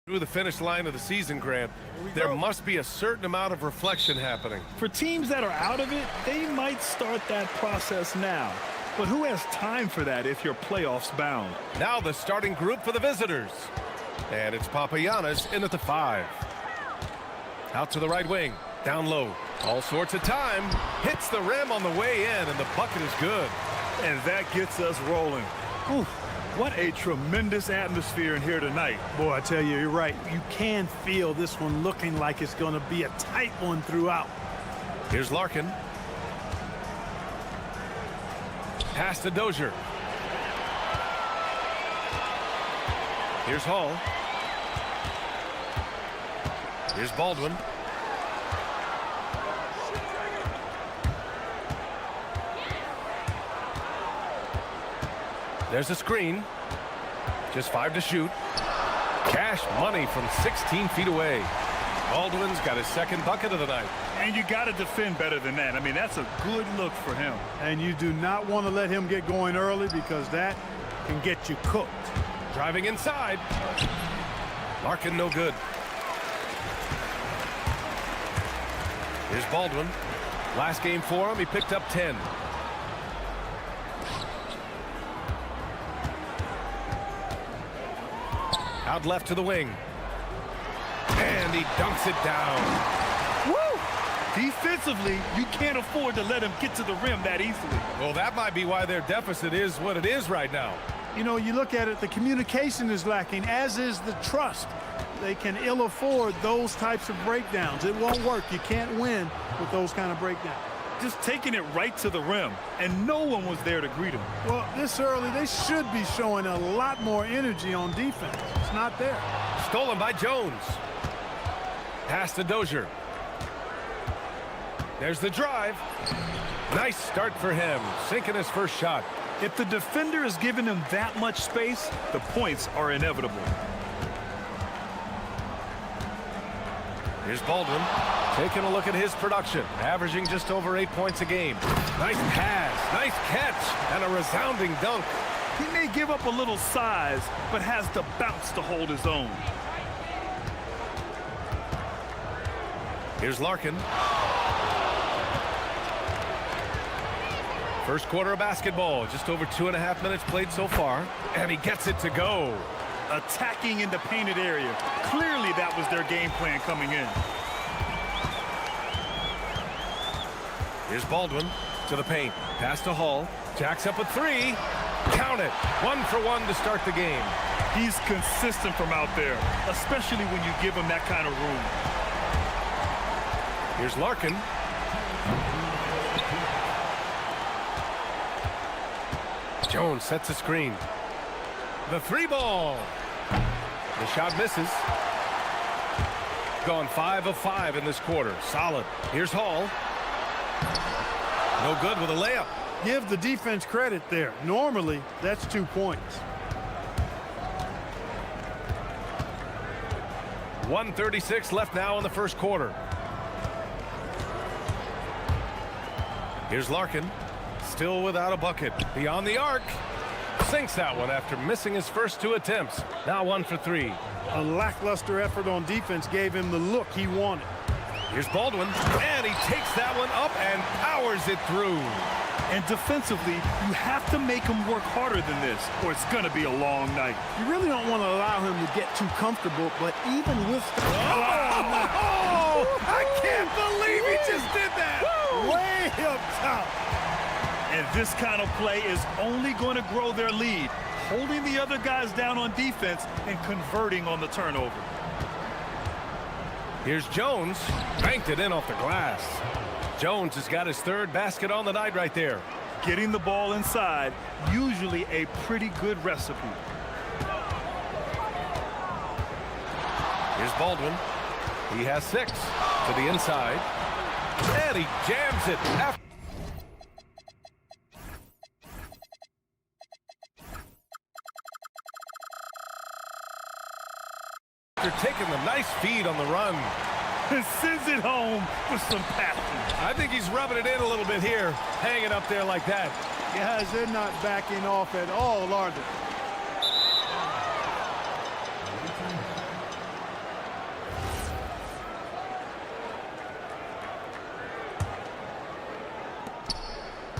Through the finish line of the season, Grant, there must be a certain amount of reflection happening. For teams that are out of it, they might start that process now. But who has time for that if you're playoffs bound? Now the starting group for the visitors. And it's Papagiannis in at the 5. Out to the right wing, down low. All sorts of time. Hits the rim on the way in, and the bucket is good. And that gets us rolling. Ooh, what a tremendous atmosphere in here tonight. Boy, I tell you, you're right. You can feel this one looking like it's going to be a tight one throughout. Here's Larkin. Pass to Dozier. Here's Hall. Here's Baldwin. There's a screen. Just 5 to shoot. Cash money from 16 feet away. Baldwin's got his second bucket of the night. And you got to defend better than that. I mean, that's a good look for him. And you do not want to let him get going early because that can get you cooked. Driving inside. Larkin no good. Here's Baldwin. Last game for him, he picked up 10. Out left to the wing. And he dunks it down. Woo! Defensively, you can't afford to let him get to the rim that easily. Well, that might be why their deficit is what it is right now. You know, you look at it, the communication is lacking, as is the trust. They can ill afford those types of breakdowns. It won't work. You can't win with those kind of breakdowns. Just taking it right to the rim, and no one was there to greet him. Well, this early, they should be showing a lot more energy on defense. It's not there. Stolen by Jones. Pass to Dozier. There's the drive. Nice start for him, sinking his first shot. If the defender is giving him that much space, the points are inevitable. Here's Baldwin, taking a look at his production, averaging just over 8 points a game. Nice pass, nice catch, and a resounding dunk. He may give up a little size, but has the bounce to hold his own. Here's Larkin. First quarter of basketball, just over 2.5 minutes played so far, and he gets it to go. Attacking in the painted area. Clearly that was their game plan coming in. Here's Baldwin to the paint. Pass to Hall. Jacks up a 3. Count it. 1 for 1 to start the game. He's consistent from out there, especially when you give him that kind of room. Here's Larkin. Jones sets a screen. The 3 ball. The shot misses. Gone 5 of 5 in this quarter. Solid. Here's Hall. No good with a layup. Give the defense credit there. Normally, that's 2 points. 1:36 left now in the first quarter. Here's Larkin. Still without a bucket. Beyond the arc. Sinks that one after missing his first 2 attempts. Now 1 for 3. A lackluster effort on defense gave him the look he wanted. Here's Baldwin, and he takes that one up and powers it through. And defensively, you have to make him work harder than this, or it's going to be a long night. You really don't want to allow him to get too comfortable, but even with... Oh, I can't believe he just did that. Way up top. And this kind of play is only going to grow their lead, holding the other guys down on defense and converting on the turnover. Here's Jones. Banked it in off the glass. Jones has got his 3rd basket on the night right there. Getting the ball inside, usually a pretty good recipe. Here's Baldwin. He has 6 to the inside. And he jams it after. After taking the nice feed on the run. And sends it home with some passion. I think he's rubbing it in a little bit here, hanging up there like that. Guys, they're not backing off at all, are they?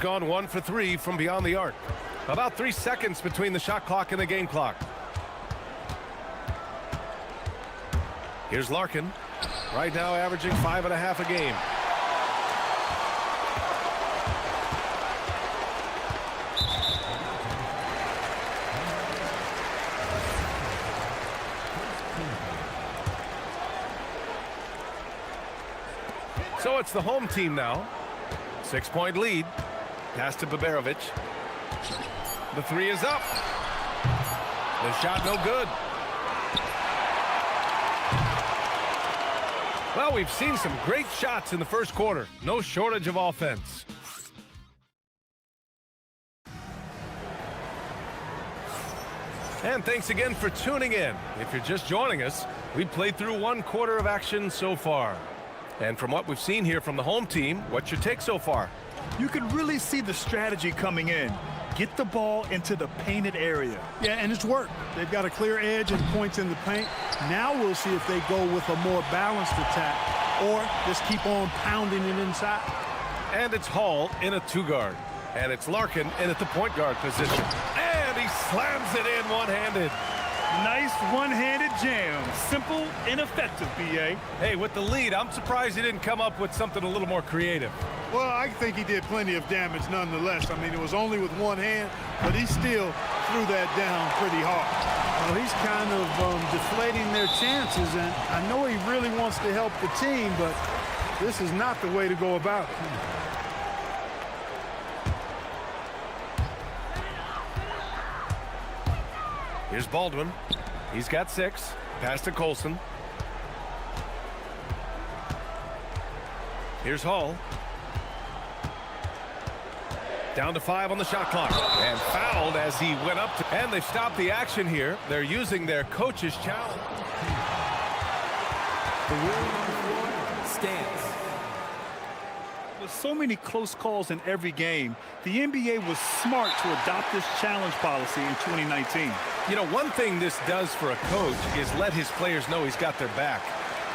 gone 1 for 3 from beyond the arc. About 3 seconds between the shot clock and the game clock. Here's Larkin. Right now averaging 5.5 a game. So it's the home team now. 6-point lead. Pass to Baberovic. The three is up. The shot no good. Well, we've seen some great shots in the first quarter. No shortage of offense. And thanks again for tuning in. If you're just joining us, we played through 1 quarter of action so far. And from what we've seen here from the home team, what's your take so far? You can really see the strategy coming in. Get the ball into the painted area. Yeah, and it's worked. They've got a clear edge and points in the paint. Now we'll see if they go with a more balanced attack or just keep on pounding it inside. And it's Hall in a 2-guard. And it's Larkin in at the point guard position. And he slams it in one-handed. Nice one-handed jam. Simple and effective, B.A. Hey, with the lead, I'm surprised he didn't come up with something a little more creative. Well, I think he did plenty of damage nonetheless. I mean, it was only with one hand, but he still threw that down pretty hard. Well, he's kind of deflating their chances, and I know he really wants to help the team, but this is not the way to go about it. Here's Baldwin. He's got 6. Pass to Colson. Here's Hall. Down to 5 on the shot clock. And fouled as he went up to... And they've stopped the action here. They're using their coach's challenge. The rule stands. With so many close calls in every game, the NBA was smart to adopt this challenge policy in 2019. You know, one thing this does for a coach is let his players know he's got their back.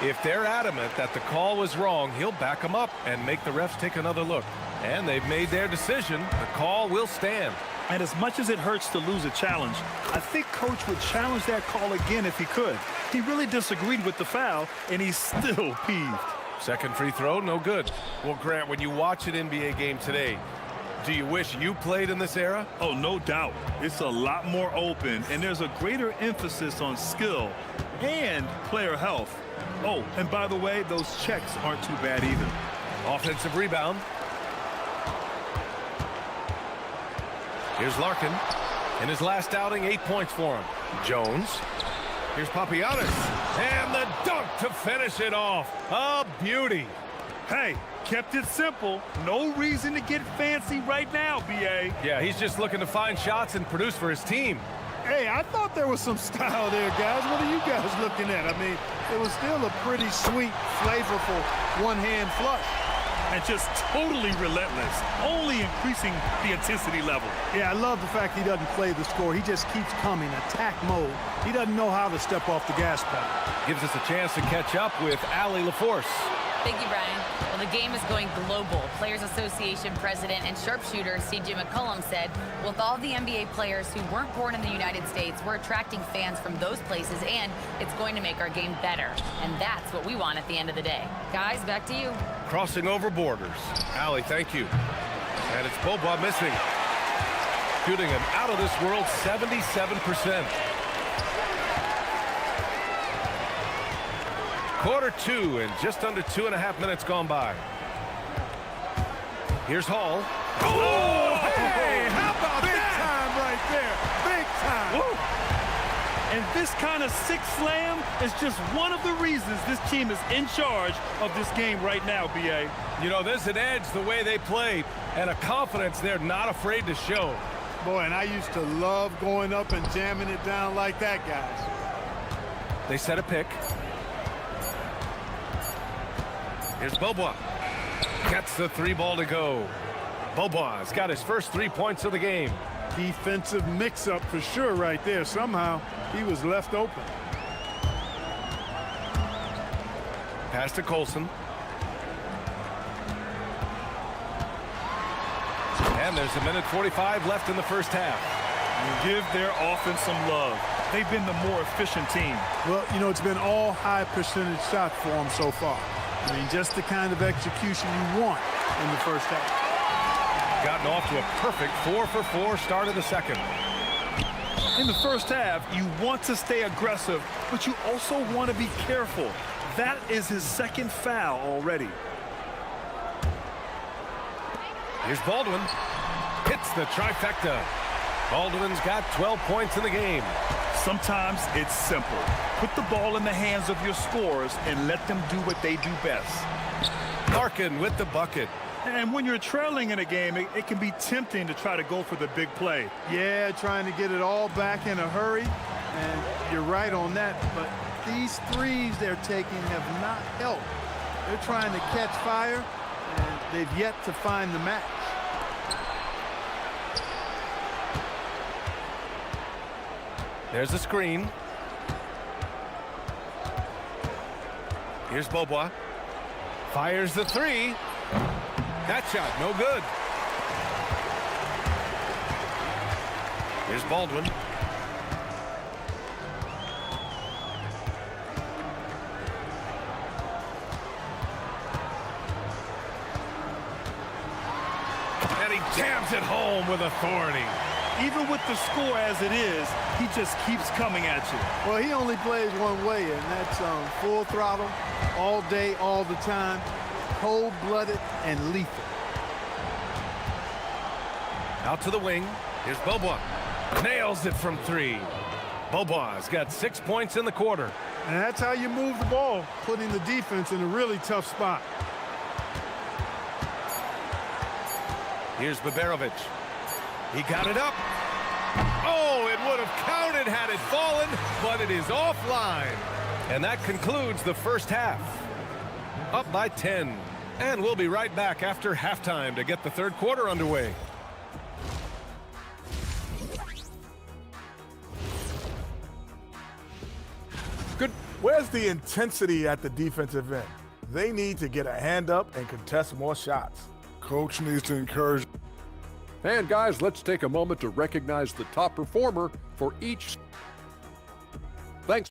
If they're adamant that the call was wrong, he'll back them up and make the refs take another look. And they've made their decision. The call will stand. And as much as it hurts to lose a challenge, I think Coach would challenge that call again if he could. He really disagreed with the foul, and he's still peeved. Second free throw, no good. Well, Grant, when you watch an NBA game today, do you wish you played in this era? Oh, no doubt. It's a lot more open, and there's a greater emphasis on skill and player health. Oh, and by the way, those checks aren't too bad either. Offensive rebound. Here's Larkin. In his last outing, 8 points for him. Jones. Here's Papagiannis. And the dunk to finish it off. A beauty. Hey, kept it simple. No reason to get fancy right now, B.A. Yeah, he's just looking to find shots and produce for his team. Hey, I thought there was some style there, guys. What are you guys looking at? I mean, it was still a pretty sweet, flavorful one-hand flush. And just totally relentless, only increasing the intensity level. Yeah, I love the fact he doesn't play the score. He just keeps coming, attack mode. He doesn't know how to step off the gas pedal. Gives us a chance to catch up with Allie LaForce. Thank you, Brian. Well, the game is going global. Players Association president and sharpshooter C.J. McCollum said, with all the NBA players who weren't born in the United States, we're attracting fans from those places, and it's going to make our game better. And that's what we want at the end of the day. Guys, back to you. Crossing over borders. Allie, thank you. And it's Boba missing. Shooting an out of this world 77%. Quarter 2 and just under 2.5 minutes gone by. Here's Hall. Oh, hey, how about big time right there? Big time. Woo. And this kind of sick slam is just one of the reasons this team is in charge of this game right now, B.A. You know, there's an edge the way they play and a confidence they're not afraid to show. Boy, and I used to love going up and jamming it down like that, guys. They set a pick. Here's Boba. Gets the 3 ball to go. Boba's got his first 3 points of the game. Defensive mix-up for sure right there. Somehow he was left open. Pass to Colson. And there's a minute 45 left in the first half. Give their offense some love. They've been the more efficient team. Well, you know, it's been all high percentage shots for them so far. I mean, just the kind of execution you want in the first half. Gotten off to a perfect 4-for-4 start of the second. In the first half, you want to stay aggressive, but you also want to be careful. That is his second foul already. Here's Baldwin. Hits the trifecta. Baldwin's got 12 points in the game. Sometimes it's simple. Put the ball in the hands of your scorers and let them do what they do best. Larkin with the bucket. And when you're trailing in a game, it can be tempting to try to go for the big play. Yeah, trying to get it all back in a hurry. And you're right on that. But these threes they're taking have not helped. They're trying to catch fire, and they've yet to find the match. There's a screen. Here's Beaubois. Fires the three. That shot, no good. Here's Baldwin. And he jams it home with authority. Even with the score as it is, he just keeps coming at you. Well, he only plays one way, and that's full throttle, all day, all the time, cold-blooded and lethal. Out to the wing. Here's Beaubois. Nails it from three. Beaubois got 6 points in the quarter. And that's how you move the ball, putting the defense in a really tough spot. Here's Baberovic. He got it up. Oh, it would have counted had it fallen, but it is offline. And that concludes the first half. Up by 10. And we'll be right back after halftime to get the third quarter underway. Good. Where's the intensity at the defensive end? They need to get a hand up and contest more shots. Coach needs to encourage. And guys, let's take a moment to recognize the top performer for each. Thanks.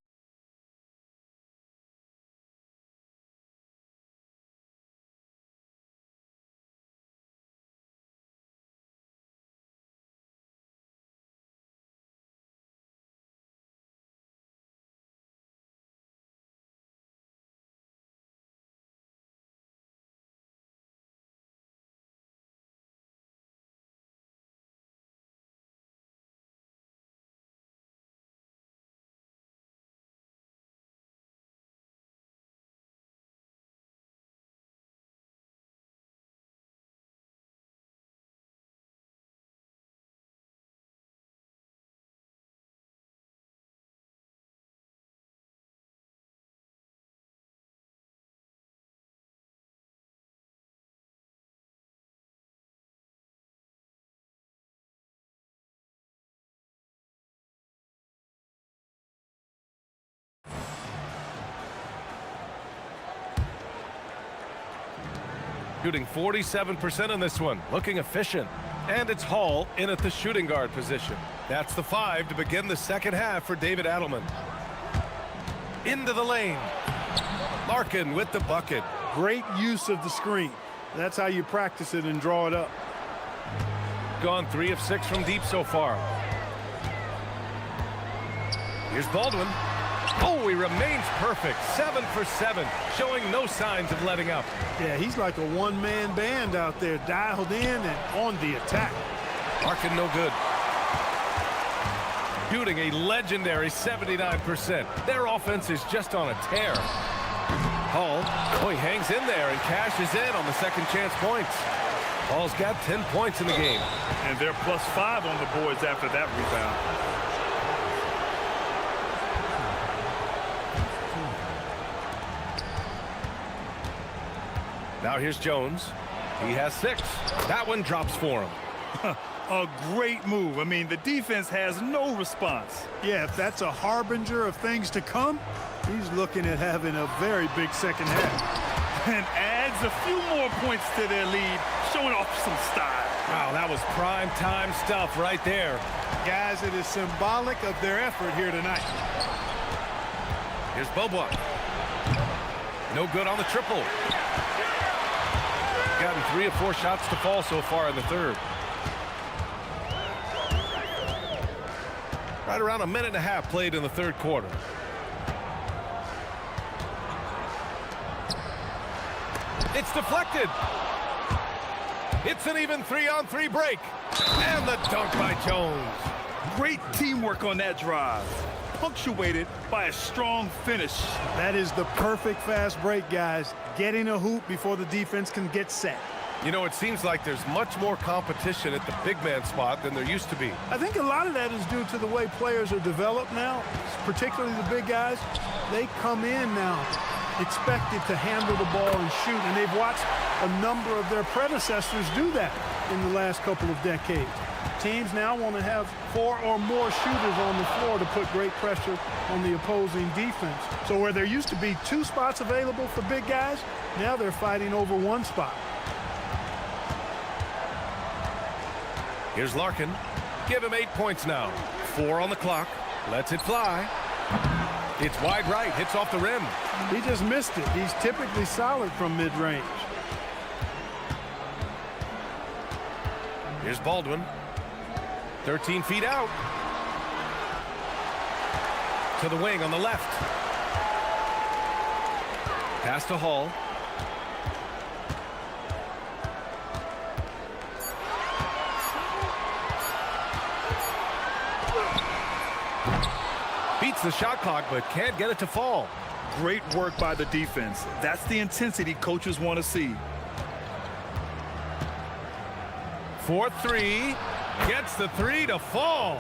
Shooting 47% on this one, looking efficient. And it's Hall in at the shooting guard position. That's the 5 to begin the second half for David Adelman. Into the lane. Larkin with the bucket. Great use of the screen. That's how you practice it and draw it up. Gone 3 of 6 from deep so far. Here's Baldwin. Oh, he remains perfect. 7 for 7, showing no signs of letting up. Yeah, he's like a one-man band out there, dialed in and on the attack. Larkin no good. Shooting a legendary 79%. Their offense is just on a tear. Hall, oh, he hangs in there and cashes in on the second chance points. Hall's got 10 points in the game. And they're +5 on the boards after that rebound. Now here's Jones. He has 6. That one drops for him. A great move. I mean, the defense has no response. Yeah, if that's a harbinger of things to come, he's looking at having a very big second half. And adds a few more points to their lead, showing off some style. Wow, that was prime time stuff right there. Guys, it is symbolic of their effort here tonight. Here's Bobois. No good on the triple. Gotten 3 or 4 shots to fall so far in the third. Right around a minute and a half played in the third quarter. It's deflected. It's an even 3-on-3 break. And the dunk by Jones. Great teamwork on that drive, punctuated by a strong finish. That is the perfect fast break, guys. Getting a hoop before the defense can get set. You know, it seems like there's much more competition at the big man spot than there used to be. I think a lot of that is due to the way players are developed now, particularly the big guys. They come in now expected to handle the ball and shoot, and they've watched a number of their predecessors do that in the last couple of decades. Teams now want to have 4 or more shooters on the floor to put great pressure on the opposing defense. So where there used to be 2 spots available for big guys, now they're fighting over 1 spot. Here's Larkin. Give him 8 points now. 4 on the clock. Lets it fly. It's wide right. Hits off the rim. He just missed it. He's typically solid from mid-range. Here's Baldwin. 13 feet out. To the wing on the left. Pass to Hall. Beats the shot clock, but can't get it to fall. Great work by the defense. That's the intensity coaches want to see. 4-3. Gets the 3 to fall.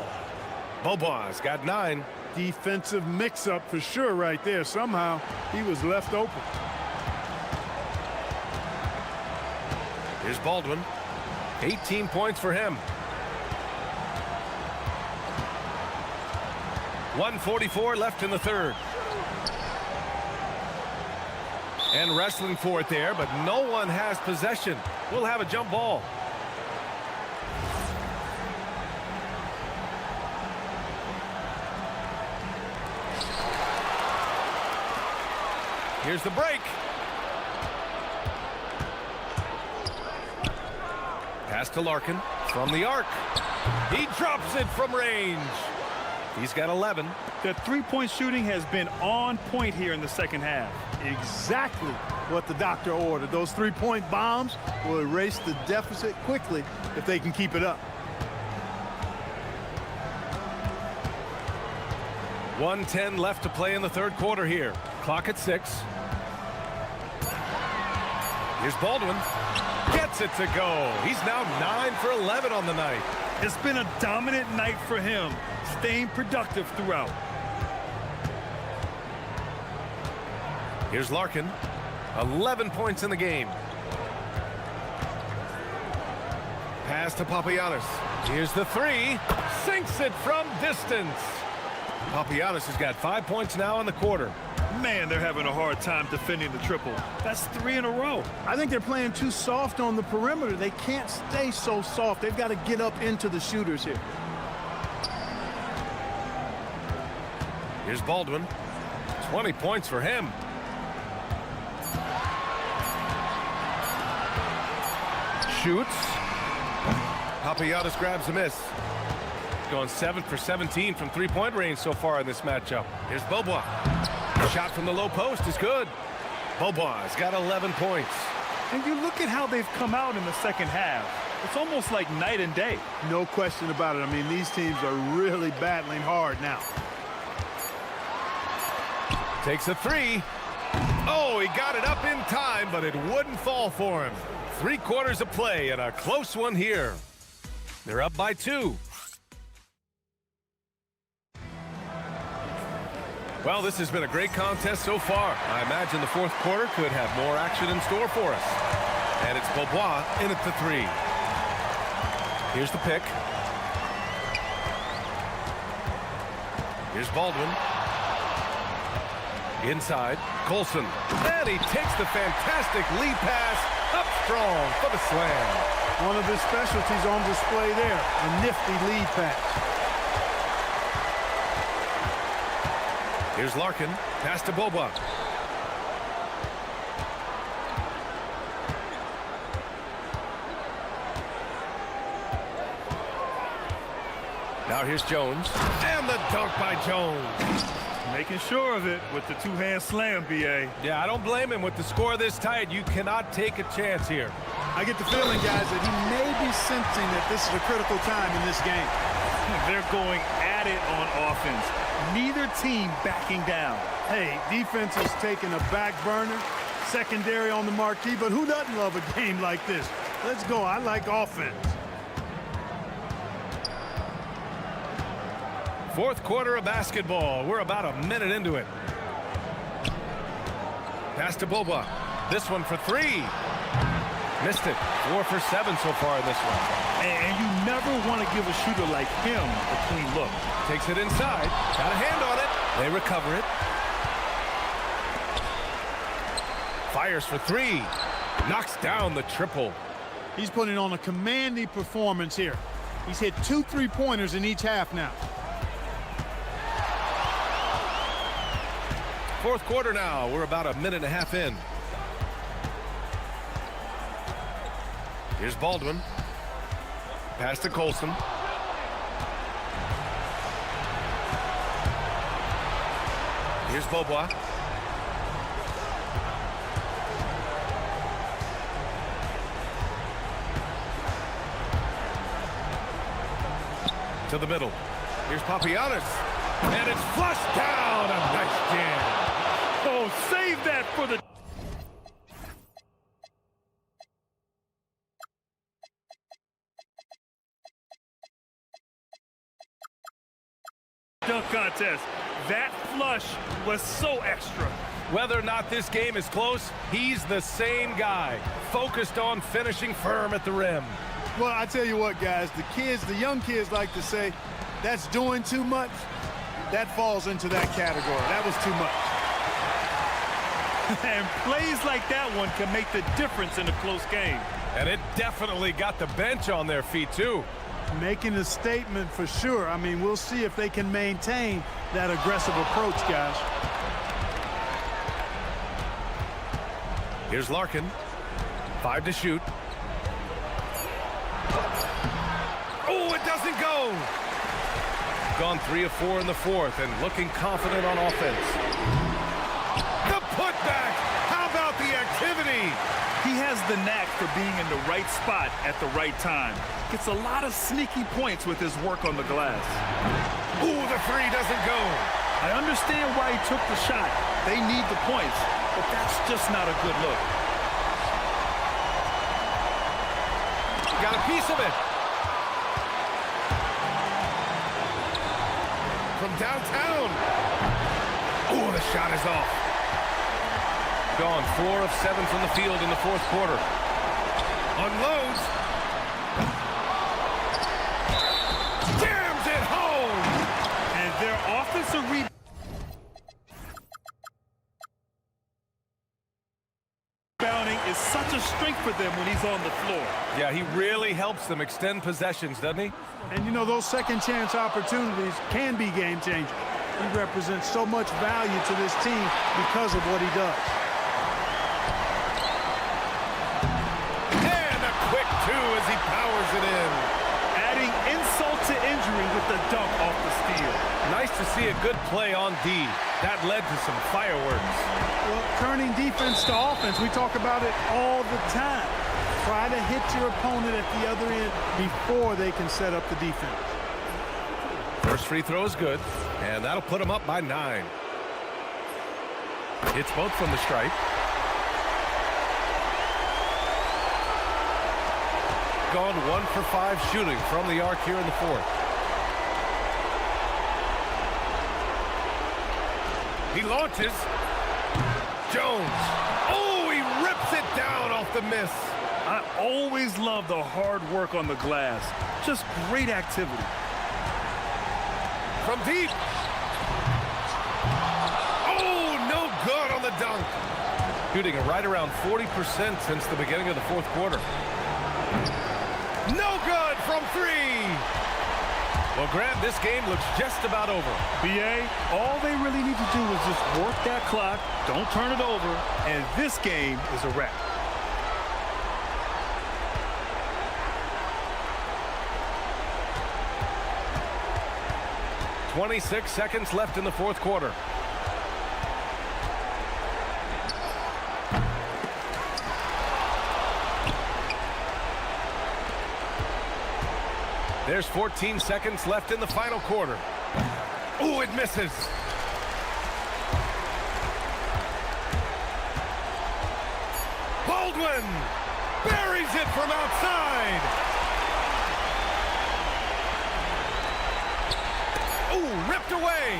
Bobois got 9. Defensive mix-up for sure right there. Somehow he was left open. Here's Baldwin. 18 points for him. 1:44 left in the third. And wrestling for it there, but no one has possession. We'll have a jump ball. Here's the break. Pass to Larkin from the arc. He drops it from range. He's got 11. The three-point shooting has been on point here in the second half. Exactly what the doctor ordered. Those 3-point bombs will erase the deficit quickly if they can keep it up. 1:10 left to play in the third quarter here. Clock at 6. Here's Baldwin. Gets it to go. He's now 9 for 11 on the night. It's been a dominant night for him, staying productive throughout. Here's Larkin. 11 points in the game. Pass to Papagiannis. Here's the 3. Sinks it from distance. Papagiannis has got 5 points now in the quarter. Man, they're having a hard time defending the triple. That's 3 in a row. I think they're playing too soft on the perimeter. They can't stay so soft. They've got to get up into the shooters here. Here's Baldwin. 20 points for him. Shoots. Papagiannis grabs a miss. Going 7 for 17 from 3-point range so far in this matchup. Here's Bobois. Shot from the low post is good. Bobois got 11 points. And you look at how they've come out in the second half. It's almost like night and day. No question about it. I mean, these teams are really battling hard now. Takes a 3. Oh, he got it up in time, but it wouldn't fall for him. 3 quarters of play and a close one here. They're up by 2. Well, this has been a great contest so far. I imagine the fourth quarter could have more action in store for us. And it's Bobois in at the 3. Here's the pick. Here's Baldwin. Inside, Colson. And he takes the fantastic lead pass up strong for the slam. One of his specialties on display there, a nifty lead pass. Here's Larkin, pass to Boba. Now here's Jones, and the dunk by Jones. Making sure of it with the two-hand slam, B.A. Yeah, I don't blame him. With the score this tight, you cannot take a chance here. I get the feeling, guys, that he may be sensing that this is a critical time in this game. They're going at it on offense. Neither team backing down. Hey, defense is taking a back burner, secondary on the marquee, but who doesn't love a game like this? Let's go. I like offense. Fourth quarter of basketball. We're about a minute into it. Pass to Boba. This one for three. Missed it. 4 for 7 so far in this one. And you never want to give a shooter like him a clean look. Takes it inside. Got a hand on it. They recover it. Fires for three. Knocks down the triple. He's putting on a commanding performance here. He's hit 2 3-pointers in each half now. Fourth quarter now. We're about a minute and a half in. Here's Baldwin. Pass to Colson. Here's Bobois. To the middle. Here's Papagiannis. And it's flushed down. A nice jam. Oh, save that for the... dunk contest. That flush was so extra. Whether or not this game is close, he's the same guy, focused on finishing firm at the rim. Well, I tell you what, guys, the young kids like to say, that's doing too much. That falls into that category. That was too much. And plays like that one can make the difference in a close game. And it definitely got the bench on their feet, too. Making a statement for sure. I mean, we'll see if they can maintain that aggressive approach, guys. Here's Larkin. 5 to shoot. Oh, it doesn't go. Gone 3 of 4 in the fourth and looking confident on offense. The putback. How about the activity? He has the knack for being in the right spot at the right time. Gets a lot of sneaky points with his work on the glass. Ooh, the three doesn't go. I understand why he took the shot. They need the points, but that's just not a good look. Got a piece of it. From downtown. Ooh, the shot is off. Gone 4 of 7 from the field in the fourth quarter. Unloads. Jams it home. And their offensive rebounding is such a strength for them when he's on the floor. Yeah, he really helps them extend possessions, doesn't he? And, you know, those second chance opportunities can be game changers. He represents so much value to this team because of what he does. And a quick 2 as he powers it in. Adding insult to injury with the dunk off the steal. Nice to see a good play on D. That led to some fireworks. Well, turning defense to offense, we talk about it all the time. Try to hit your opponent at the other end before they can set up the defense. First free throw is good, and that'll put him up by 9. It's both from the stripe. Gone 1 for 5 shooting from the arc here in the fourth. He launches. Jones. Oh, he rips it down off the miss. I always love the hard work on the glass. Just great activity. From deep. Oh, no good on the dunk. Shooting right around 40% since the beginning of the fourth quarter. three. Well, Grant, this game looks just about over. BA, all they really need to do is just work that clock, don't turn it over, and this game is a wrap. "26 seconds left in the fourth quarter. There's 14 seconds left in the final quarter. Ooh, it misses. Baldwin buries it from outside. Ooh, ripped away.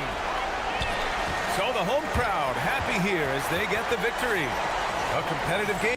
So the home crowd happy here as they get the victory. A competitive game.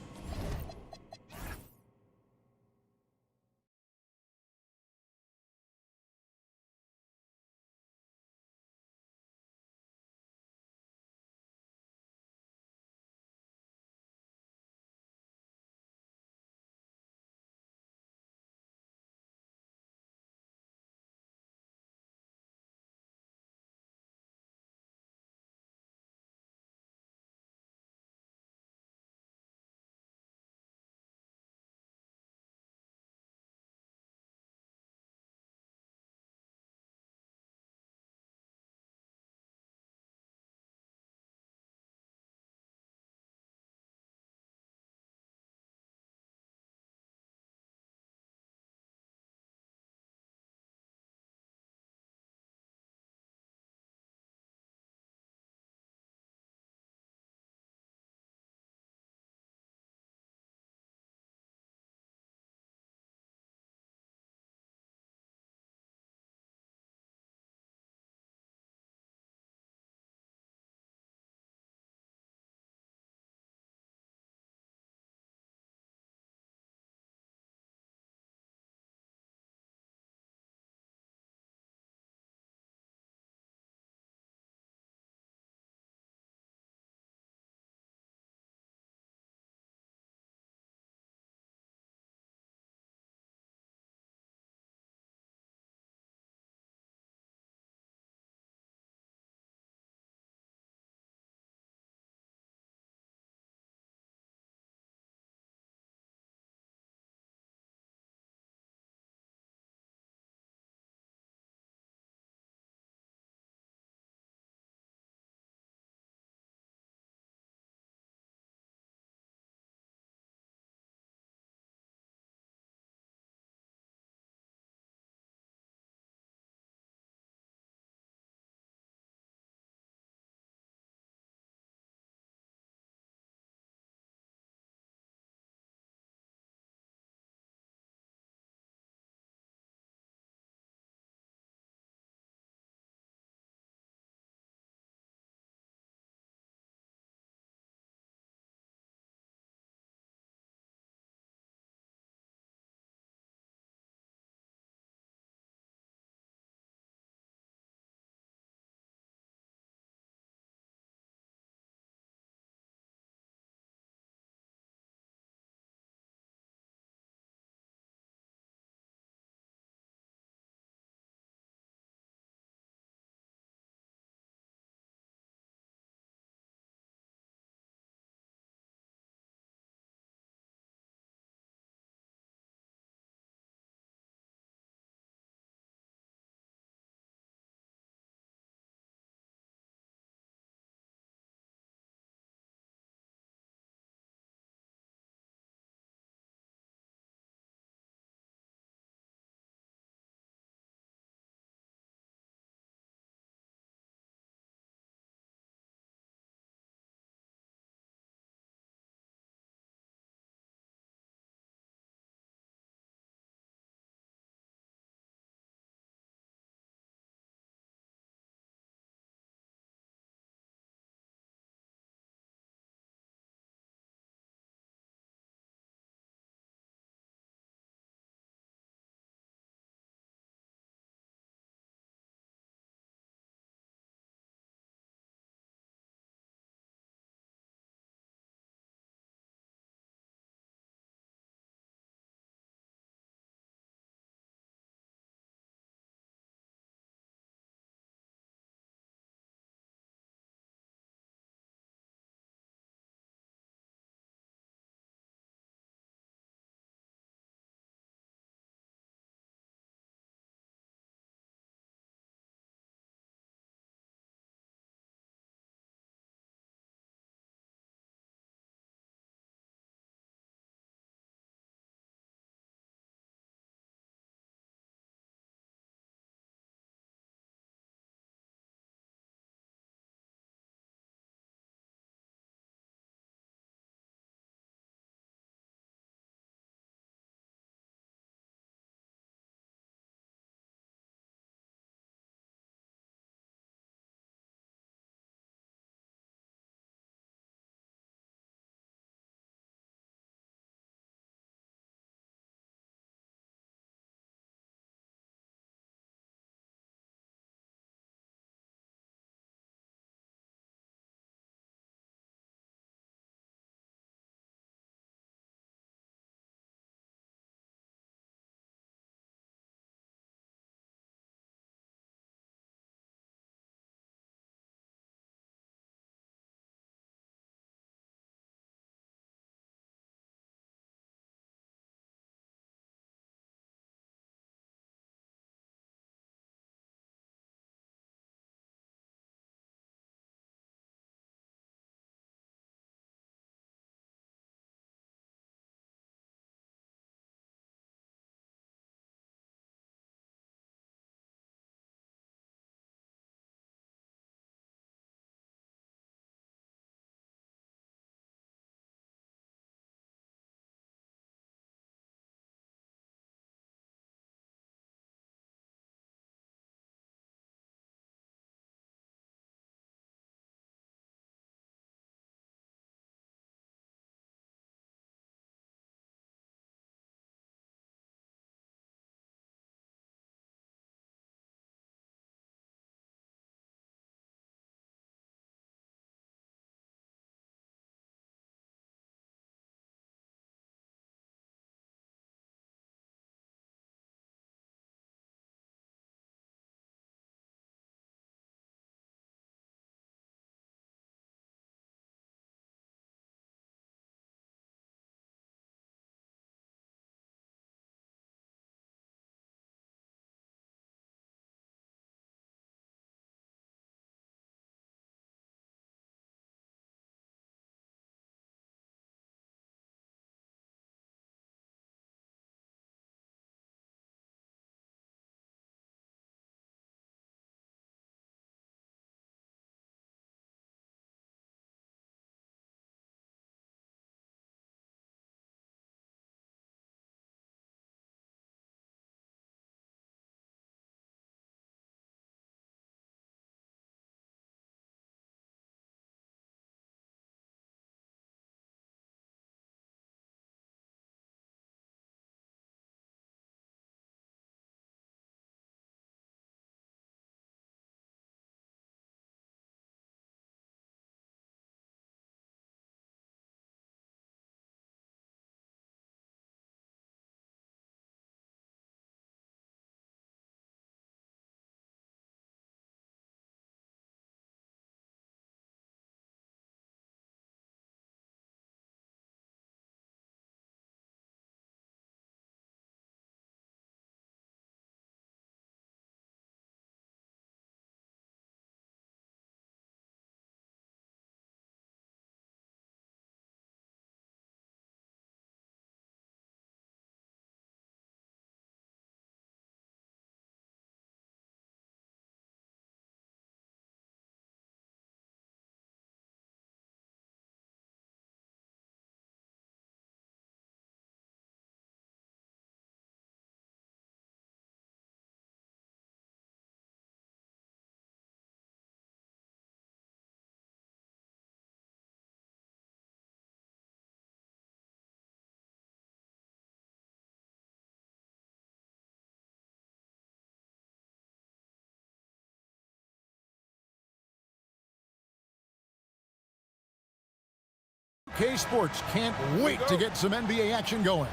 2K Sports can't wait to get some NBA action going.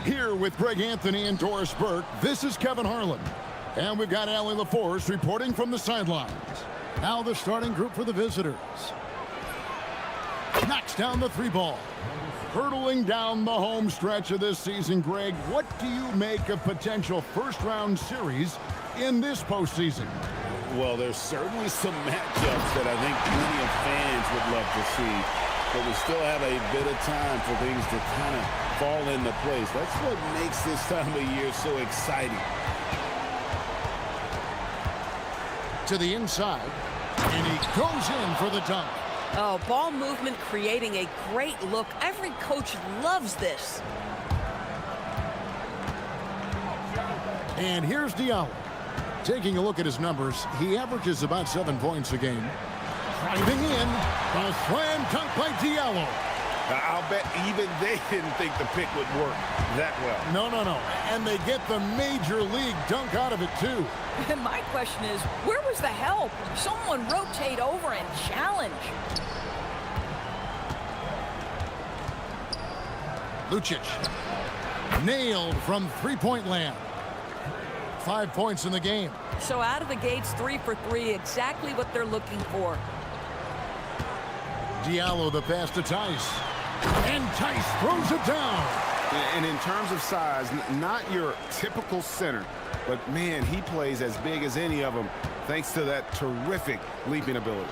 Here with Greg Anthony and Doris Burke, this is Kevin Harlan. And we've got Allie LaForce reporting from the sidelines. Now the starting group for the visitors. Knocks down the three ball. Hurtling down the home stretch of this season, Greg, what do you make of potential first-round series in this postseason? Well, there's certainly some matchups that I think plenty of fans would love to see, but we still have a bit of time for things to kind of fall into place. That's what makes this time of year so exciting. To the inside, and he goes in for the dunk. Oh, ball movement creating a great look. Every coach loves this. And here's Diallo. Taking a look at his numbers, he averages about 7 points a game. Driving in, a slam dunk by Diallo. I'll bet even they didn't think the pick would work that well. No. And they get the major league dunk out of it, too. And my question is, where was the help? Someone rotate over and challenge. Lucic. Nailed from three-point land. 5 points in the game. So out of the gates, 3 for 3, exactly what they're looking for. Diallo the pass to Tice. And Tice throws it down. And in terms of size, not your typical center, but man, he plays as big as any of them thanks to that terrific leaping ability.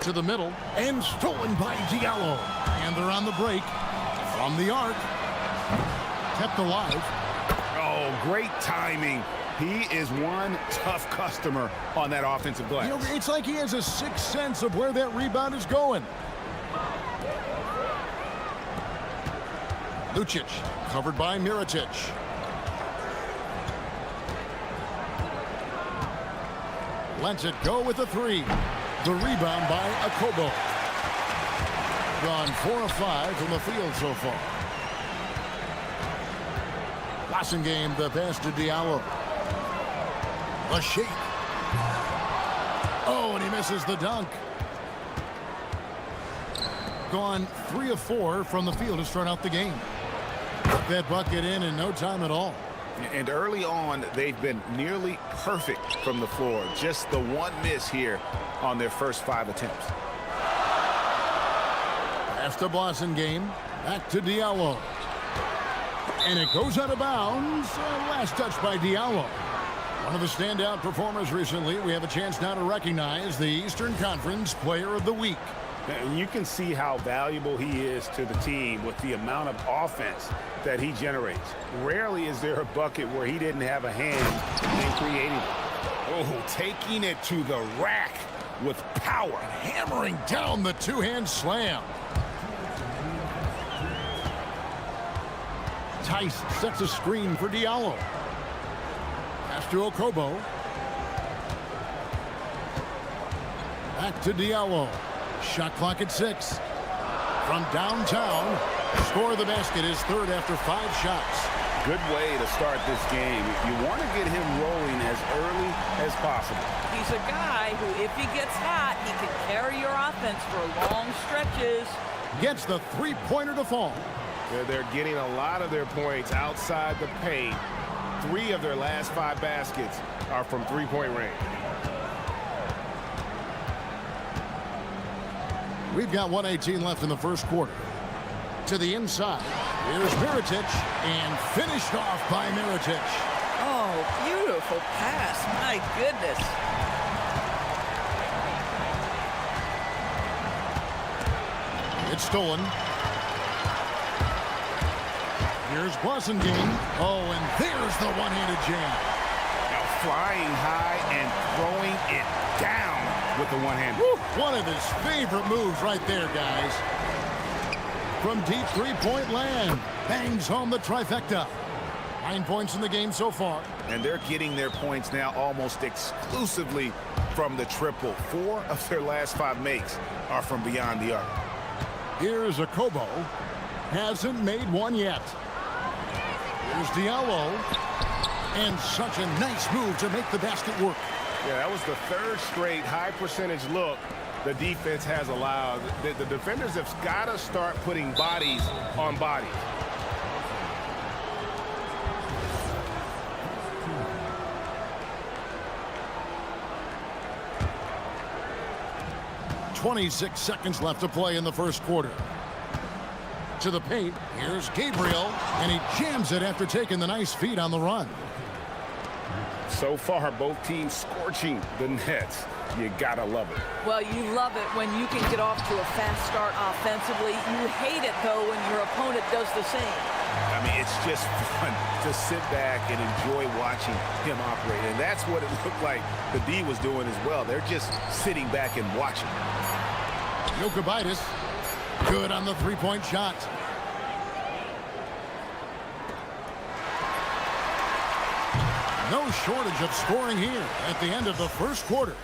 To the middle, and stolen by Diallo. And they're on the break. From the arc. Kept alive. Oh, great timing. He is one tough customer on that offensive glass. You know, it's like he has a sixth sense of where that rebound is going. Lucic, covered by Mirotic. Lets it go with the three. The rebound by Okobo. Gone 4 of 5 from the field so far. Game, the pass to Diallo. A shake. Oh, and he misses the dunk. Gone 3 of 4 from the field to start out the game. Put that bucket in no time at all. And early on, they've been nearly perfect from the floor. Just the one miss here on their first 5 attempts. Pass to Game. Back to Diallo. And it goes out of bounds. Last touch by Diallo. One of the standout performers recently. We have a chance now to recognize the Eastern Conference Player of the Week. And you can see how valuable he is to the team with the amount of offense that he generates. Rarely is there a bucket where he didn't have a hand in creating it. Oh, taking it to the rack with power. Hammering down the two-hand slam. Tice sets a screen for Diallo. Pass to Okobo. Back to Diallo. Shot clock at 6. From downtown, score the basket is third after 5 shots. Good way to start this game. You want to get him rolling as early as possible. He's a guy who, if he gets hot, he can carry your offense for long stretches. Gets the three-pointer to fall. They're getting a lot of their points outside the paint. 3 of their last 5 baskets are from three-point range. We've got 1:18 left in the first quarter. To the inside. Here's Mirotic, and finished off by Mirotic. Oh, beautiful pass. My goodness. It's stolen. Here's Blasingame. Oh, and there's the one-handed jam. Now flying high and throwing it down with the one-hand. One of his favorite moves right there, guys. From deep three-point land. Bangs home the trifecta. 9 points in the game so far. And they're getting their points now almost exclusively from the triple. 4 of their last 5 makes are from beyond the arc. Here's Okobo. Hasn't made one yet. Here's Diallo. And such a nice move to make the basket work. Yeah, that was the 3rd straight high percentage look the defense has allowed. The defenders have got to start putting bodies on bodies. .26 seconds left to play in the first quarter. To the paint, here's Gabriel, and he jams it after taking the nice feed on the run. So far, both teams scorching the nets. You gotta love it. Well, you love it when you can get off to a fast start offensively. You hate it, though, when your opponent does the same. I mean, it's just fun to sit back and enjoy watching him operate. And that's what it looked like the D was doing as well. They're just sitting back and watching. Jokubaitis, good on the three-point shot. No shortage of scoring here at the end of the first quarter.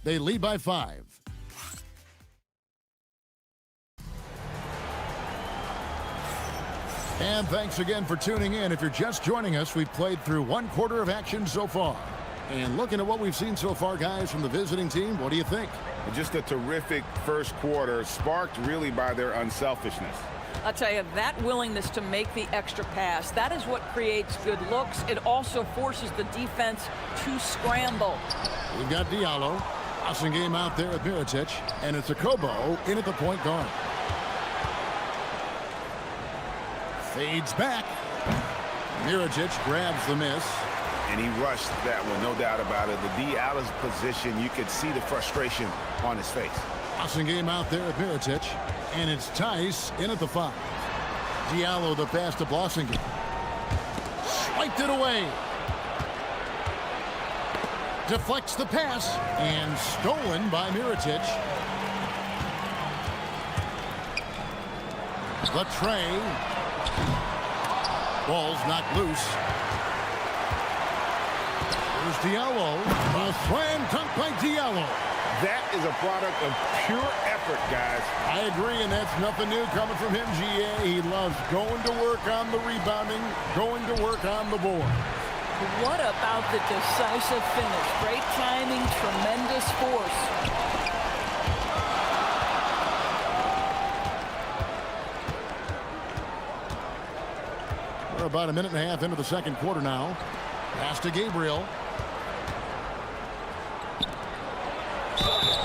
They lead by 5. And thanks again for tuning in. If you're just joining us, we've played through one quarter of action so far. And looking at what we've seen so far, guys, from the visiting team, what do you think? Just a terrific first quarter, sparked really by their unselfishness. I'll tell you, that willingness to make the extra pass, that is what creates good looks. It also forces the defense to scramble. We've got Diallo. Passing game out there at Mirotic. And it's a Kobo in at the point guard. Fades back. Mirotic grabs the miss. And he rushed that one, no doubt about it. The D out of position, you could see the frustration on his face. Passing game out there at Mirotic. And it's Tice in at the 5. Diallo the pass to Blossingen. Swiped it away. Deflects the pass. And stolen by Mirotic. Latre. Ball's knocked loose. There's Diallo. A slam dunk by Diallo. That is a product of pure effort, guys. I agree, and that's nothing new coming from him, GA. He loves going to work on the rebounding, going to work on the board. What about the decisive finish? Great timing, tremendous force. We're about a minute and a half into the second quarter now. Pass to Gabriel.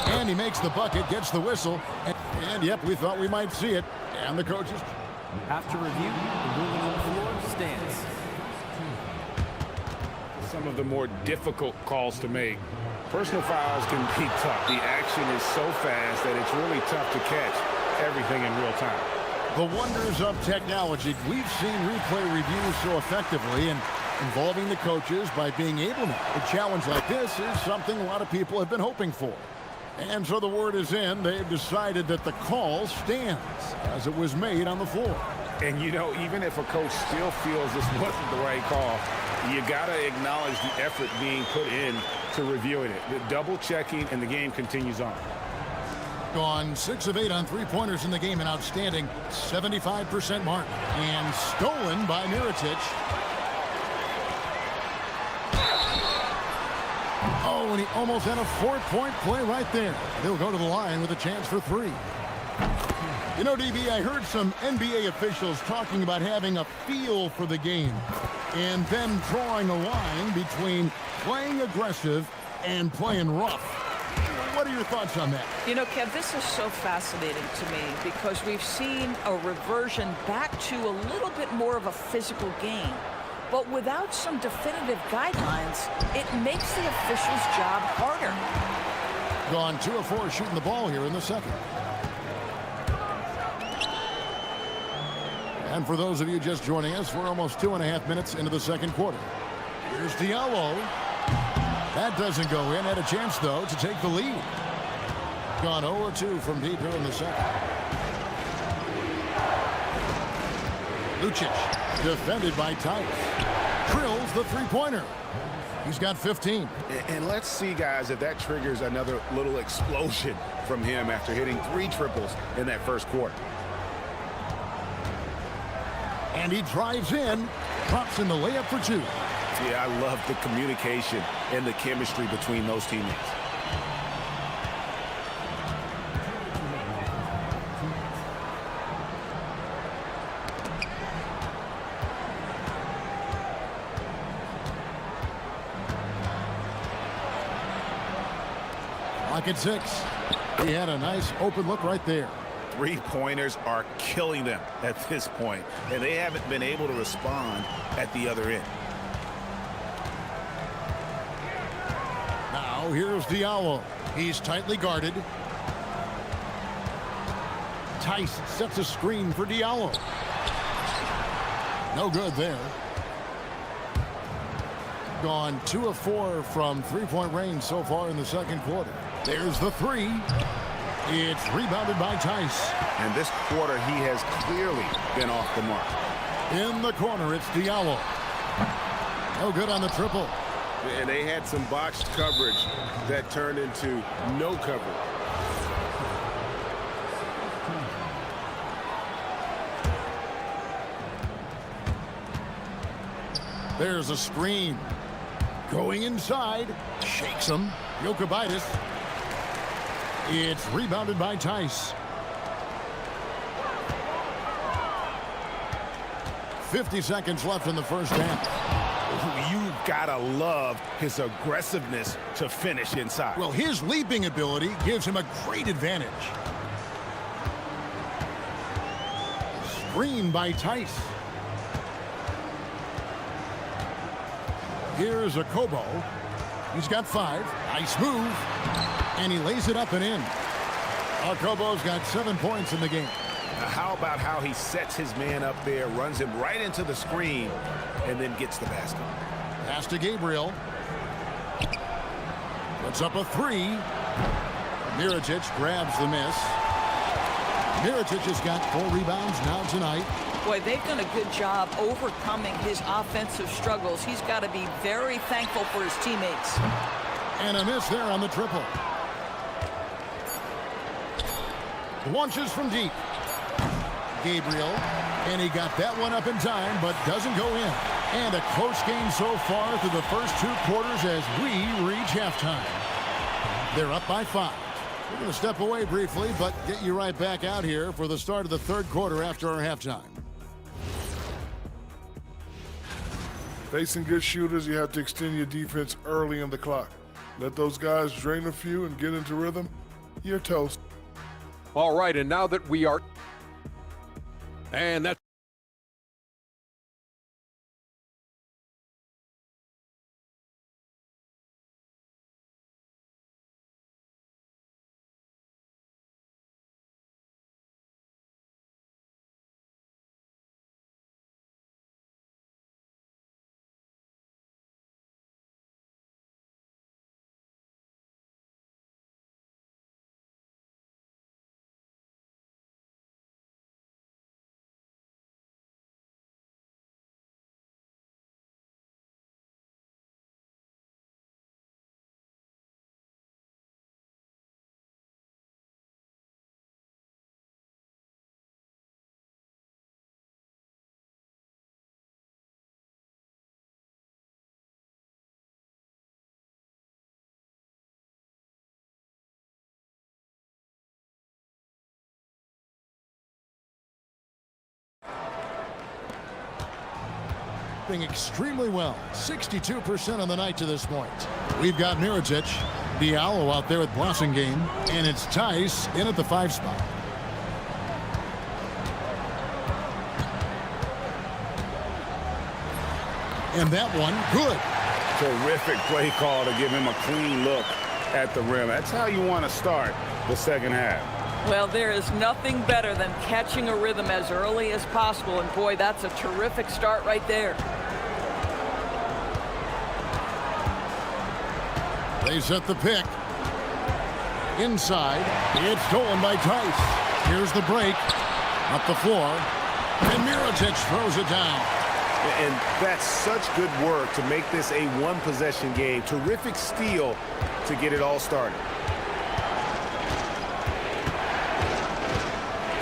And he makes the bucket, gets the whistle. And yep, we thought we might see it. And the coaches. After review, the ruling on the floor stands. Some of the more difficult calls to make. Personal fouls can be tough. The action is so fast that it's really tough to catch everything in real time. The wonders of technology. We've seen replay reviews so effectively, and involving the coaches by being able to. A challenge like this is something a lot of people have been hoping for. And so the word is in. They've decided that the call stands as it was made on the floor. And, you know, even if a coach still feels this wasn't the right call, you got to acknowledge the effort being put in to reviewing it. The double checking, and the game continues on. Gone 6 of 8 on three-pointers in the game, an outstanding 75% mark. And stolen by Mirotic. Oh, and he almost had a 4-point play right there. He'll go to the line with a chance for 3. You know, DB, I heard some NBA officials talking about having a feel for the game and then drawing a line between playing aggressive and playing rough. What are your thoughts on that? You know, Kev, this is so fascinating to me because we've seen a reversion back to a little bit more of a physical game. But without some definitive guidelines, it makes the official's job harder. Gone 2 of 4 shooting the ball here in the second. And for those of you just joining us, we're almost 2.5 minutes into the second quarter. Here's Diallo. That doesn't go in. Had a chance, though, to take the lead. Gone 0-2 from deep here in the second. Lucic, defended by Tice. Drills the three-pointer. He's got 15. And let's see, guys, if that triggers another little explosion from him after hitting 3 triples in that first quarter. And he drives in, drops in the layup for 2. Yeah, I love the communication and the chemistry between those teammates. Clock at 6. He had a nice open look right there. Three-pointers are killing them at this point, and they haven't been able to respond at the other end. Now here's Diallo. He's tightly guarded. Tice sets a screen for Diallo. No good there. Gone 2 of 4 from three-point range so far in the second quarter. There's the three. It's rebounded by Tice. And this quarter, he has clearly been off the mark. In the corner, it's Diallo. No good on the triple. And they had some botched coverage that turned into no coverage. There's a screen. Going inside. Shakes him. Jokibitis. It's rebounded by Tice. 50 seconds left in the first half. You've got to love his aggressiveness to finish inside. Well, his leaping ability gives him a great advantage. Screen by Tice. Here's a Kobo. He's got 5. Nice move. And he lays it up and in. Kobo's got 7 points in the game. Now, how about how he sets his man up there, runs him right into the screen, and then gets the basket. Pass to Gabriel. Puts up a 3. Mirotic grabs the miss. Mirotic has got 4 rebounds now tonight. Boy, they've done a good job overcoming his offensive struggles. He's got to be very thankful for his teammates. And a miss there on the triple. Launches from deep. Gabriel, and he got that one up in time, but doesn't go in. And a close game so far through the first 2 quarters as we reach halftime. They're up by 5. We're going to step away briefly, but get you right back out here for the start of the third quarter after our halftime. Facing good shooters, you have to extend your defense early in the clock. Let those guys drain a few and get into rhythm. You're toast. All right, and now that we are... And that's... extremely well. 62% on the night to this point. We've got Mirotic, Diallo out there at Blossingame, and it's Tice in at the 5 spot. And that one, good. Terrific play call to give him a clean look at the rim. That's how you want to start the second half. Well, there is nothing better than catching a rhythm as early as possible, and boy, that's a terrific start right there. They set the pick. Inside. It's stolen by Tice. Here's the break. Up the floor. And Mirotic throws it down. And that's such good work to make this a one-possession game. Terrific steal to get it all started.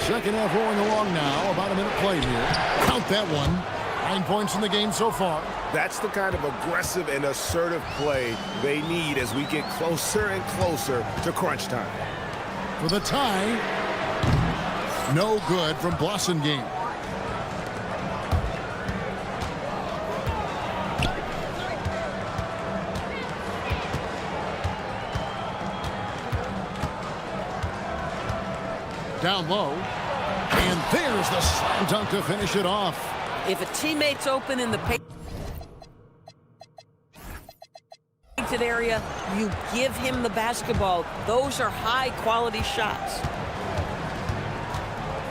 Second half rolling along now. About a minute played here. Count that one. 9 points in the game so far. That's the kind of aggressive and assertive play they need as we get closer and closer to crunch time. For the tie. No good from Blossingame. down low. And there's the slam dunk to finish it off. If a teammate's open in the painted area, you give him the basketball. Those are high-quality shots.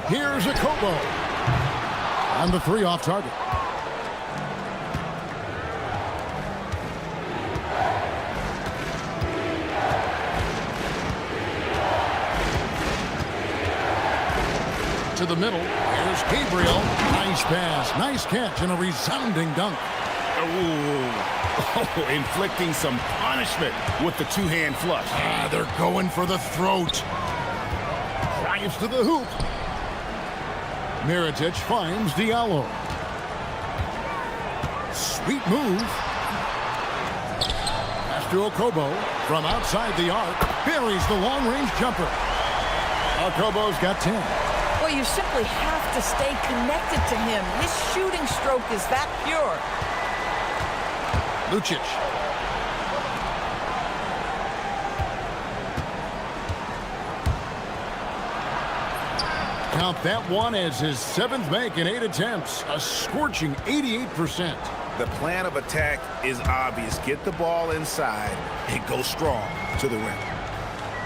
Here's a Kobo. On the three off target. To the middle. Here's Gabriel. Nice pass. Nice catch and a resounding dunk. Oh, inflicting some punishment with the two-hand flush. They're going for the throat. Drives to the hoop. Mirotic finds Diallo. Sweet move. Pass to Okobo from outside the arc. Buries the long-range jumper. Okobo's got 10. Well, you simply have to stay connected to him. His shooting stroke is that pure. Lucic. Count that one as his 7th make in 8 attempts. A scorching 88%. The plan of attack is obvious. Get the ball inside and go strong to the rim.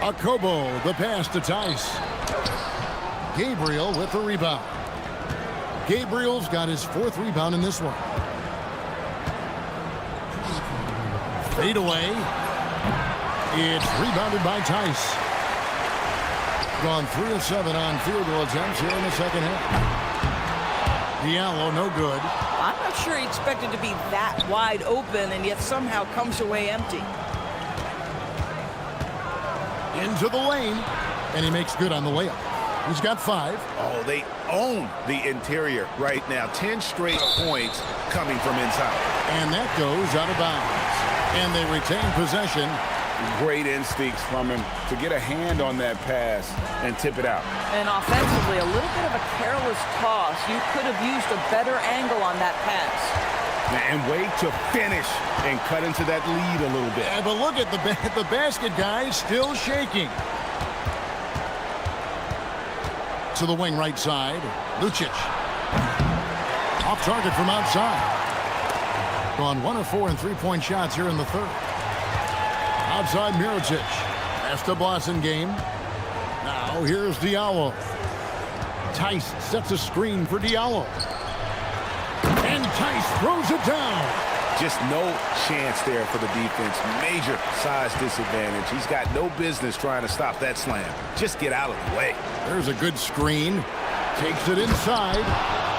Okobo, the pass to Tice. Gabriel with the rebound. Gabriel's got his 4th rebound in this one. Fade away. It's rebounded by Tice. Gone 3 of 7 on field goal attempts here in the second half. Diallo, no good. I'm not sure he expected to be that wide open and yet somehow comes away empty. Into the lane. And he makes good on the layup. He's got 5. Oh, they own the interior right now. 10 straight points coming from inside. And that goes out of bounds. And they retain possession. Great instincts from him to get a hand on that pass and tip it out. And offensively, a little bit of a careless toss. You could have used a better angle on that pass. And wait to finish and cut into that lead a little bit. Yeah, but look at the basket guy still shaking. To the wing right side. Lucic. Off target from outside. Gone 1 of 4 in three-point shots here in the third. Outside Mirotic. That's the Blossom game. Now here's Diallo. Tice sets a screen for Diallo. And Tice throws it down. Just no chance there for the defense. Major size disadvantage. He's got no business trying to stop that slam. Just get out of the way. There's a good screen. Takes it inside.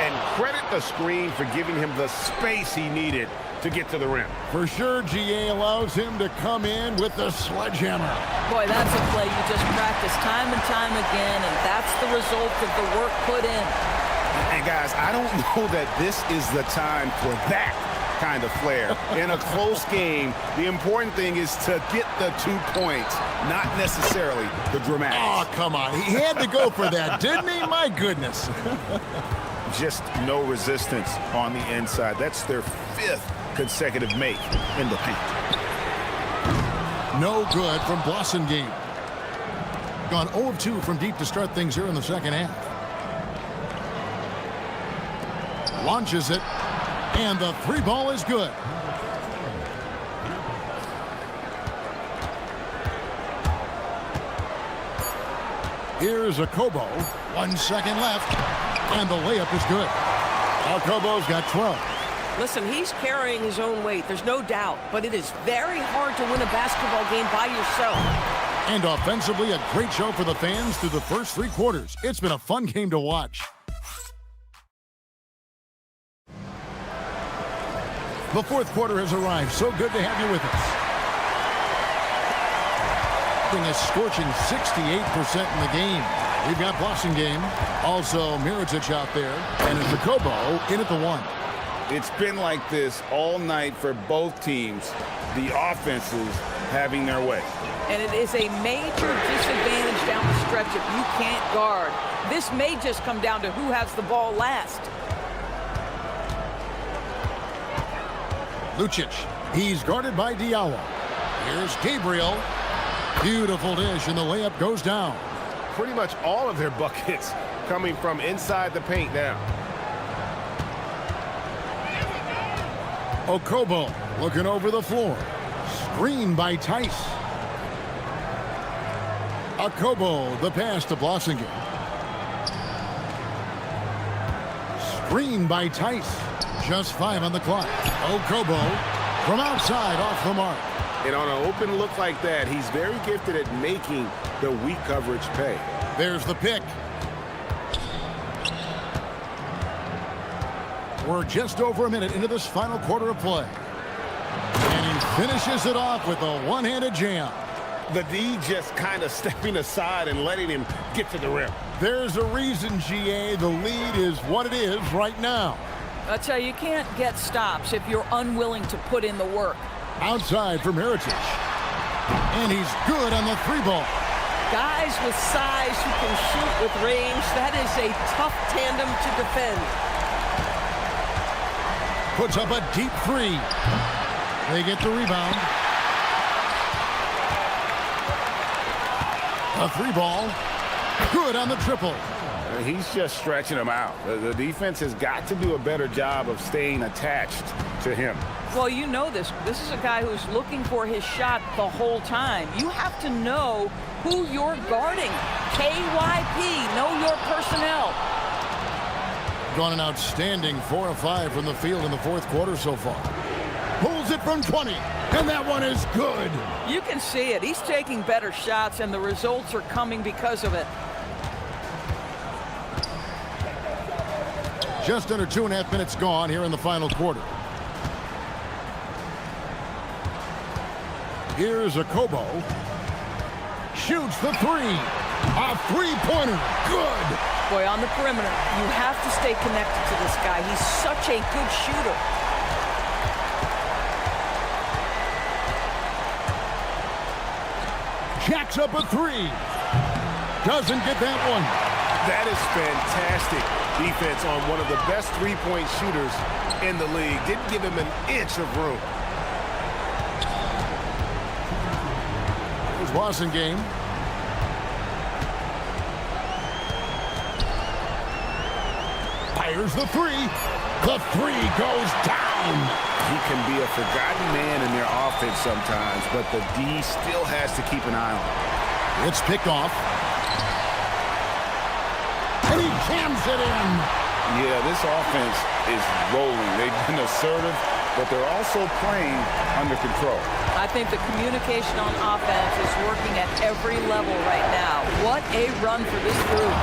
And credit the screen for giving him the space he needed to get to the rim. For sure, GA allows him to come in with the sledgehammer. Boy, that's a play you just practice time and time again, and that's the result of the work put in. And guys, I don't know that this is the time for that kind of flair. In a close game, the important thing is to get the 2 points, not necessarily the dramatics. Oh, come on. He had to go for that, didn't he? My goodness. Just no resistance on the inside. That's their 5th consecutive make in the paint. No good from Blossom game. Gone 0 of 2 from deep to start things here in the second half. Launches it, and the 3 ball is good. Here's Okobo. 1 second left, and the layup is good. Okobo's got 12. Listen, he's carrying his own weight. There's no doubt. But it is very hard to win a basketball game by yourself. And offensively, a great show for the fans through the first 3 quarters. It's been a fun game to watch. The 4th quarter has arrived. So good to have you with us. A scorching 68% in the game. We've got Blossom game. Also, Mirotic out there. And it's Okobo in at the 1. It's been like this all night for both teams. The offenses having their way. And it is a major disadvantage down the stretch if you can't guard. This may just come down to who has the ball last. Lucic. He's guarded by Diallo. Here's Gabriel. Beautiful dish, and the layup goes down. pretty much all of their buckets coming from inside the paint now. Okobo looking over the floor. Screen by Tice. Okobo, the pass to Blossingen. Screen by Tice. Just 5 on the clock. Okobo from outside off the mark. And on an open look like that, he's very gifted at making the weak coverage pay. There's the pick. We're just over a minute into this final quarter of play. And he finishes it off with a one-handed jam. The D just kind of stepping aside and letting him get to the rim. There's a reason, GA, the lead is what it is right now. I tell you, you can't get stops if you're unwilling to put in the work. Outside from Heritage. And he's good on the 3-ball. Guys with size who can shoot with range, that is a tough tandem to defend. Puts up a deep 3. They get the rebound. A 3-ball. Good on the triple. He's just stretching him out. The defense has got to do a better job of staying attached to him. Well, you know this. This is a guy who's looking for his shot the whole time. You have to know who you're guarding. KYP, know your personnel. Gone an outstanding 4 of 5 from the field in the fourth quarter so far. Pulls it from 20, and that one is good. You can see it. He's taking better shots, and the results are coming because of it. Just under 2.5 minutes gone here in the final quarter. Here's Okobo. Shoots the 3. A 3-pointer. Good. Boy, on the perimeter, you have to stay connected to this guy. He's such a good shooter. Jacks up a 3. Doesn't get that one. That is fantastic defense on one of the best three-point shooters in the league. Didn't give him an inch of room. Here's Boston game. Fires the 3. The 3 goes down. He can be a forgotten man in their offense sometimes, but the D still has to keep an eye on him. It's picked off. And he jams it in. Yeah, this offense is rolling. They've been assertive, but they're also playing under control. I think the communication on offense is working at every level right now. What a run for this group.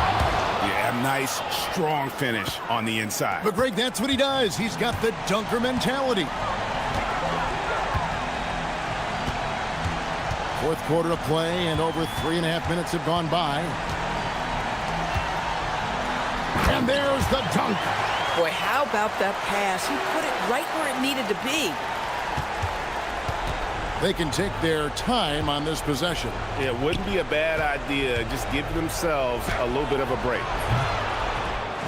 Yeah, nice, strong finish on the inside. But, Greg, that's what he does. He's got the dunker mentality. Fourth quarter of play, and over 3.5 minutes have gone by. And there's the dunk. Boy, how about that pass? He put it right where it needed to be. They can take their time on this possession. Yeah, it wouldn't be a bad idea. Just give themselves a little bit of a break.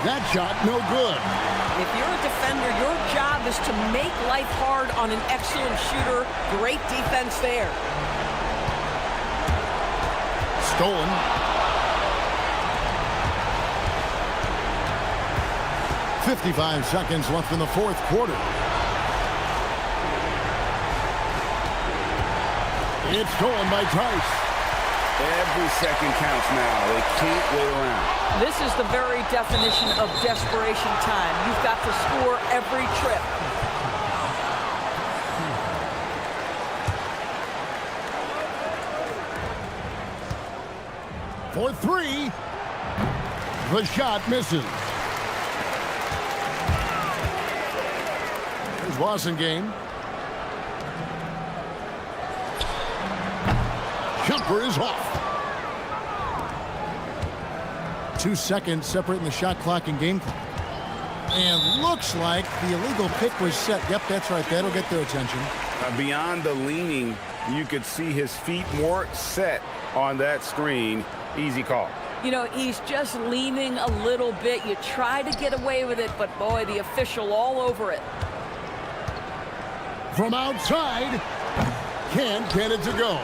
That shot, no good. If you're a defender, your job is to make life hard on an excellent shooter. Great defense there. Stolen. .55 seconds left in the fourth quarter. It's stolen by Tice. Every second counts now. They can't wait around. This is the very definition of desperation time. You've got to score every trip. For 3. The shot misses. Here's Boston. Jumper is off. 2 seconds separating the shot clock and game clock. And looks like the illegal pick was set. Yep, that's right. That'll get their attention. Beyond the leaning, you could see his feet more set on that screen. Easy call. You know, he's just leaning a little bit. You try to get away with it, but boy, the official all over it. From outside, can't get it to go.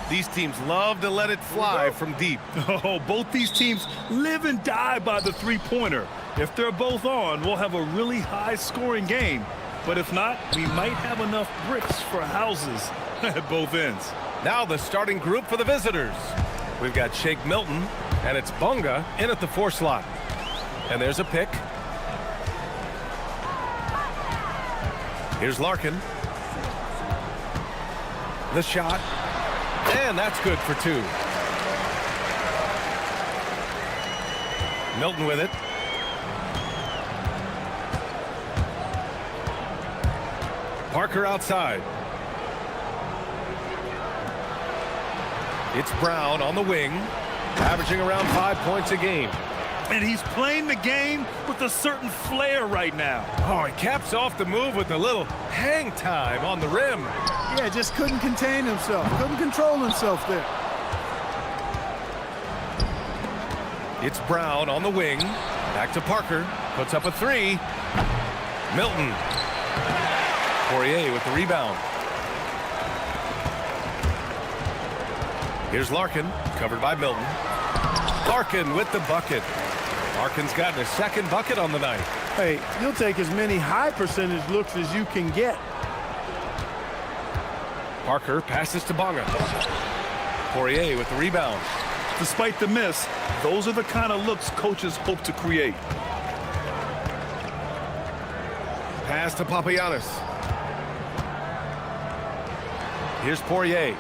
These teams love to let it fly from deep. Oh, both these teams live and die by the three-pointer. If they're both on, we'll have a really high-scoring game. But if not, we might have enough bricks for houses at both ends. Now the starting group for the visitors. We've got Shake Milton, and it's Bunga in at the 4 slot. And there's a pick. Here's Larkin. The shot. And that's good for 2. Milton with it. Parker outside. It's Brown on the wing, averaging around 5 points a game. And he's playing the game with a certain flair right now. Oh, he caps off the move with a little hang time on the rim. Yeah, just couldn't contain himself. Couldn't control himself there. It's Brown on the wing. Back to Parker. Puts up a 3. Milton. Poirier with the rebound. Here's Larkin, covered by Milton. Larkin with the bucket. Larkin's gotten his 2nd bucket on the night. Hey, you'll take as many high percentage looks as you can get. Parker passes to Bunga. Poirier with the rebound. Despite the miss, those are the kind of looks coaches hope to create. Pass to Papagiannis. Here's Poirier.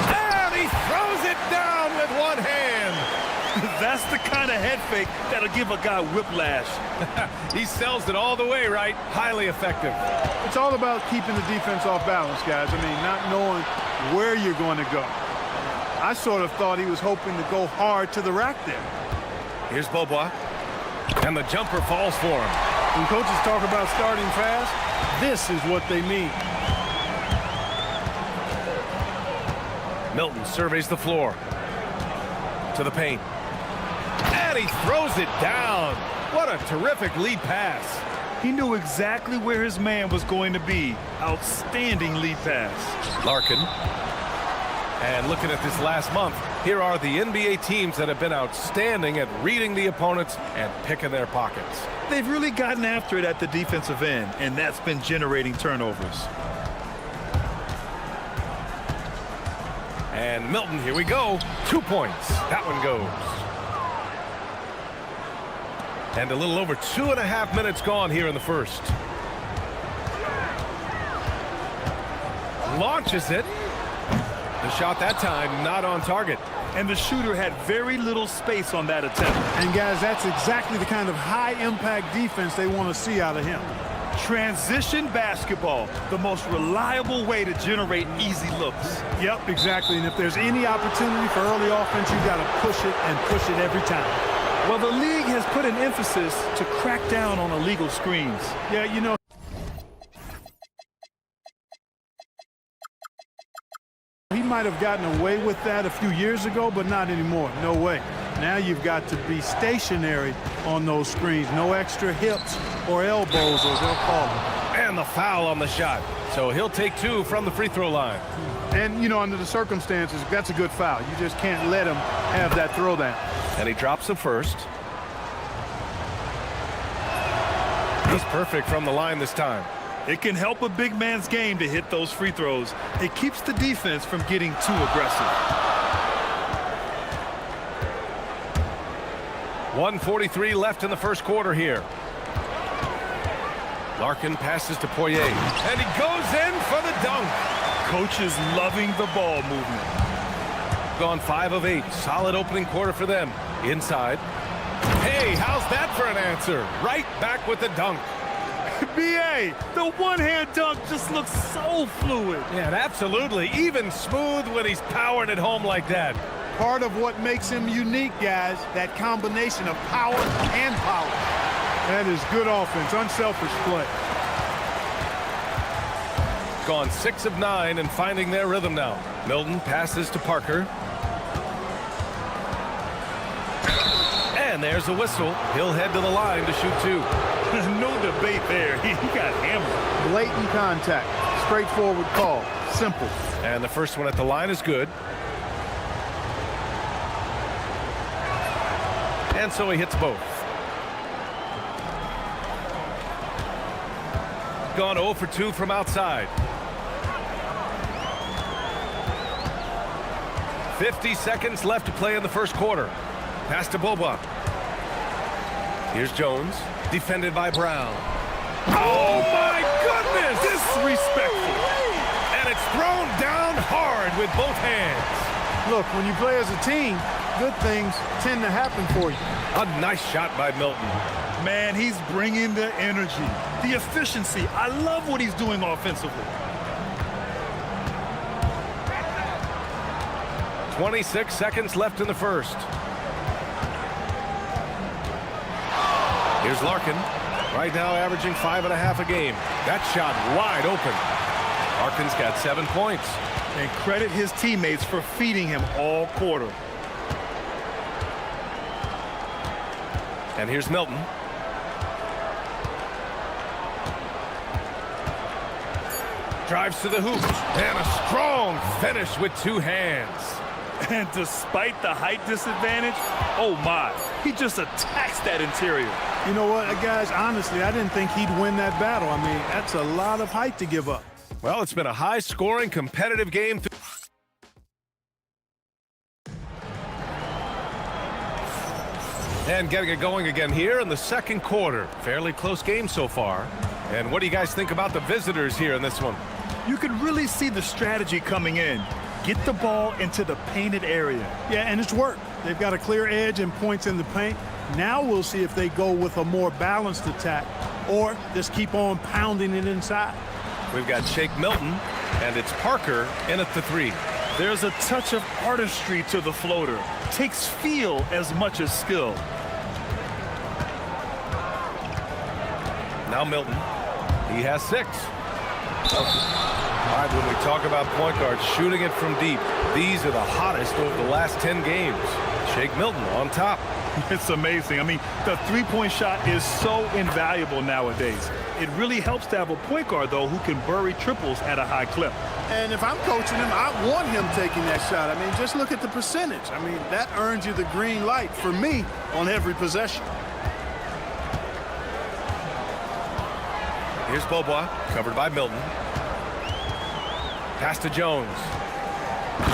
And he throws it down with one hand. That's the kind of head fake that'll give a guy whiplash. He sells it all the way, right? Highly effective. It's all about keeping the defense off balance, guys. I mean, not knowing where you're going to go. I sort of thought he was hoping to go hard to the rack there. Here's Bobois. And the jumper falls for him. When coaches talk about starting fast, this is what they mean. Milton surveys the floor. To the paint. And he throws it down. What a terrific lead pass. He knew exactly where his man was going to be. Outstanding lead pass. Larkin. And looking at this last month, here are the NBA teams that have been outstanding at reading the opponents and picking their pockets. They've really gotten after it at the defensive end, and that's been generating turnovers. And Milton, here we go. 2 points. That one goes. And a little over 2.5 minutes gone here in the first. Launches it. The shot that time not on target. And the shooter had very little space on that attempt. And guys, that's exactly the kind of high-impact defense they want to see out of him. Transition basketball, the most reliable way to generate easy looks. Yep, exactly. And if there's any opportunity for early offense, you got to push it and push it every time. Well, the league has put an emphasis to crack down on illegal screens. Yeah, you know, he might have gotten away with that a few years ago, but not anymore. No way. Now you've got to be stationary on those screens. No extra hips or elbows, as they'll call them. And the foul on the shot. So he'll take 2 from the free throw line. And, you know, under the circumstances, that's a good foul. You just can't let him have that throwdown. And he drops the first. He's perfect from the line this time. It can help a big man's game to hit those free throws. It keeps the defense from getting too aggressive. 1:43 left in the first quarter here. Larkin passes to Poirier. And he goes in for the dunk. Coach is loving the ball movement. Gone 5 of 8. Solid opening quarter for them. Inside. Hey, how's that for an answer? Right back with the dunk. B.A., the one-hand dunk just looks so fluid. Yeah, and absolutely. Even smooth when he's powering it home like that. Part of what makes him unique, guys, that combination of power and power. That is good offense, unselfish play. Gone 6 of 9 and finding their rhythm now. Milton passes to Parker. And And there's a whistle. He'll head to the line to shoot two. No debate there. He got hammered. Blatant contact. Straightforward call. Simple. And the first one at the line is good. And so he hits both. Gone 0 for 2 from outside. 50 seconds left to play in the first quarter. Pass to Boba. Here's Jones, defended by Brown. Oh my goodness! Disrespectful. And it's thrown down hard with both hands. Look, when you play as a team, good things tend to happen for you. A nice shot by Milton. Man, he's bringing the energy, the efficiency. I love what he's doing offensively. 26 seconds left in the first. Here's Larkin, right now averaging 5.5 a game. That shot wide open. Larkin's got 7 points. And credit his teammates for feeding him all quarter. And here's Milton. Drives to the hoop. And a strong finish with 2 hands. And despite the height disadvantage, oh my, he just attacks that interior. You know what, guys, honestly, I didn't think he'd win that battle. I mean, that's a lot of height to give up. Well, it's been a high-scoring, competitive game. And getting it going again here in the second quarter. Fairly close game so far. And what do you guys think about the visitors here in this one? You could really see the strategy coming in. Get the ball into the painted area. Yeah, and it's worked. They've got a clear edge and points in the paint. Now we'll see if they go with a more balanced attack or just keep on pounding it inside. We've got Shake Milton, and it's Parker in at the 3. There's a touch of artistry to the floater. Takes feel as much as skill. Now Milton. He has 6. All right, when we talk about point guards shooting it from deep, these are the hottest over the last 10 games. Shake Milton on top. It's amazing. I mean, the three-point shot is so invaluable nowadays. It really helps to have a point guard, though, who can bury triples at a high clip. And if I'm coaching him, I want him taking that shot. I mean, just look at the percentage. I mean, that earns you the green light for me on every possession. Here's Bobois, covered by Milton. Pass to Jones.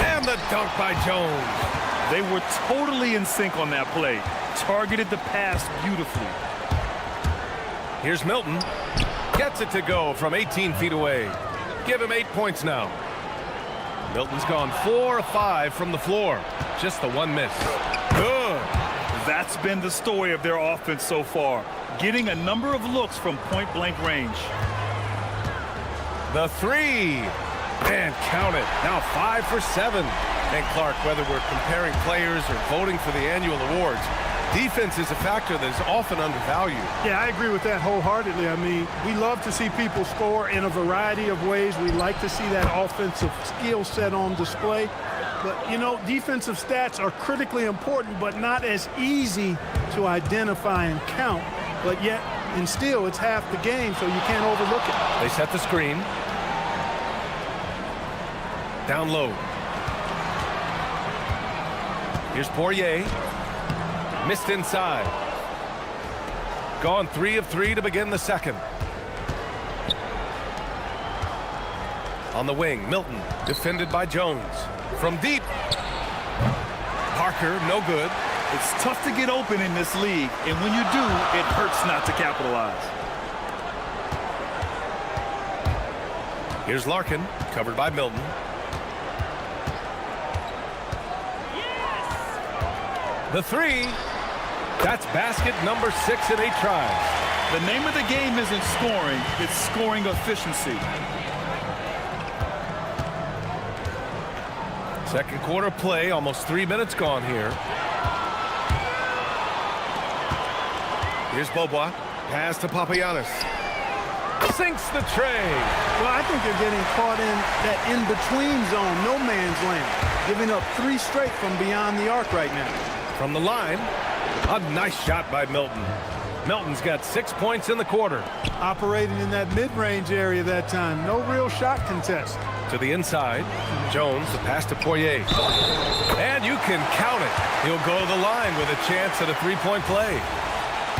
And the dunk by Jones. They were totally in sync on that play. Targeted the pass beautifully. Here's Milton. Gets it to go from 18 feet away. Give him 8 points now. Milton's gone 4 of 5 from the floor. Just the 1 miss. Good. That's been the story of their offense so far. Getting a number of looks from point-blank range. The 3. And count it. Now 5 for 7. And Clark, whether we're comparing players or voting for the annual awards, defense is a factor that is often undervalued. Yeah, I agree with that wholeheartedly. I mean, we love to see people score in a variety of ways. We like to see that offensive skill set on display. But, you know, defensive stats are critically important, but not as easy to identify and count. But yet, and still, it's half the game, so you can't overlook it. They set the screen. Down low. Here's Poirier. Missed inside. Gone 3 of 3 to begin the second. On the wing, Milton, defended by Jones. From deep. Parker, no good. It's tough to get open in this league, and when you do, it hurts not to capitalize. Here's Larkin, covered by Milton. The 3. That's basket number 6 in 8 tries. The name of the game isn't scoring, it's scoring efficiency. Second quarter play, almost 3 minutes gone here. Here's Bobois. Pass to Papagiannis. Sinks the tray. Well, I think they're getting caught in that in-between zone, no man's land, giving up 3 straight from beyond the arc right now. From the line, A nice shot by Milton. Milton's got 6 points in the quarter. Operating in that mid-range area that time. No real shot contest. To the inside. Jones, the pass to Poirier. And you can count it. He'll go to the line with a chance at a three-point play.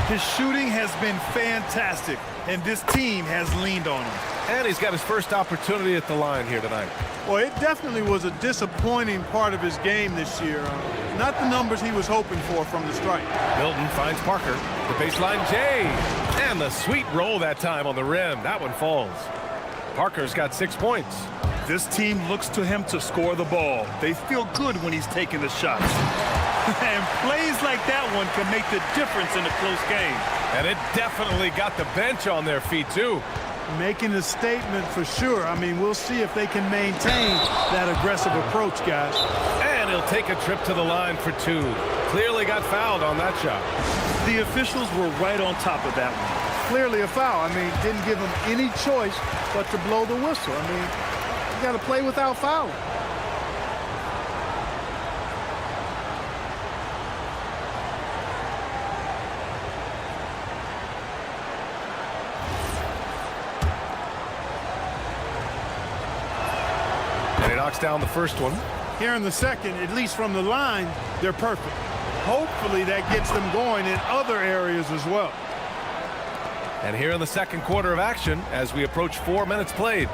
His shooting has been fantastic, and this team has leaned on him. And he's got his first opportunity at the line here tonight. Well, it definitely was a disappointing part of his game this year. Not the numbers he was hoping for from the stripe. Milton finds Parker. The baseline J. And the sweet roll that time on the rim. That one falls. Parker's got 6 points. This team looks to him to score the ball. They feel good when he's taking the shots. And plays like that one can make the difference in a close game. And it definitely got the bench on their feet, too. Making a statement for sure. I mean, we'll see if they can maintain that aggressive approach, guys. And he'll take a trip to the line for two. Clearly got fouled on that shot. The officials were right on top of that one. Clearly a foul. I mean, didn't give him any choice but to blow the whistle. I mean, you got to play without fouling. And he knocks down the first one. Here in the second, at least from the line, they're perfect. Hopefully that gets them going in other areas as well. And here in the second quarter of action as we approach 4 minutes played.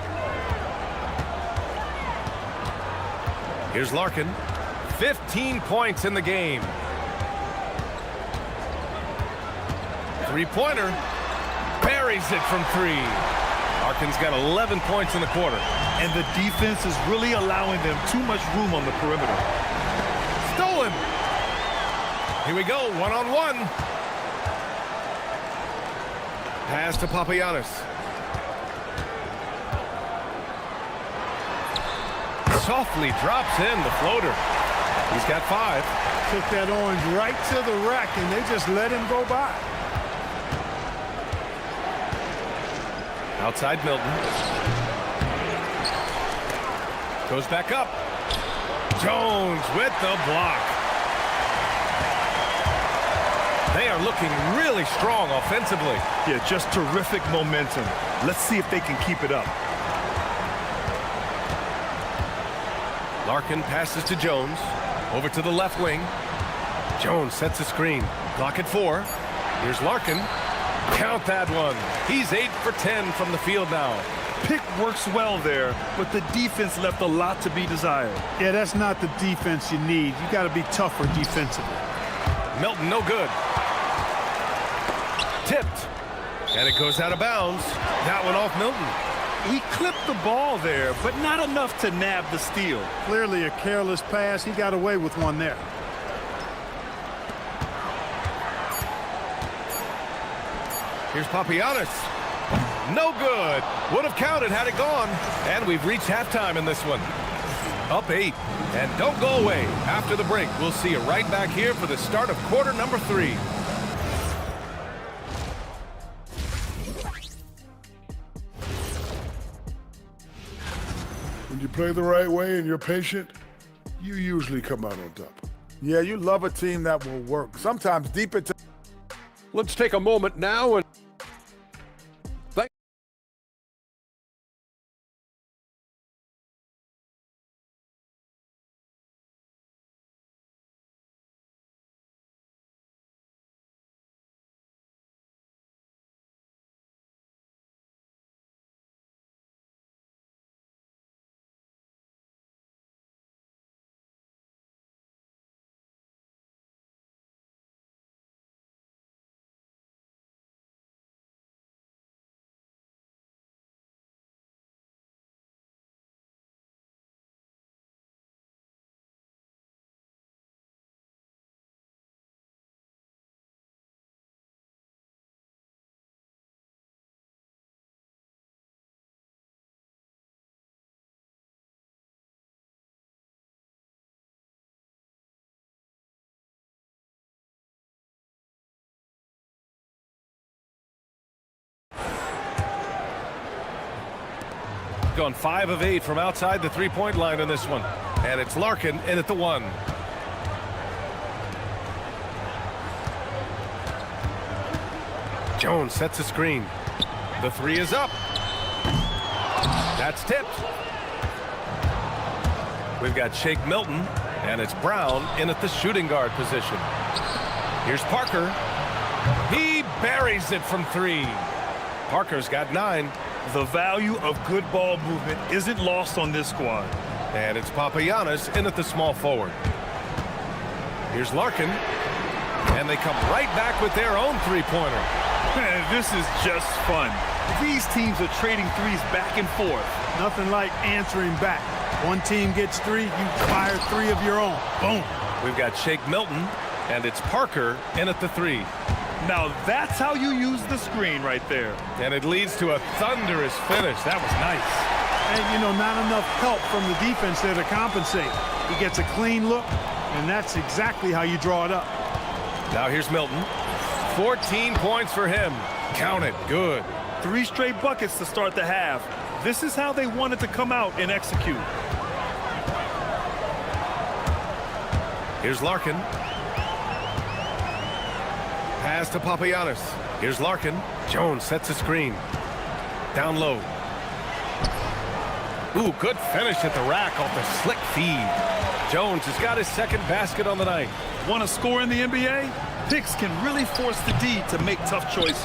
Here's Larkin. 15 points in the game. Three-pointer. Buries it from three. Larkin's got 11 points in the quarter. And the defense is really allowing them too much room on the perimeter. Stolen. Here we go, one-on-one. Pass to Papagiannis. Softly drops in the floater. He's got 5. Took that orange right to the rack, and they just let him go by. Outside Milton. Goes back up. Jones with the block. They are looking really strong offensively. Yeah, just terrific momentum. Let's see if they can keep it up. Larkin passes to Jones. Over to the left wing. Jones sets a screen. Clock at 4. Here's Larkin. Count that one. He's 8 for 10 from the field now. Pick works well there, but the defense left a lot to be desired. Yeah, that's not the defense you need. You got to be tougher defensively. Milton, no good. Tipped. And it goes out of bounds. That one off Milton. He clipped the ball there, but not enough to nab the steal. Clearly a careless pass. He got away with one there. Here's Papagiannis. No good. Would have counted had it gone. And we've reached halftime in this one. Up 8. And don't go away. After the break, we'll see you right back here for the start of quarter number 3. When you play the right way and you're patient, you usually come out on top. Yeah, you love a team that will work. Sometimes deep into... Let's take a moment now and gone 5 of 8 from outside the three-point line in this one. And it's Larkin in at the 1. Jones sets a screen. The three is up. That's tipped. We've got Shake Milton, and it's Brown in at the shooting guard position. Here's Parker. He buries it from three. Parker's got 9. The value of good ball movement isn't lost on this squad. And it's Papagiannis in at the small forward. Here's Larkin. And they come right back with their own three-pointer. Man, this is just fun. These teams are trading threes back and forth. Nothing like answering back. One team gets 3, you fire 3 of your own. Boom. We've got Shake Milton, and it's Parker in at the 3. Now that's how you use the screen right there. And it leads to a thunderous finish. That was nice. And, you know, not enough help from the defense there to compensate. He gets a clean look, and that's exactly how you draw it up. Now here's Milton. 14 points for him. Count it. Good. 3 straight buckets to start the half. This is how they wanted to come out and execute. Here's Larkin. Pass to Papagiannis. Here's Larkin. Jones sets a screen. Down low. Ooh, good finish at the rack off the slick feed. Jones has got his second basket on the night. Want to score in the NBA? Picks can really force the D to make tough choices.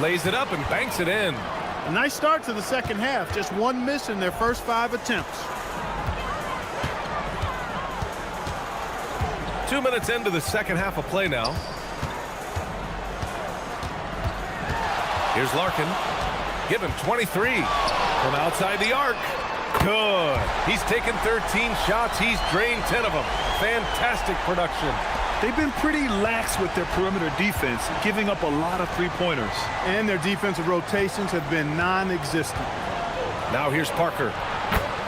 Lays it up and banks it in. A nice start to the second half. Just 1 miss in their first 5 attempts. 2 minutes into the second half of play now. Here's Larkin. Give him 23 from outside the arc. Good. He's taken 13 shots. He's drained 10 of them. Fantastic production. They've been pretty lax with their perimeter defense, giving up a lot of three-pointers. And their defensive rotations have been non-existent. Now here's Parker.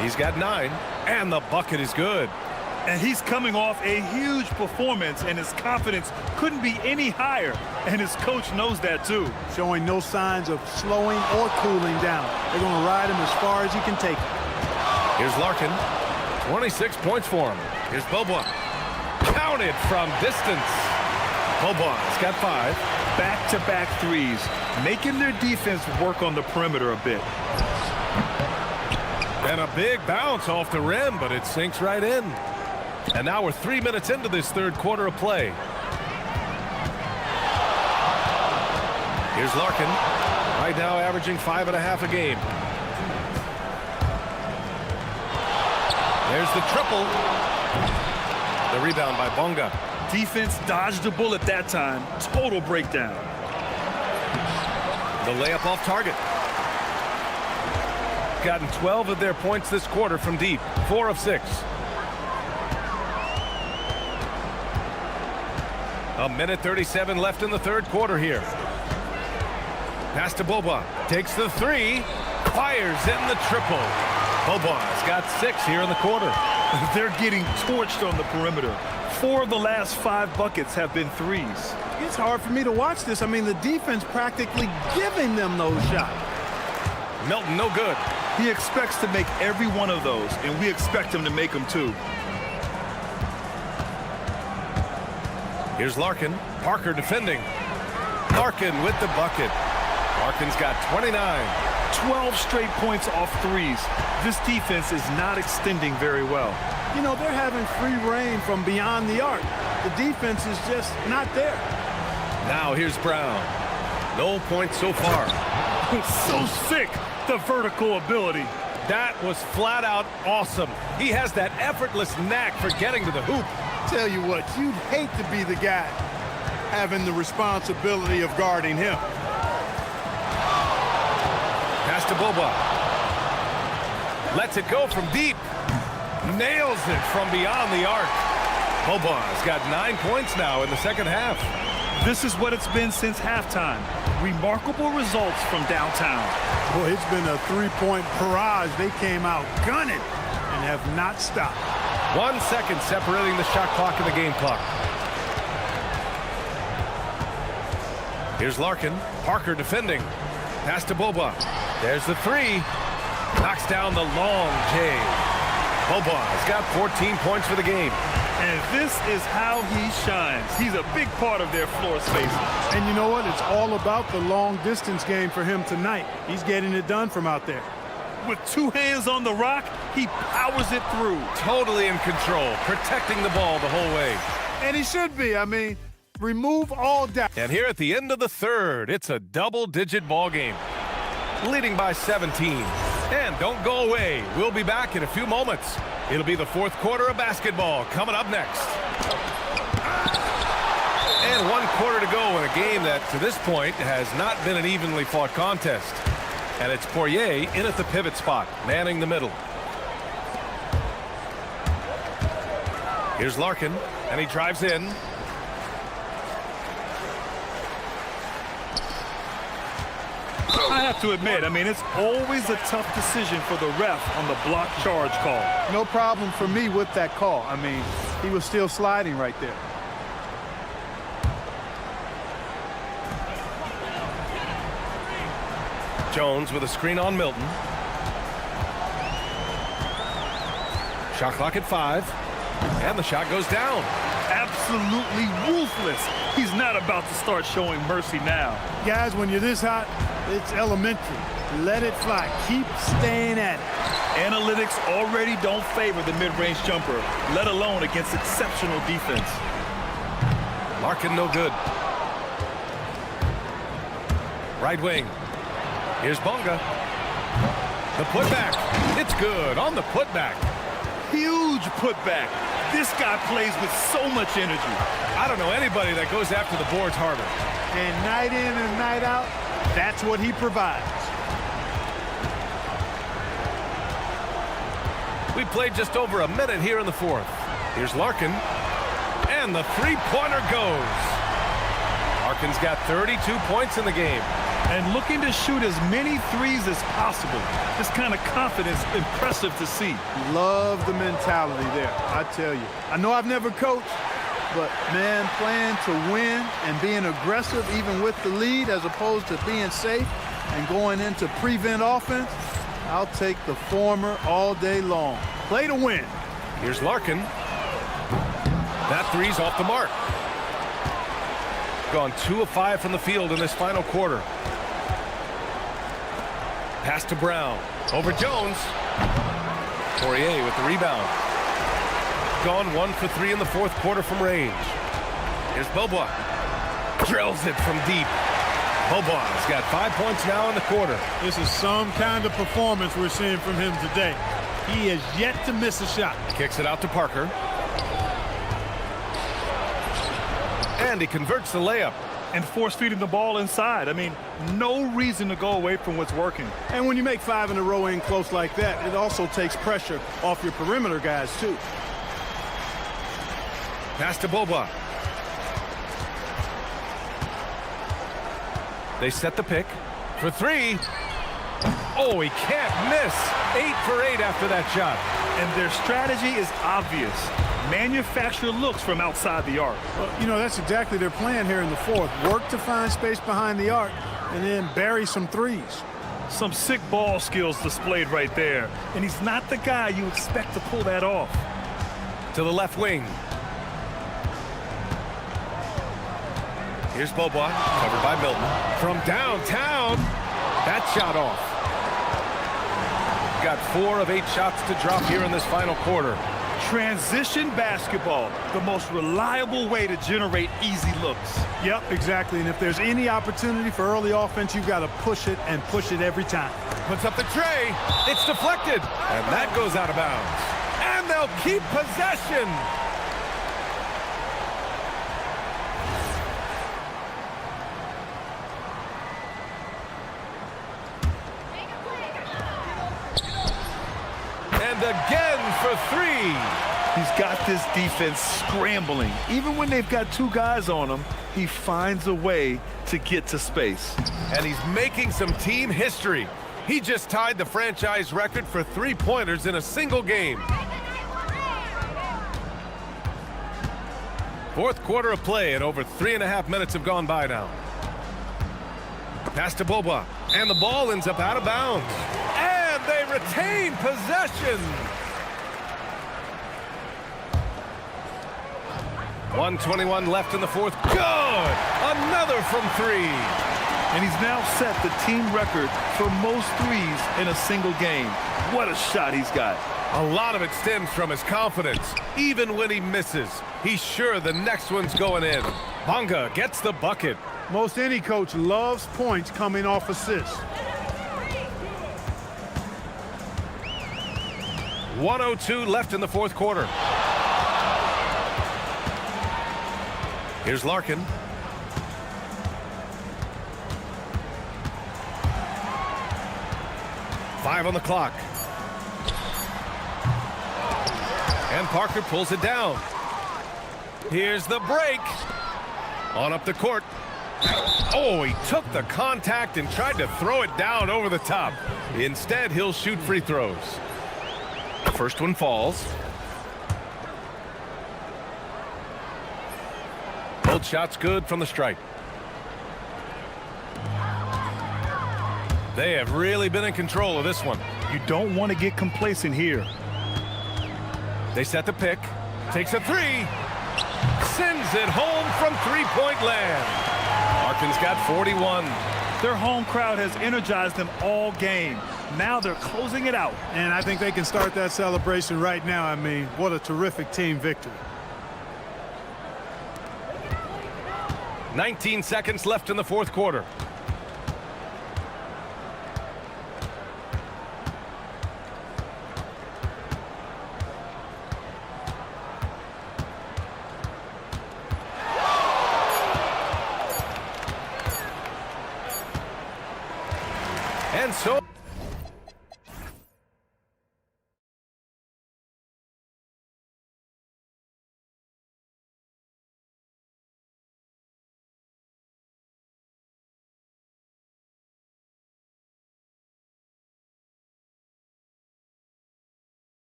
He's got 9, and the bucket is good. And he's coming off a huge performance, and his confidence couldn't be any higher. And his coach knows that, too. Showing no signs of slowing or cooling down. They're going to ride him as far as he can take him. Here's Larkin. 26 points for him. Here's Bobois. Counted from distance. Bobois got 5. Back-to-back threes, making their defense work on the perimeter a bit. And a big bounce off the rim, but it sinks right in. And now we're 3 minutes into this third quarter of play. Here's Larkin. Right now averaging 5.5 a game. There's the triple. The rebound by Bonga. Defense dodged a bullet that time. Total breakdown. The layup off target. Gotten 12 of their points this quarter from deep. 4 of 6. A minute 37 left in the third quarter here. Pass to Bobois. Takes the 3. Fires in the triple. Bobois got 6 here in the quarter. They're getting torched on the perimeter. 4 of the last 5 buckets have been threes. It's hard for me to watch this. I mean, the defense practically giving them those shots. Milton, no good. He expects to make every one of those, and we expect him to make them too. Here's Larkin. Parker defending. Larkin with the bucket. Larkin's got 29. 12 straight points off threes. This defense is not extending very well. You know, they're having free reign from beyond the arc. The defense is just not there. Now here's Brown. No points so far. So sick, the vertical ability. That was flat out awesome. He has that effortless knack for getting to the hoop. Tell you what, you'd hate to be the guy having the responsibility of guarding him. Pass to Bobois. Lets it go from deep. Nails it from beyond the arc. Bobois got 9 points now in the second half. This is what it's been since halftime. Remarkable results from downtown. Boy, it's been a three-point barrage. They came out gunning and have not stopped. 1 second separating the shot clock and the game clock. Here's Larkin. Parker defending. Pass to Bobois. There's the 3. Knocks down the long J. Bobois got 14 points for the game. And this is how he shines. He's a big part of their floor space. And you know what? It's all about the long distance game for him tonight. He's getting it done from out there. With two hands on the rock, he powers it through. Totally in control, protecting the ball the whole way. And he should be. I mean, remove all doubt. And here at the end of the third, it's a double-digit ball game. Leading by 17. And don't go away. We'll be back in a few moments. It'll be the fourth quarter of basketball coming up next. And 1 quarter to go in a game that, to this point, has not been an evenly fought contest. And it's Poirier in at the pivot spot, manning the middle. Here's Larkin, and he drives in. I have to admit, I mean, it's always a tough decision for the ref on the block charge call. No problem for me with that call. I mean, he was still sliding right there. Jones with a screen on Milton. Shot clock at 5. And the shot goes down. Absolutely ruthless. He's not about to start showing mercy now. Guys, when you're this hot, it's elementary. Let it fly. Keep staying at it. Analytics already don't favor the mid-range jumper, let alone against exceptional defense. Larkin no good. Right wing. Here's Bonga. The putback. It's good on the putback. Huge putback. This guy plays with so much energy. I don't know anybody that goes after the boards harder. And night in and night out, that's what he provides. We played just over a minute here in the fourth. Here's Larkin. And the three-pointer goes. Larkin's got 32 points in the game. And looking to shoot as many threes as possible. This kind of confidence, impressive to see. Love the mentality there, I tell you. I know I've never coached, but, man, playing to win and being aggressive even with the lead as opposed to being safe and going into prevent offense, I'll take the former all day long. Play to win. Here's Larkin. That three's off the mark. Gone 2 of 5 from the field in this final quarter. Pass to Brown. Over Jones. Poirier with the rebound. Gone 1 for 3 in the fourth quarter from range. Here's Bobois. Drills it from deep. Bobois got 5 points now in the quarter. This is some kind of performance we're seeing from him today. He has yet to miss a shot. Kicks it out to Parker. And he converts the layup. And force feeding the ball inside. I mean, no reason to go away from what's working. And when you make 5 in a row in close like that, it also takes pressure off your perimeter guys, too. Pass to Bobois. They set the pick for 3. Oh, he can't miss. 8 for 8 after that shot. And their strategy is obvious. Manufacture looks from outside the arc. Well, you know, that's exactly their plan here in the fourth. Work to find space behind the arc and then bury some threes. Some sick ball skills displayed right there. And he's not the guy you expect to pull that off. To the left wing. Here's Bobois, covered by Milton. From downtown, that shot off. Got 4 of 8 shots to drop here in this final quarter. Transition basketball, the most reliable way to generate easy looks. Yep, exactly. And if there's any opportunity for early offense, you've got to push it and push it every time. Puts up the tray. It's deflected. And that goes out of bounds. And they'll keep possession. And again for 3. He's got this defense scrambling. Even when they've got 2 guys on him, he finds a way to get to space. And he's making some team history. He just tied the franchise record for 3-pointers in a single game. Fourth quarter of play, and over 3.5 minutes have gone by now. Pass to Bobois, and the ball ends up out of bounds. And they retain possession. 1:21 left in the fourth. Good! Another from three. And he's now set the team record for most threes in a single game. What a shot he's got. A lot of it stems from his confidence. Even when he misses, he's sure the next one's going in. Bonga gets the bucket. Most any coach loves points coming off assists. 1:02 left in the fourth quarter. Here's Larkin. Five on the clock. And Parker pulls it down. Here's the break. On up the court. Oh, he took the contact and tried to throw it down over the top. Instead, he'll shoot free throws. First one falls. Both shots good from the stripe. They have really been in control of this one. You don't want to get complacent here. They set the pick. Takes a three. Sends it home from three-point land. Larkin's got 41. Their home crowd has energized them all game. Now they're closing it out. And I think they can start that celebration right now. I mean, what a terrific team victory. 19 seconds left in the fourth quarter. And so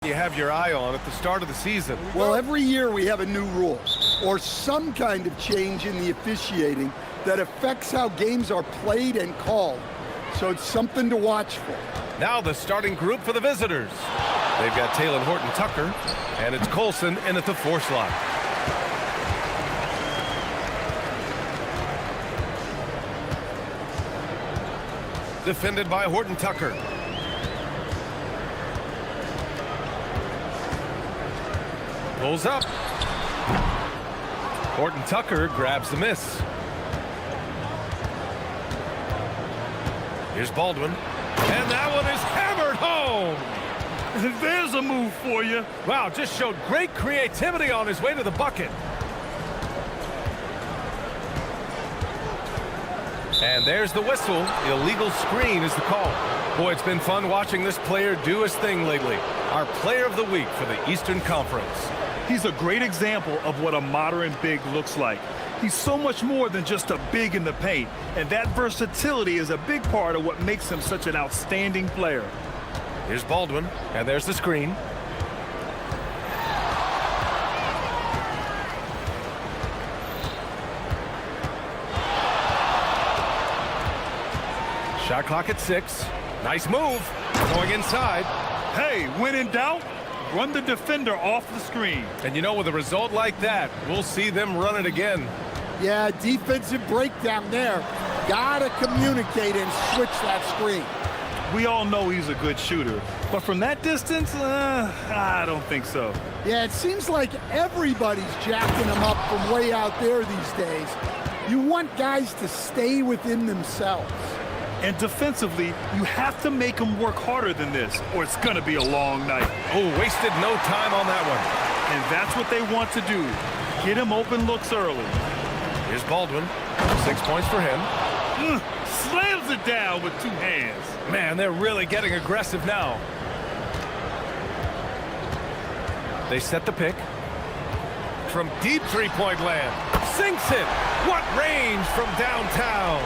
you have your eye on at the start of the season? Well, every year we have a new rule or some kind of change in the officiating that affects how games are played and called. So it's something to watch for. Now the starting group for the visitors. They've got Taylor Horton-Tucker, and it's Colson in at the 4 slot. Defended by Horton-Tucker. Pulls up. Horton-Tucker grabs the miss. Here's Baldwin. And that one is hammered home. There's a move for you. Wow, just showed great creativity on his way to the bucket. And there's the whistle. Illegal screen is the call. Boy, it's been fun watching this player do his thing lately. Our player of the week for the Eastern Conference. He's a great example of what a modern big looks like. He's so much more than just a big in the paint, and that versatility is a big part of what makes him such an outstanding player. Here's Baldwin, and there's the screen. Shot clock at 6. Nice move. Going inside. Hey, when in doubt, run the defender off the screen. And you know, with a result like that, we'll see them run it again. Yeah, defensive breakdown there. Gotta communicate and switch that screen. We all know he's a good shooter, but from that distance, I don't think so. Yeah, it seems like everybody's jacking him up from way out there these days. You want guys to stay within themselves. And defensively, you have to make them work harder than this, or it's going to be a long night. Oh, wasted no time on that one. And that's what they want to do. Get him open looks early. Here's Baldwin. 6 points for him. Slams it down with 2 hands. Man, they're really getting aggressive now. They set the pick. From deep three-point land. Sinks it. What range from downtown.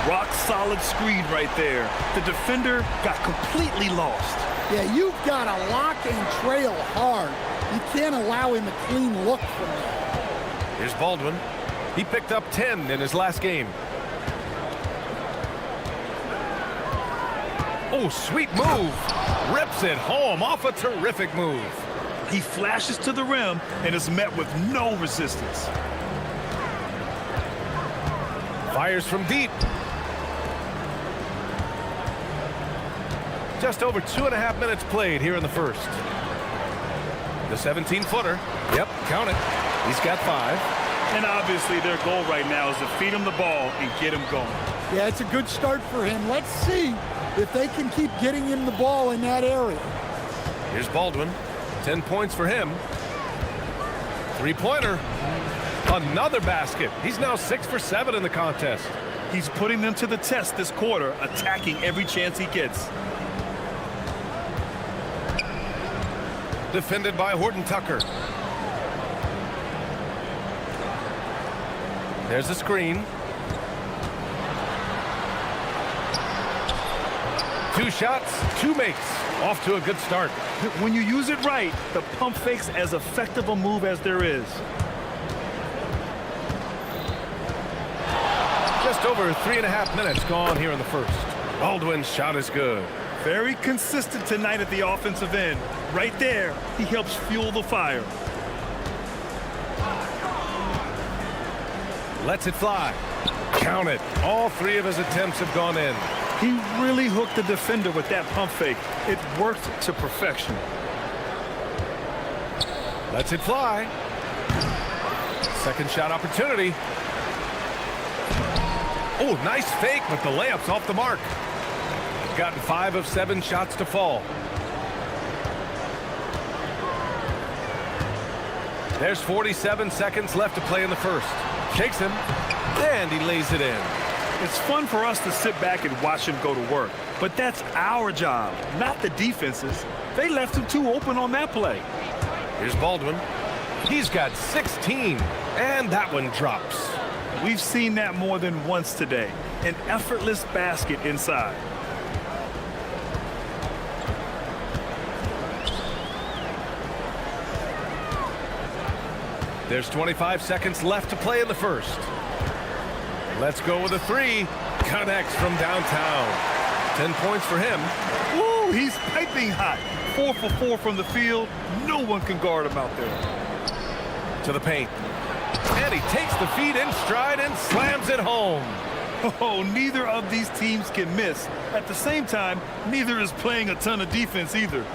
Rock solid screen right there. The defender got completely lost. Yeah, you've got to lock and trail hard. You can't allow him a clean look from there. Here's Baldwin. He picked up 10 in his last game. Oh, sweet move. Rips it home off a terrific move. He flashes to the rim and is met with no resistance. Fires from deep. Just over 2.5 minutes played here in the first. The 17-footer. Yep, count it. He's got 5. And obviously their goal right now is to feed him the ball and get him going. Yeah, it's a good start for him. Let's see if they can keep getting him the ball in that area. Here's Baldwin. 10 points for him. 3-pointer. Another basket. He's now 6 for 7 in the contest. He's putting them to the test this quarter, attacking every chance he gets. Defended by Horton-Tucker. There's the screen. 2 shots, 2 makes. Off to a good start. When you use it right, the pump fake's as effective a move as there is. Just over 3.5 minutes gone here in the first. Baldwin's shot is good. Very consistent tonight at the offensive end. Right there, he helps fuel the fire. Lets it fly. Count it. All 3 of his attempts have gone in. He really hooked the defender with that pump fake. It worked to perfection. Lets it fly. Second shot opportunity. Oh, nice fake, but the layup's off the mark. Gotten 5 of 7 shots to fall. There's 47 seconds left to play in the first. Shakes him, and he lays it in. It's fun for us to sit back and watch him go to work, but that's our job, not the defense's. They left him too open on that play. Here's Baldwin. He's got 16, and that one drops. We've seen that more than once today. An effortless basket inside. There's 25 seconds left to play in the first. Let's go with a three. Connects from downtown. 10 points for him. Woo, he's piping hot. 4 for 4 from the field. No one can guard him out there. To the paint. And he takes the feed in stride and slams it home. Oh, neither of these teams can miss. At the same time, neither is playing a ton of defense either.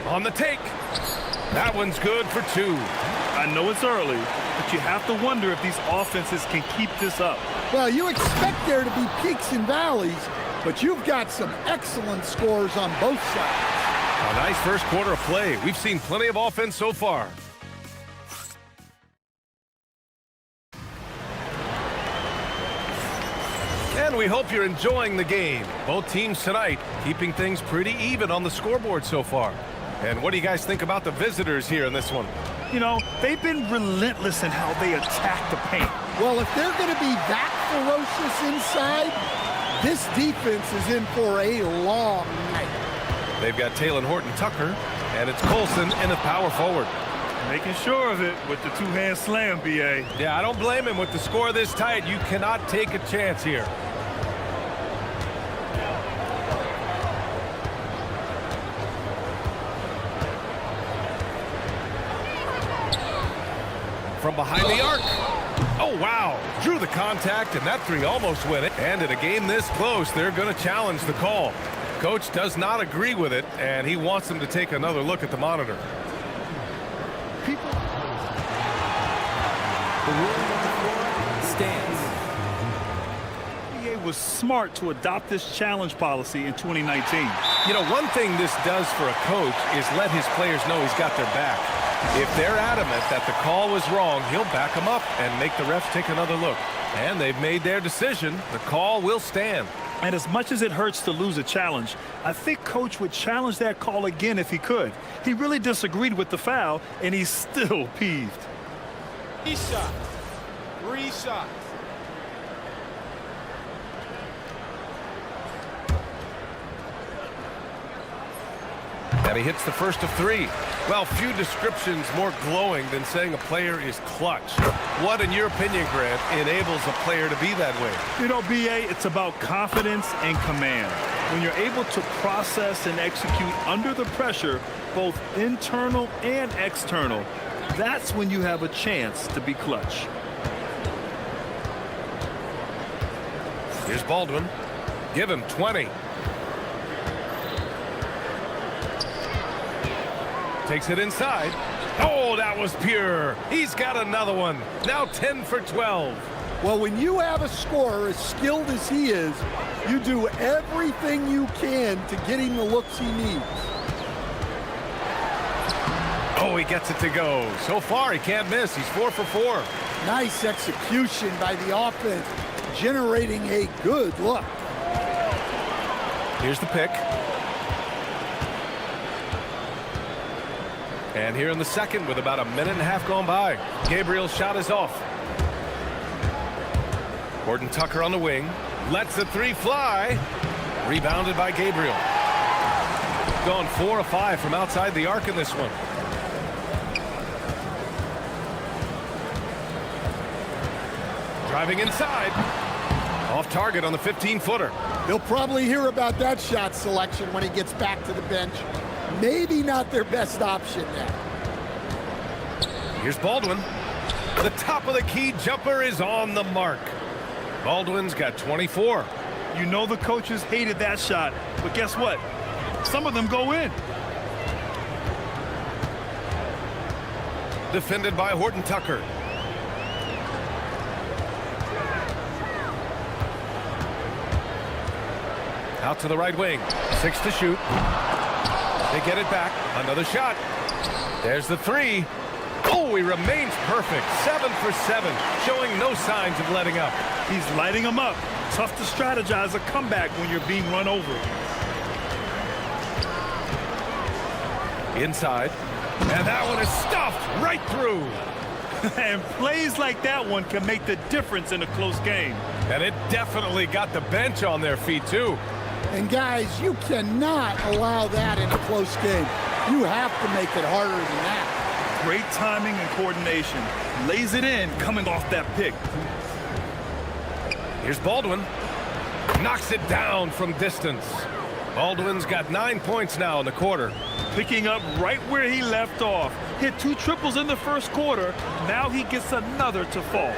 On the take. That one's good for 2. I know it's early, but you have to wonder if these offenses can keep this up. Well, you expect there to be peaks and valleys, but you've got some excellent scores on both sides. A nice first quarter of play. We've seen plenty of offense so far. And we hope you're enjoying the game. Both teams tonight keeping things pretty even on the scoreboard so far. And what do you guys think about the visitors here in this one? You know, they've been relentless in how they attack the paint. Well, if they're going to be that ferocious inside, this defense is in for a long night. They've got Taylor Horton-Tucker, and it's Colson in the power forward. Making sure of it with the two-hand slam, B.A. Yeah, I don't blame him with the score this tight. You cannot take a chance here. From behind the arc. Oh, wow. Drew the contact, and that three almost went it. And in a game this close, they're going to challenge the call. Coach does not agree with it, and he wants them to take another look at the monitor. The ruling on the floor stands. EA was smart to adopt this challenge policy in 2019. You know, one thing this does for a coach is let his players know he's got their back. If they're adamant that the call was wrong, he'll back them up and make the refs take another look. And they've made their decision. The call will stand. And as much as it hurts to lose a challenge, I think Coach would challenge that call again if he could. He really disagreed with the foul, and he's still peeved. 3 shots. 3 shots. And he hits the first of 3. Well, few descriptions more glowing than saying a player is clutch. What, in your opinion, Grant, enables a player to be that way? You know, B.A., it's about confidence and command. When you're able to process and execute under the pressure, both internal and external, that's when you have a chance to be clutch. Here's Baldwin. Give him 20. Takes it inside. Oh, that was pure. He's got another one. Now 10 for 12. Well, when you have a scorer as skilled as he is, you do everything you can to get him the looks he needs. Oh, he gets it to go. So far, he can't miss. He's 4 for 4. Nice execution by the offense, generating a good look. Here's the pick. And here in the second, with about a minute and a half gone by, Gabriel's shot is off. Horton-Tucker on the wing. Lets the three fly. Rebounded by Gabriel. Gone 4 of 5 from outside the arc in this one. Driving inside. Off target on the 15-footer. He'll probably hear about that shot selection when he gets back to the bench. Maybe not their best option now. Here's Baldwin. The top of the key jumper is on the mark. Baldwin's got 24. You know the coaches hated that shot, but guess what? Some of them go in. Defended by Horton-Tucker. Out to the right wing. 6 to shoot. They get it back. Another shot. There's the three. Oh, he remains perfect. 7 for 7, showing no signs of letting up. He's lighting them up. Tough to strategize a comeback when you're being run over. Inside. And that one is stuffed right through. And plays like that one can make the difference in a close game. And it definitely got the bench on their feet, too. And guys, you cannot allow that in a close game. You have to make it harder than that. Great timing and coordination. Lays it in coming off that pick. Here's Baldwin. Knocks it down from distance. Baldwin's got 9 points now in the quarter. Picking up right where he left off. Hit 2 triples in the first quarter. Now he gets another to fall.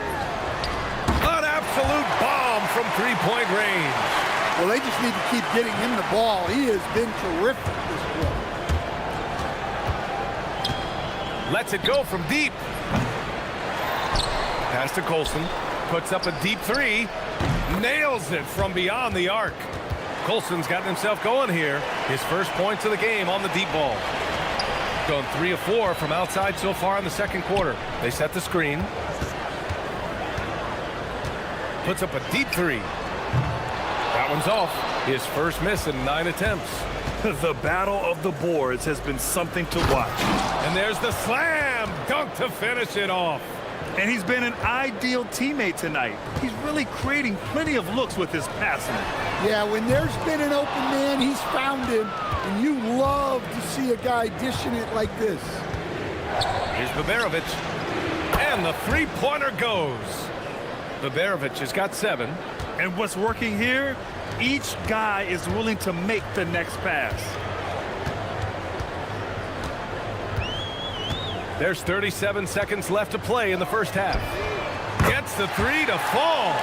An absolute bomb from three-point range. Well, they just need to keep getting him the ball. He has been terrific this quarter. Lets it go from deep. Pass to Colson. Puts up a deep three. Nails it from beyond the arc. Colson's gotten himself going here. His first points of the game on the deep ball. Gone 3 of 4 from outside so far in the second quarter. They set the screen. Puts up a deep three. That one's off. His first miss in 9 attempts. The battle of the boards has been something to watch. And there's the slam dunk to finish it off. And he's been an ideal teammate tonight. He's really creating plenty of looks with his passing. Yeah, when there's been an open man, he's found him. And you love to see a guy dishing it like this. Here's Baberovic. And the three-pointer goes. Baberovic has got 7. And what's working here? Each guy is willing to make the next pass. There's 37 seconds left to play in the first half. Gets the three to fall.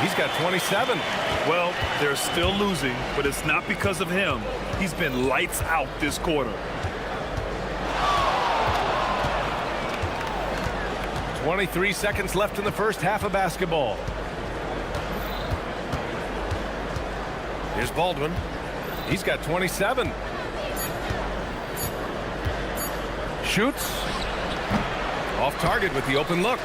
He's got 27. Well, they're still losing, but it's not because of him. He's been lights out this quarter. 23 seconds left in the first half of basketball. Here's Baldwin. He's got 27. Shoots. Off target with the open look.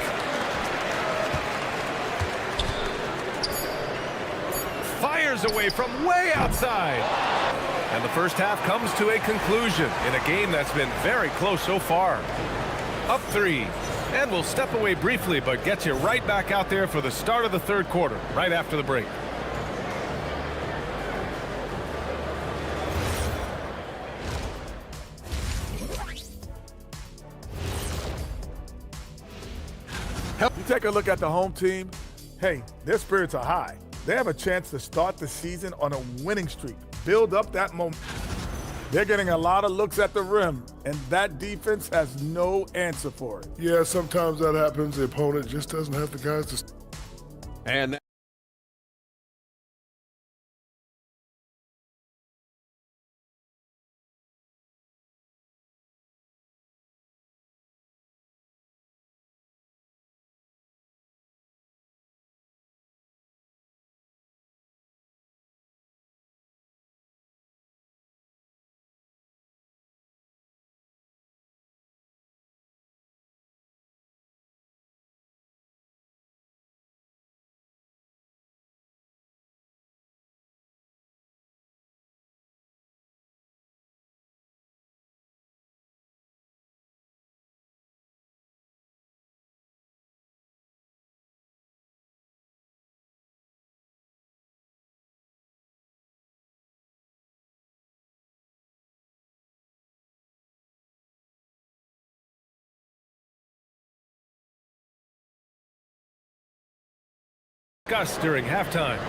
Fires away from way outside. And the first half comes to a conclusion in a game that's been very close so far. Up 3. And we'll step away briefly, but get you right back out there for the start of the third quarter, right after the break. You take a look at the home team, hey, their spirits are high. They have a chance to start the season on a winning streak, build up that momentum. They're getting a lot of looks at the rim, and that defense has no answer for it. Yeah, sometimes that happens. The opponent just doesn't have the guys to... And During halftime.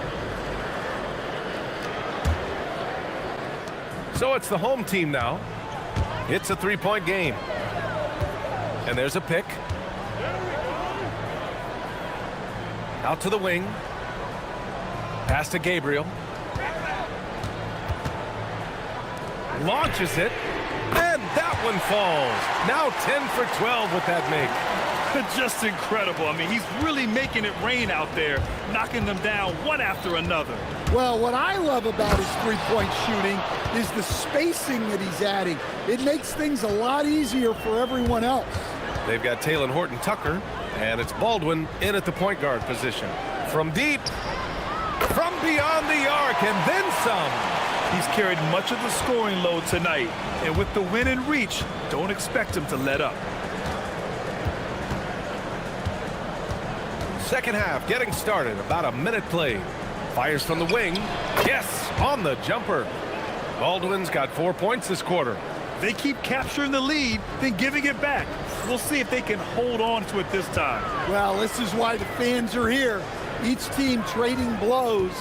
So it's the home team now. It's a three-point game. And there's a pick. Out to the wing. Pass to Gabriel. Launches it. And that one falls. Now 10 for 12 with that make. Just incredible. I mean, he's really making it rain out there, knocking them down one after another. Well, what I love about his three-point shooting is the spacing that he's adding. It makes things a lot easier for everyone else. They've got Taylor Horton-Tucker, and it's Baldwin in at the point guard position. From deep, from beyond the arc, and then some. He's carried much of the scoring load tonight, and with the win in reach, don't expect him to let up. Second half getting started, about a minute played. Fires from the wing. Yes, on the jumper. Baldwin's got 4 points this quarter. They keep capturing the lead, then giving it back. We'll see if they can hold on to it this time. Well, this is why the fans are here. Each team trading blows,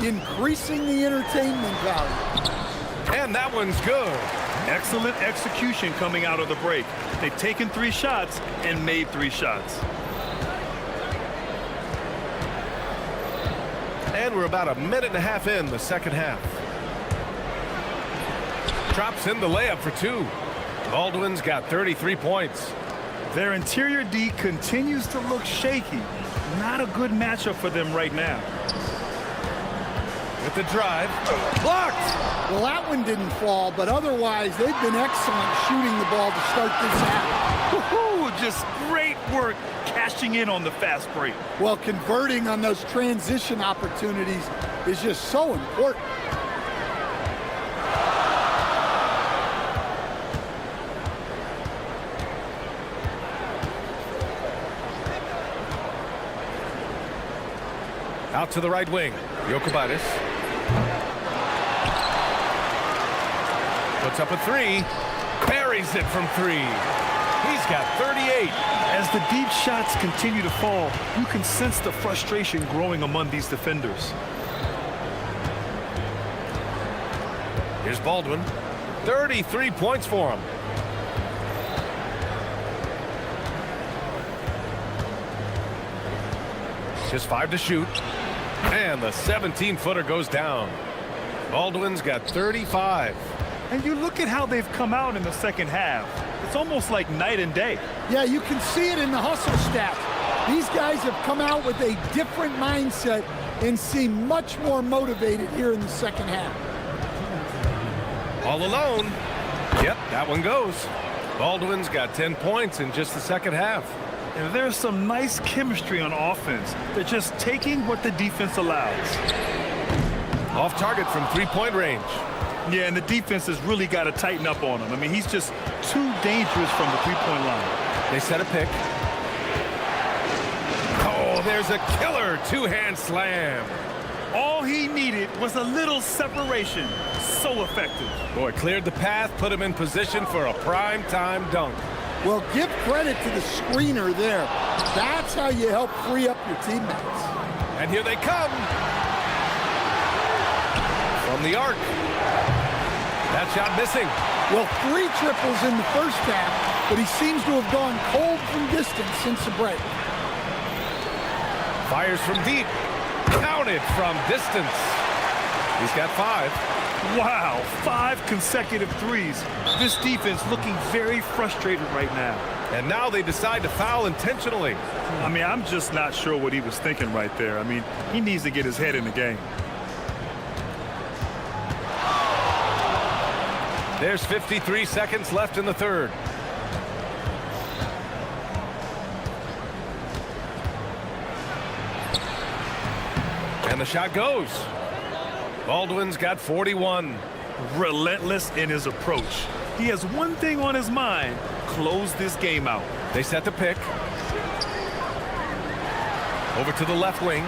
increasing the entertainment value. And that one's good. Excellent execution coming out of the break. They've taken 3 shots and made 3 shots. And we're about a minute and a half in the second half. Drops in the layup for 2. Baldwin's got 33 points. Their interior D continues to look shaky. Not a good matchup for them right now. With the drive. Blocked! Well, that one didn't fall, but otherwise they've been excellent shooting the ball to start this half. Woohoo! Just great work cashing in on the fast break. Well, converting on those transition opportunities is just so important. Out to the right wing. Jokic puts up a 3. Buries it from 3. He's got 38. As the deep shots continue to fall, you can sense the frustration growing among these defenders. Here's Baldwin. 33 points for him. Just 5 to shoot. And the 17-footer goes down. Baldwin's got 35. And you look at how they've come out in the second half. It's almost like night and day. Yeah, you can see it in the hustle stats. These guys have come out with a different mindset and seem much more motivated here in the second half. All alone. Yep, that one goes. Baldwin's got 10 points in just the second half. And there's some nice chemistry on offense. They're just taking what the defense allows. Off target from 3-point range. Yeah, and the defense has really got to tighten up on him. I mean, he's just too dangerous from the 3-point line. They set a pick. Oh, there's a killer 2-hand slam. All he needed was a little separation. So effective. Boy, cleared the path, put him in position for a prime-time dunk. Well, give credit to the screener there. That's how you help free up your teammates. And here they come. From the arc. That shot missing. Well, 3 triples in the first half, but he seems to have gone cold from distance since the break. Fires from deep. Counted from distance. He's got 5. Wow, 5 consecutive threes. This defense looking very frustrated right now. And now they decide to foul intentionally. I mean, I'm just not sure what he was thinking right there. I mean, he needs to get his head in the game. There's 53 seconds left in the third. And the shot goes. Baldwin's got 41. Relentless in his approach. He has one thing on his mind: close this game out. They set the pick. Over to the left wing.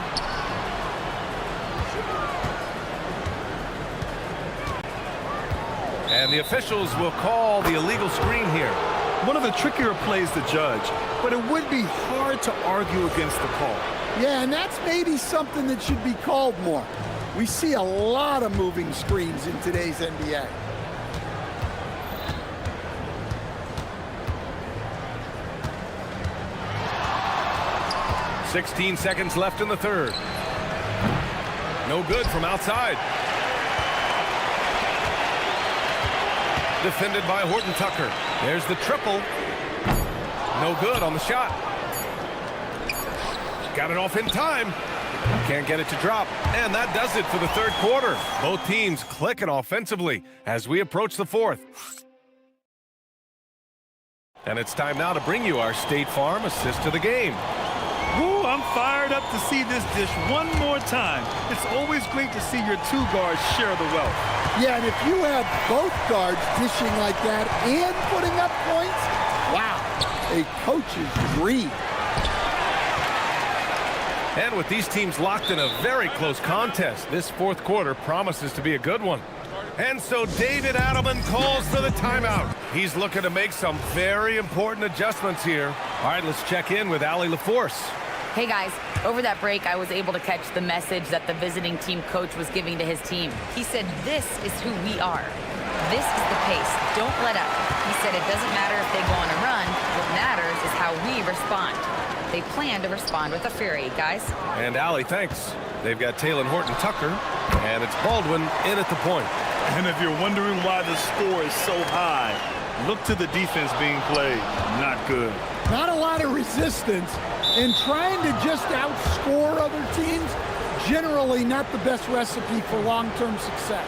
And the officials will call the illegal screen here. One of the trickier plays to judge, but it would be hard to argue against the call. Yeah, and that's maybe something that should be called more. We see a lot of moving screens in today's NBA. .16 seconds left in the third. No good from outside. Defended by Horton Tucker. There's the triple. No good on the shot. Got it off in time. Can't get it to drop. And that does it for the third quarter. Both teams clicking offensively as we approach the fourth. And it's time now to bring you our State Farm assist to the game. Ooh, I'm fired up to see this dish one more time. It's always great to see your 2 guards share the wealth. Yeah, and if you have both guards dishing like that and putting up points, wow, a coach's dream. And with these teams locked in a very close contest, this fourth quarter promises to be a good one. And so David Adelman calls for the timeout. He's looking to make some very important adjustments here. All right, let's check in with Allie LaForce. Hey guys, over that break, I was able to catch the message that the visiting team coach was giving to his team. He said, this is who we are. This is the pace. Don't let up. He said it doesn't matter if they go on a run. What matters is how we respond. They plan to respond with a fury, guys. And Allie, thanks. They've got Taylor Horton-Tucker, and it's Baldwin in at the point. And if you're wondering why the score is so high, look to the defense being played. Not good. Not a lot of resistance, and trying to just outscore other teams, generally not the best recipe for long-term success.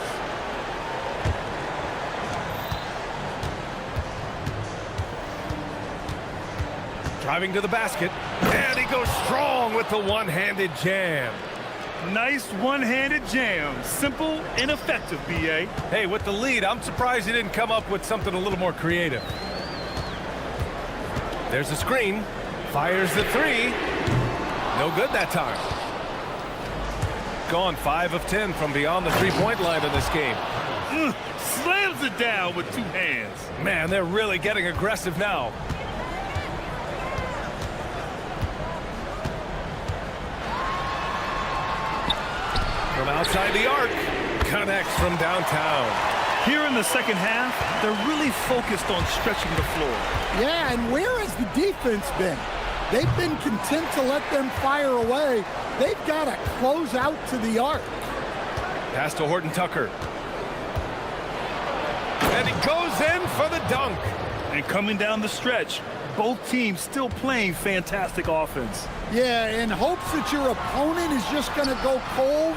Driving to the basket, and he goes strong with the one-handed jam. Nice one-handed jam. Simple and effective, B.A. Hey, with the lead, I'm surprised he didn't come up with something a little more creative. There's a screen. Fires the three. No good that time. Gone 5 of 10 from beyond the three-point line in this game. Slams it down with 2 hands. Man, they're really getting aggressive now. From outside the arc, connects from downtown. Here in the second half, they're really focused on stretching the floor. Yeah, and where has the defense been? They've been content to let them fire away. They've got to close out to the arc. Pass to Horton-Tucker. And he goes in for the dunk. And coming down the stretch, both teams still playing fantastic offense. Yeah, in hopes that your opponent is just going to go cold.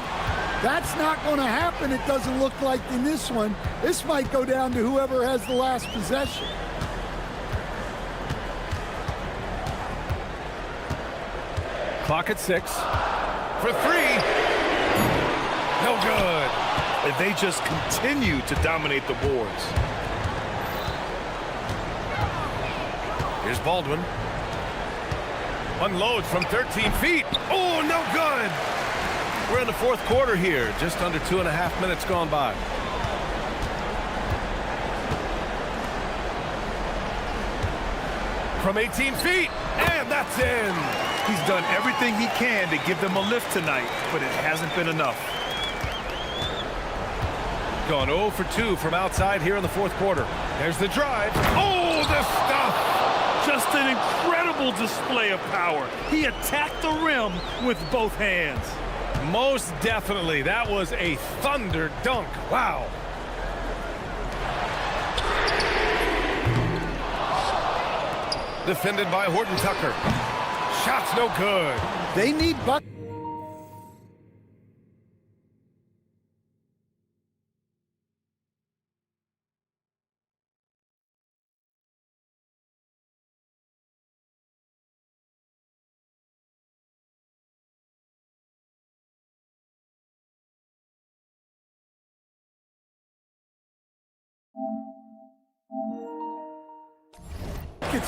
That's not going to happen, it doesn't look like, in this one. This might go down to whoever has the last possession. Clock at 6. For 3. No good. And they just continue to dominate the boards. Here's Baldwin. Unloads from 13 feet. Oh, no good. We're in the fourth quarter here. Just under 2.5 minutes gone by. From 18 feet, and that's in. He's done everything he can to give them a lift tonight, but it hasn't been enough. Gone 0 for 2 from outside here in the fourth quarter. There's the drive. Oh, the stuff! Just an incredible display of power. He attacked the rim with both hands. Most definitely. That was a thunder dunk. Wow. Defended by Horton-Tucker. Shot's no good. They need buckets.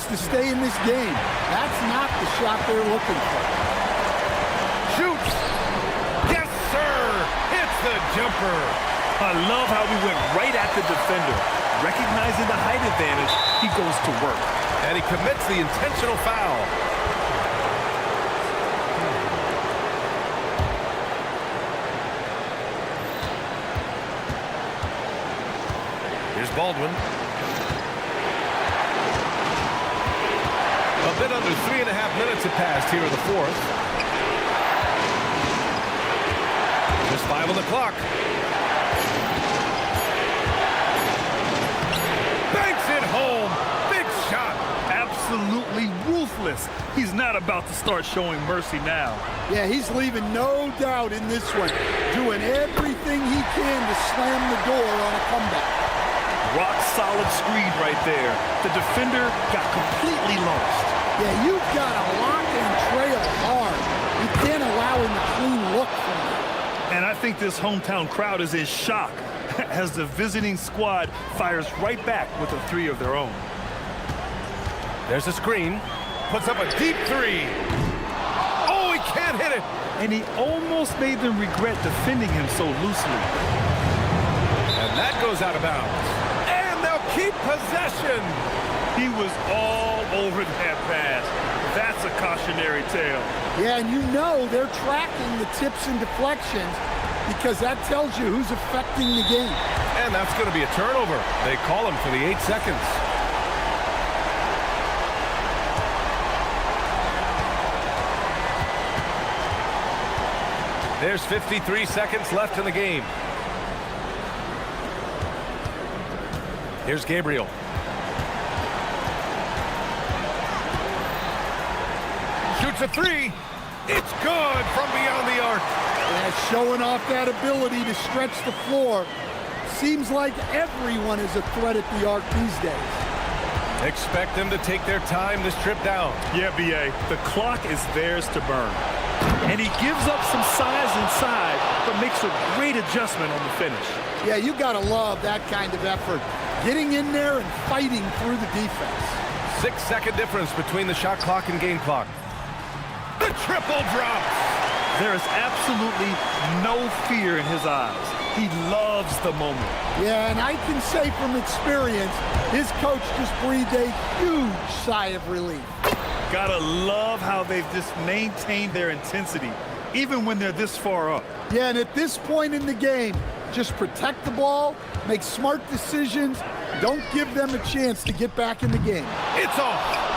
To stay in this game. That's not the shot they're looking for. Shoots! Yes, sir! Hits the jumper. I love how we went right at the defender. Recognizing the height advantage, he goes to work. And he commits the intentional foul. Here's Baldwin. A bit under 3.5 minutes have passed here in the fourth. Just 5 on the clock. Banks it home. Big shot. Absolutely ruthless. He's not about to start showing mercy now. Yeah, he's leaving no doubt in this one. Doing everything he can to slam the door on a comeback. Rock solid screen right there. The defender got completely lost. Yeah, you've got to lock and trail hard. You can't allow him a clean look from you. And I think this hometown crowd is in shock as the visiting squad fires right back with a 3 of their own. There's a screen. Puts up a deep 3. Oh, he can't hit it. And he almost made them regret defending him so loosely. And That goes out of bounds. And they'll keep possession. He was all over that pass. That's a cautionary tale. Yeah, and you know they're tracking the tips and deflections because that tells you who's affecting the game. And that's going to be a turnover. They call him for the 8 seconds. There's 53 seconds left in the game. Here's Gabriel. Shoots a three. It's good from beyond the arc. Yeah, showing off that ability to stretch the floor. Seems like everyone is a threat at the arc these days. Expect them to take their time this trip down. Yeah, B.A., the clock is theirs to burn. And he gives up some size inside, but makes a great adjustment on the finish. Yeah, you got to love that kind of effort. Getting in there and fighting through the defense. 6-second difference between the shot clock and game clock. The triple drops. There is absolutely no fear in his eyes. He loves the moment. Yeah, and I can say from experience, his coach just breathed a huge sigh of relief. Gotta love how they've just maintained their intensity, even when they're this far up. Yeah, and at this point in the game, just protect the ball, make smart decisions, don't give them a chance to get back in the game. It's off.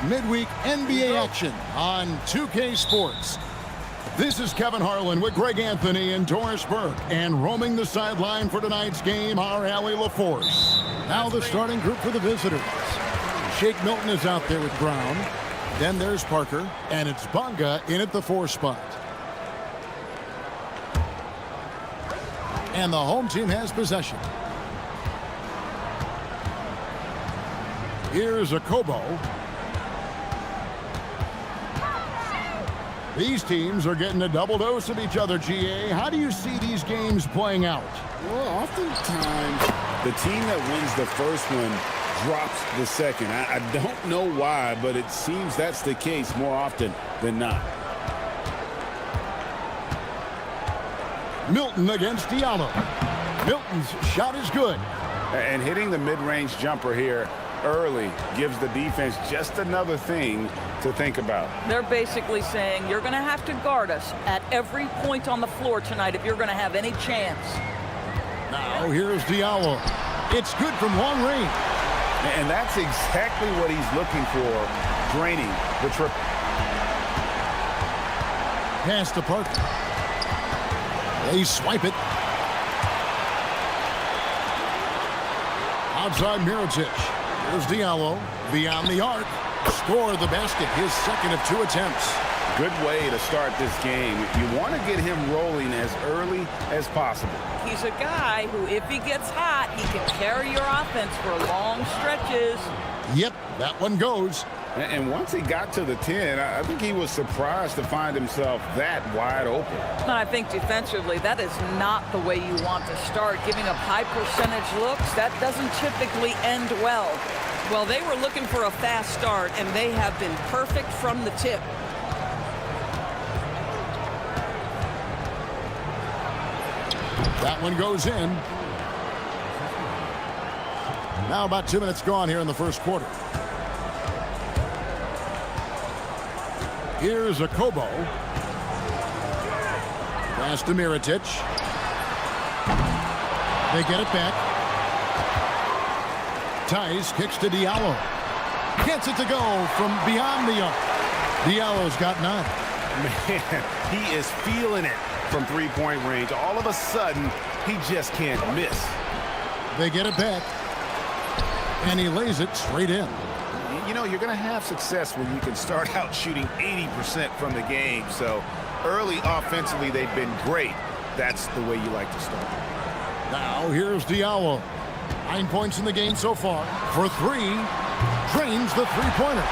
Midweek NBA action on 2K Sports. This is Kevin Harlan with Greg Anthony and Doris Burke, and roaming the sideline for tonight's game, our Allie LaForce. Now the starting group for the visitors. Shake Milton is out there with Brown. Then there's Parker, and it's Bonga in at the 4 spot. And the home team has possession. Here's a Kobo. These teams are getting a double dose of each other, GA. How do you see these games playing out? Well, oftentimes the team that wins the first one drops the second. I don't know why, but it seems that's the case more often than not. Milton against Diallo. Milton's shot is good. And hitting the mid-range jumper here early gives the defense just another thing to think about. They're basically saying you're going to have to guard us at every point on the floor tonight if you're going to have any chance. Now here's Diallo. It's good from long range. And that's exactly what he's looking for, draining the trip. Pass to Parker. They swipe it. Outside Mirotic. Here's Diallo. Beyond the arc. Score the basket. His second of 2 attempts. Good way to start this game. You want to get him rolling as early as possible. He's a guy who, if he gets hot, he can carry your offense for long stretches. Yep, that one goes. And once he got to the 10, I think he was surprised to find himself that wide open. And I think defensively, that is not the way you want to start. Giving up high percentage looks, that doesn't typically end well. Well, they were looking for a fast start, and they have been perfect from the tip. That one goes in. Now about 2 minutes gone here in the first quarter. Here's a Kobo. Pass to Mirotic. They get it back. Tice kicks to Diallo. Gets it to go from beyond the arc. Diallo's got 9. Man, he is feeling it from three-point range. All of a sudden, he just can't miss. They get it back. And he lays it straight in. You know, you're going to have success when you can start out shooting 80% from the game. So early offensively, they've been great. That's the way you like to start. Now here's Diallo. 9 points in the game so far. For 3, drains the three-pointer.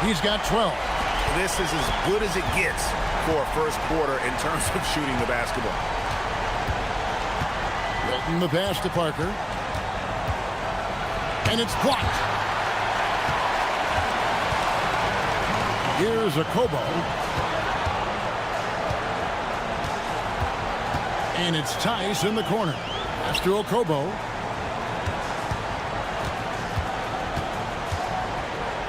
He's got 12. This is as good as it gets for a first quarter in terms of shooting the basketball. Milton the pass to Parker. And it's blocked. Here's a Kobo. And it's Tice in the corner. Pass to Okobo.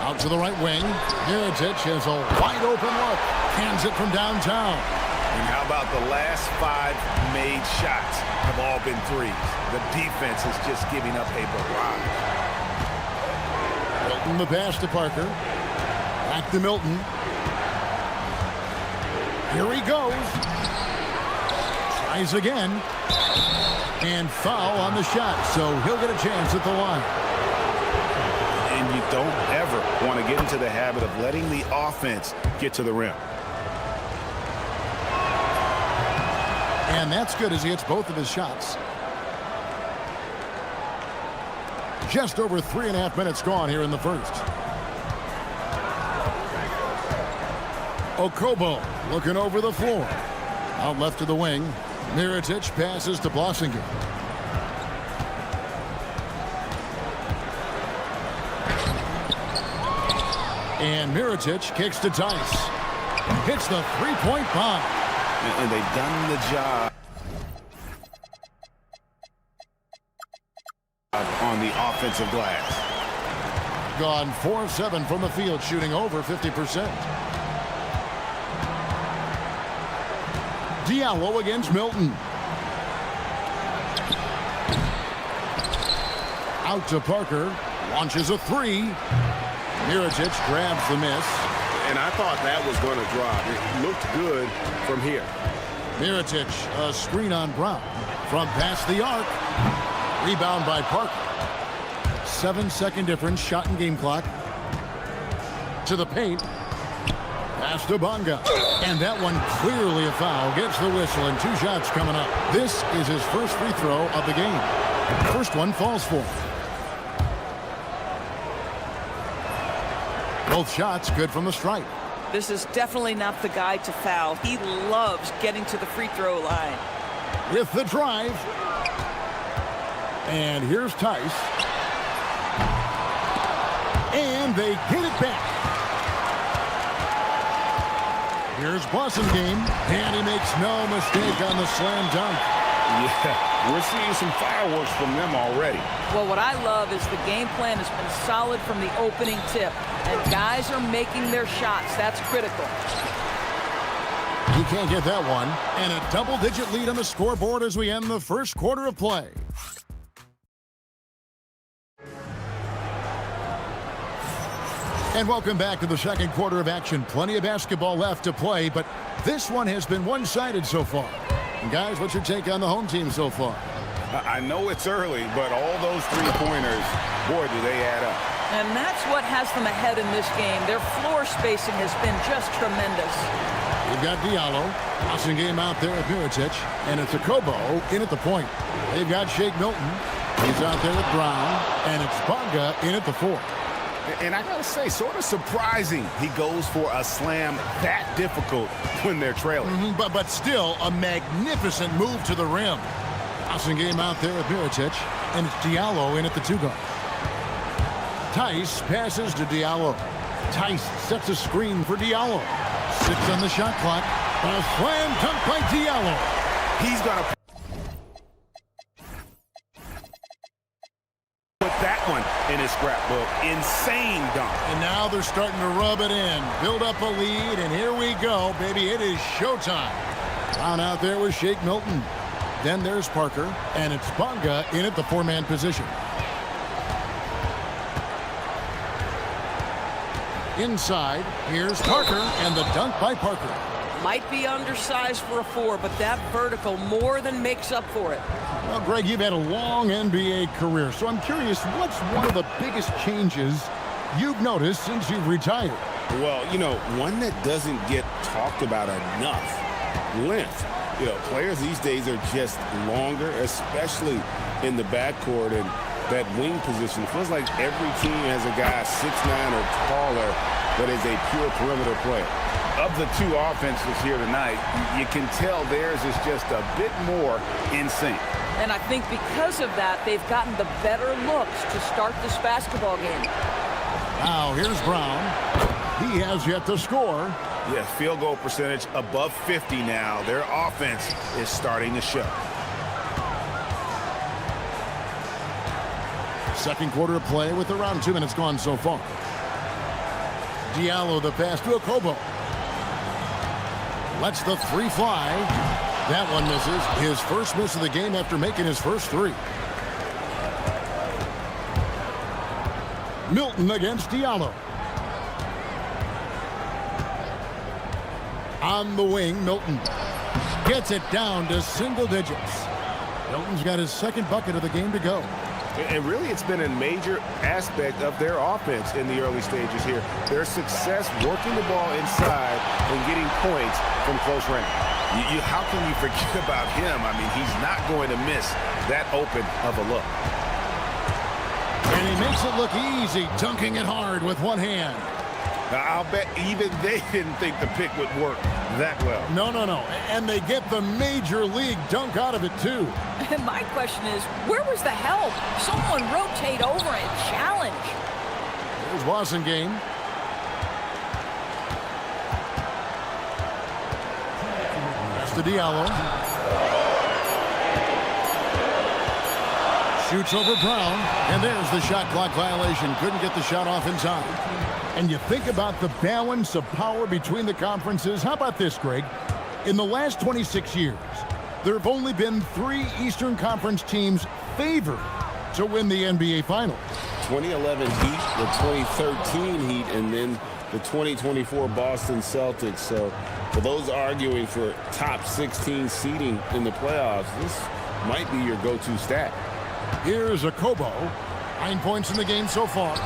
Out to the right wing. Mirotic has a wide open look. Hands it from downtown. And how about the last 5 made shots have all been threes? The defense is just giving up a barrage. Milton the pass to Parker. Back to Milton. Here he goes. Tries again. And foul on the shot, so he'll get a chance at the line. And you don't ever want to get into the habit of letting the offense get to the rim. And that's good as he hits both of his shots. Just over 3.5 minutes gone here in the first. Okobo looking over the floor. Out left to the wing. Mirotic passes to Blossinger. And Mirotic kicks to Tice. Hits the three-point bomb. And they've done the job on the offensive glass. Gone 4-7 from the field, shooting over 50%. Diallo against Milton. Out to Parker. Launches a 3. Mirotic grabs the miss. And I thought that was going to drop. It looked good from here. Mirotic, a screen on Brown. From past the arc. Rebound by Parker. 7-second difference, shot and game clock. To the paint. Pass to Bonga. And that one clearly a foul. Gets the whistle and 2 shots coming up. This is his first free throw of the game. First one falls for him. Both shots good from the stripe. This is definitely not the guy to foul. He loves getting to the free throw line. With the drive. And here's Tice. And they get it back. Here's Boston game. And he makes no mistake on the slam dunk. Yeah, we're seeing some fireworks from them already. Well, what I love is the game plan has been solid from the opening tip. And guys are making their shots. That's critical. He can't get that one. And a double-digit lead on the scoreboard as we end the first quarter of play. And welcome back to the second quarter of action. Plenty of basketball left to play, but this one has been one-sided so far. And guys, what's your take on the home team so far? I know it's early, but all those three-pointers, boy, do they add up. And that's what has them ahead in this game. Their floor spacing has been just tremendous. We've got Diallo. Awesome game out there with Mirotic. And it's a Kobo in at the point. They've got Shake Milton. He's out there with Brown. And it's Bonga in at the 4. And I gotta say, sort of surprising he goes for a slam that difficult when they're trailing. But still a magnificent move to the rim. Awesome game out there with Mirotic. And it's Diallo in at the 2 guard. Tice passes to Diallo. Tice sets a screen for Diallo. 6 on the shot clock. And a slam dunk by Diallo. He's gonna put that one in his scrapbook. Insane dunk. And now they're starting to rub it in. Build up a lead, and here we go, baby. It is showtime. Down out there with Shake Milton. Then there's Parker, and it's Bonga in at the 4-man position. Inside, here's Parker, and the dunk by Parker. Might be undersized for a 4, but that vertical more than makes up for it. Well, Greg, you've had a long NBA career, so I'm curious, what's one of the biggest changes you've noticed since you've retired? Well, you know, one that doesn't get talked about enough, length. You know, players these days are just longer, especially in the backcourt, and that wing position. It feels like every team has a guy 6'9" or taller that is a pure perimeter player. Of the 2 offenses here tonight, you can tell theirs is just a bit more in sync. And I think because of that, they've gotten the better looks to start this basketball game. Now, here's Brown. He has yet to score. Yeah, field goal percentage above 50 now. Their offense is starting to show. Second quarter of play with around 2 minutes gone so far. Diallo the pass to Okobo. Lets the 3 fly. That one misses. His first miss of the game after making his first 3. Milton against Diallo. On the wing, Milton gets it down to single digits. Milton's got his second bucket of the game to go. And really, it's been a major aspect of their offense in the early stages here. Their success working the ball inside and getting points from close range. How can you forget about him? I mean, he's not going to miss that open of a look. And he makes it look easy, dunking it hard with one hand. Now, I'll bet even they didn't think the pick would work that well. No. And they get the major league dunk out of it, too. And my question is, where was the help? Someone rotate over and challenge. Here's Boston game. That's to Diallo. Shoots over Brown. And there's the shot clock violation. Couldn't get the shot off in time. And you think about the balance of power between the conferences. How about this, Greg? In the last 26 years, there have only been 3 Eastern Conference teams favored to win the NBA Finals. 2011 Heat, the 2013 Heat, and then the 2024 Boston Celtics. So for those arguing for top 16 seeding in the playoffs, this might be your go-to stat. Here's a Kobo. 9 points in the game so far.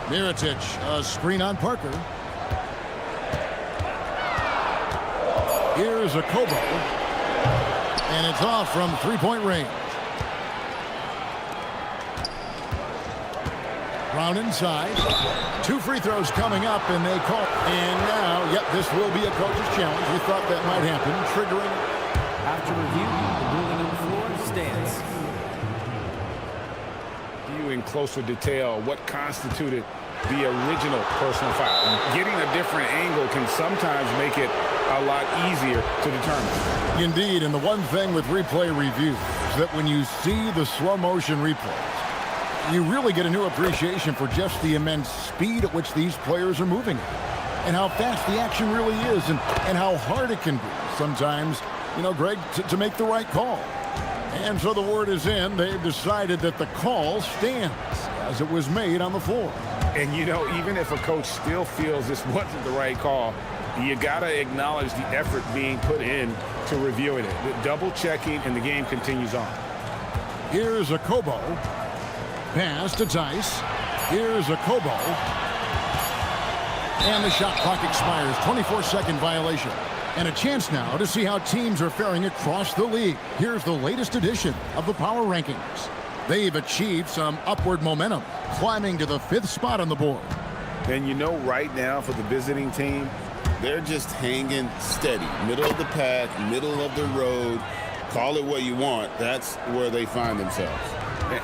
Mirotic, a screen on Parker. Here's a Kobo. And it's off from three-point range. Brown inside. 2 free throws coming up, and they call. And now, yep, this will be a coach's challenge. We thought that might happen, triggering. After review, the ruling on the floor stands. In closer detail what constituted the original personal foul. Getting a different angle can sometimes make it a lot easier to determine. Indeed, and the one thing with replay review is that when you see the slow motion replays, you really get a new appreciation for just the immense speed at which these players are moving and how fast the action really is and how hard it can be sometimes, Greg, to make the right call. And so the word is in. They've decided that the call stands as it was made on the floor. And, even if a coach still feels this wasn't the right call, you got to acknowledge the effort being put in to reviewing it. The double checking, and the game continues on. Here's a Kobo. Pass to Tice. Here's a Kobo. And the shot clock expires. 24-second violation. And a chance now to see how teams are faring across the league. Here's the latest edition of the Power Rankings. They've achieved some upward momentum, climbing to the 5th spot on the board. And right now for the visiting team, they're just hanging steady. Middle of the pack, middle of the road. Call it what you want. That's where they find themselves.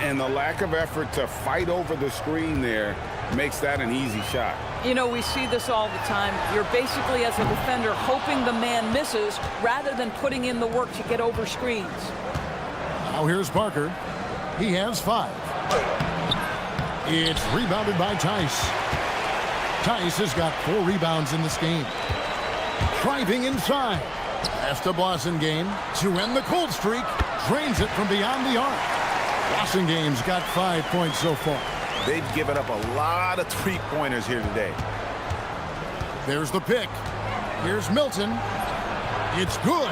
And the lack of effort to fight over the screen there makes that an easy shot. We see this all the time. You're basically, as a defender, hoping the man misses rather than putting in the work to get over screens. Now here's Parker. He has 5. It's rebounded by Tice. Tice has got 4 rebounds in this game. Driving inside. Pass to Blasingame to end the cold streak. Drains it from beyond the arc. Blasingame's got 5 points so far. They've given up a lot of three-pointers here today. There's the pick. Here's Milton. It's good.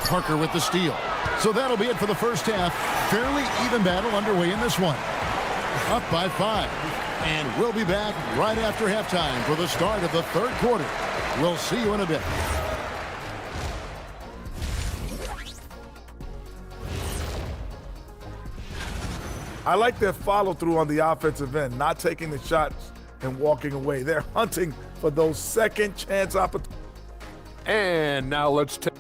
Parker with the steal. So that'll be it for the first half. Fairly even battle underway in this one. Up by 5. And we'll be back right after halftime for the start of the third quarter. We'll see you in a bit. I like their follow-through on the offensive end, not taking the shots and walking away. They're hunting for those second chance opportunities. And now let's take...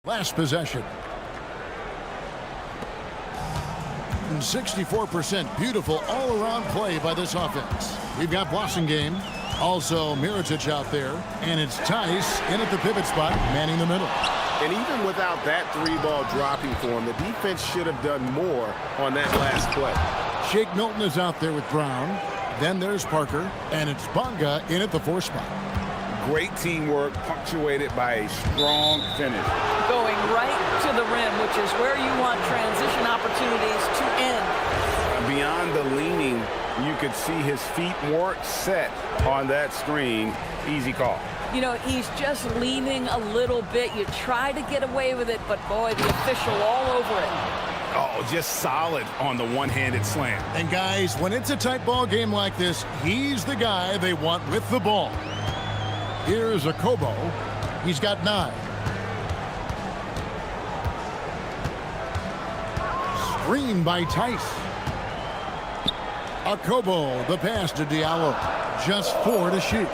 Last possession. 64% beautiful all-around play by this offense. We've got Blasingame, also Mirotic out there, and it's Tice in at the pivot spot, manning the middle. And even without that 3-ball dropping for him, the defense should have done more on that last play. Shake Milton is out there with Brown. Then there's Parker, and it's Bonga in at the 4 spot. Great teamwork, punctuated by a strong finish. Going right to the rim, which is where you want transition opportunities to end. Beyond the leaning, you could see his feet weren't set on that screen. Easy call. You know, he's just leaning a little bit. You try to get away with it, but boy, the official all over it. Oh, just solid on the one-handed slam. And guys, when it's a tight ball game like this, he's the guy they want with the ball. Here's a Kobo. He's got 9. Screen by Tice. Akobo, the pass to Diallo. Just 4 to shoot.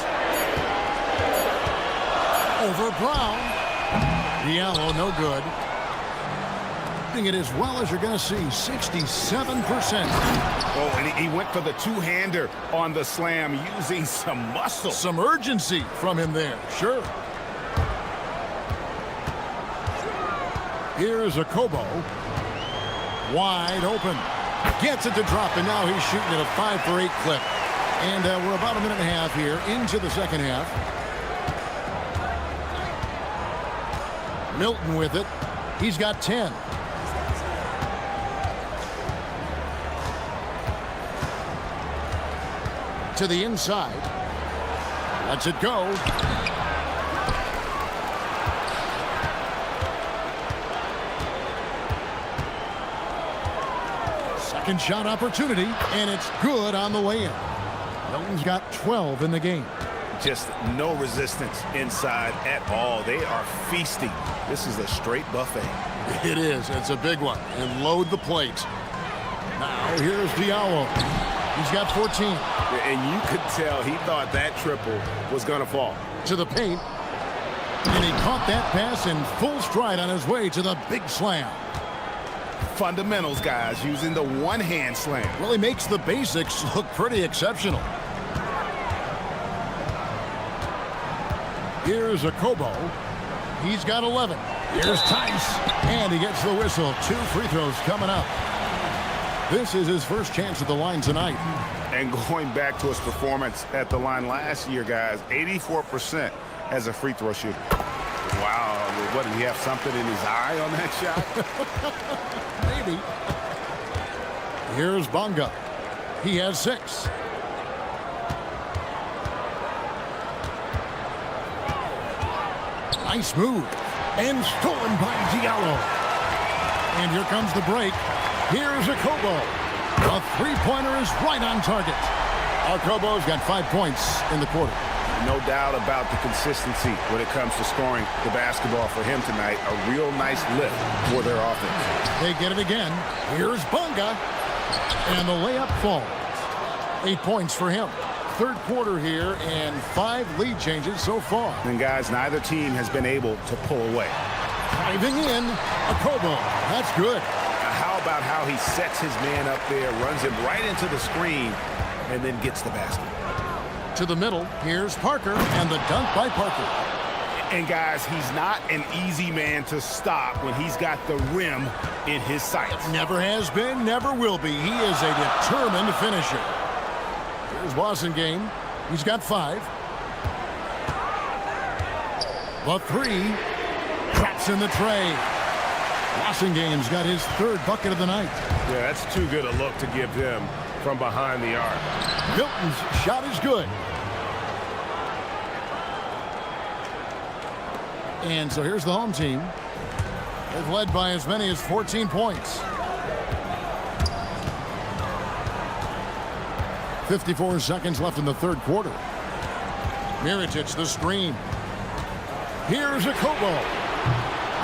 Over Brown. Diallo, no good. Hitting it as well as you're going to see, 67%. Oh, and he went for the two-hander on the slam, using some muscle. Some urgency from him there, sure. Here's Akobo. Wide open. Gets it to drop, and now he's shooting at a 5 for 8 clip. And we're about a minute and a half here into the second half. Milton with it. He's got 10. To the inside. Lets it go. Second shot opportunity, and it's good on the way in. Milton's got 12 in the game. Just no resistance inside at all. They are feasting. This is a straight buffet. It is. It's a big one. And load the plate. Now here's Diallo. He's got 14. And you could tell he thought that triple was going to fall. To the paint. And he caught that pass in full stride on his way to the big slam. Fundamentals, guys, using the one-hand slam. Really makes the basics look pretty exceptional. Here's Akobo. He's got 11. Here's Tice. And he gets the whistle. 2 free throws coming up. This is his first chance at the line tonight. And going back to his performance at the line last year, guys, 84% as a free throw shooter. Wow. What, did he have something in his eye on that shot? Maybe. Here's Bonga. He has 6. Nice move. And stolen by Diallo. And here comes the break. Here's Akobo. A three-pointer is right on target. Akobo's got 5 points in the quarter. No doubt about the consistency when it comes to scoring the basketball for him tonight. A real nice lift for their offense. They get it again. Here's Bonga. And the layup falls. 8 points for him. Third quarter here and 5 lead changes so far. And guys, neither team has been able to pull away. Driving in, Akobo. That's good. How about how he sets his man up there, runs him right into the screen, and then gets the basket. To the middle, here's Parker, and the dunk by Parker. And guys, he's not an easy man to stop when he's got the rim in his sights. Never has been, never will be. He is a determined finisher. Here's Wasengame. He's got 5. The 3 traps in the tray. Wasengame's got his 3rd bucket of the night. Yeah, that's too good a look to give him from behind the arc. Milton's shot is good. And so here's the home team. They've led by as many as 14 points. 54 seconds left in the third quarter. Mirotic, the screen. Here's Akobo.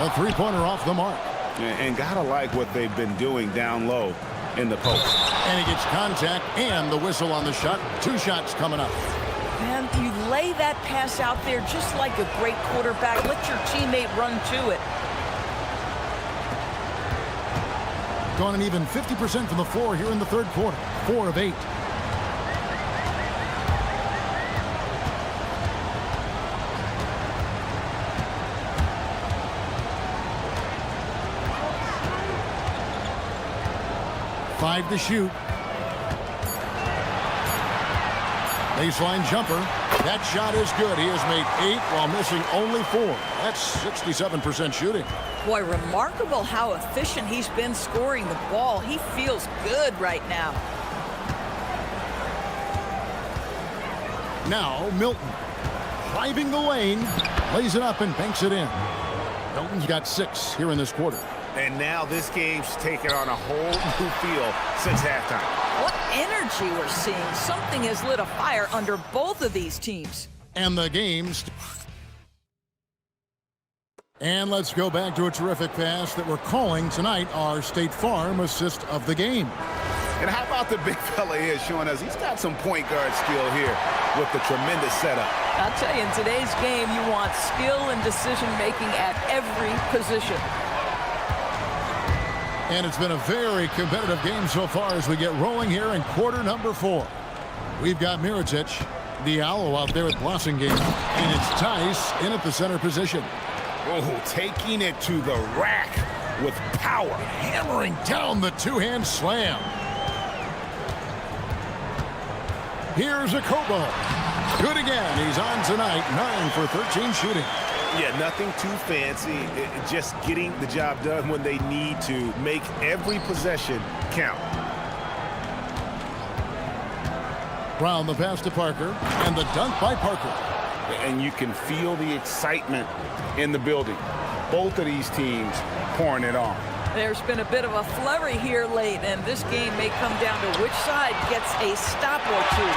A three-pointer off the mark. And gotta like what they've been doing down low in the post. And he gets contact and the whistle on the shot. 2 shots coming up. And you lay that pass out there just like a great quarterback. Let your teammate run to it. Gone an even 50% from the floor here in the third quarter. 4 of 8. Five to shoot. Baseline jumper. That shot is good. He has made 8 while missing only 4. That's 67% shooting. Boy, remarkable how efficient he's been scoring the ball. He feels good right now. Now Milton. driving the lane. Lays it up and banks it in. Milton's got 6 here in this quarter. And now this game's taken on a whole new feel since halftime. What energy we're seeing. Something has lit a fire under both of these teams. And the game's... And let's go back to a terrific pass that we're calling tonight our State Farm assist of the game. And how about the big fella here showing us he's got some point guard skill here with the tremendous setup. I'll tell you, in today's game, you want skill and decision-making at every position. And it's been a very competitive game so far as we get rolling here in quarter number 4. We've got Mirotic, Diallo out there at Blossingame, and it's Tice in at the center position. Oh, taking it to the rack with power. Hammering down the two-hand slam. Here's a Kobo. Good again. He's on tonight, 9 for 13 shooting. Yeah, nothing too fancy. Just getting the job done when they need to. Make every possession count. Brown the pass to Parker, and the dunk by Parker. And you can feel the excitement in the building. Both of these teams pouring it on. There's been a bit of a flurry here late, and this game may come down to which side gets a stop or two.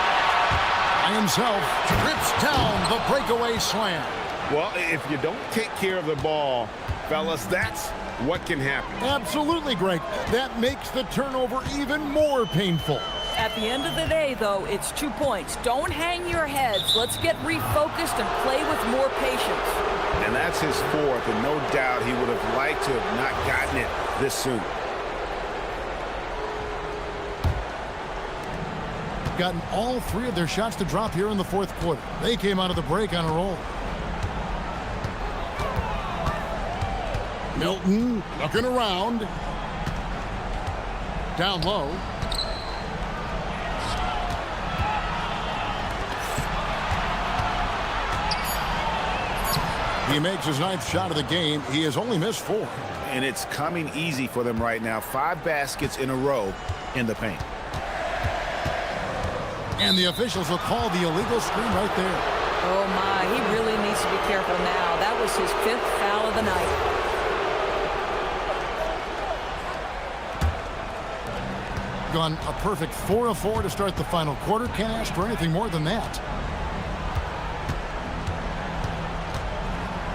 By himself, trips down the breakaway slam. Well, if you don't take care of the ball, fellas, that's what can happen. Absolutely, Greg. That makes the turnover even more painful. At the end of the day, though, it's 2 points. Don't hang your heads. Let's get refocused and play with more patience. And that's his 4th, and no doubt he would have liked to have not gotten it this soon. Gotten all 3 of their shots to drop here in the 4th quarter. They came out of the break on a roll. Milton looking around. Down low. He makes his 9th shot of the game. He has only missed 4. And it's coming easy for them right now. 5 baskets in a row in the paint. And the officials will call the illegal screen right there. Oh, my. He really needs to be careful now. That was his 5th foul of the night. Gone a perfect 4 of 4 to start the final quarter. Can't ask for anything more than that.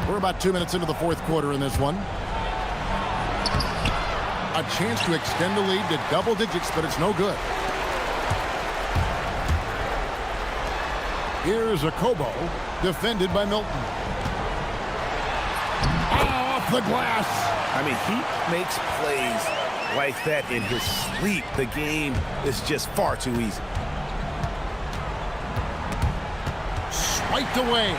We're about 2 minutes into the 4th quarter in this one. A chance to extend the lead to double digits, but it's no good. Here's a Kobo, defended by Milton. Off the glass. I mean, he makes plays like that in his sleep. The game is just far too easy. Swiped away.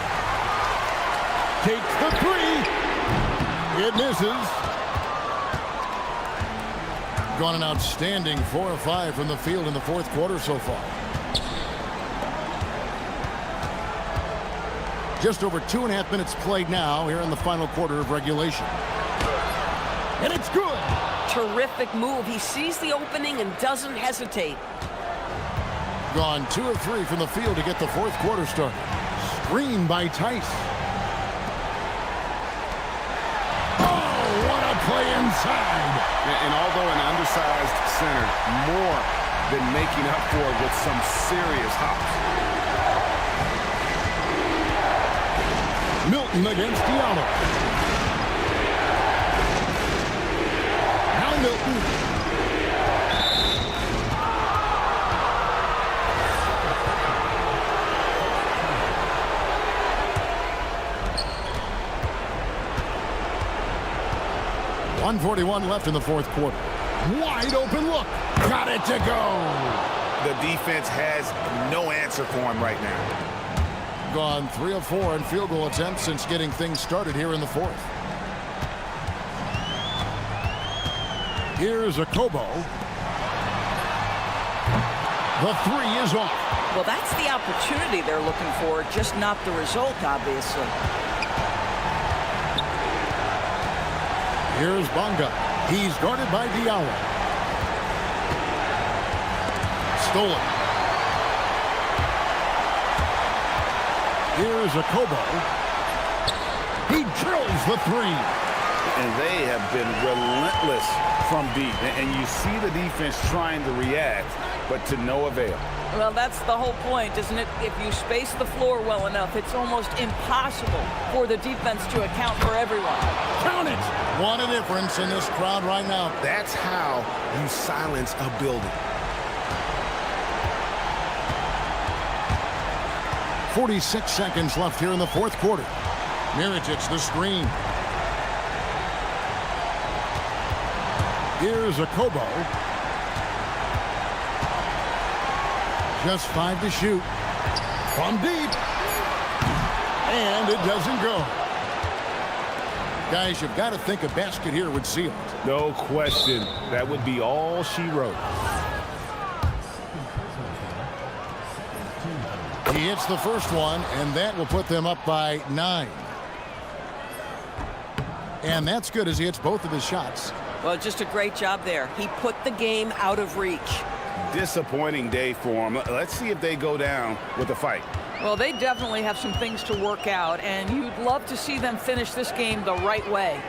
Takes the 3. It misses. Gone an outstanding 4 of 5 from the field in the 4th quarter so far. Just over 2.5 minutes played now here in the final quarter of regulation. And it's good. Terrific move. He sees the opening and doesn't hesitate. Gone 2 of 3 from the field to get the 4th quarter started. Screen by Tice. Play inside. And although an undersized center, more than making up for it with some serious hops. Milton against Diallo. Now Milton. .141 left in the 4th quarter. Wide open look. Got it to go. The defense has no answer for him right now. Gone 3 of 4 in field goal attempts since getting things started here in the 4th. Here's a Kobo. The 3 is off. Well, that's the opportunity they're looking for, just not the result, obviously. Here's Bonga. He's guarded by Diallo. Stolen. Here's a Kobo. He drills the three. And they have been relentless from deep. And you see the defense trying to react, but to no avail. Well, that's the whole point, isn't it? If you space the floor well enough, it's almost impossible for the defense to account for everyone. Count it! What a difference in this crowd right now. That's how you silence a building. 46 seconds left here in the fourth quarter. Mirotic the screen. Here's a Kobo. Just 5 to shoot. From deep. And it doesn't go. Guys, you've got to think a basket here would seal it. No question. That would be all she wrote. He hits the first one, and that will put them up by 9. And that's good as he hits both of his shots. Well, just a great job there. He put the game out of reach. Disappointing day for him. Let's see if they go down with a fight. Well, they definitely have some things to work out, and you'd love to see them finish this game the right way.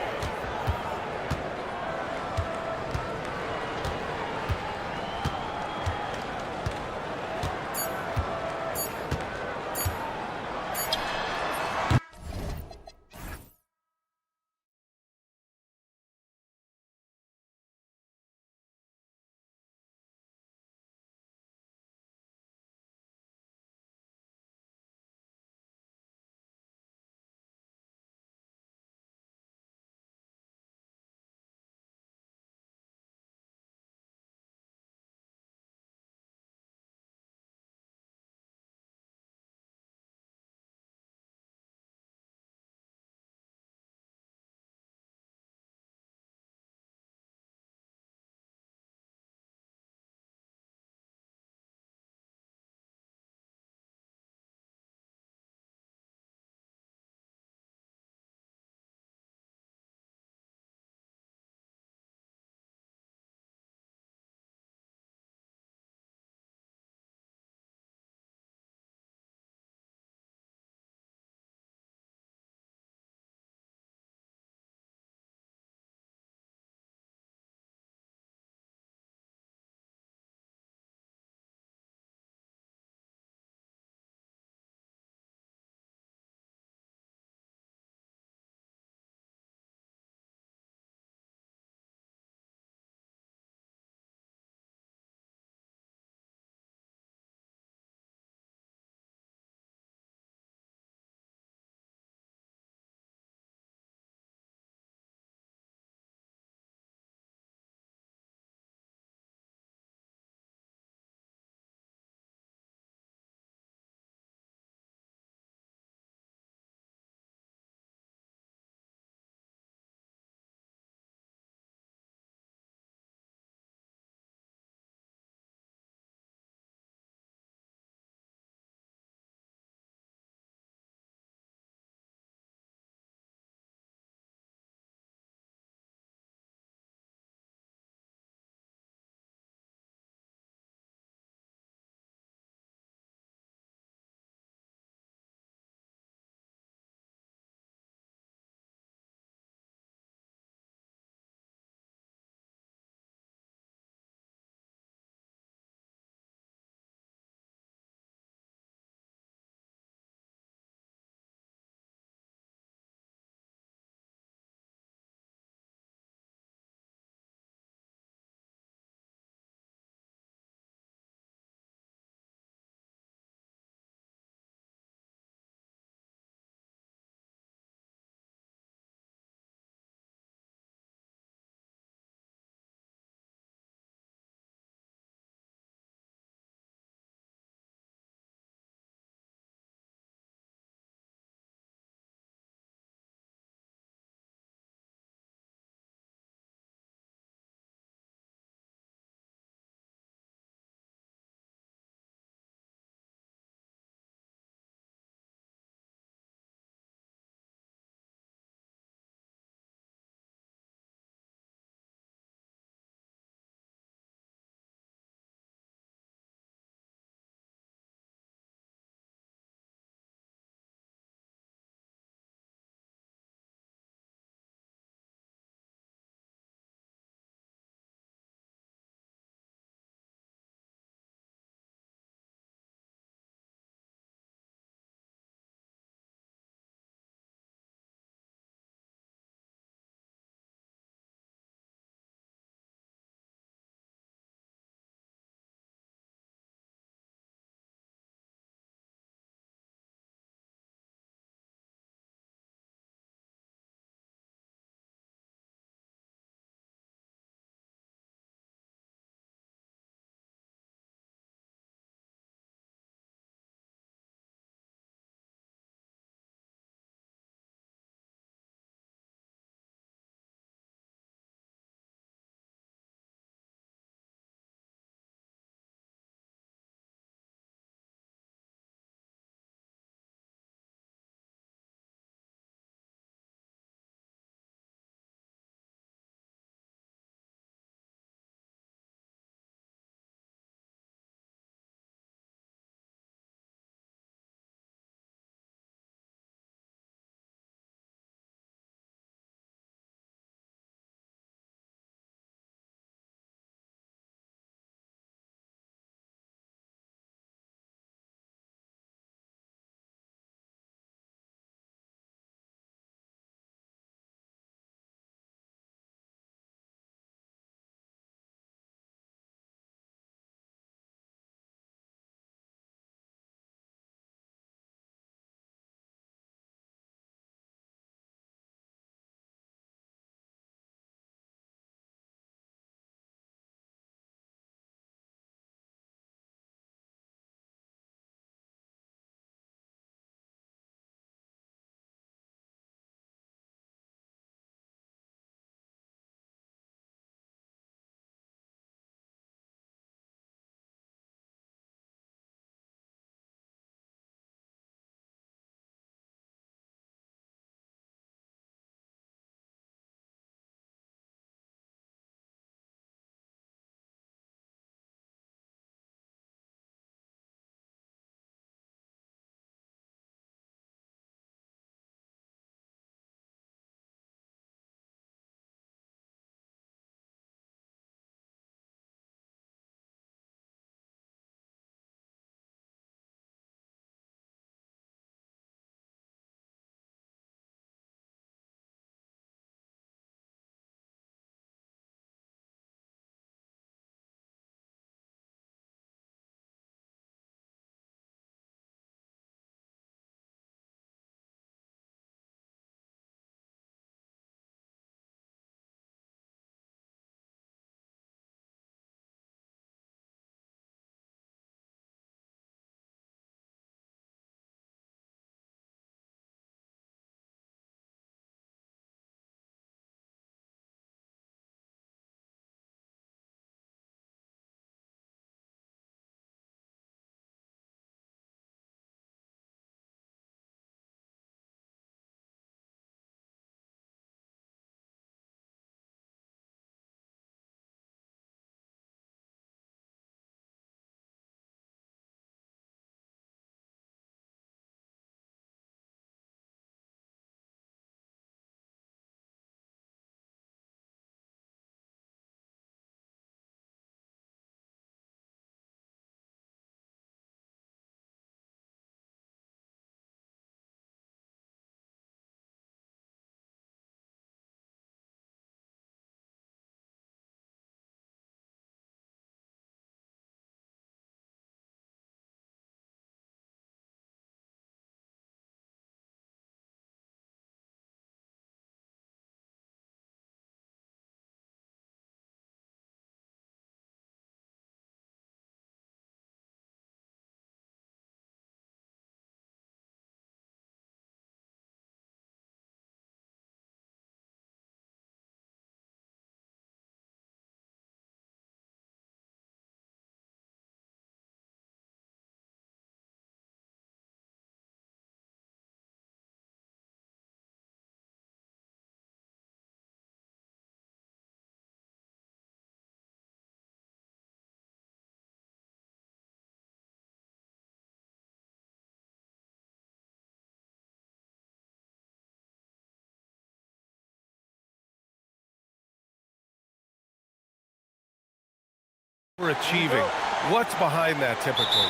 For achieving. What's behind that typically?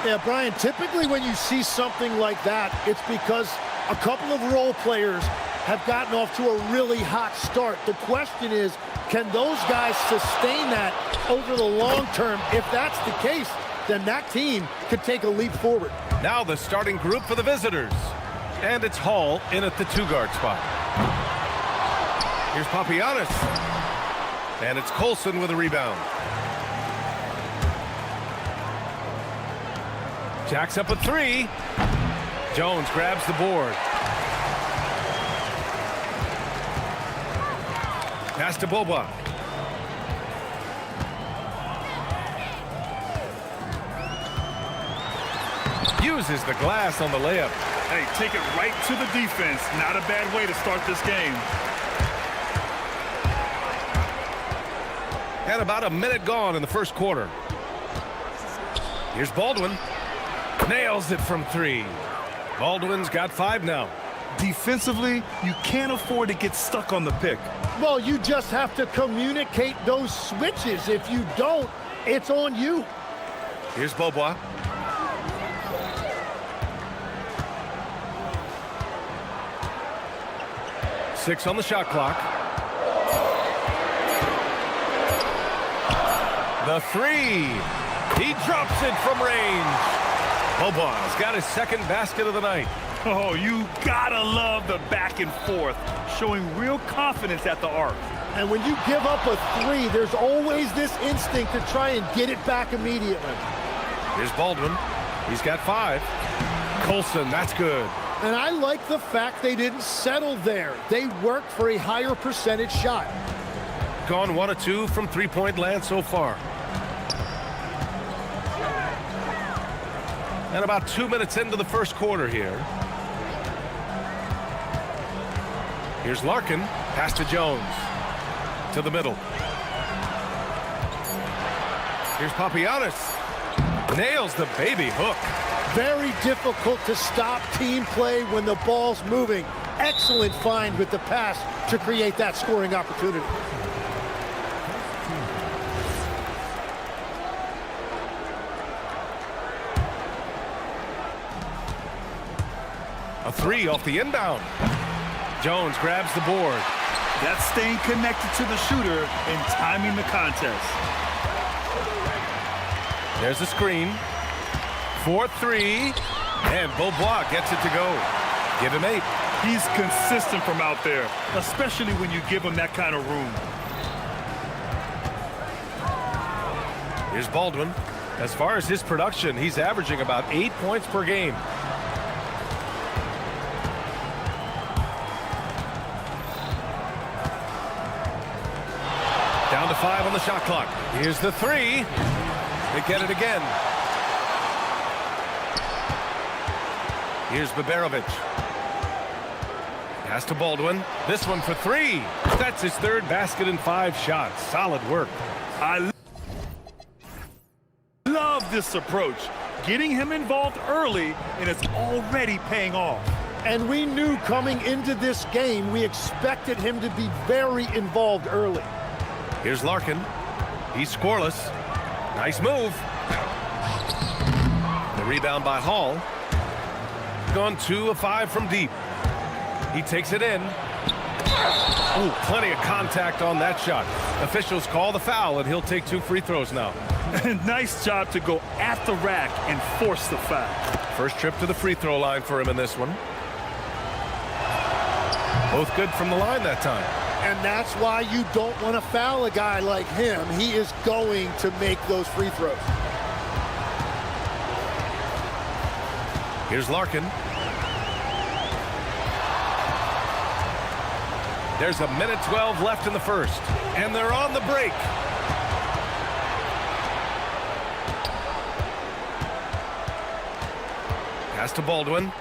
Yeah, Brian, typically when you see something like that, it's because a couple of role players have gotten off to a really hot start. The question is, can those guys sustain that over the long term? If that's the case, then that team could take a leap forward. Now the starting group for the visitors. And it's Hall in at the 2-guard spot. Here's Papagiannis. And it's Colson with a rebound. Jacks up a 3. Jones grabs the board. Pass to Boba. Uses the glass on the layup. Hey, take it right to the defense. Not a bad way to start this game. And about a minute gone in the first quarter. Here's Baldwin. Nails it from 3. Baldwin's got 5 now. Defensively, you can't afford to get stuck on the pick. Well, you just have to communicate those switches. If you don't, it's on you. Here's Bobois. Six on the shot clock. The 3. He drops it from range. Bobois got his second basket of the night. Oh, you gotta love the back and forth, showing real confidence at the arc. And when you give up a 3, there's always this instinct to try and get it back immediately. Here's Baldwin. He's got 5. Colson, that's good. And I like the fact they didn't settle there. They worked for a higher percentage shot. Gone 1 of 2 from three-point land so far. And about 2 minutes into the first quarter here. Here's Larkin. Pass to Jones. To the middle. Here's Papagiannis. Nails the baby hook. Very difficult to stop team play when the ball's moving. Excellent find with the pass to create that scoring opportunity. A 3 off the inbound. Jones grabs the board. That's staying connected to the shooter and timing the contest. There's a screen. 4-3. And Bobois gets it to go. Give him 8. He's consistent from out there, especially when you give him that kind of room. Here's Baldwin. As far as his production, he's averaging about 8 points per game. Down to 5 on the shot clock. Here's the 3. They get it again. Here's Baberovic. Pass to Baldwin. This one for 3. That's his third basket in 5 shots. Solid work. I love this approach. Getting him involved early, and it's already paying off. And we knew coming into this game, we expected him to be very involved early. Here's Larkin. He's scoreless. Nice move. The rebound by Hall. Gone 2 of 5 from deep. He takes it in. Ooh, plenty of contact on that shot. Officials call the foul, and he'll take 2 free throws now. Nice job to go at the rack and force the foul. First trip to the free throw line for him in this one. Both good from the line that time. And that's why you don't want to foul a guy like him. He is going to make those free throws. Here's Larkin. There's a minute 12 left in the first. And they're on the break. Pass to Baldwin.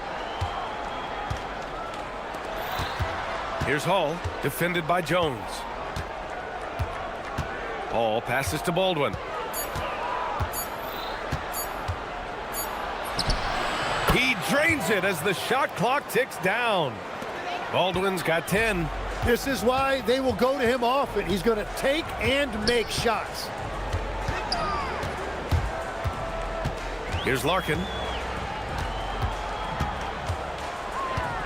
Here's Hall, defended by Jones. Hall passes to Baldwin. He drains it as the shot clock ticks down. Baldwin's got 10. This is why they will go to him often. He's going to take and make shots. Here's Larkin.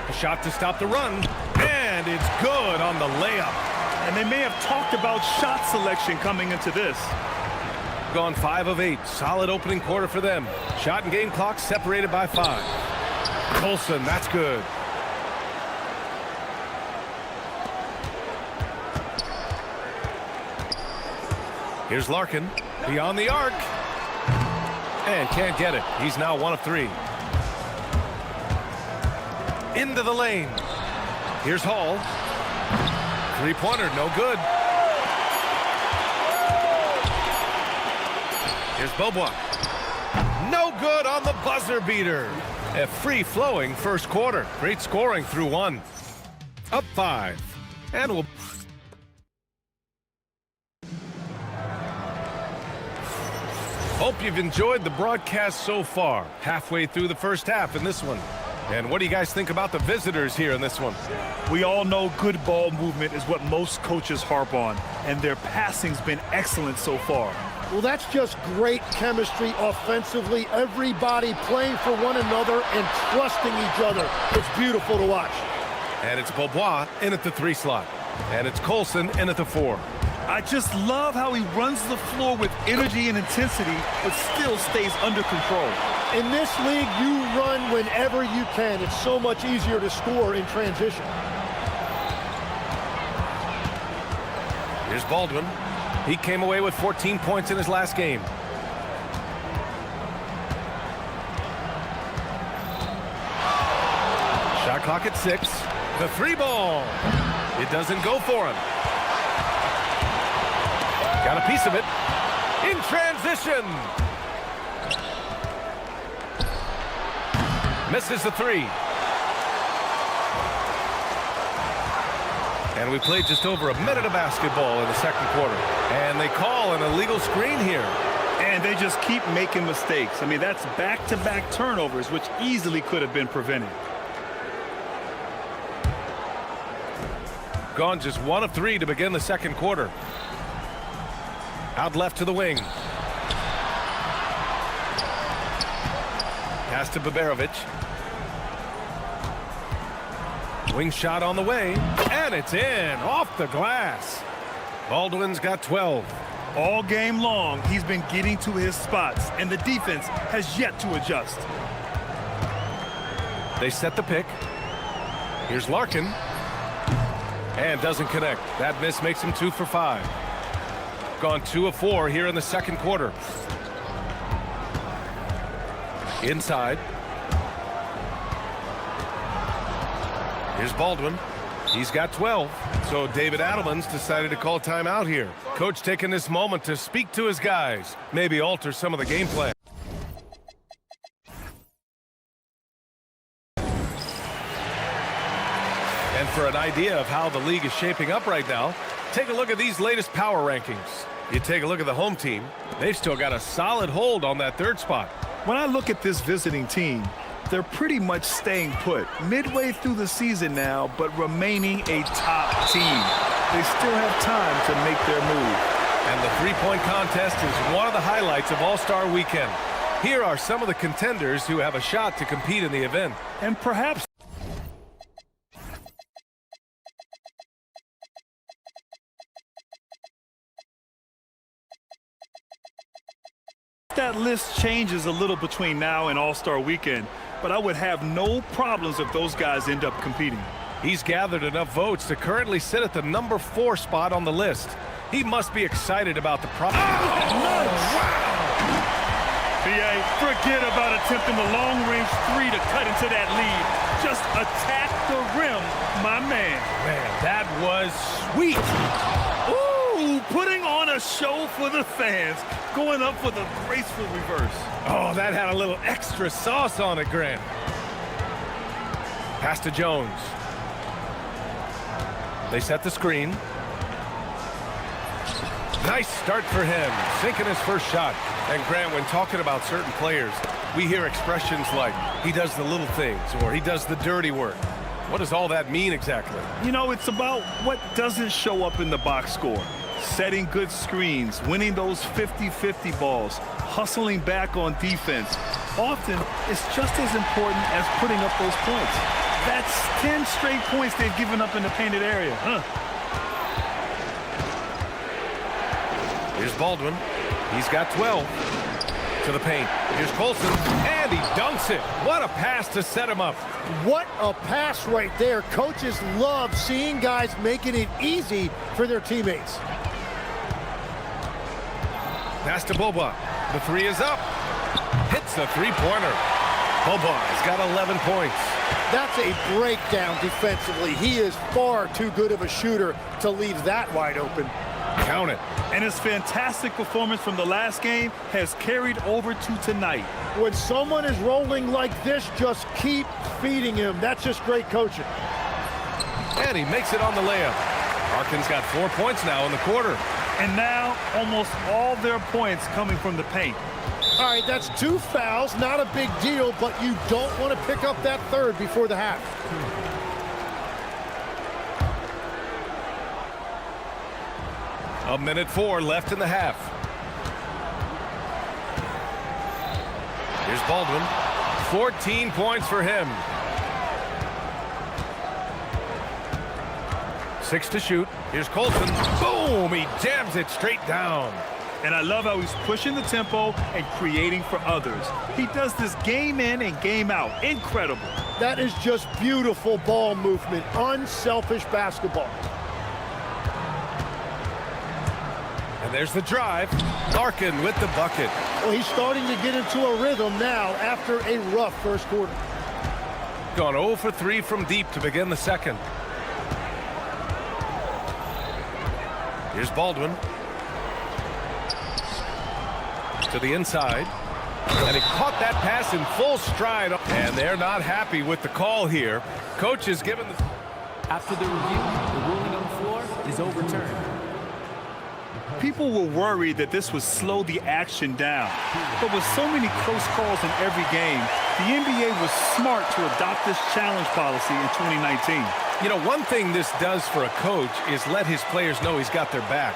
A shot to stop the run, and it's good on the layup. And they may have talked about shot selection coming into this. Gone 5 of 8. Solid opening quarter for them. Shot and game clock separated by 5. Colson, that's good. Here's Larkin, beyond the arc. And can't get it. He's now 1 of 3. Into the lane. Here's Hall. Three-pointer, no good. Here's Beaubois. No good on the buzzer beater. A free-flowing first quarter. Great scoring through 1. Up 5. And we'll... Hope you've enjoyed the broadcast so far. Halfway through the first half in this one. And what do you guys think about the visitors here in this one? We all know good ball movement is what most coaches harp on, and their passing's been excellent so far. Well, that's just great chemistry offensively. Everybody playing for one another and trusting each other. It's beautiful to watch. And it's Beaubois in at the 3 slot. And it's Colson in at the 4. I just love how he runs the floor with energy and intensity, but still stays under control. In this league, you run whenever you can. It's so much easier to score in transition. Here's Baldwin. He came away with 14 points in his last game. Shot clock at 6. The 3-ball. It doesn't go for him. Got a piece of it. In transition. Misses the 3. And we played just over a minute of basketball in the second quarter. And they call an illegal screen here. And they just keep making mistakes. I mean, that's back-to-back turnovers, which easily could have been prevented. Gone just 1 of 3 to begin the second quarter. Out left to the wing. Pass to Baberovic. Wing shot on the way, and it's in, off the glass. Baldwin's got 12. All game long, he's been getting to his spots, and the defense has yet to adjust. They set the pick. Here's Larkin. And doesn't connect. That miss makes him 2 for 5. Gone 2 of 4 here in the second quarter. Inside. Here's Baldwin. He's got 12. So David Adelman's decided to call timeout here. Coach taking this moment to speak to his guys. Maybe alter some of the game plan. And for an idea of how the league is shaping up right now, take a look at these latest power rankings. You take a look at the home team. They've still got a solid hold on that 3rd spot. When I look at this visiting team, they're pretty much staying put. Midway through the season now, but remaining a top team. They still have time to make their move. And the 3-point contest is one of the highlights of All-Star Weekend. Here are some of the contenders who have a shot to compete in the event. And perhaps that list changes a little between now and All-Star Weekend, but I would have no problems if those guys end up competing. He's gathered enough votes to currently sit at the number 4 spot on the list. He must be excited about the problem. BA, forget about attempting the long-range 3 to cut into that lead. Just attack the rim, my man. Man, that was sweet. Ooh, putting on a show for the fans, going up with a graceful reverse. Oh, that had a little extra sauce on it, Grant. Pass to Jones. They set the screen. Nice start for him, sinking his first shot. And Grant, when talking about certain players, we hear expressions like, he does the little things, or he does the dirty work. What does all that mean exactly? You know, it's about what doesn't show up in the box score. Setting good screens, winning those 50-50 balls, hustling back on defense, often it's just as important as putting up those points. That's 10 straight points they've given up in the painted area. Here's Baldwin. He's got 12. To the paint. Here's Colson, and he dunks it. What a pass to set him up. What a pass right there. Coaches love seeing guys making it easy for their teammates. Pass to Boba. The three is up. Hits the three-pointer. Boba's got 11 points. That's a breakdown defensively. He is far too good of a shooter to leave that wide open. Count it. And his fantastic performance from the last game has carried over to tonight. When someone is rolling like this, just keep feeding him. That's just great coaching. And he makes it on the layup. Larkin's got 4 points now in the quarter. And now almost all their points coming from the paint. All right, that's 2 fouls. Not a big deal, but you don't want to pick up that third before the half. A minute 4 left in the half. Here's Baldwin. 14 points for him. 6 to shoot. Here's Colson. Boom! He jams it straight down. And I love how he's pushing the tempo and creating for others. He does this game in and game out. Incredible. That is just beautiful ball movement. Unselfish basketball. And there's the drive. Larkin with the bucket. Well, he's starting to get into a rhythm now after a rough first quarter. Gone 0 for 3 from deep to begin the second. Here's Baldwin. To the inside. And he caught that pass in full stride. And they're not happy with the call here. Coach is given the... After the review, the ruling on the floor is overturned. People were worried that this would slow the action down. But with so many close calls in every game, the NBA was smart to adopt this challenge policy in 2019. You know, one thing this does for a coach is let his players know he's got their back.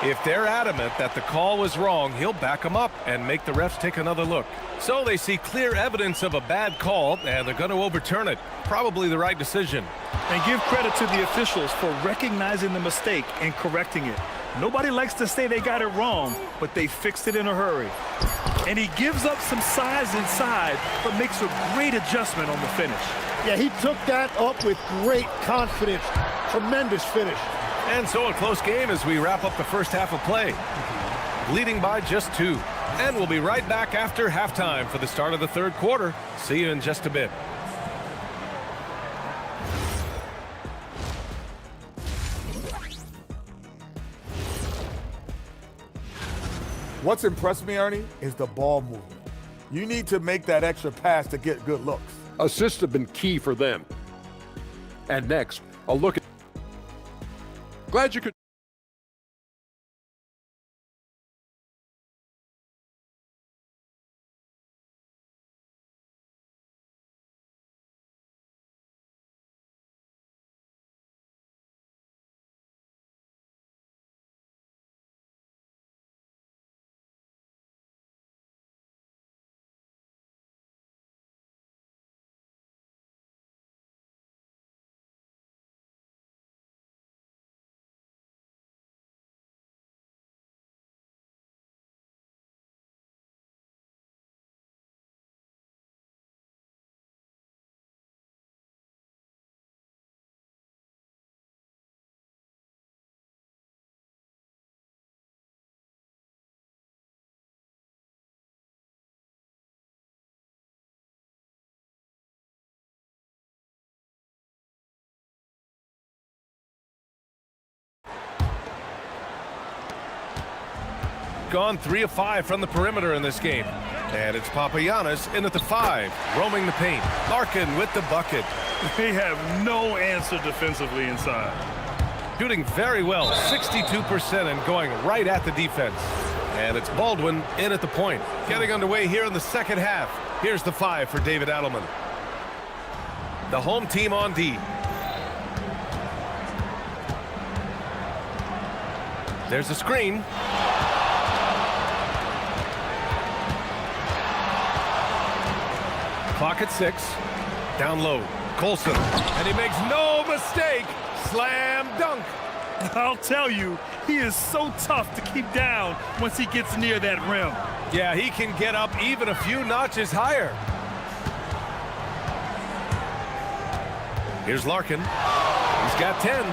If they're adamant that the call was wrong, he'll back them up and make the refs take another look. So they see clear evidence of a bad call, and they're going to overturn it. Probably the right decision. And give credit to the officials for recognizing the mistake and correcting it. Nobody likes to say they got it wrong, but they fixed it in a hurry. And he gives up some size inside, but makes a great adjustment on the finish. Yeah, he took that up with great confidence. Tremendous finish. And so a close game as we wrap up the first half of play. Leading by just 2. And we'll be right back after halftime for the start of the third quarter. See you in just a bit. What's impressed me, Ernie, is the ball movement. You need to make that extra pass to get good looks. Assists have been key for them. And next, a look at... Glad you could... Gone 3 of 5 from the perimeter in this game. And it's Papagiannis in at the 5, roaming the paint. Larkin with the bucket. They have no answer defensively inside. Shooting very well, 62% and going right at the defense. And it's Baldwin in at the point. Getting underway here in the second half. Here's the 5 for David Adelman. The home team on D. There's a screen. Clock at 6. Down low. Colson. And he makes no mistake. Slam dunk. I'll tell you, he is so tough to keep down once he gets near that rim. Yeah, he can get up even a few notches higher. Here's Larkin. He's got 10.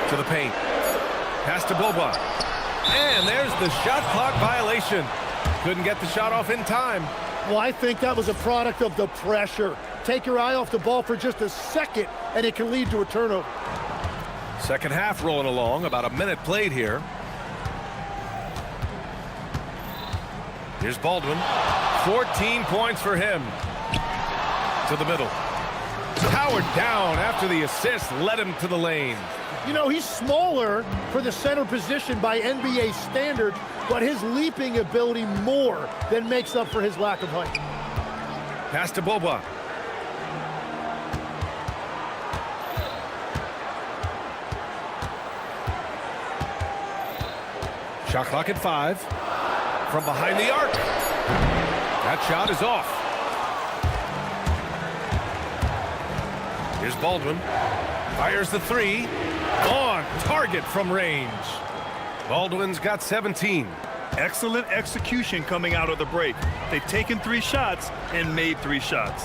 To the paint. Pass to Boba. And there's the shot clock violation. Couldn't get the shot off in time. Well, I think that was a product of the pressure. Take your eye off the ball for just a second, and it can lead to a turnover. Second half rolling along. About a minute played here. Here's Baldwin. 14 points for him. To the middle. Powered down after the assist led him to the lane. You know, he's smaller for the center position by NBA standards, but his leaping ability more than makes up for his lack of height. Pass to Boba. Shot clock at 5. From behind the arc. That shot is off. Here's Baldwin. Fires the 3. On target from range. Baldwin's got 17. Excellent execution coming out of the break. They've taken 3 shots and made 3 shots.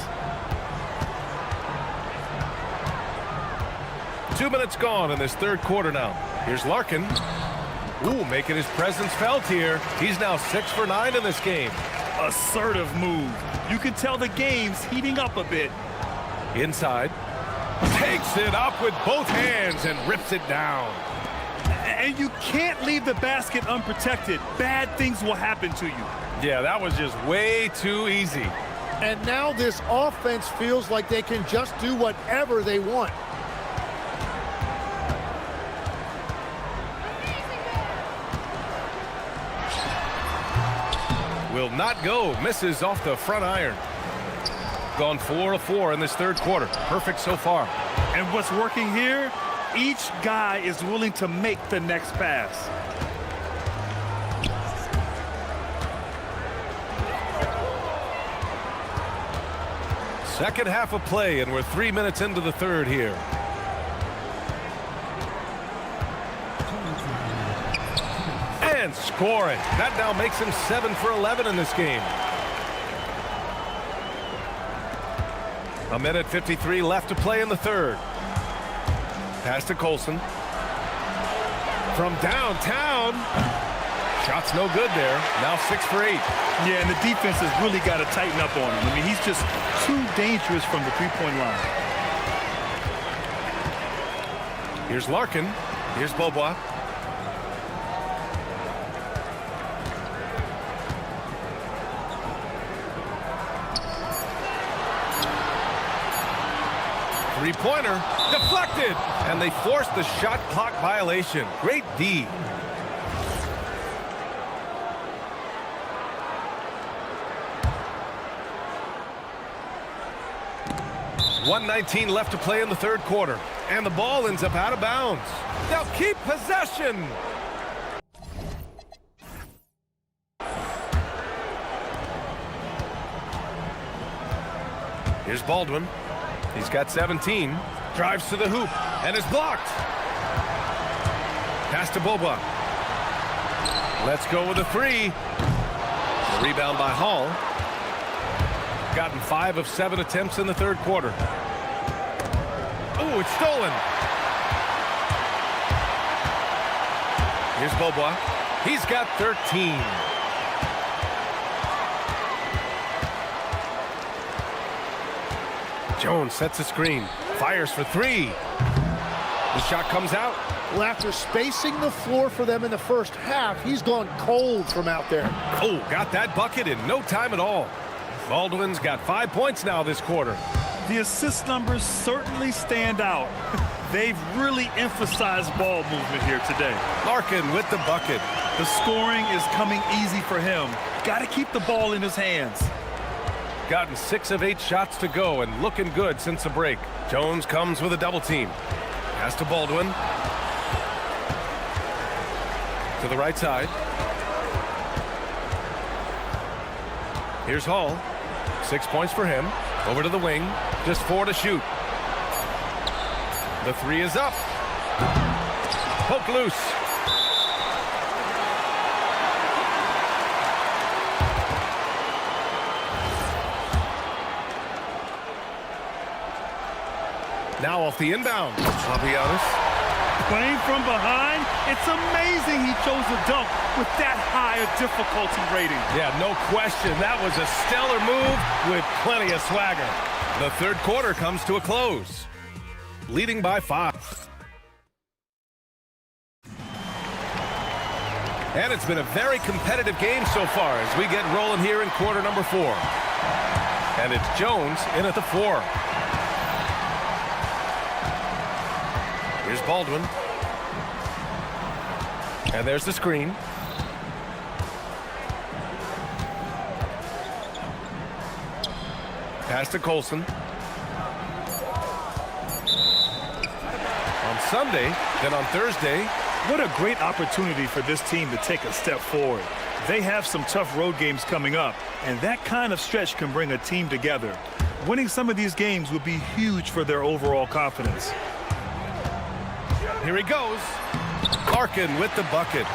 2 minutes gone in this third quarter now. Here's Larkin. Ooh, making his presence felt here. He's now 6 for 9 in this game. Assertive move. You can tell the game's heating up a bit. Inside. Takes it up with both hands and rips it down. And you can't leave the basket unprotected. Bad things will happen to you. Yeah, that was just way too easy. And now this offense feels like they can just do whatever they want. Will not go. Misses off the front iron. Gone 4 of 4 in this third quarter. Perfect so far. And what's working here? Each guy is willing to make the next pass. Second half of play, and we're 3 minutes into the third here. And scoring. That now makes him 7 for 11 in this game. A minute 53 left to play in the third. Pass to Colson. From downtown. Shot's no good there. Now 6 for 8. Yeah, and the defense has really got to tighten up on him. I mean, he's just too dangerous from the three-point line. Here's Larkin. Here's Bobois. Three-pointer deflected, and they forced the shot clock violation. Great D. .119 left to play in the third quarter, and the ball ends up out of bounds. They'll keep possession. Here's Baldwin. He's got 17. Drives to the hoop and is blocked. Pass to Boba. Let's go with a 3. The rebound by Hall. Gotten 5 of 7 attempts in the third quarter. Oh, it's stolen. Here's Boba. He's got 13. Jones sets a screen. Fires for 3. The shot comes out. Well, after spacing the floor for them in the first half, he's gone cold from out there. Oh, got that bucket in no time at all. Baldwin's got 5 points now this quarter. The assist numbers certainly stand out. They've really emphasized ball movement here today. Larkin with the bucket. The scoring is coming easy for him. Got to keep the ball in his hands. Gotten 6 of 8 shots to go and looking good since the break. Jones comes with a double team. Pass to Baldwin. To the right side. Here's Hall. 6 points for him. Over to the wing. Just 4 to shoot. The 3 is up. Poke loose. Now off the inbound. Papagiannis. Playing from behind, it's amazing he chose a dunk with that high a difficulty rating. Yeah, no question. That was a stellar move with plenty of swagger. The third quarter comes to a close, leading by 5. And it's been a very competitive game so far as we get rolling here in quarter number 4. And it's Jones in at the 4. Here's Baldwin. And there's the screen. Pass to Colson. On Sunday, then on Thursday. What a great opportunity for this team to take a step forward. They have some tough road games coming up, and that kind of stretch can bring a team together. Winning some of these games would be huge for their overall confidence. Here he goes. Larkin with the bucket.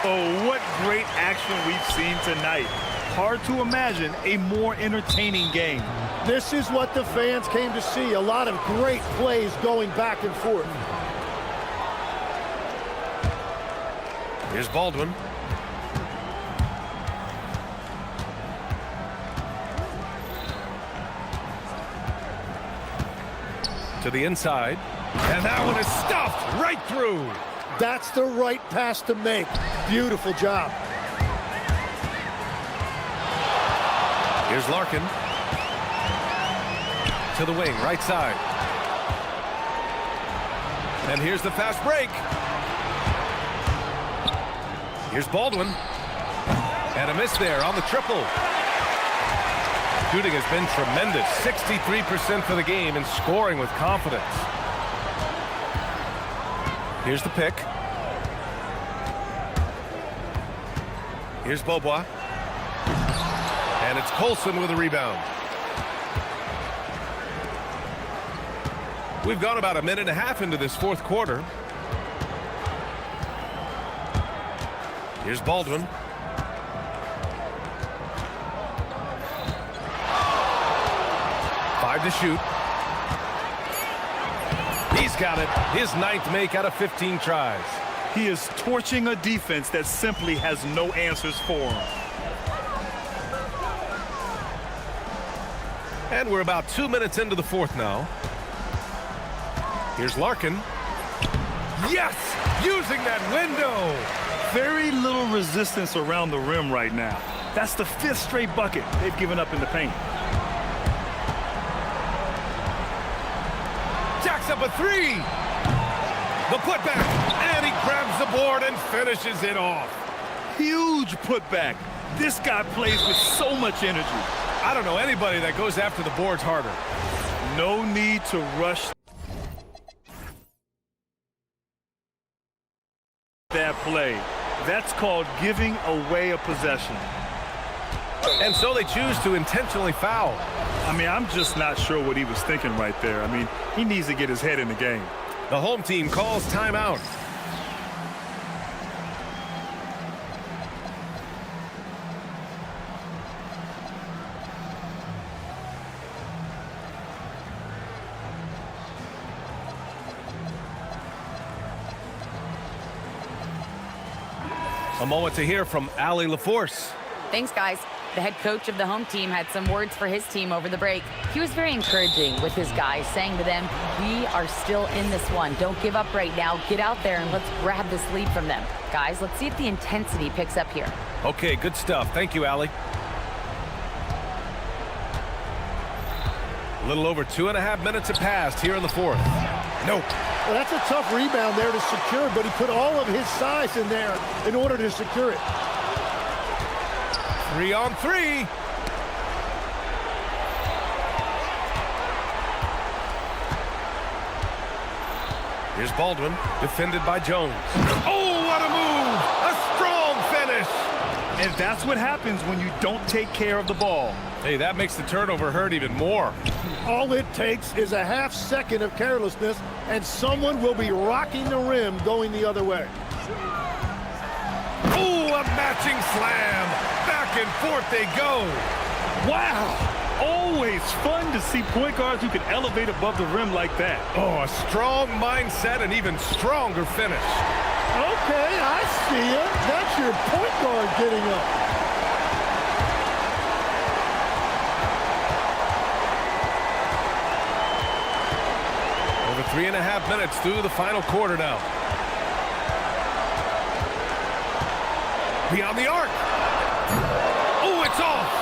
Oh, what great action we've seen tonight. Hard to imagine a more entertaining game. This is what the fans came to see. A lot of great plays going back and forth. Here's Baldwin. To the inside. And that one is stuffed right through. That's the right pass to make. Beautiful job. Here's Larkin. To the wing, right side. And here's the fast break. Here's Baldwin. And a miss there on the triple. Shooting has been tremendous. 63% for the game and scoring with confidence. Here's the pick. Here's Beaubois. And it's Colson with a rebound. We've gone about a minute and a half into this fourth quarter. Here's Baldwin. Five to shoot. He's got it. His 9th make out of 15 tries. He is torching a defense that simply has no answers for him. And we're about 2 minutes into the fourth now. Here's Larkin. Yes! Using that window! Very little resistance around the rim right now. That's the 5th straight bucket they've given up in the paint. Jacks up a 3. The putback, and he grabs the board and finishes it off. Huge putback. This guy plays with so much energy. I don't know anybody that goes after the boards harder. No need to rush that play. That's called giving away a possession. And so they choose to intentionally foul. I mean, I'm just not sure what he was thinking right there. I mean, he needs to get his head in the game. The home team calls timeout. A moment to hear from Allie LaForce. Thanks, guys. The head coach of the home team had some words for his team over the break. He was very encouraging with his guys, saying to them, we are still in this one. Don't give up right now. Get out there and let's grab this lead from them. Guys, let's see if the intensity picks up here. Okay, good stuff. Thank you, Allie. A little over 2.5 minutes have passed here in the fourth. Nope. Well, that's a tough rebound there to secure, but he put all of his size in there in order to secure it. 3 on 3. Here's Baldwin, defended by Jones. Oh, what a move! A And that's what happens when you don't take care of the ball. Hey, that makes the turnover hurt even more. All it takes is a half second of carelessness, and someone will be rocking the rim going the other way. Ooh, a matching slam. Back and forth they go. Wow! Always fun to see point guards who can elevate above the rim like that. Oh, a strong mindset and even stronger finish. Okay, I see it. That's your point guard getting up. Over 3.5 minutes through the final quarter now. Beyond the arc. Oh, it's off.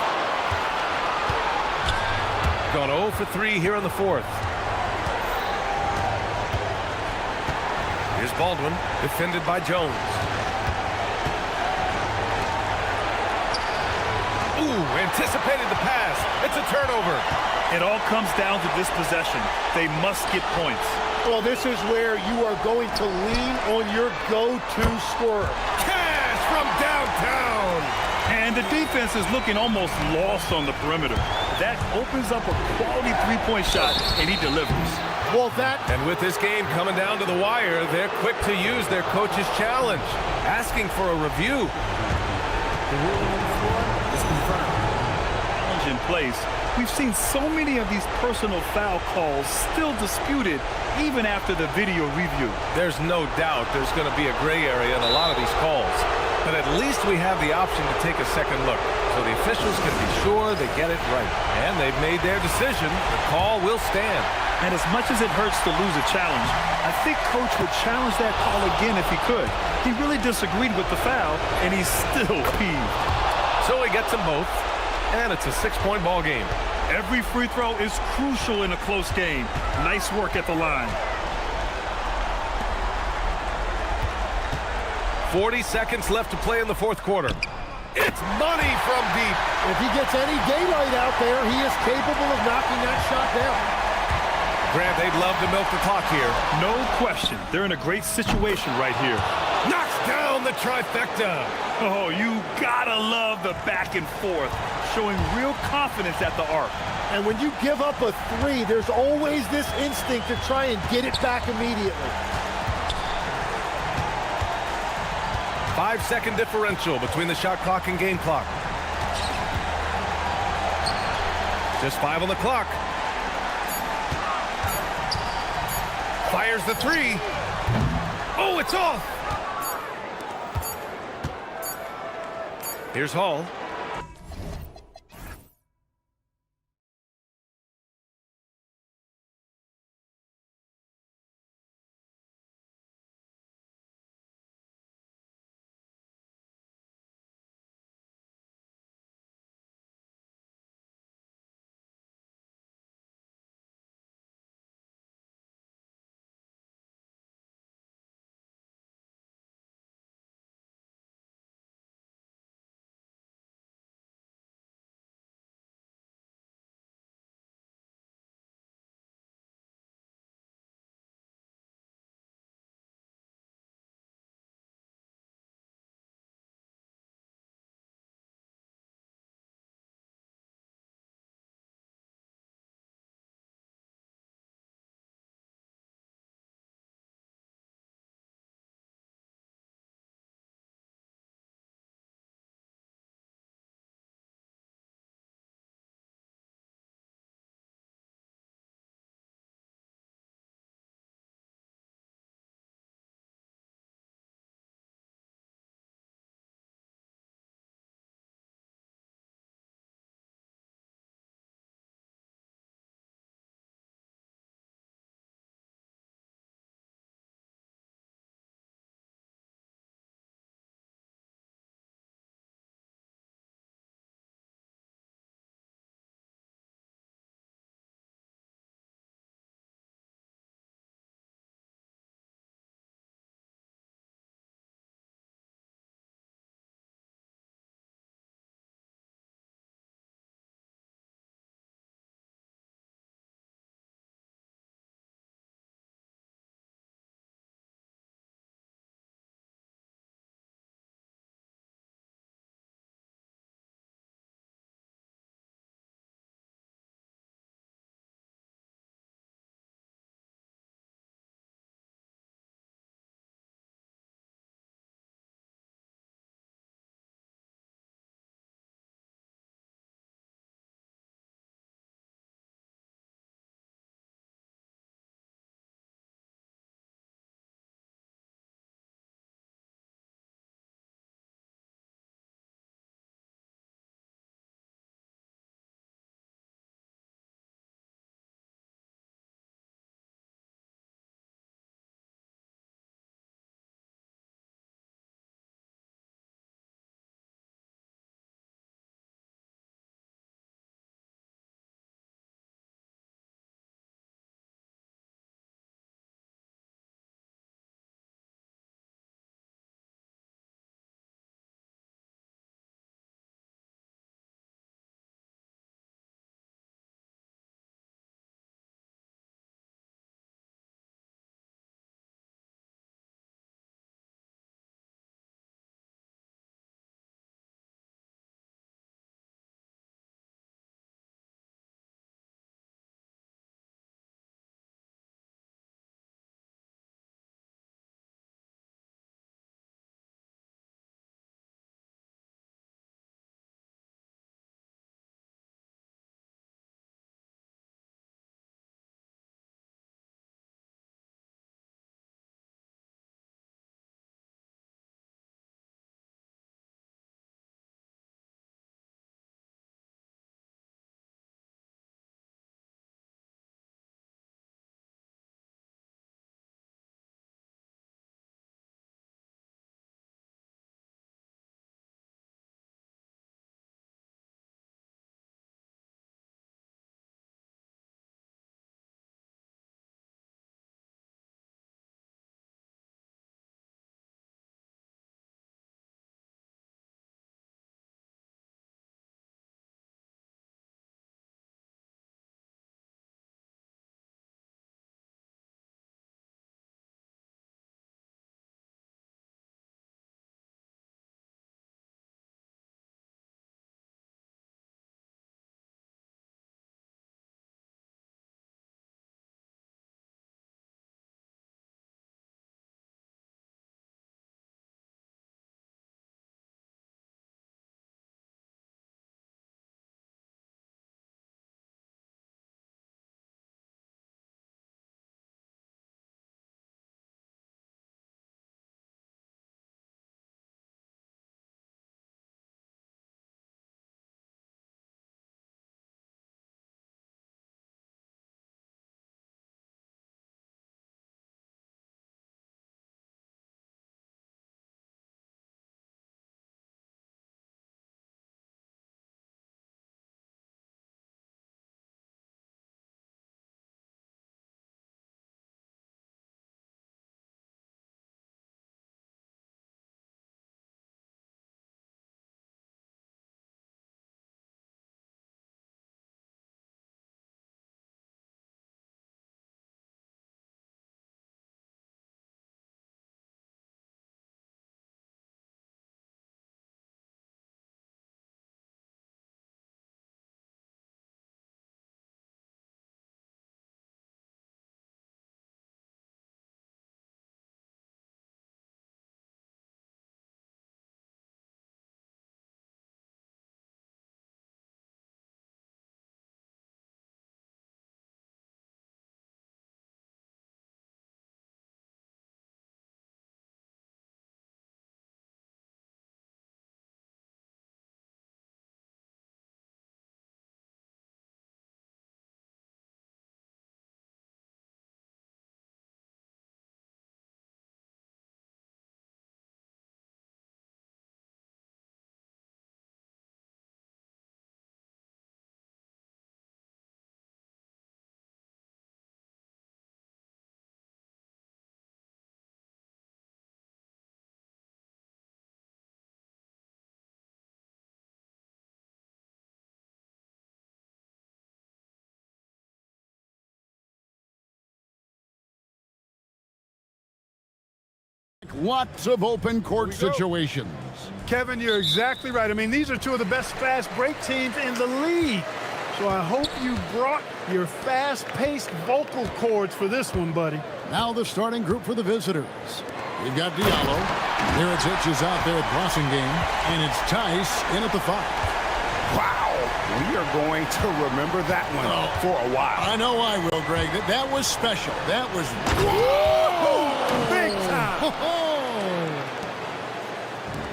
Gone 0 for 3 here in the fourth. Here's Baldwin, defended by Jones. Ooh, anticipated the pass. It's a turnover. It all comes down to this possession. They must get points. Well, this is where you are going to lean on your go-to scorer. Cash from downtown. And the defense is looking almost lost on the perimeter. That opens up a quality three-point shot, and he delivers. Well, And with this game coming down to the wire, they're quick to use their coach's challenge, asking for a review. The ruling on the floor is confirmed. Challenge in place. We've seen so many of these personal foul calls still disputed even after the video review. There's no doubt there's going to be a gray area in a lot of these calls. But at least we have the option to take a second look, so the officials can be sure they get it right. And they've made their decision. The call will stand. And as much as it hurts to lose a challenge, I think Coach would challenge that call again if he could. He really disagreed with the foul, and he's still peeved. So he gets them both, and it's a 6-point ball game. Every free throw is crucial in a close game. Nice work at the line. 40 seconds left to play in the fourth quarter. It's money from deep. If he gets any daylight out there, he is capable of knocking that shot down. Grant, they'd love to milk the clock here. No question. They're in a great situation right here. Knocks down the trifecta. Oh, you gotta love the back and forth, showing real confidence at the arc. And when you give up a three, there's always this instinct to try and get it back immediately. 5-second differential between the shot clock and game clock. Just 5 on the clock. Fires the three. Oh, it's off. Here's Hall. Lots of open court situations. Kevin, you're exactly right. I mean, these are two of the best fast break teams in the league. So I hope you brought your fast-paced vocal cords for this one, buddy. Now the starting group for the visitors. We've got Diallo. Miritich is out there at crossing game. And it's Tice in at the 5. Wow. We are going to remember that one for a while. I know I will, Greg. That was special. That was... Big time!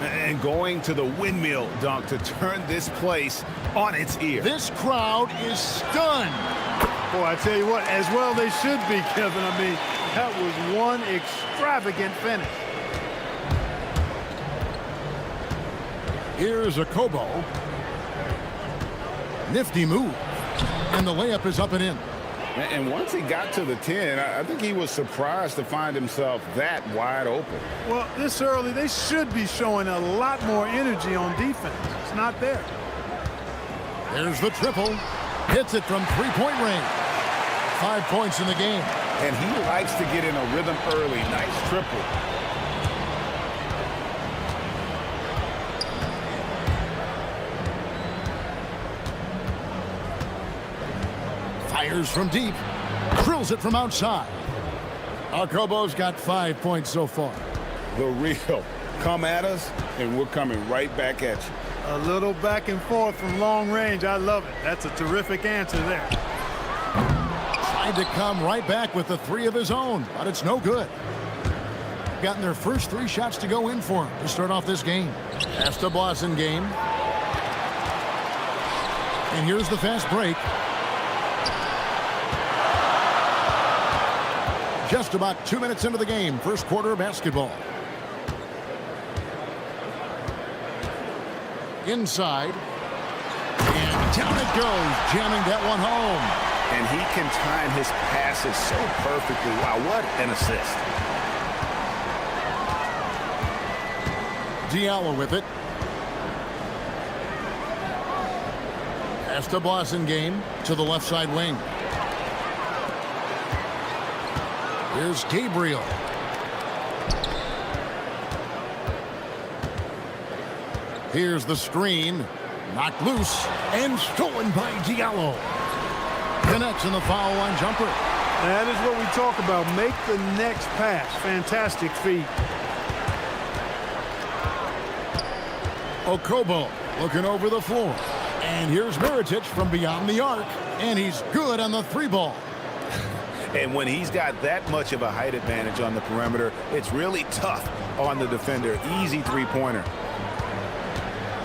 And going to the windmill dunk to turn this place on its ear. This crowd is stunned. Boy, I tell you what, as well they should be, Kevin. I mean, that was one extravagant finish. Here's a Kobo. Nifty move. And the layup is up and in. And once he got to the 10, I think he was surprised to find himself that wide open. Well, this early, they should be showing a lot more energy on defense. It's not there. There's the triple. Hits it from three-point range. 5 points in the game. And he likes to get in a rhythm early. Nice triple. Fires from deep. Drills it from outside. Kobo's got 5 points so far. The real. Come at us, and we're coming right back at you. A little back and forth from long range. I love it. That's a terrific answer there. Tried to come right back with the 3 of his own, but it's no good. Gotten their first 3 shots to go in for him to start off this game. That's the Blossom game. And here's the fast break. Just about 2 minutes into the game, first quarter of basketball. Inside. And down it goes, jamming that one home. And he can time his passes so perfectly. Wow, what an assist. Diallo with it. Pass to Blossom game to the left side wing. Here's Gabriel. Here's the screen. Knocked loose and stolen by Diallo. Connects in the foul line jumper. That is what we talk about. Make the next pass. Fantastic feat. Okobo looking over the floor. And here's Miritich from beyond the arc. And he's good on the 3 ball. And when he's got that much of a height advantage on the perimeter, it's really tough on the defender. Easy 3-pointer.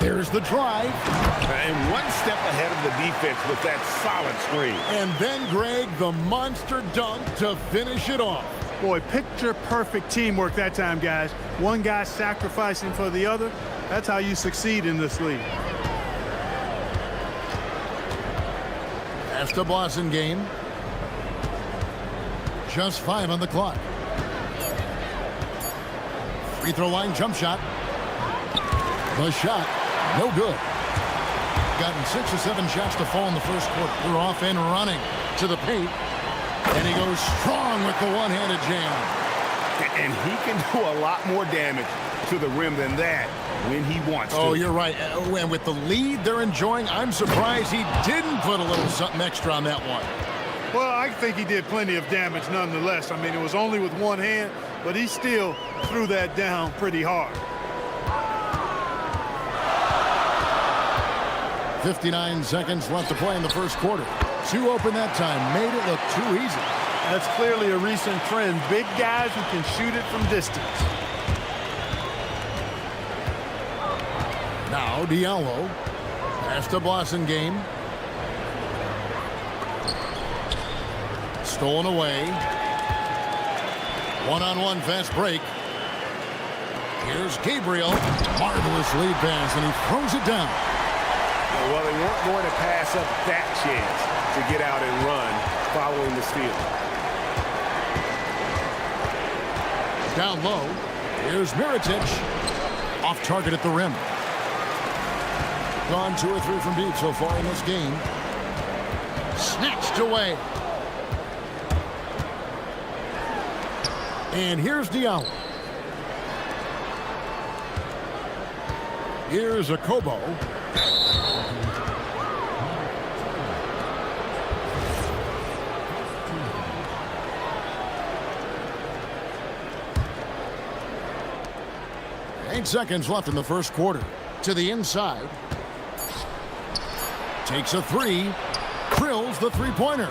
There's the drive. And one step ahead of the defense with that solid screen. And then, Greg, the monster dunk to finish it off. Boy, picture-perfect teamwork that time, guys. One guy sacrificing for the other. That's how you succeed in this league. That's the Blossom game. Just 5 on the clock. Free throw line jump shot. The shot, no good. Gotten 6 or 7 shots to fall in the first quarter. They're off and running to the paint. And he goes strong with the one-handed jam. And he can do a lot more damage to the rim than that when he wants to. Oh, you're right. And with the lead they're enjoying, I'm surprised he didn't put a little something extra on that one. Well, I think he did plenty of damage nonetheless. I mean, it was only with one hand, but he still threw that down pretty hard. 59 seconds left to play in the first quarter. 2 open that time. Made it look too easy. That's clearly a recent trend. Big guys who can shoot it from distance. Now Diallo. Pass to Blossom game. Stolen away. One-on-one fast break. Here's Gabriel. Marvelous lead pass, and he throws it down. Well, they weren't going to pass up that chance to get out and run following the steal. Down low. Here's Miritich. Off target at the rim. Gone 2 or 3 from deep so far in this game. Snatched away. And here's Diallo. Here's a Kobo. Eight seconds left in the first quarter. To the inside. Takes a three. Drills the three-pointer.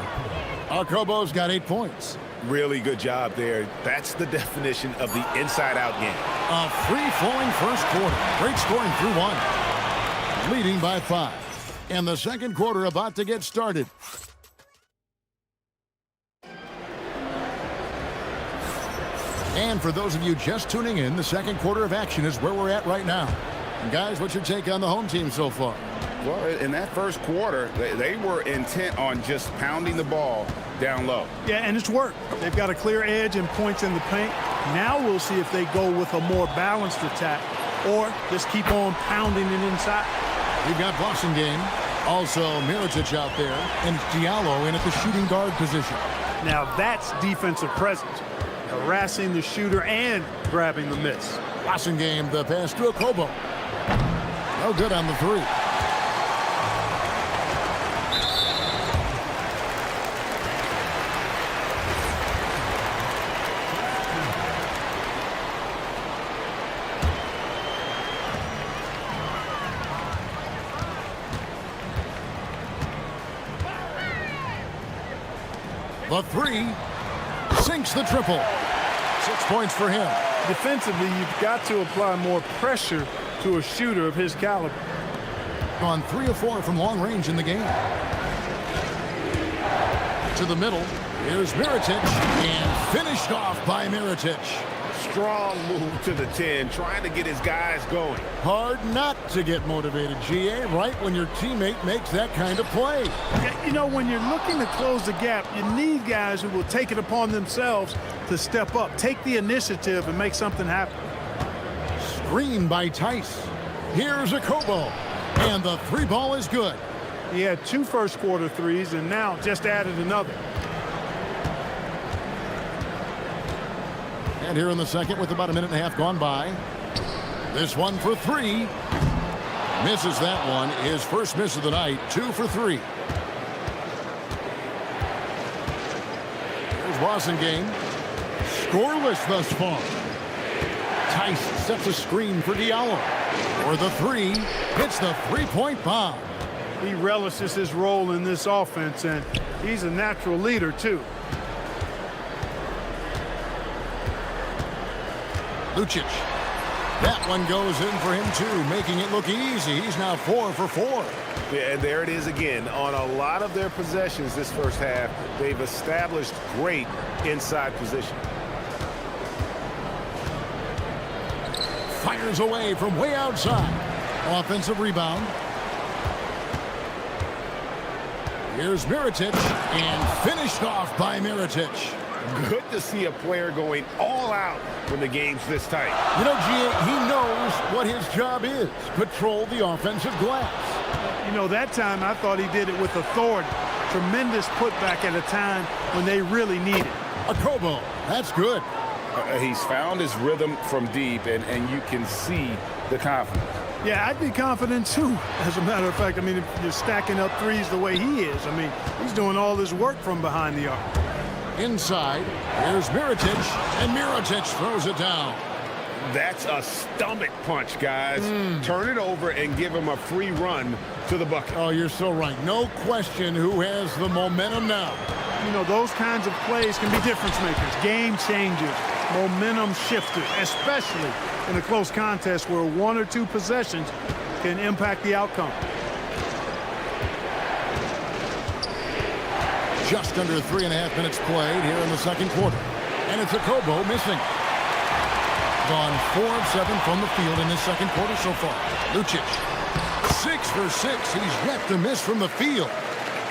Kobo's got 8 points. Really good job there. That's the definition of the inside-out game. A free-flowing first quarter. Great scoring through one. Leading by 5. And the second quarter about to get started. And for those of you just tuning in, the second quarter of action is where we're at right now. And guys, what's your take on the home team so far? Well, in that first quarter, they were intent on just pounding the ball down low. Yeah, and it's worked. They've got a clear edge and points in the paint. Now we'll see if they go with a more balanced attack or just keep on pounding it inside. We've got Boston game. Also, Mirotic out there, and Diallo in at the shooting guard position. Now that's defensive presence. Harassing the shooter and grabbing the miss. Boston game, the pass to a Kobo. No good on the three. The three sinks the triple. 6 points for him. Defensively, you've got to apply more pressure to a shooter of his caliber. On 3 of 4 from long range in the game. To the middle. Here's Mirotic, and finished off by Mirotic. Strong move to the 10, trying to get his guys going. Hard not to get motivated, GA, right when your teammate makes that kind of play. Yeah, you know, when you're looking to close the gap, you need guys who will take it upon themselves to step up, take the initiative, and make something happen. Screen by Tice. Here's a Kobo, and the three ball is good. He had 2 first quarter threes and now just added another. And here in the second with about a minute and a half gone by. This one for 3. Misses that one. His first miss of the night. 2 for 3. Here's Wasengame. Scoreless thus far. Tice sets a screen for Diallo. For the 3. Hits the three-point bomb. He relishes his role in this offense, and he's a natural leader, too. Lucic. That one goes in for him, too, making it look easy. He's now 4 for 4. Yeah, and there it is again. On a lot of their possessions this first half, they've established great inside position. Fires away from way outside. Offensive rebound. Here's Mirotic, and finished off by Mirotic. Good to see a player going all out when the game's this tight. You know, GA, he knows what his job is. Patrol the offensive glass. You know, that time I thought he did it with authority. Tremendous putback at a time when they really need it. A Kobo. That's good. He's found his rhythm from deep, and you can see the confidence. Yeah, I'd be confident, too. As a matter of fact, I mean, if you're stacking up threes the way he is, I mean, he's doing all this work from behind the arc. Inside, here's Mirotic, and Mirotic throws it down. That's a stomach punch, guys. Turn it over and give him a free run to the bucket. Oh, you're so right. No question who has the momentum now. You know, those kinds of plays can be difference makers, game changers, momentum shifters, especially in a close contest where 1 or 2 possessions can impact the outcome. Just under 3.5 minutes played here in the second quarter. And it's a Kobo missing. Gone 4 of 7 from the field in this second quarter so far. Lucic, 6 for 6. He's yet to miss from the field.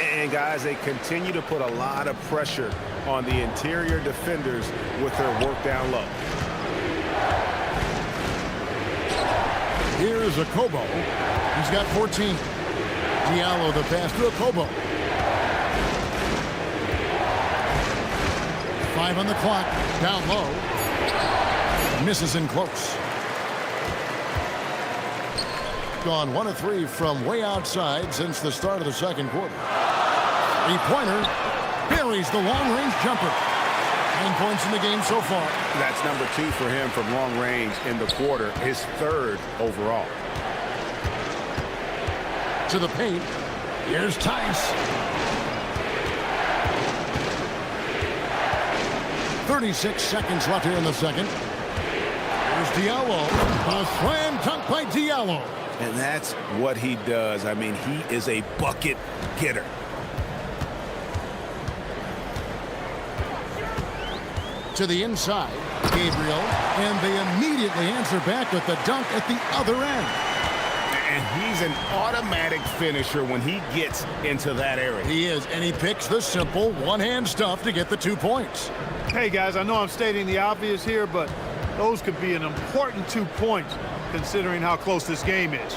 And guys, they continue to put a lot of pressure on the interior defenders with their work down low. Here's a Kobo. He's got 14. Diallo the pass to a Kobo. 5 on the clock. Down low. Misses in close. gone 1 of 3 from way outside since the start of the second quarter. Three-pointer buries the long-range jumper. 9 points in the game so far. That's number 2 for him from long range in the quarter, his 3rd overall. To the paint. Here's Tice. 36 seconds left here in the second. Here's Diallo. A slam dunk by Diallo. And that's what he does. I mean, he is a bucket getter. To the inside, Gabriel, and they immediately answer back with the dunk at the other end. And he's an automatic finisher when he gets into that area. He is, and he picks the simple one-hand stuff to get the 2 points. Hey, guys, I know I'm stating the obvious here, but those could be an important 2 points considering how close this game is.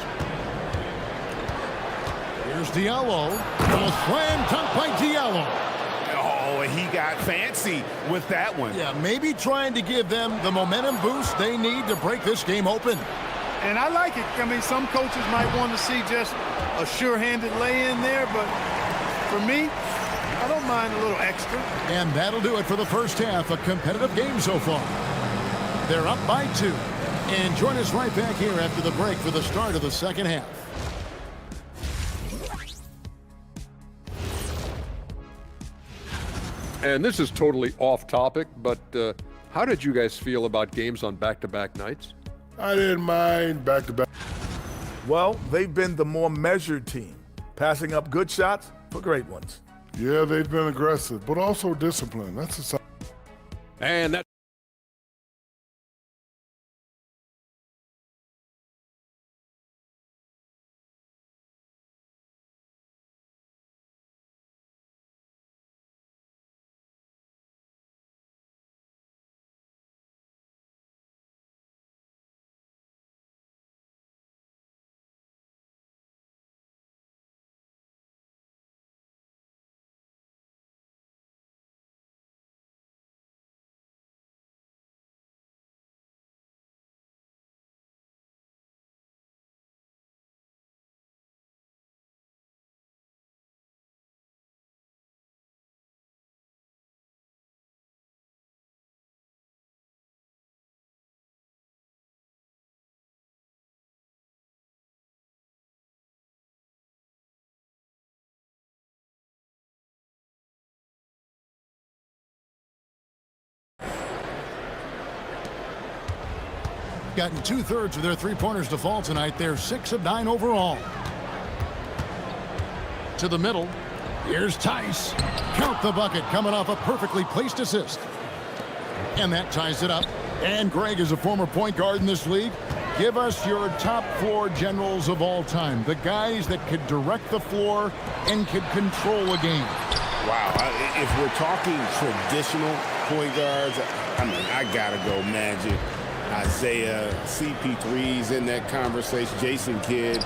Here's Diallo. A slam dunk by Diallo. Oh, and he got fancy with that one. Yeah, maybe trying to give them the momentum boost they need to break this game open. And I like it. I mean, some coaches might want to see just a sure-handed lay-in there, but for me, I don't mind a little extra. And that'll do it for the first half. A competitive game so far. They're up by 2. And join us right back here after the break for the start of the second half. And this is totally off topic, but how did you guys feel about games on back-to-back nights? I didn't mind back-to-back. Well, they've been the more measured team, passing up good shots for great ones. Yeah, they've been aggressive, but also disciplined. That's a sign. And that Gotten 2/3 of their three-pointers to fall tonight. They're 6 of 9 overall. To the middle. Here's Tice. Count the bucket coming off a perfectly placed assist. And that ties it up. And Greg is a former point guard in this league. Give us your top 4 generals of all time. The guys that could direct the floor and could control a game. Wow. If we're talking traditional point guards, I mean, I got to go Magic. Isaiah, CP3's in that conversation, Jason Kidd,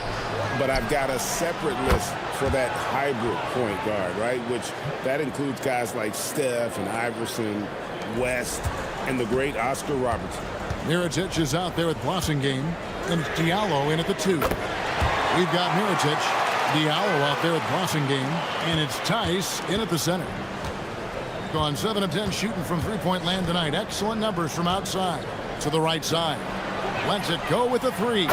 but I've got a separate list for that hybrid point guard, right? Which that includes guys like Steph and Iverson, West, and the great Oscar Robertson. Mirotic is out there with Blossingame, and it's Diallo in at the 2. We've got Mirotic, Diallo out there with Blossingame, and it's Tice in at the center. Gone 7 of 10 shooting from three-point land tonight. Excellent numbers from outside. To the right side. Lets it go with the 3.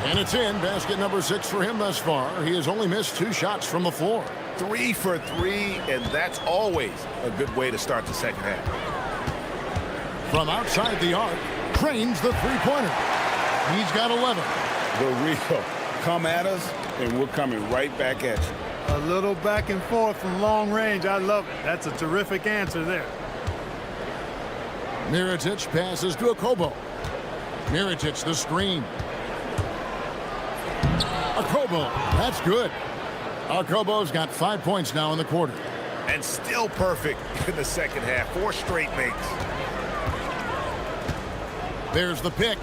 And it's in. Basket number 6 for him thus far. He has only missed 2 shots from the floor. 3 for 3, and that's always a good way to start the second half. From outside the arc, trains the three-pointer. He's got 11. The real come at us, and we're coming right back at you. A little back and forth from long range. I love it. That's a terrific answer there. Mirotic passes to Okobo. Mirotic the screen. Okobo, that's good. Okobo's got 5 points now in the quarter. And still perfect in the second half. 4 straight makes. There's the pick.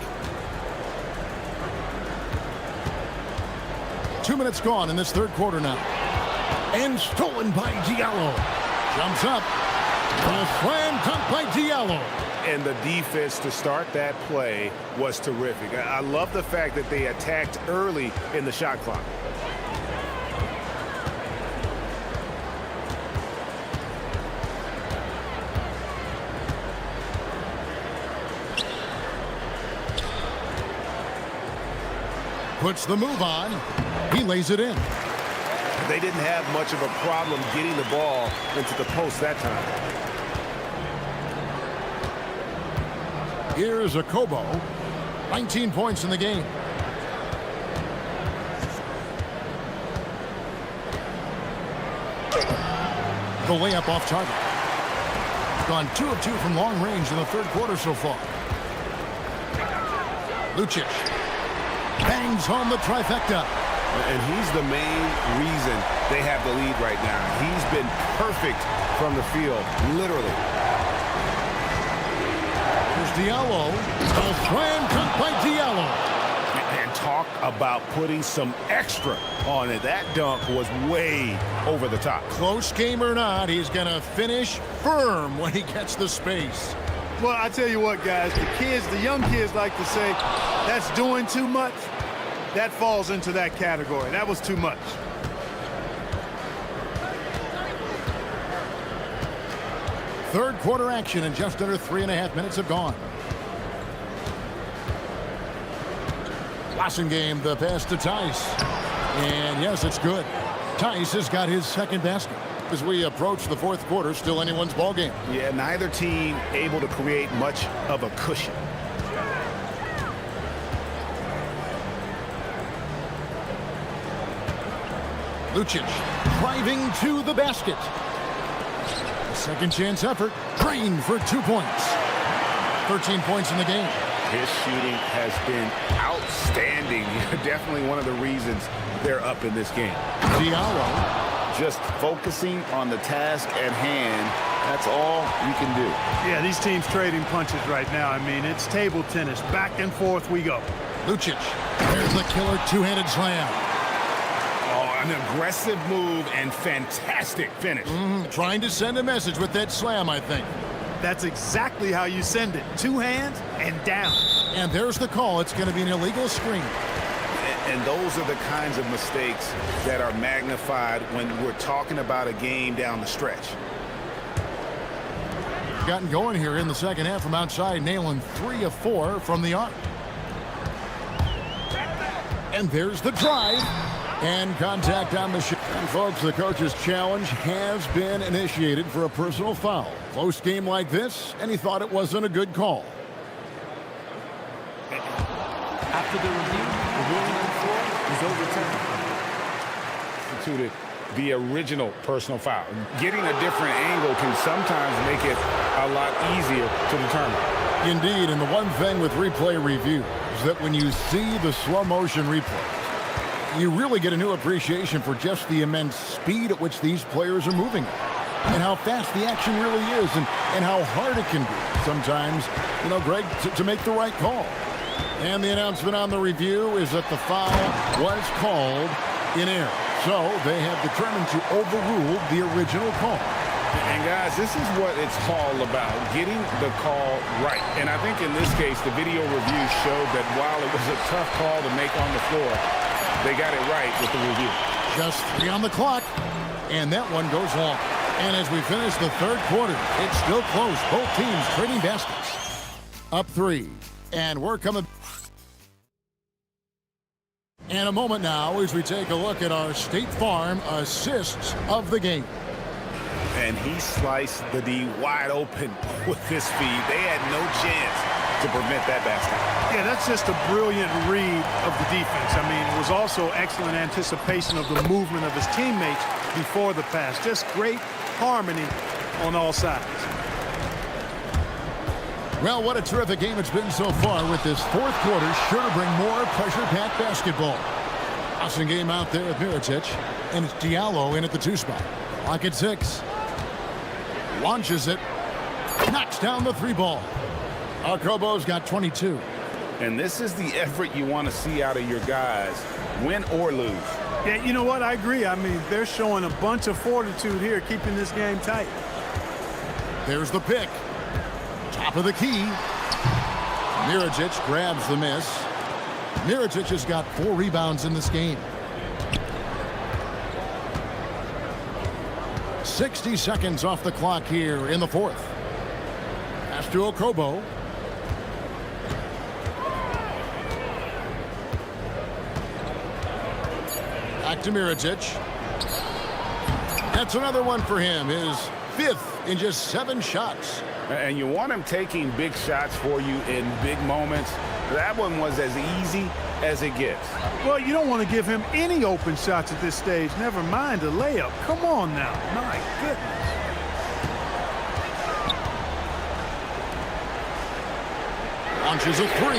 2 minutes gone in this third quarter now. And stolen by Diallo. Jumps up. A slam dunk by Diallo. And the defense to start that play was terrific. I love the fact that they attacked early in the shot clock. Puts the move on. He lays it in. They didn't have much of a problem getting the ball into the post that time. Here's a Kobo. 19 points in the game. The layup off target. Gone 2 of 2 from long range in the third quarter so far. Lucic bangs home the trifecta. And he's the main reason they have the lead right now. He's been perfect from the field, literally. Here's Diallo. A slam dunk by Diallo. And talk about putting some extra on it. That dunk was way over the top. Close game or not, he's going to finish firm when he gets the space. Well, I tell you what, guys, the young kids like to say, that's doing too much. That falls into that category. That was too much. Third quarter action and just under 3.5 minutes have gone. Game, the pass to Tice. And yes, it's good. Tice has got his second basket. As we approach the fourth quarter, still anyone's ball game. Yeah, neither team able to create much of a cushion. Lucic driving to the basket. A second chance effort. Drained for 2 points. 13 points in the game. His shooting has been outstanding. Definitely one of the reasons they're up in this game. Diallo. Just focusing on the task at hand. That's all you can do. Yeah, these teams trading punches right now. I mean, it's table tennis. Back and forth we go. Lucic. There's the killer two-handed slam. Oh, an aggressive move and fantastic finish. Trying to send a message with that slam, I think. That's exactly how you send it. Two hands and down. And there's the call. It's going to be an illegal screen. And those are the kinds of mistakes that are magnified when we're talking about a game down the stretch. Gotten going here in the second half from outside, nailing 3 of 4 from the arc. And there's the drive. And contact on the shot. And folks, the coach's challenge has been initiated for a personal foul. Close game like this, and he thought it wasn't a good call. After the review, the ruling on the floor is overturned. Instituted the original personal foul. Getting a different angle can sometimes make it a lot easier to determine. Indeed, and the one thing with replay review is that when you see the slow motion replay, you really get a new appreciation for just the immense speed at which these players are moving and how fast the action really is and how hard it can be sometimes, you know, Greg, to make the right call. And the announcement on the review is that the foul was called in error. So they have determined to overrule the original call. And guys, this is what it's all about, getting the call right. And I think in this case, the video review showed that while it was a tough call to make on the floor, they got it right with the review. Just 3 on the clock, and that one goes long. And as we finish the third quarter, it's still close. Both teams trading baskets. Up 3, and we're coming. And a moment now as we take a look at our State Farm assists of the game. And he sliced the D wide open with his feed. They had no chance to prevent that basket. Yeah, that's just a brilliant read of the defense. I mean, it was also excellent anticipation of the movement of his teammates before the pass. Just great harmony on all sides. Well, what a terrific game it's been so far with this fourth quarter. Sure to bring more pressure-packed basketball. Awesome game out there with Mirotic. And it's Diallo in at the 2 spot. Clock at 6. Launches it. Knocks down the 3 ball. Kobo's got 22. And this is the effort you want to see out of your guys, win or lose. Yeah, you know what? I agree. I mean, they're showing a bunch of fortitude here, keeping this game tight. There's the pick. Top of the key. Mirajic grabs the miss. Mirajic has got 4 rebounds in this game. 60 seconds off the clock here in the fourth. Pass to Okobo. Back to Mirajic. That's another one for him. His 5th in just 7 shots. And you want him taking big shots for you in big moments. That one was as easy as it gets. Well, you don't want to give him any open shots at this stage. Never mind a layup. Come on now. My goodness. Launches a 3.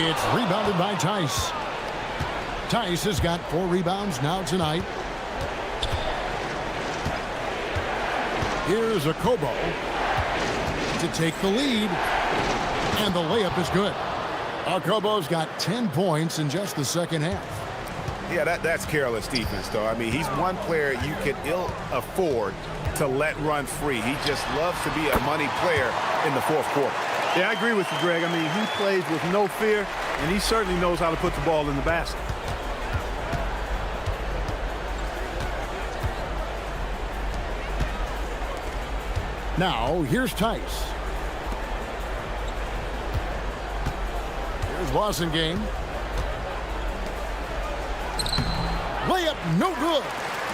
It's rebounded by Tice. Tice has got 4 rebounds now tonight. Here's Okobo to take the lead. And the layup is good. Okobo's got 10 points in just the second half. Yeah, that's careless defense, though. I mean, he's one player you could ill afford to let run free. He just loves to be a money player in the fourth quarter. Yeah, I agree with you, Greg. I mean, he plays with no fear, and he certainly knows how to put the ball in the basket. Now, here's Tice. Here's Wasengame. Layup, no good.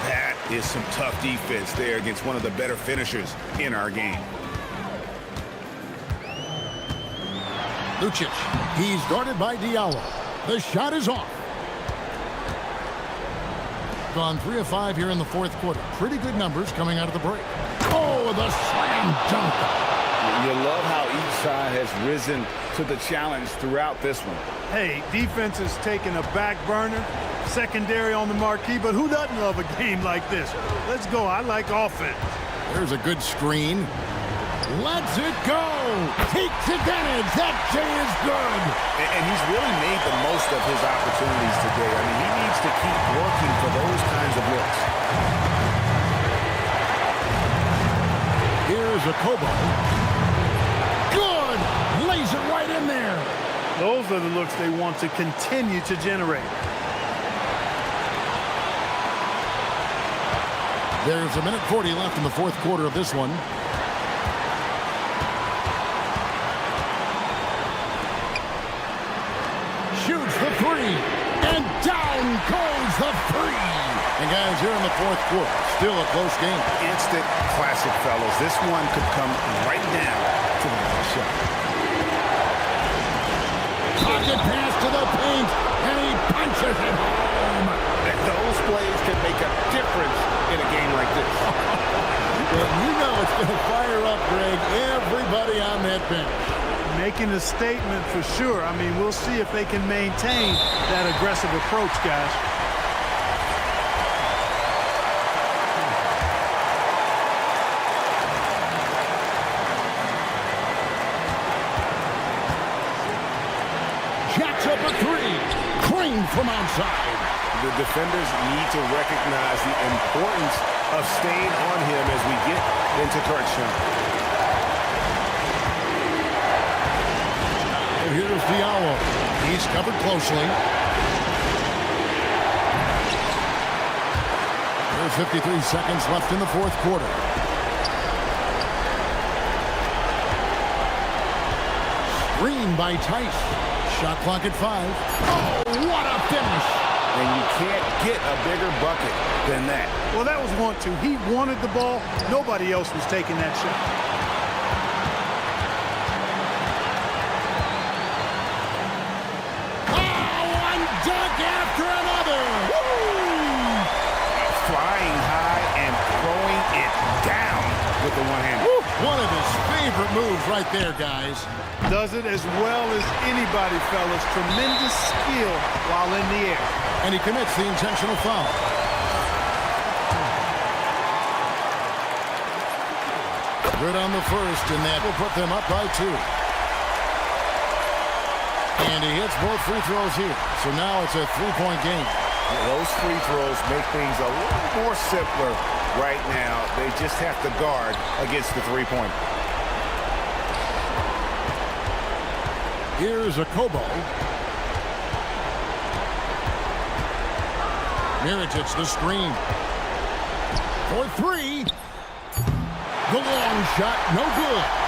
That is some tough defense there against one of the better finishers in our game. Lucic, he's guarded by Diallo. The shot is off. Gone 3 of 5 here in the fourth quarter. Pretty good numbers coming out of the break. Oh, the slam dunk. You love how each side has risen to the challenge throughout this one. Hey, defense is taking a back burner, secondary on the marquee, but who doesn't love a game like this? Let's go. I like offense. There's a good screen. Lets it go. Takes advantage. That J is good. And he's really made the most of his opportunities today. I mean, he needs to keep working for those kinds of looks. Here's Okobo. Good. Lays it right in there. Those are the looks they want to continue to generate. There's 1:40 left in the fourth quarter of this one. Shoots the 3, and down goes the 3. And guys, here in the fourth quarter, still a close game. Instant classic, fellas. This one could come right down to the last shot. Pocket pass to the paint, and he punches it home. And those plays can make a difference in a game like this. Well, you know it's going to fire up, Greg, everybody on that bench. Making a statement for sure. I mean, we'll see if they can maintain that aggressive approach, guys. Jacks up a 3. Clean from outside. The defenders need to recognize the importance of staying on him as we get into crunch time. Here's Diallo. He's covered closely. There's 53 seconds left in the fourth quarter. Screen by Tice. Shot clock at 5. Oh, what a finish! And you can't get a bigger bucket than that. Well, that was 1-2. He wanted the ball. Nobody else was taking that shot. Dunk after another. Woo! Flying high and throwing it down with the one-hander. One of his favorite moves right there, guys. Does it as well as anybody, fellas. Tremendous skill while in the air. And he commits the intentional foul. Good on the first, and that will put them up by 2. And he hits both free throws here. So now it's a 3-point game. Those free throws make things a little more simpler right now. They just have to guard against the three-pointer. Here's a Kobo. Miritich the screen. For three. The long shot, no good.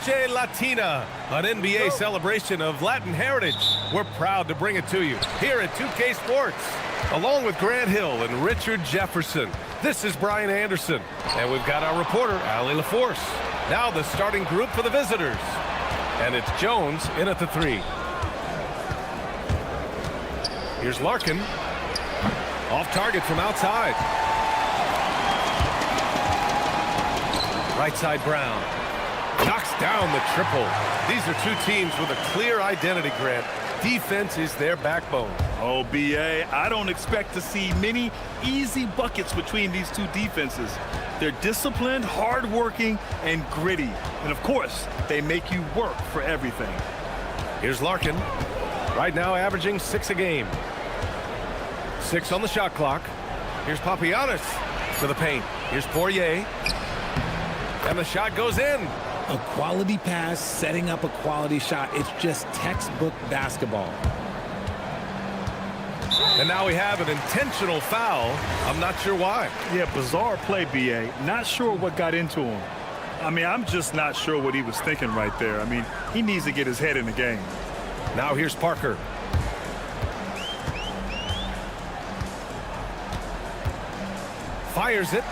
Latina, an NBA celebration of Latin heritage. We're proud to bring it to you here at 2K Sports. Along with Grant Hill and Richard Jefferson, this is Brian Anderson. And we've got our reporter, Allie LaForce. Now the starting group for the visitors. And it's Jones in at the 3. Here's Larkin. Off target from outside. Right side Brown. Knocks down the triple. These are two teams with a clear identity, Grant. Defense is their backbone. Oh, BA, I don't expect to see many easy buckets between these two defenses. They're disciplined, hardworking, and gritty. And, of course, they make you work for everything. Here's Larkin. Right now averaging 6 a game. 6 on the shot clock. Here's Papagiannis to the paint. Here's Poirier. And the shot goes in. A quality pass, setting up a quality shot. It's just textbook basketball. And now we have an intentional foul. I'm not sure why. Yeah, bizarre play, BA. Not sure what got into him. I mean, I'm just not sure what he was thinking right there. I mean, he needs to get his head in the game. Now here's Parker. Fires it.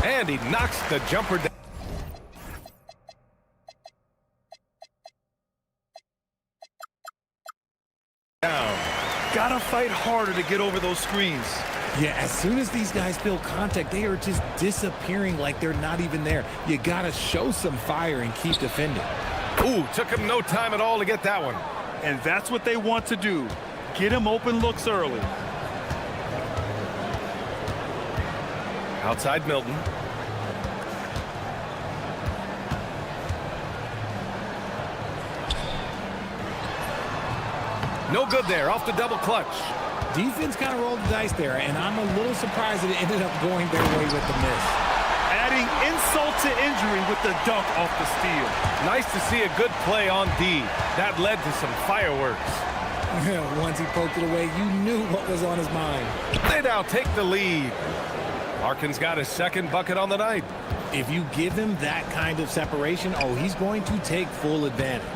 And he knocks the jumper down. Gotta fight harder to get over those screens. Yeah, as soon as these guys feel contact, they are just disappearing like they're not even there. You gotta show some fire and keep defending. Ooh, took him no time at all to get that one. And that's what they want to do. Get him open looks early. Outside Milton. No good there, off the double clutch. Defense kind of rolled the dice there, and I'm a little surprised that it ended up going their way with the miss. Adding insult to injury with the dunk off the steal. Nice to see a good play on D. That led to some fireworks. Once he poked it away, you knew what was on his mind. They now take the lead. Larkin's got his second bucket on the night. If you give him that kind of separation, oh, he's going to take full advantage.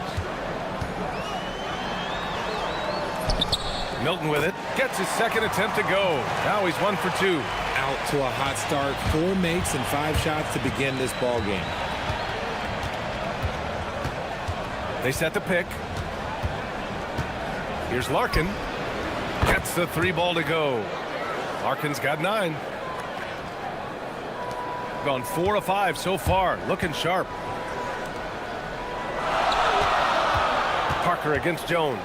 Milton with it. Gets his second attempt to go. Now he's 1 for 2. Out to a hot start. 4 makes and 5 shots to begin this ball game. They set the pick. Here's Larkin. Gets the 3 ball to go. Larkin's got 9. Gone 4 of 5 so far. Looking sharp. Parker against Jones.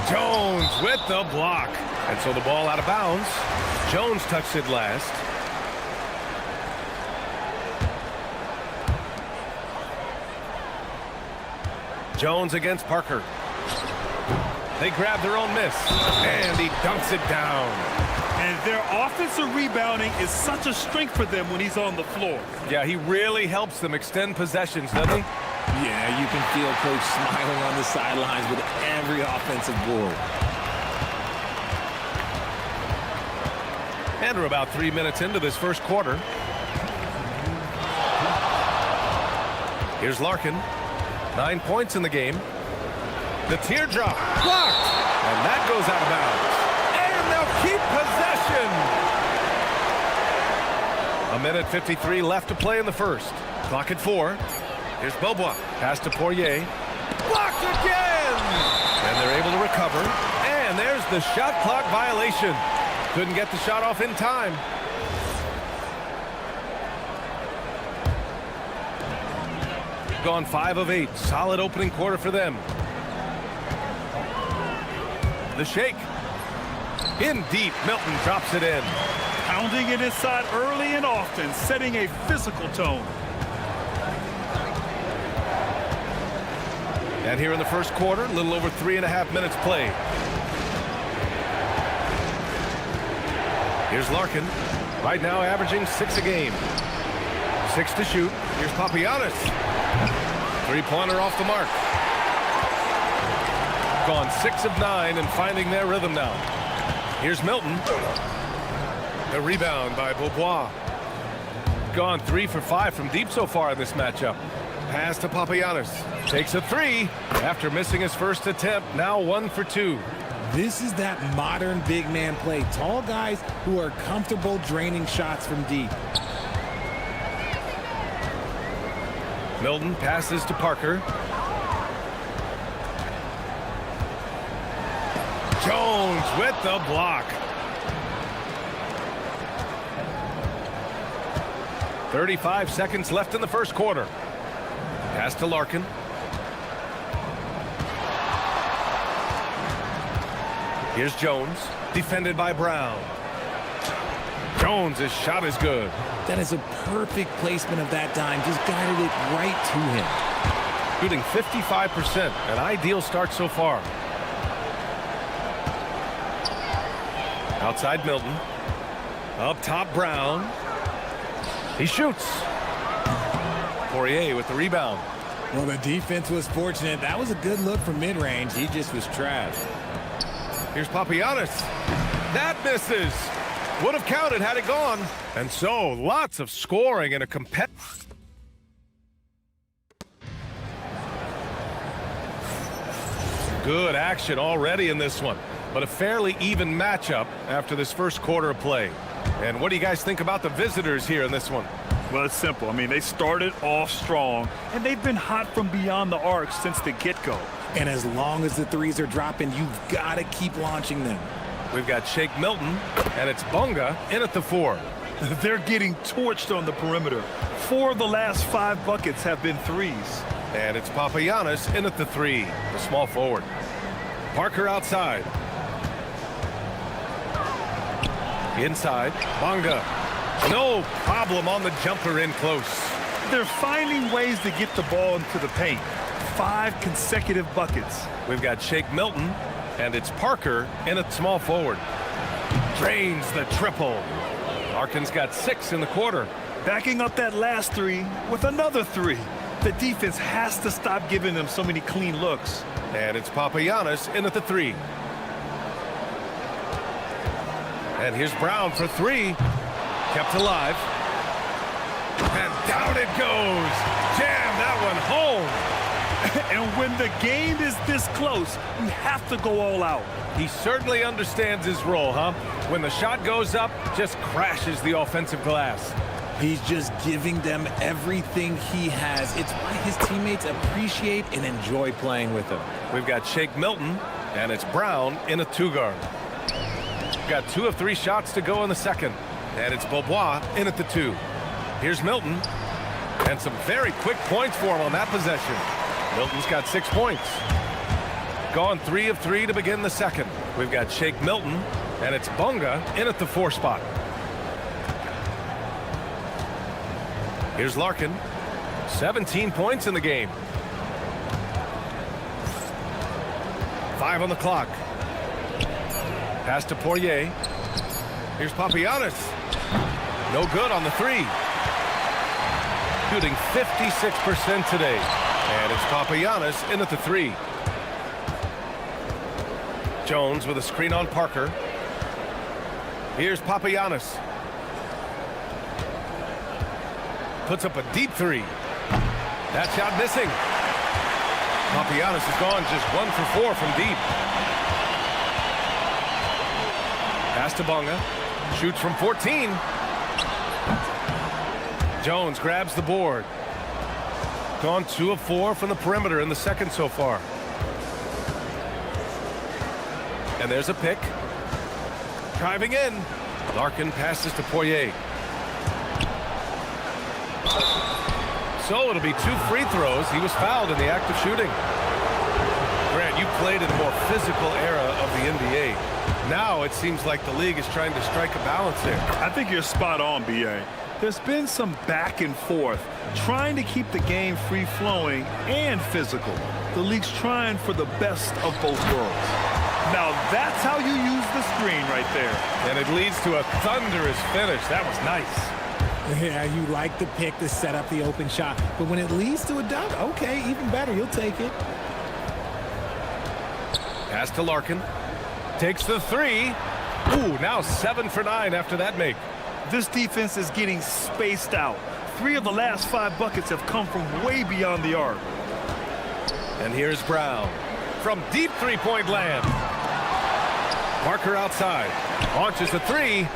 Jones with the block. And so the ball out of bounds. Jones touched it last. Jones against Parker. They grab their own miss. And he dunks it down. And their offensive rebounding is such a strength for them when he's on the floor. Yeah, he really helps them extend possessions, doesn't he? Yeah, you can feel Coach smiling on the sidelines with every offensive board. And we're about 3 minutes into this first quarter. Here's Larkin. 9 points in the game. The teardrop blocked. And that goes out of bounds. And they'll keep possession. A minute 53 left to play in the first. Clock at 4. Here's Beaubois. Pass to Poirier. Blocked again! And they're able to recover. And there's the shot clock violation. Couldn't get the shot off in time. Gone 5 of 8. Solid opening quarter for them. The shake. In deep. Milton drops it in. Pounding it inside early and often, setting a physical tone. And here in the first quarter, a little over 3.5 minutes played. Here's Larkin. Right now averaging 6 a game. 6 to shoot. Here's Papagiannis. 3-pointer off the mark. Gone 6 of 9 and finding their rhythm now. Here's Milton. The rebound by Beaubois. Gone 3 for 5 from deep so far in this matchup. Pass to Papagiannis. Takes a three. After missing his first attempt, now 1 for 2. This is that modern big man play. Tall guys who are comfortable draining shots from deep. Milton passes to Parker. Jones with the block. 35 seconds left in the first quarter. Pass to Larkin. Here's Jones, defended by Brown. Jones' shot is good. That is a perfect placement of that dime. Just guided it right to him. Shooting 55%, an ideal start so far. Outside Milton. Up top Brown. He shoots. Poirier with the rebound. Well, the defense was fortunate. That was a good look from mid-range. He just was trash. Here's Papagiannis. That misses. Would have counted had it gone. And so, lots of scoring in a competitive. Good action already in this one, but a fairly even matchup after this first quarter of play. And what do you guys think about the visitors here in this one? Well, it's simple. I mean, they started off strong, and they've been hot from beyond the arc since the get-go. And as long as the threes are dropping, you've got to keep launching them. We've got Shake Milton, and it's Bunga in at the 4. They're getting torched on the perimeter. 4 of the last 5 buckets have been threes. And it's Papagiannis in at the 3, the small forward. Parker outside. Inside, Bunga. No problem on the jumper in close. They're finding ways to get the ball into the paint. 5 consecutive buckets. We've got Shake Milton, and it's Parker in at small forward. Drains the triple. Larkin's got 6 in the quarter. Backing up that last 3 with another 3. The defense has to stop giving them so many clean looks. And it's Papagiannis in at the 3. And here's Brown for 3. Kept alive. And down it goes. Jam that one home. And when the game is this close, you have to go all out. He certainly understands his role, huh? When the shot goes up, just crashes the offensive glass. He's just giving them everything he has. It's why his teammates appreciate and enjoy playing with him. We've got Shake Milton, and it's Brown in a 2-guard. Got 2 of 3 shots to go in the second. And it's Beaubois in at the 2. Here's Milton. And some very quick points for him on that possession. Milton's got 6 points. Gone 3 of 3 to begin the second. We've got Shake Milton, and it's Bunga in at the 4 spot. Here's Larkin. 17 points in the game. 5 on the clock. Pass to Poirier. Here's Papagiannis. No good on the 3. Shooting 56% today. And it's Papagiannis in at the 3. Jones with a screen on Parker. Here's Papagiannis. Puts up a deep 3. That shot missing. Papagiannis has gone just 1 for 4 from deep. Pass to Bunga. Shoots from 14. Jones grabs the board. Gone 2 of 4 from the perimeter in the second so far. And there's a pick. Driving in. Larkin passes to Poirier. So it'll be 2 free throws. He was fouled in the act of shooting. Grant, you played in a more physical era of the NBA. Now it seems like the league is trying to strike a balance there. I think you're spot on, B.A. There's been some back and forth, trying to keep the game free-flowing and physical. The league's trying for the best of both worlds. Now that's how you use the screen right there. And it leads to a thunderous finish. That was nice. Yeah, you like the pick to set up the open shot. But when it leads to a dunk, okay, even better. You'll take it. Pass to Larkin. Takes the 3. Ooh, now 7 for 9 after that make. This defense is getting spaced out. 3 of the last 5 buckets have come from way beyond the arc. And here's Brown from deep three-point land. Parker outside. Launches a 3.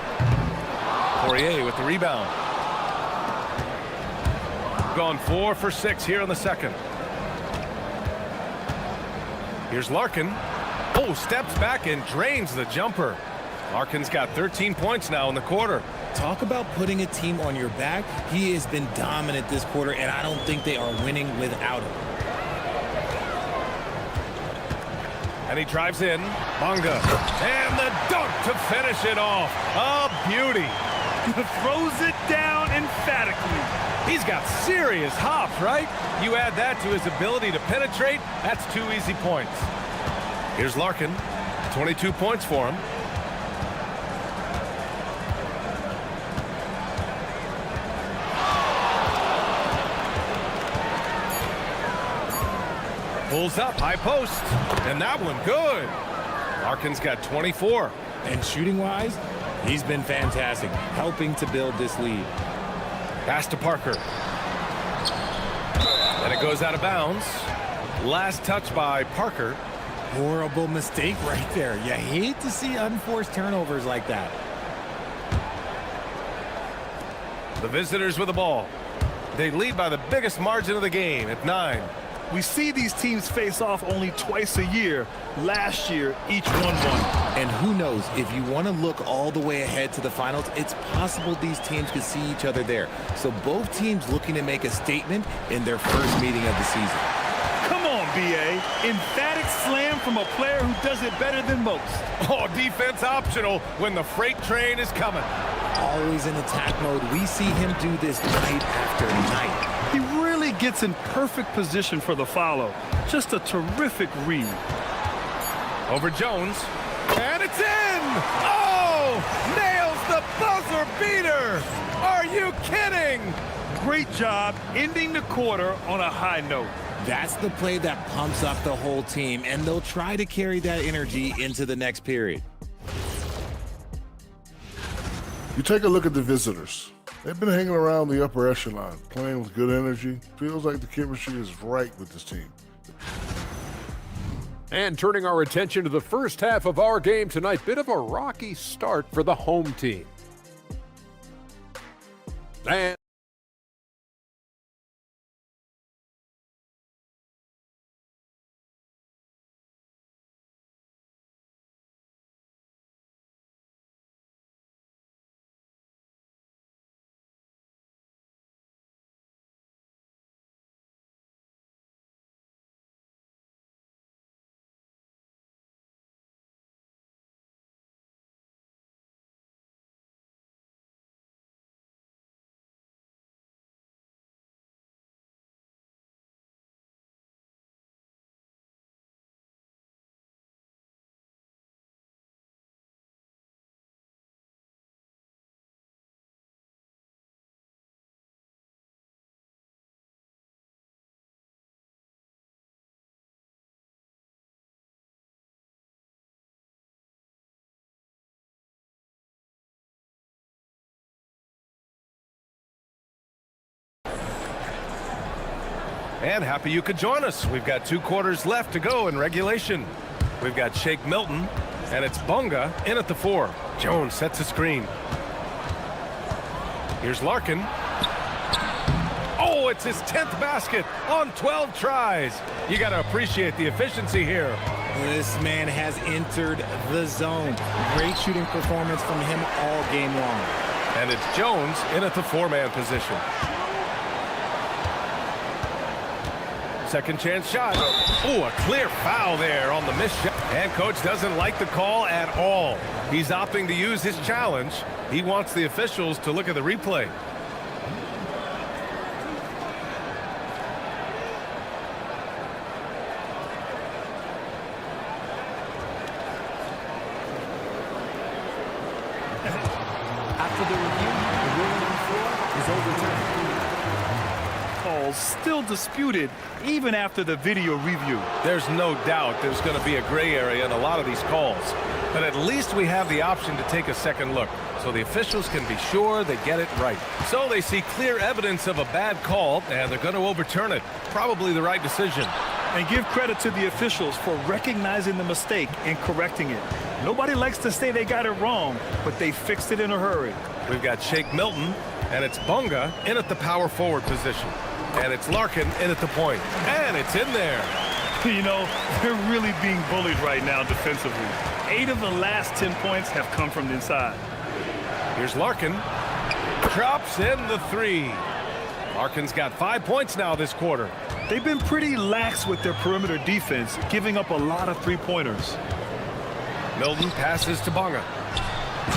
Poirier with the rebound. Gone 4 for 6 here in the second. Here's Larkin. Oh, steps back and drains the jumper. Larkin's got 13 points now in the quarter. Talk about putting a team on your back. He has been dominant this quarter, and I don't think they are winning without him. And he drives in. Bonga. And the dunk to finish it off. A beauty. Throws it down emphatically. He's got serious hops, right? You add that to his ability to penetrate, that's 2 easy points. Here's Larkin. 22 points for him. Pulls up, high post, and that one good. Larkin's got 24. And shooting-wise, he's been fantastic, helping to build this lead. Pass to Parker. And it goes out of bounds. Last touch by Parker. Horrible mistake right there. You hate to see unforced turnovers like that. The visitors with the ball. They lead by the biggest margin of the game at 9. We see these teams face off only twice a year. Last year, each won one. And who knows, if you want to look all the way ahead to the finals, it's possible these teams could see each other there. So both teams looking to make a statement in their first meeting of the season. Come on, B.A. Emphatic slam from a player who does it better than most. Oh, defense optional when the freight train is coming. Always in attack mode. We see him do this night after night. He really gets in perfect position for the follow. Just a terrific read. Over Jones. And it's in! Oh! Nails the buzzer beater! Are you kidding? Great job ending the quarter on a high note. That's the play that pumps up the whole team, and they'll try to carry that energy into the next period. You take a look at the visitors. They've been hanging around the upper echelon, playing with good energy. Feels like the chemistry is right with this team. And turning our attention to the first half of our game tonight, bit of a rocky start for the home team. And And happy you could join us. We've got 2 quarters left to go in regulation. We've got Shake Milton, and it's Bonga in at the 4. Jones sets a screen. Here's Larkin. Oh, it's his 10th basket on 12 tries. You got to appreciate the efficiency here. This man has entered the zone. Great shooting performance from him all game long. And it's Jones in at the 4-man position. Second chance shot. Oh, a clear foul there on the missed shot. And coach doesn't like the call at all. He's opting to use his challenge. He wants the officials to look at the replay. After the review, the ruling on the floor is overturned. Calls still disputed even after the video review. There's no doubt there's going to be a gray area in a lot of these calls. But at least we have the option to take a second look. so the officials can be sure they get it right. So they see clear evidence of a bad call, and they're going to overturn it. Probably the right decision. And give credit to the officials for recognizing the mistake and correcting it. Nobody likes to say they got it wrong, but they fixed it in a hurry. We've got Shake Milton, and it's Bunga in at the power forward position. And it's Larkin in at the point. And it's in there. You know, they're really being bullied right now defensively. 8 of the last 10 points have come from the inside. Here's Larkin. Drops in the 3. Larkin's got 5 points now this quarter. They've been pretty lax with their perimeter defense, giving up a lot of three-pointers. Milton passes to Bunga.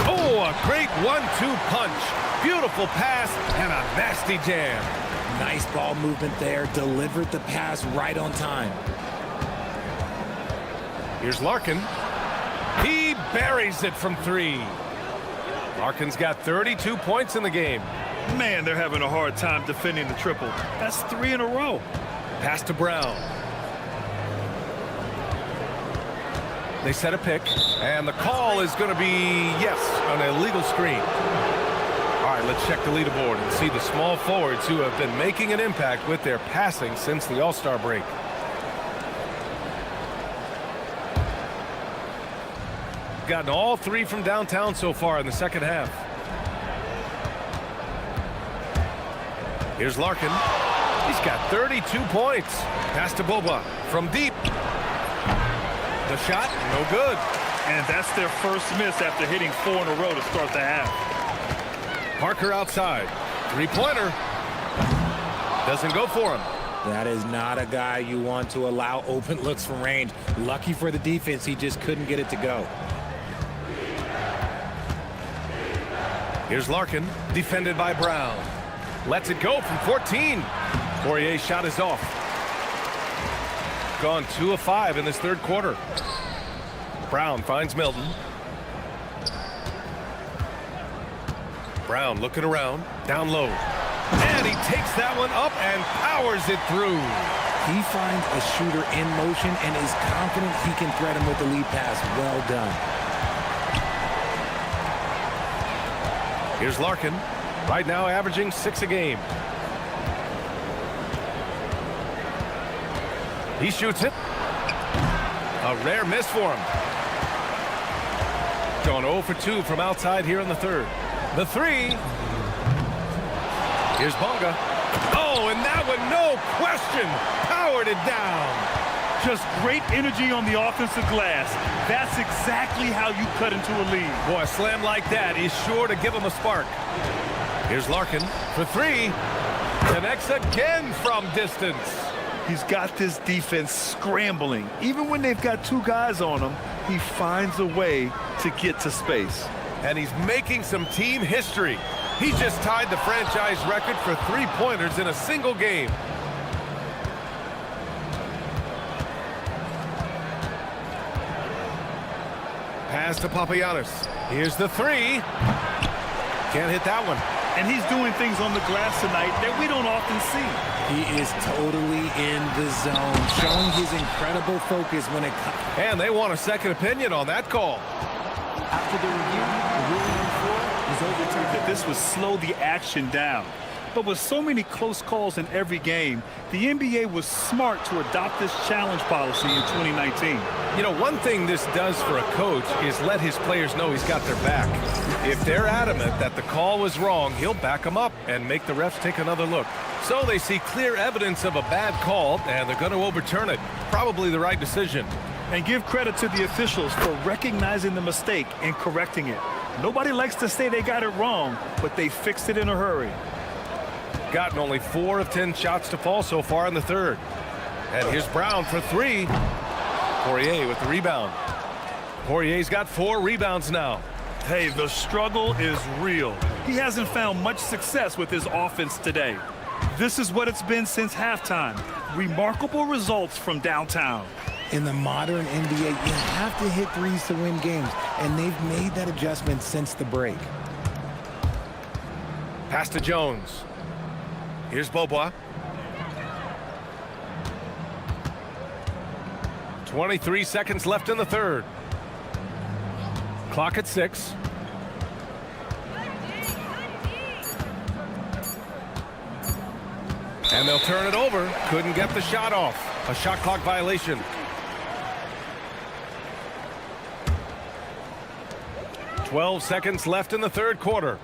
Oh, a great 1-2 punch. Beautiful pass and a nasty jam. Nice ball movement there. Delivered the pass right on time. Here's Larkin. He buries it from 3. Larkin's got 32 points in the game. Man, they're having a hard time defending the triple. That's 3 in a row. Pass to Brown. They set a pick, and the call is going to be, yes, an illegal screen. All right, let's check the leaderboard and see the small forwards who have been making an impact with their passing since the All-Star break. Gotten all 3 from downtown so far in the second half. Here's Larkin. He's got 32 points. Pass to Boba from deep. The shot, no good. And that's their first miss after hitting 4 in a row to start the half. Parker outside. 3-pointer. Doesn't go for him. That is not a guy you want to allow open looks from range. Lucky for the defense, he just couldn't get it to go. Here's Larkin, defended by Brown. Lets it go from 14. Poirier's shot is off. Gone 2 of 5 in this third quarter. Brown finds Milton. Brown looking around, down low. And he takes that one up and powers it through. He finds a shooter in motion and is confident he can thread him with the lead pass. Well done. Here's Larkin, right now averaging 6 a game. He shoots it. A rare miss for him. Gone 0 for 2 from outside here in the third. The 3. Here's Bunga. Oh, and that one, no question, powered it down. Just great energy on the offensive glass. That's exactly how you cut into a lead. Boy, a slam like that is sure to give him a spark. Here's Larkin for 3. Connects again from distance. He's got this defense scrambling. Even when they've got 2 guys on him, he finds a way to get to space. And he's making some team history. He just tied the franchise record for 3-pointers in a single game. Pass to Papagiannis. Here's the 3. Can't hit that one. And he's doing things on the glass tonight that we don't often see. He is totally in the zone, showing his incredible focus when it comes. And they want a second opinion on that call. After the review, the ruling on 4 is overturned. That this would slow the action down. But with so many close calls in every game, the NBA was smart to adopt this challenge policy in 2019. You know, one thing this does for a coach is let his players know he's got their back. If they're adamant that the call was wrong, he'll back them up and make the refs take another look. So they see clear evidence of a bad call, and they're going to overturn it. Probably the right decision. And give credit to the officials for recognizing the mistake and correcting it. Nobody likes to say they got it wrong, but they fixed it in a hurry. Gotten only 4 of 10 shots to fall so far in the third. And here's Brown for 3. Poirier with the rebound. Poirier's got 4 rebounds now. Hey, the struggle is real. He hasn't found much success with his offense today. This is what it's been since halftime. Remarkable results from downtown. In the modern NBA, you have to hit threes to win games, and they've made that adjustment since the break. Pass to Jones. Here's Bobois. 23 seconds left in the third. Clock at 6. And they'll turn it over. Couldn't get the shot off. A shot clock violation. "12 seconds left in the third quarter."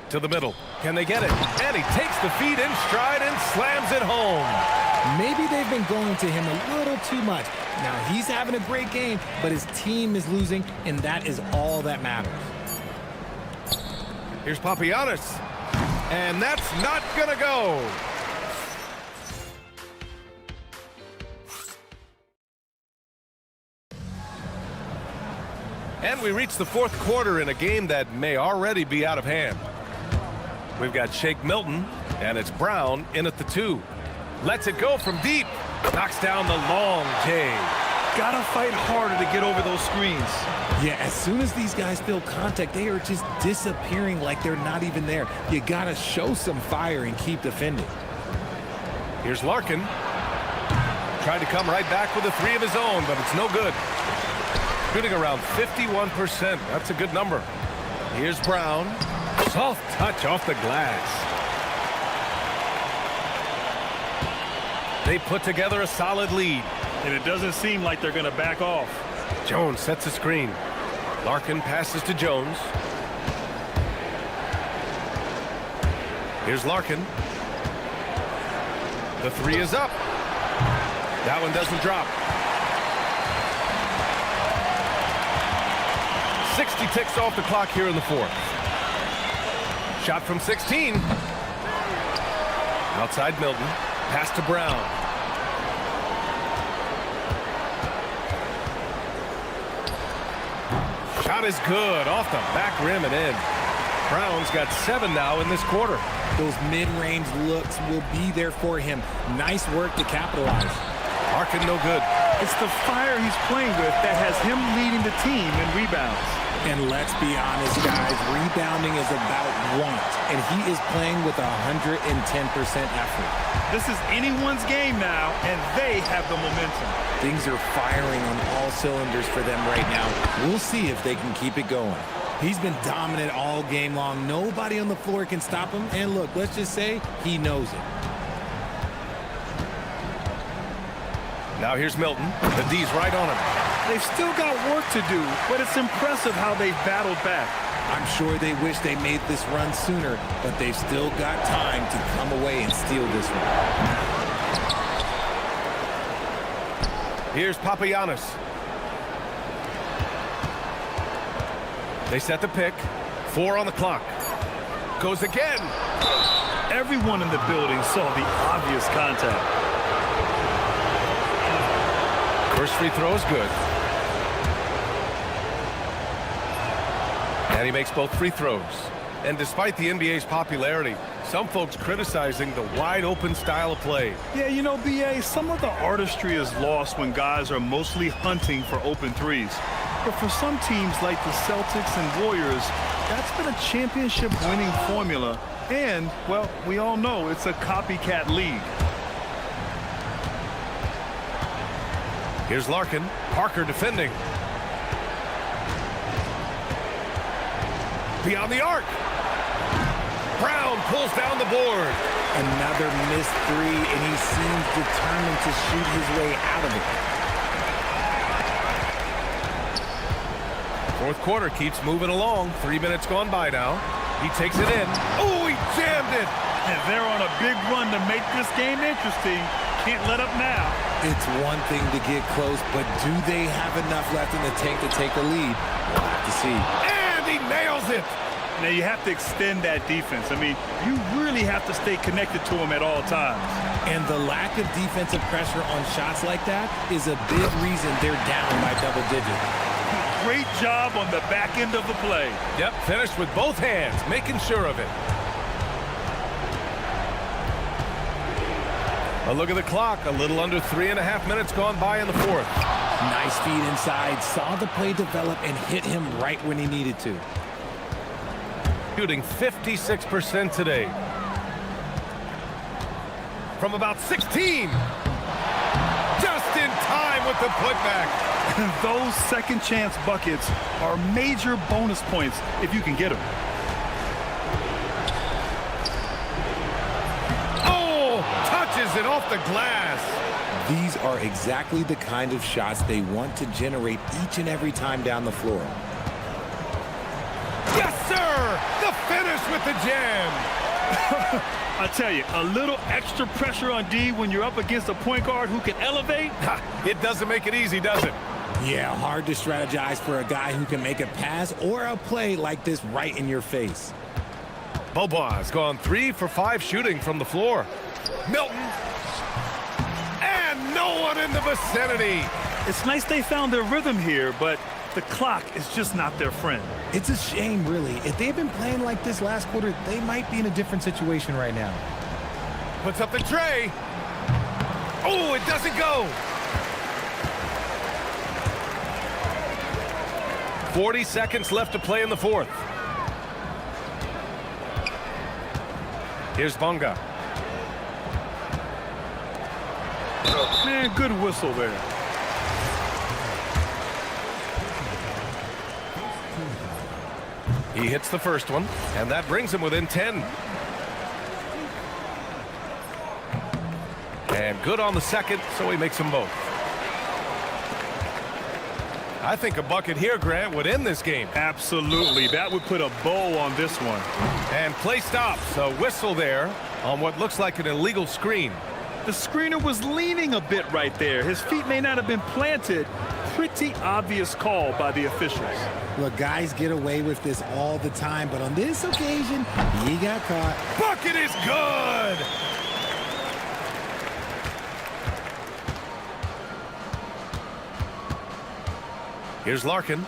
To the middle. Can they get it? And he takes the feed in stride and slams it home. Maybe they've been going to him a little too much. Now, he's having a great game, but his team is losing, and that is all that matters. Here's Papagiannis. And that's not going to go. And we reach the fourth quarter in a game that may already be out of hand. We've got Shake Milton, and it's Brown in at the 2. Lets it go from deep. Knocks down the long J. Gotta fight harder to get over those screens. Yeah, as soon as these guys feel contact, they are just disappearing like they're not even there. You gotta show some fire and keep defending. Here's Larkin. Tried to come right back with a 3 of his own, but it's no good. Shooting around 51%. That's a good number. Here's Brown. Soft touch off the glass. They put together a solid lead. And it doesn't seem like they're going to back off. Jones sets a screen. Larkin passes to Jones. Here's Larkin. The 3 is up. That one doesn't drop. 60 ticks off the clock here in the fourth. Shot from 16. Outside Milton. Pass to Brown. Shot is good. Off the back rim and in. Brown's got 7 now in this quarter. Those mid-range looks will be there for him. Nice work to capitalize. Larkin no good. It's the fire he's playing with that has him leading the team in rebounds. And let's be honest, guys, rebounding is about want, and he is playing with 110% effort. This is anyone's game now, and they have the momentum. Things are firing on all cylinders for them right now. We'll see if they can keep it going. He's been dominant all game long. Nobody on the floor can stop him. And look, let's just say he knows it. Now here's Milton. The D's right on him. They've still got work to do, but it's impressive how they've battled back. I'm sure they wish they made this run sooner, but they've still got time to come away and steal this one. Here's Papagiannis. They set the pick. 4 on the clock. Goes again. Everyone in the building saw the obvious contact. First free throw is good. And he makes both free throws. And despite the NBA's popularity, some folks criticizing the wide-open style of play. Yeah, you know, B.A., some of the artistry is lost when guys are mostly hunting for open threes. But for some teams like the Celtics and Warriors, that's been a championship-winning formula. And, well, we all know it's a copycat league. Here's Larkin. Parker defending. Beyond the arc. Brown pulls down the board. Another missed 3, and he seems determined to shoot his way out of it. Fourth quarter keeps moving along. 3 minutes gone by now. He takes it in. Oh, he jammed it. And they're on a big run to make this game interesting. Can't let up now. It's one thing to get close, but do they have enough left in the tank to take a lead? We'll have to see. And he nails it. Now you have to extend that defense. I mean, you really have to stay connected to him at all times. And the lack of defensive pressure on shots like that is a big reason they're down by double digits. Great job on the back end of the play. Yep, finished with both hands, making sure of it. A look at the clock. A little under 3.5 minutes gone by in the fourth. Nice feed inside. Saw the play develop and hit him right when he needed to. Shooting 56% today. From about 16. Just in time with the putback. Those second chance buckets are major bonus points if you can get them. Oh, off the glass. These are exactly the kind of shots they want to generate each and every time down the floor. Yes, sir! The finish with the jam. I tell you, a little extra pressure on D when you're up against a point guard who can elevate. It doesn't make it easy, does it? Yeah, hard to strategize for a guy who can make a pass or a play like this right in your face. Bobois gone 3 for 5 shooting from the floor. Milton. And no one in the vicinity. It's nice they found their rhythm here, but the clock is just not their friend. It's a shame, really. If they'd been playing like this last quarter, they might be in a different situation right now. Puts up the tray. Oh, it doesn't go. 40 seconds left to play in the fourth. Here's Bonga. Man, good whistle there. He hits the first one, and that brings him within 10. And good on the second, so he makes them both. I think a bucket here, Grant, would end this game. Absolutely. That would put a bow on this one. And play stops. A whistle there on what looks like an illegal screen. The screener was leaning a bit right there. His feet may not have been planted. Pretty obvious call by the officials. Look, guys get away with this all the time, but on this occasion, he got caught. Bucket is good! Here's Larkin.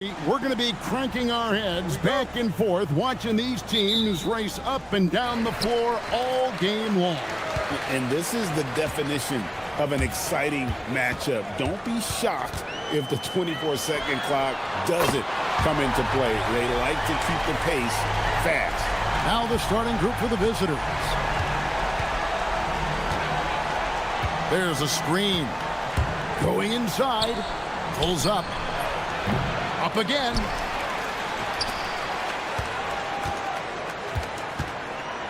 We're going to be cranking our heads back and forth, watching these teams race up and down the floor all game long. And this is the definition of an exciting matchup. Don't be shocked if the 24-second clock doesn't come into play. They like to keep the pace fast. Now the starting group for the visitors. There's a screen. Going inside. Pulls up. Up again.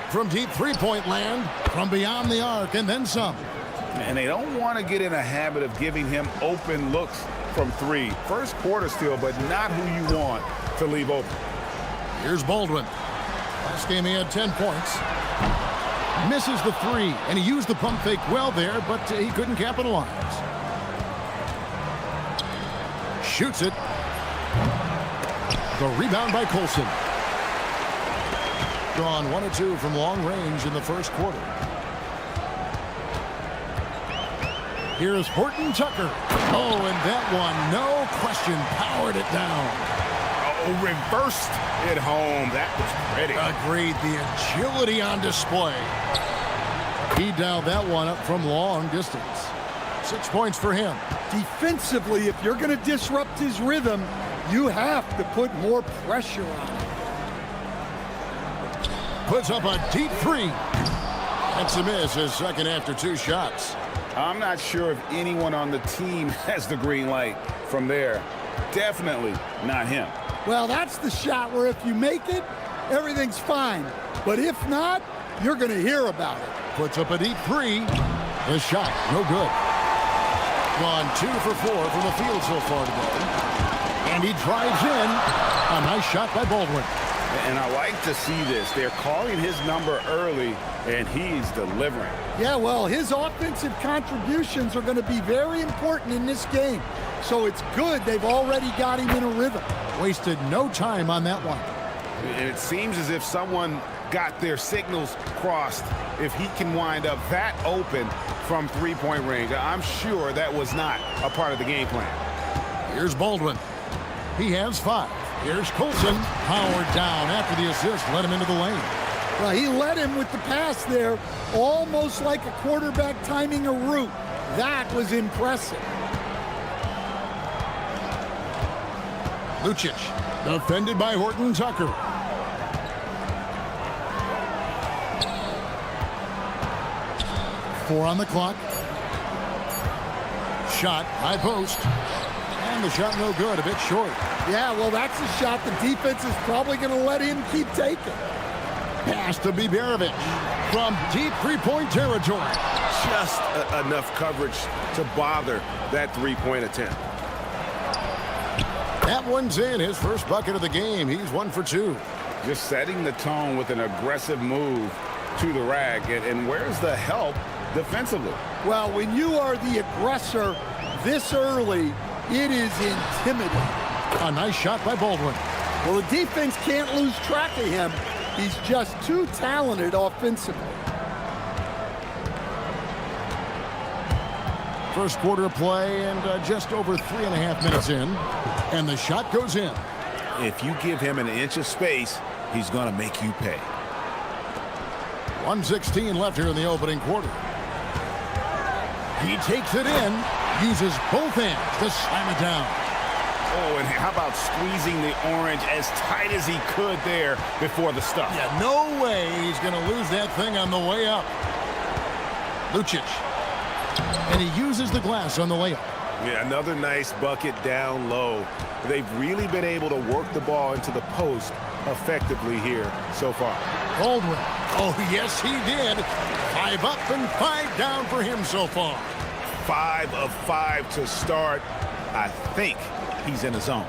From deep three-point land. From beyond the arc and then some. And they don't want to get in a habit of giving him open looks from three. First quarter still, but not who you want to leave open. Here's Baldwin. Last game he had 10 points. Misses the three, and he used the pump fake well there, but he couldn't capitalize. Shoots it. The rebound by Colson. Drawn 1 or 2 from long range in the first quarter. Here's Horton Tucker. Oh, and that one, no question, powered it down. Oh, reversed it home. That was pretty. Agreed. The agility on display. He dialed that one up from long distance. 6 points for him. Defensively, if you're going to disrupt his rhythm, you have to put more pressure on him. Puts up a deep three. That's a miss, his second after 2 shots. I'm not sure if anyone on the team has the green light from there. Definitely not him. Well, that's the shot where if you make it, everything's fine. But if not, you're going to hear about it. Puts up a deep three. The shot, no good. Gone 2 for 4 from the field so far today. And he drives in. A nice shot by Baldwin. And I like to see this. They're calling his number early, and he's delivering. Yeah, well, his offensive contributions are going to be very important in this game. So it's good they've already got him in a rhythm. Wasted no time on that one. And it seems as if someone got their signals crossed if he can wind up that open from three-point range. I'm sure that was not a part of the game plan. Here's Baldwin. He has 5. Here's Colson. Powered down after the assist. Let him into the lane. Well, he led him with the pass there, almost like a quarterback timing a route. That was impressive. Lucic, defended by Horton Tucker. Four on the clock. Shot, high post. And the shot no good, a bit short. Yeah, well, that's a shot the defense is probably going to let him keep taking. Pass to Biberovic from deep three-point territory. Just enough coverage to bother that three-point attempt. That one's in, his first bucket of the game. He's 1 for 2. Just setting the tone with an aggressive move to the rack. And where's the help defensively? Well, when you are the aggressor this early, it is intimidating. A nice shot by Baldwin. Well, the defense can't lose track of him. He's just too talented offensively. First quarter of play and just over 3.5 minutes in. And the shot goes in. If you give him an inch of space, he's going to make you pay. 1:16 left here in the opening quarter. He takes it in, uses both hands to slam it down. Oh, and how about squeezing the orange as tight as he could there before the stuff? Yeah, no way he's going to lose that thing on the way up. Lucic. And he uses the glass on the layup. Yeah, another nice bucket down low. They've really been able to work the ball into the post effectively here so far. Baldwin. Oh, yes, he did. 5 up and 5 down for him so far. 5 of 5 to start. I think he's in the zone.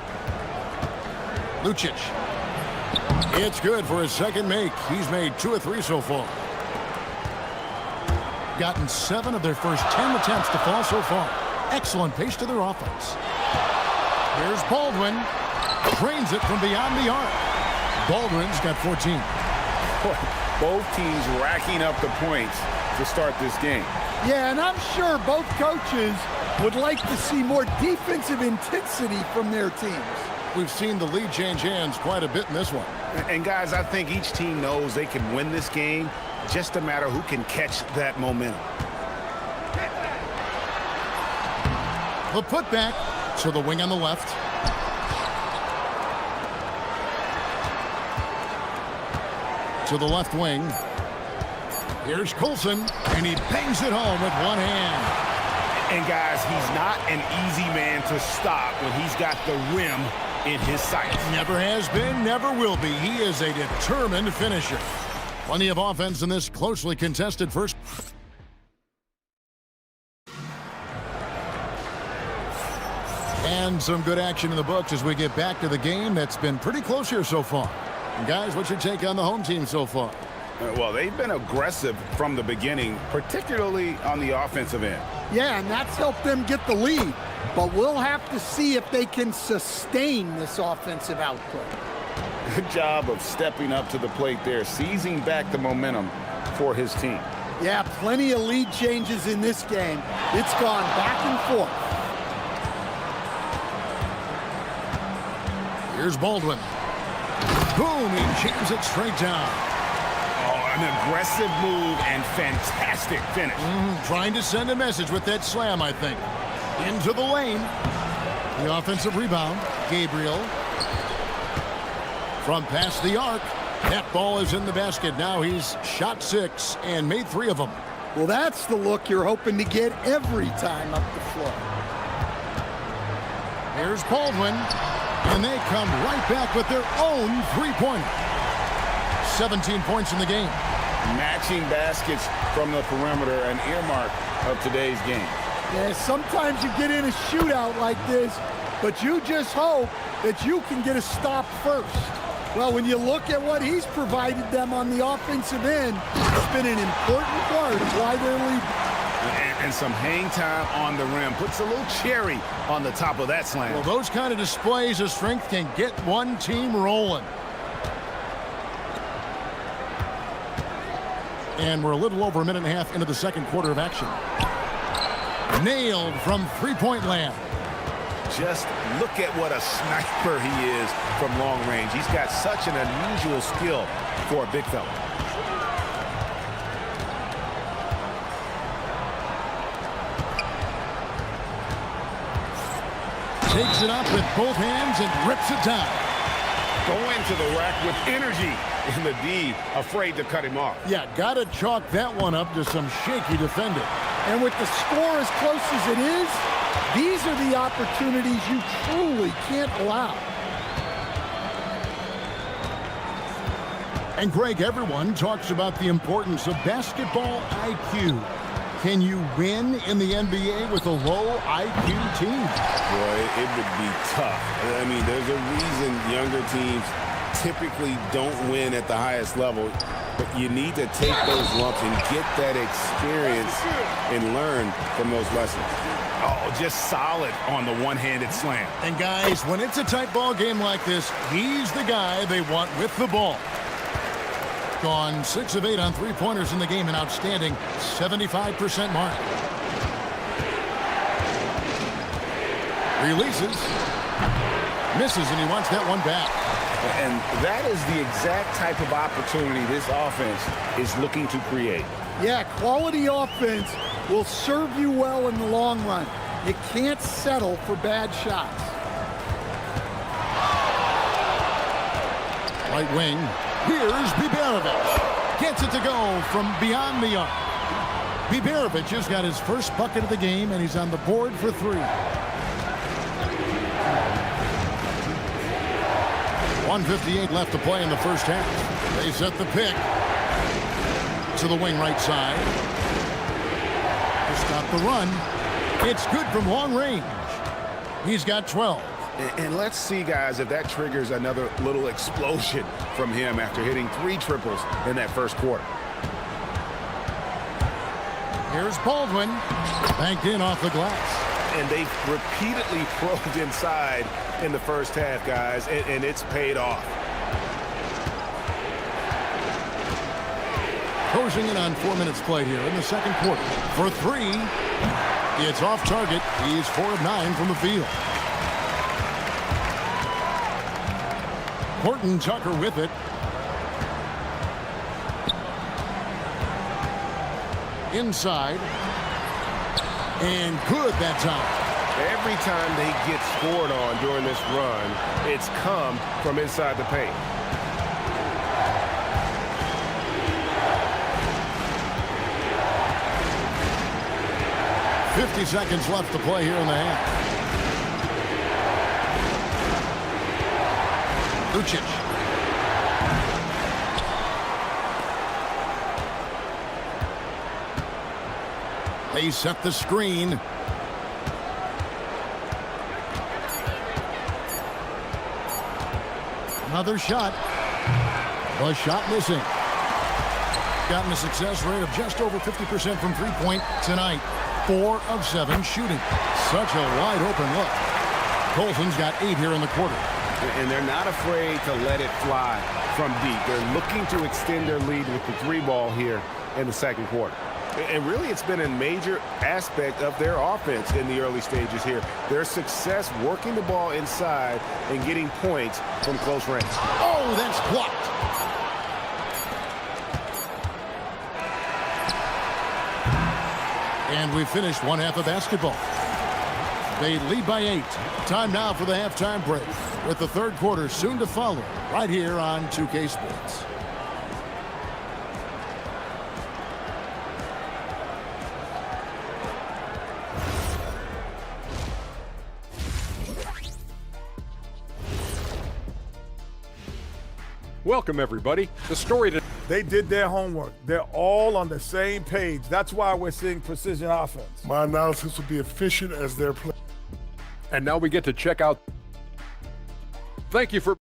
Lucic. It's good for his second make. He's made 2 of 3 so far. Gotten 7 of their first 10 attempts to fall so far. Excellent pace to their offense. Here's Baldwin. Drains it from beyond the arc. Baldwin's got 14. Both teams racking up the points to start this game. Yeah, and I'm sure both coaches would like to see more defensive intensity from their teams. We've seen the lead change hands quite a bit in this one. And guys, I think each team knows they can win this game. Just a matter who can catch that momentum. The putback to the wing on the left. To the left wing. Here's Coulson, and he bangs it home with one hand. And guys, he's not an easy man to stop when he's got the rim in his sights. Never has been, never will be. He is a determined finisher. Plenty of offense in this closely contested first. And some good action in the books as we get back to the game that's been pretty close here so far. And guys, what's your take on the home team so far? Well, they've been aggressive from the beginning, particularly on the offensive end. Yeah, and that's helped them get the lead. But we'll have to see if they can sustain this offensive output. Good job of stepping up to the plate there, seizing back the momentum for his team. Yeah, plenty of lead changes in this game. It's gone back and forth. Here's Baldwin. Boom, he jams it straight down. Oh, an aggressive move and fantastic finish. Trying to send a message with that slam, I think. Into the lane. The offensive rebound. Gabriel. From past the arc. That ball is in the basket. Now he's shot 6 and made 3 of them. Well, that's the look you're hoping to get every time up the floor. Here's Baldwin. And they come right back with their own three-pointer. 17 points in the game. Matching baskets from the perimeter, an earmark of today's game. Yeah, sometimes you get in a shootout like this, but you just hope that you can get a stop first. Well, when you look at what he's provided them on the offensive end, it's been an important part of why they're leading. And some hang time on the rim. Puts a little cherry on the top of that slam. Well, those kind of displays of strength can get one team rolling. And we're a little over a minute and a half into the second quarter of action. Nailed from three-point land. Just look at what a sniper he is from long range. He's got such an unusual skill for a big fella. Takes it up with both hands and rips it down. Going to the rack with energy in the D, afraid to cut him off. Yeah, got to chalk that one up to some shaky defending. And with the score as close as it is, these are the opportunities you truly can't allow. And Greg, everyone talks about the importance of basketball IQ. Can you win in the NBA with a low IQ team? Boy, it would be tough. I mean, there's a reason younger teams typically don't win at the highest level. But you need to take those lumps and get that experience and learn from those lessons. Oh, just solid on the one-handed slam. And guys, when it's a tight ball game like this, he's the guy they want with the ball. Gone 6 of 8 on three-pointers in the game, an outstanding 75% mark. Releases. Misses, and he wants that one back. And that is the exact type of opportunity this offense is looking to create. Yeah, quality offense will serve you well in the long run. You can't settle for bad shots. Right wing. Here's Biberovic. Gets it to go from beyond the arc. Biberovic has got his first bucket of the game, and he's on the board for 3. 1:58 left to play in the first half. They set the pick to the wing right side. To stop the run. It's good from long range. He's got 12. And let's see, guys, if that triggers another little explosion from him after hitting 3 triples in that first quarter. Here's Baldwin. Banked in off the glass. And they've repeatedly probed inside in the first half, guys, and it's paid off. Closing in on 4 minutes played here in the second quarter. For 3, it's off target. He's 4 of 9 from the field. Horton Tucker with it. Inside. And good that time. Every time they get scored on during this run, it's come from inside the paint. .50 seconds left to play here in the half. Lucic. They set the screen. Another shot. The shot missing. Gotten a success rate of just over 50% from three-point tonight. 4 of 7 shooting. Such a wide open look. Colson's got 8 here in the quarter. And they're not afraid to let it fly from deep. They're looking to extend their lead with the 3-ball here in the second quarter. And really, it's been a major aspect of their offense in the early stages here. Their success working the ball inside and getting points from close range. Oh, that's blocked. And we finished one half of basketball. They lead by 8. Time now for the halftime break, with the third quarter soon to follow right here on 2K Sports. Welcome, everybody. The story today. They did their homework. They're all on the same page. That's why we're seeing precision offense. My analysis will be efficient as their play. And now we get to check out. Thank you for.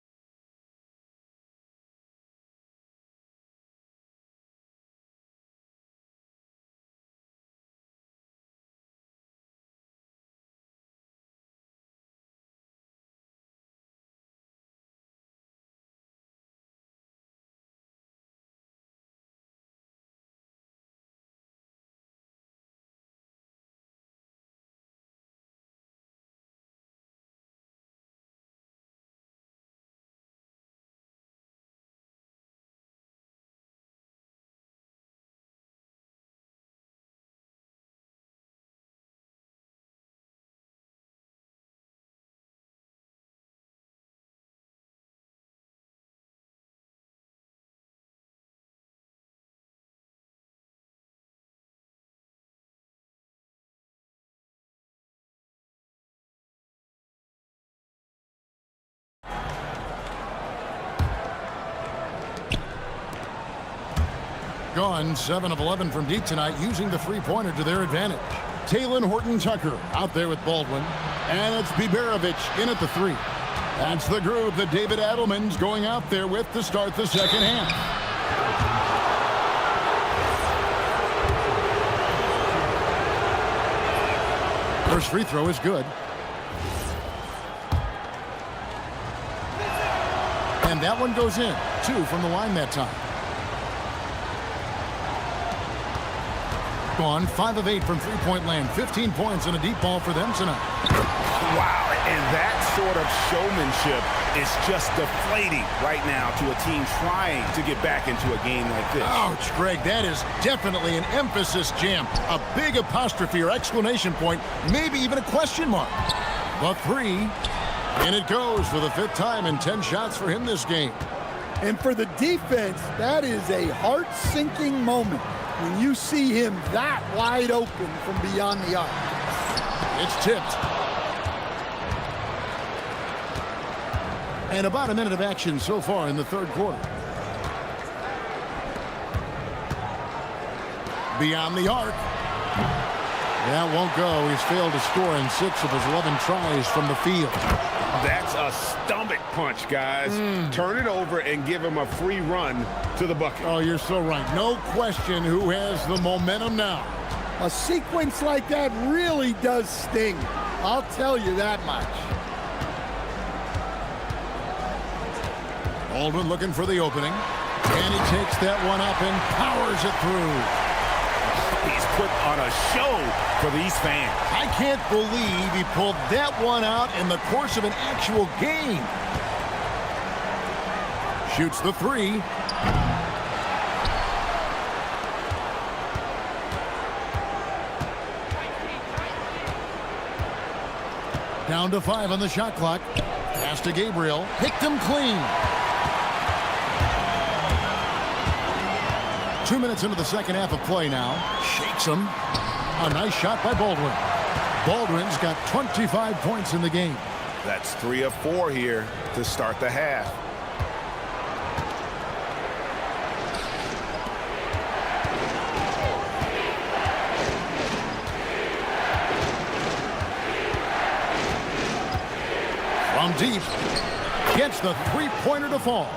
Gone 7 of 11 from deep tonight, using the three-pointer to their advantage. Talon Horton Tucker out there with Baldwin. And it's Biberovic in at the 3. That's the group that David Adelman's going out there with to start the second half. First free throw is good. And that one goes in. 2 from the line that time. Gone 5 of 8 from three-point land. 15 points and a deep ball for them tonight. Wow, and that sort of showmanship is just deflating right now to a team trying to get back into a game like this. Ouch, Greg, that is definitely an emphasis jam. A big apostrophe or exclamation point, maybe even a question mark. The 3, and it goes for the 5th time in 10 shots for him this game. And for the defense, that is a heart-sinking moment when you see him that wide open from beyond the arc. It's tipped. And about a minute of action so far in the third quarter. Beyond the arc. That won't go. He's failed to score in 6 of his 11 tries from the field. That's a stomach punch, guys. Turn it over and give him a free run to the bucket. Oh, you're so right. No question who has the momentum now. A sequence like that really does sting. I'll tell you that much. Baldwin looking for the opening. And he takes that one up and powers it through. He's put on a show for these fans. I can't believe he pulled that one out in the course of an actual game. Shoots the three. Down to 5 on the shot clock. Pass to Gabriel. Picked him clean. 2 minutes into the second half of play now. Shakes him. A nice shot by Baldwin. Baldwin's got 25 points in the game. That's 3 of 4 here to start the half. From deep, gets the three-pointer to fall.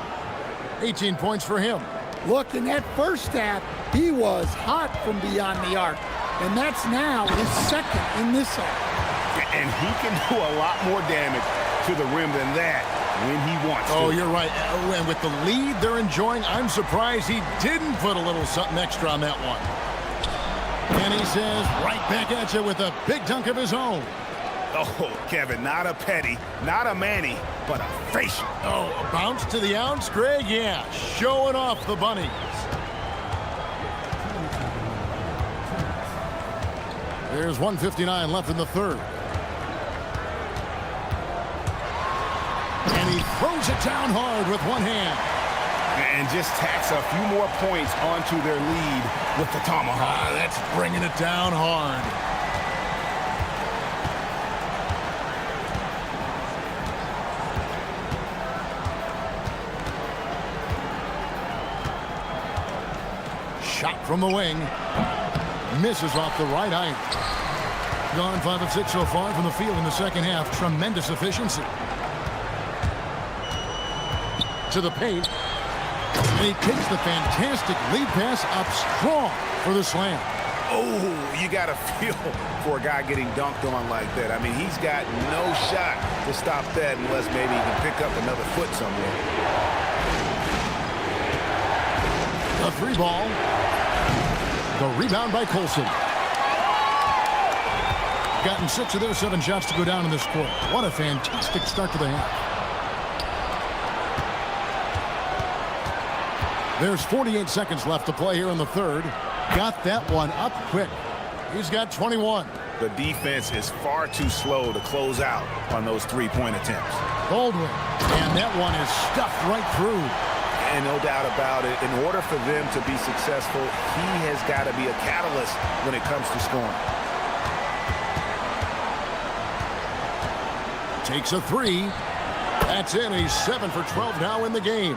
18 points for him. Look, in that first half, he was hot from beyond the arc. And that's now his second in this half. And he can do a lot more damage to the rim than that when he wants to. Oh, you're right. And with the lead they're enjoying, I'm surprised he didn't put a little something extra on that one. And he says, right back at you with a big dunk of his own. Oh, Kevin, not a petty, not a Manny, but a facial. Oh, a bounce to the ounce, Greg? Yeah, showing off the bunnies. There's 1:59 left in the third. And he throws it down hard with one hand. And just tacks a few more points onto their lead with the tomahawk. That's bringing it down hard. Shot from the wing. Misses off the right eye. Gone 5 of 6 so far from the field in the second half. Tremendous efficiency. To the paint. And he takes the fantastic lead pass up strong for the slam. Oh, you got to feel for a guy getting dunked on like that. I mean, he's got no shot to stop that unless maybe he can pick up another foot somewhere. The three ball. The rebound by Colson. Gotten 6 of their 7 shots to go down in this quarter. What a fantastic start to the half. There's 48 seconds left to play here in the third. Got that one up quick. He's got 21. The defense is far too slow to close out on those three-point attempts. Baldwin. And that one is stuffed right through. And no doubt about it, in order for them to be successful, he has got to be a catalyst when it comes to scoring. Takes a three. That's in. He's 7 for 12 now in the game.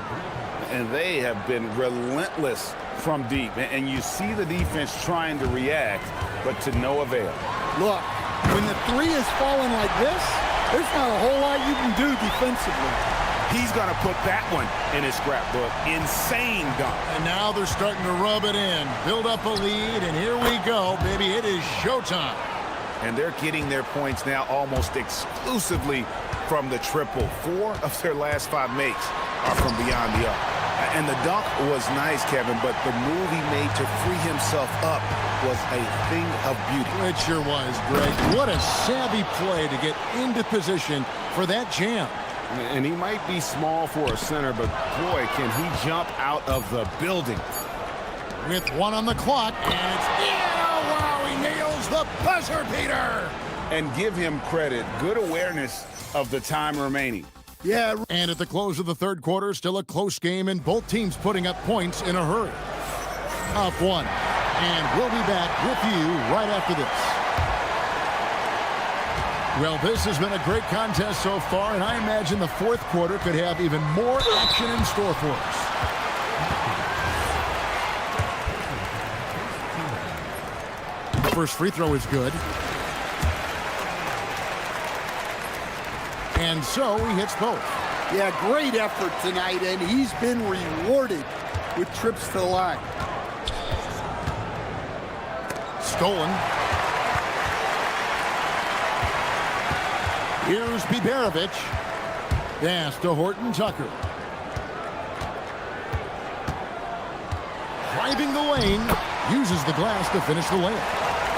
And they have been relentless from deep. And you see the defense trying to react, but to no avail. Look, when the three is falling like this, there's not a whole lot you can do defensively. He's going to put that one in his scrapbook. Insane dunk. And now they're starting to rub it in. Build up a lead, and here we go, baby. It is showtime. And they're getting their points now almost exclusively from the triple. 4 of their last 5 makes are from beyond the arc. And the dunk was nice, Kevin, but the move he made to free himself up was a thing of beauty. It sure was, Greg. What a savvy play to get into position for that jam. And he might be small for a center, but boy, can he jump out of the building. With 1 on the clock, and it's in. Oh, wow, he nails the buzzer beater. And give him credit. Good awareness of the time remaining. Yeah. And at the close of the third quarter, still a close game, and both teams putting up points in a hurry. Up 1. And we'll be back with you right after this. Well, this has been a great contest so far, and I imagine the fourth quarter could have even more action in store for us. First free throw is good. And so he hits both. Yeah, great effort tonight, and he's been rewarded with trips to the line. Stolen. Here's Biberovic. Pass to Horton Tucker. Driving the lane. Uses the glass to finish the layup.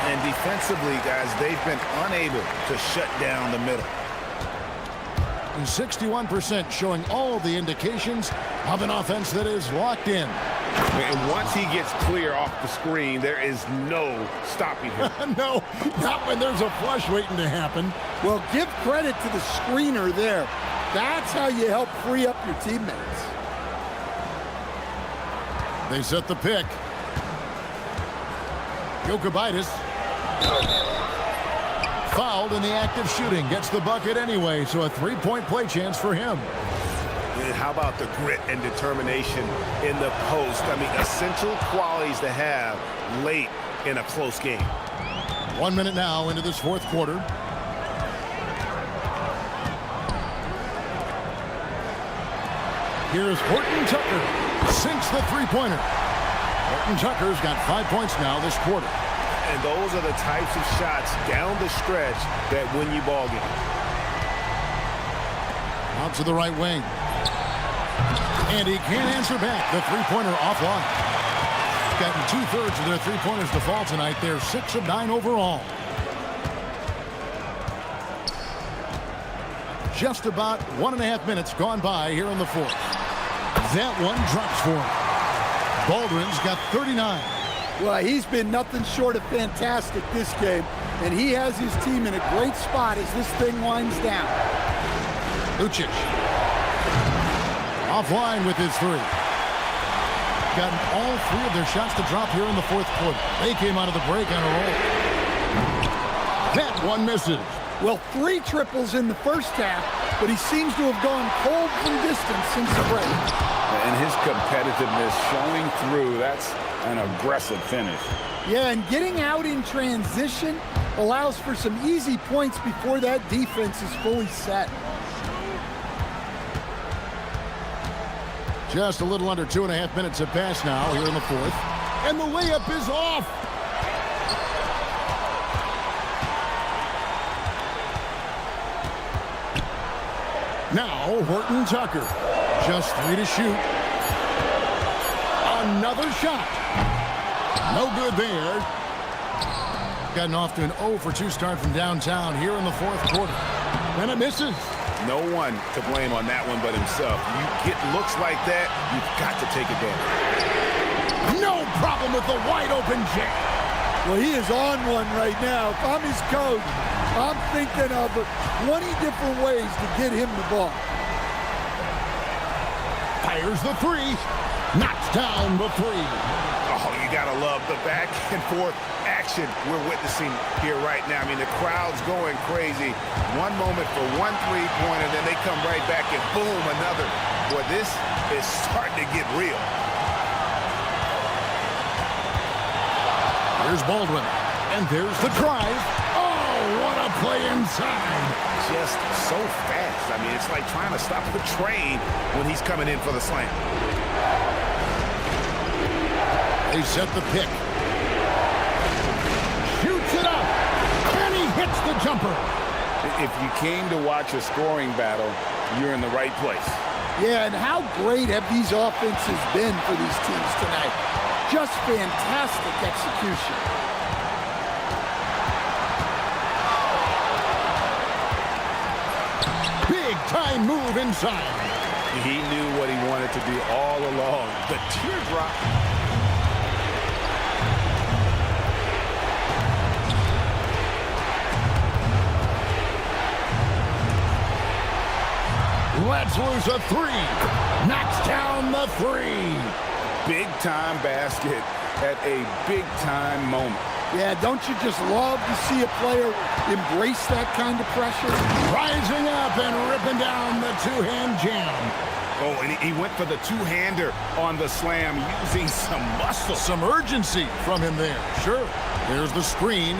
And defensively, guys, they've been unable to shut down the middle. And 61% showing all the indications of an offense that is locked in. And once he gets clear off the screen, there is no stopping him. No, not when there's a flush waiting to happen. Well, give credit to the screener there. That's how you help free up your teammates. They set the pick. Jokibitis fouled in the act of shooting. Gets the bucket anyway, so a three-point play chance for him. And how about the grit and determination in the post? I mean, essential qualities to have late in a close game. 1 minute now into this fourth quarter. Here's Horton Tucker. Sinks the three-pointer. Horton Tucker's got 5 points now this quarter. And those are the types of shots down the stretch that win you ball games. Out to the right wing. And he can't answer back. The three-pointer offline. Gotten 2/3 of their three-pointers to fall tonight. They're 6 of 9 overall. Just about 1.5 minutes gone by here in the fourth. That one drops for him. Baldwin's got 39. Well, he's been nothing short of fantastic this game, and he has his team in a great spot as this thing winds down. Lucic. Offline with his three. Gotten all 3 of their shots to drop here in the fourth quarter. They came out of the break on a roll. That one misses. Well, 3 triples in the first half, but he seems to have gone cold from distance since the break. And his competitiveness showing through. That's an aggressive finish. Yeah, and getting out in transition allows for some easy points before that defense is fully set. Just a little under 2.5 minutes have passed now here in the fourth. And the layup is off. Now Horton Tucker. Just 3 to shoot. Another shot. No good there. Gotten off to an 0 for 2 start from downtown here in the fourth quarter. And it misses. No one to blame on that one but himself. You get looks like that, you've got to take advantage. No problem with the wide open jam. Well, he is on one right now. If I'm his coach, I'm thinking of 20 different ways to get him the ball. Fires the three. Knocks down the three. Oh, you got to love the back and forth action we're witnessing here right now. I mean, the crowd's going crazy. One moment for one three-pointer, then they come right back and boom, another. Boy, this is starting to get real. Here's Baldwin. And there's the drive. Oh, what a play inside. Just so fast. I mean, it's like trying to stop the train when he's coming in for the slam. They set the pick. Shoots it up. And he hits the jumper. If you came to watch a scoring battle, you're in the right place. Yeah, and how great have these offenses been for these teams tonight? Just fantastic execution. Big time move inside. He knew what he wanted to do all along. The teardrop. Let's lose a three. Knocks down the three. Big time basket at a big time moment. Yeah, don't you just love to see a player embrace that kind of pressure? Rising up and ripping down the two-hand jam. Oh, and he went for the two-hander on the slam using some muscle. Some urgency from him there. Sure. There's the screen.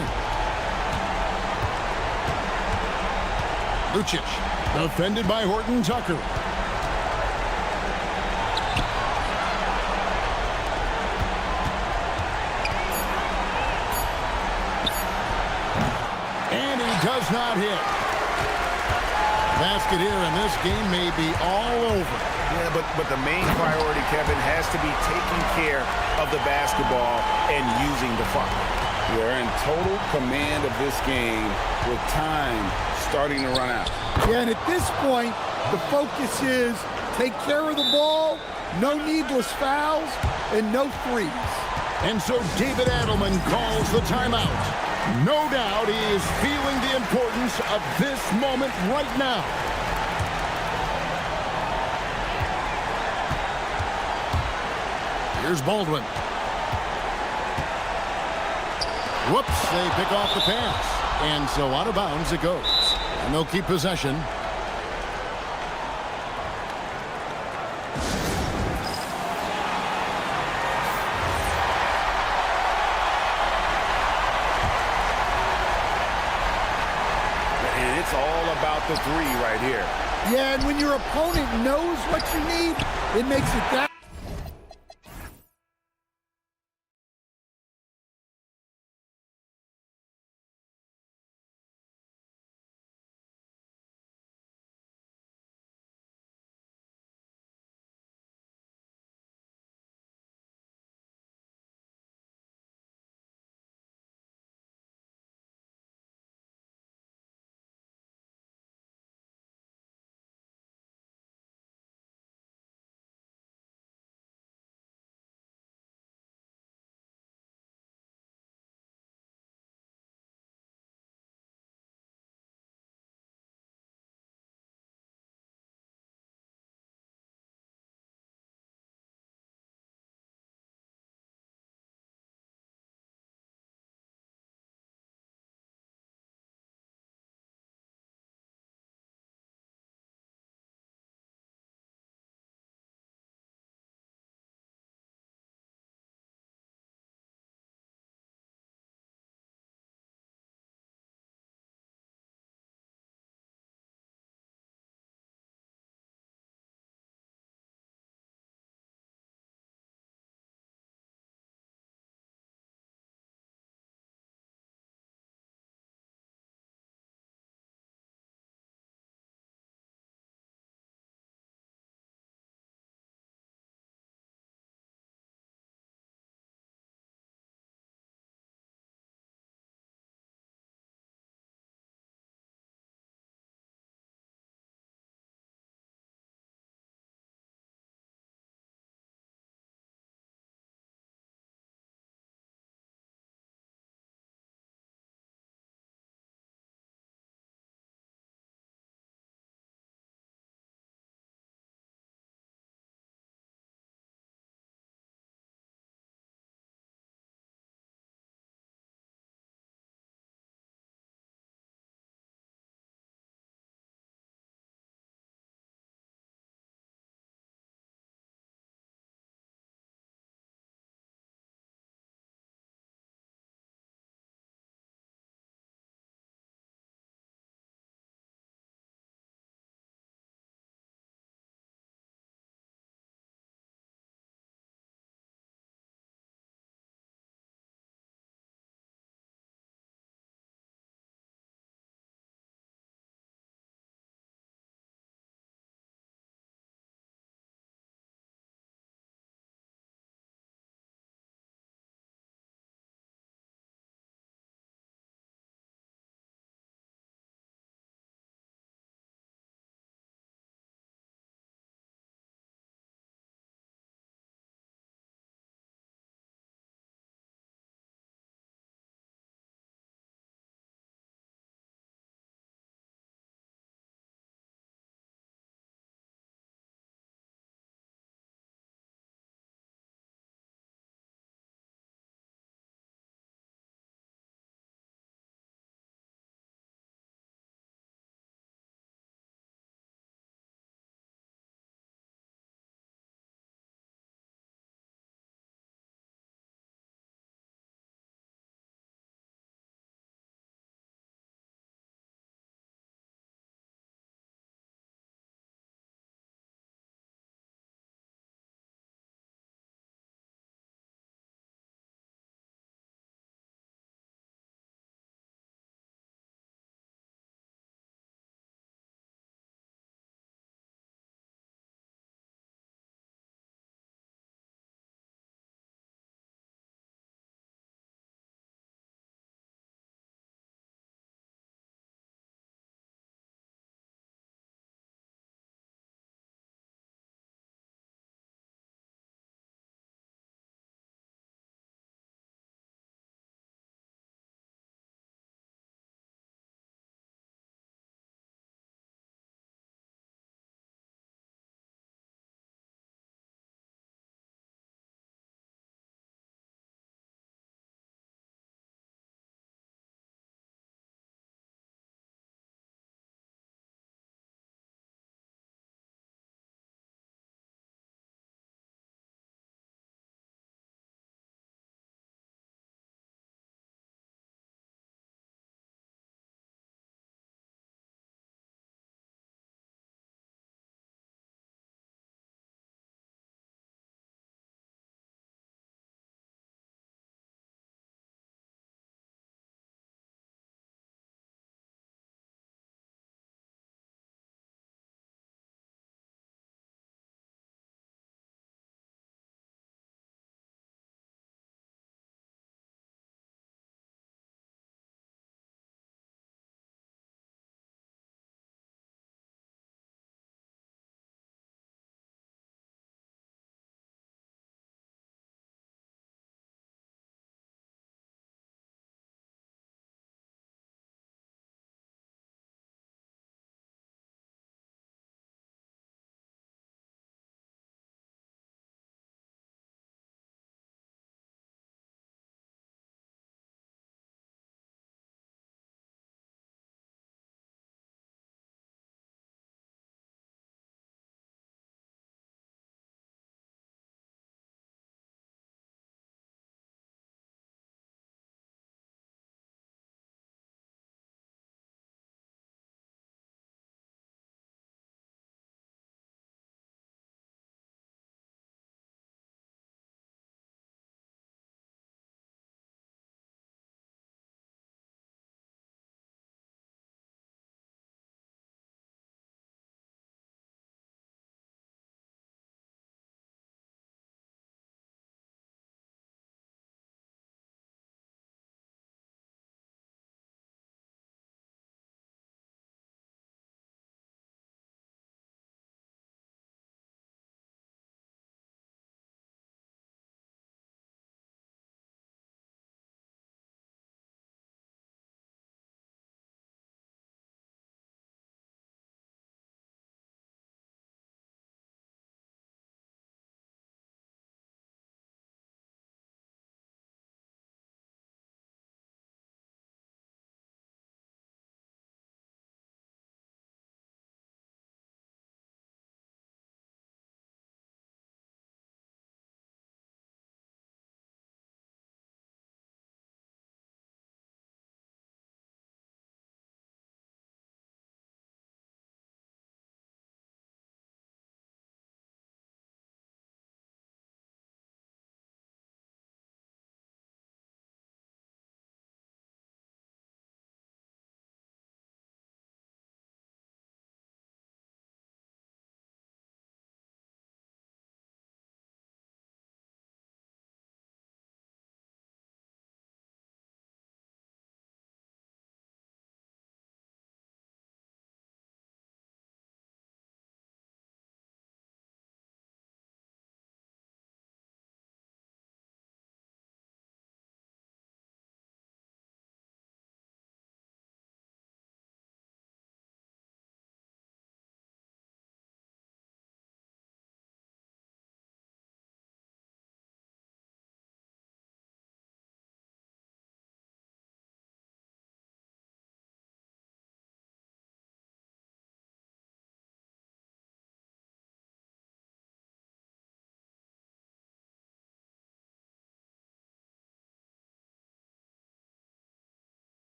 Lucic, defended by Horton Tucker. And he does not hit. Basket here, and this game may be all over. Yeah, but the main priority, Kevin, has to be taking care of the basketball and using the fun. They're in total command of this game with time starting to run out. Yeah, and at this point, the focus is take care of the ball, no needless fouls, and no threes. And so David Adelman calls the timeout. No doubt he is feeling the importance of this moment right now. Here's Baldwin. Whoops, they pick off the pass. And so out of bounds it goes. And they'll keep possession. And it's all about the three right here. Yeah, and when your opponent knows what you need, it makes it that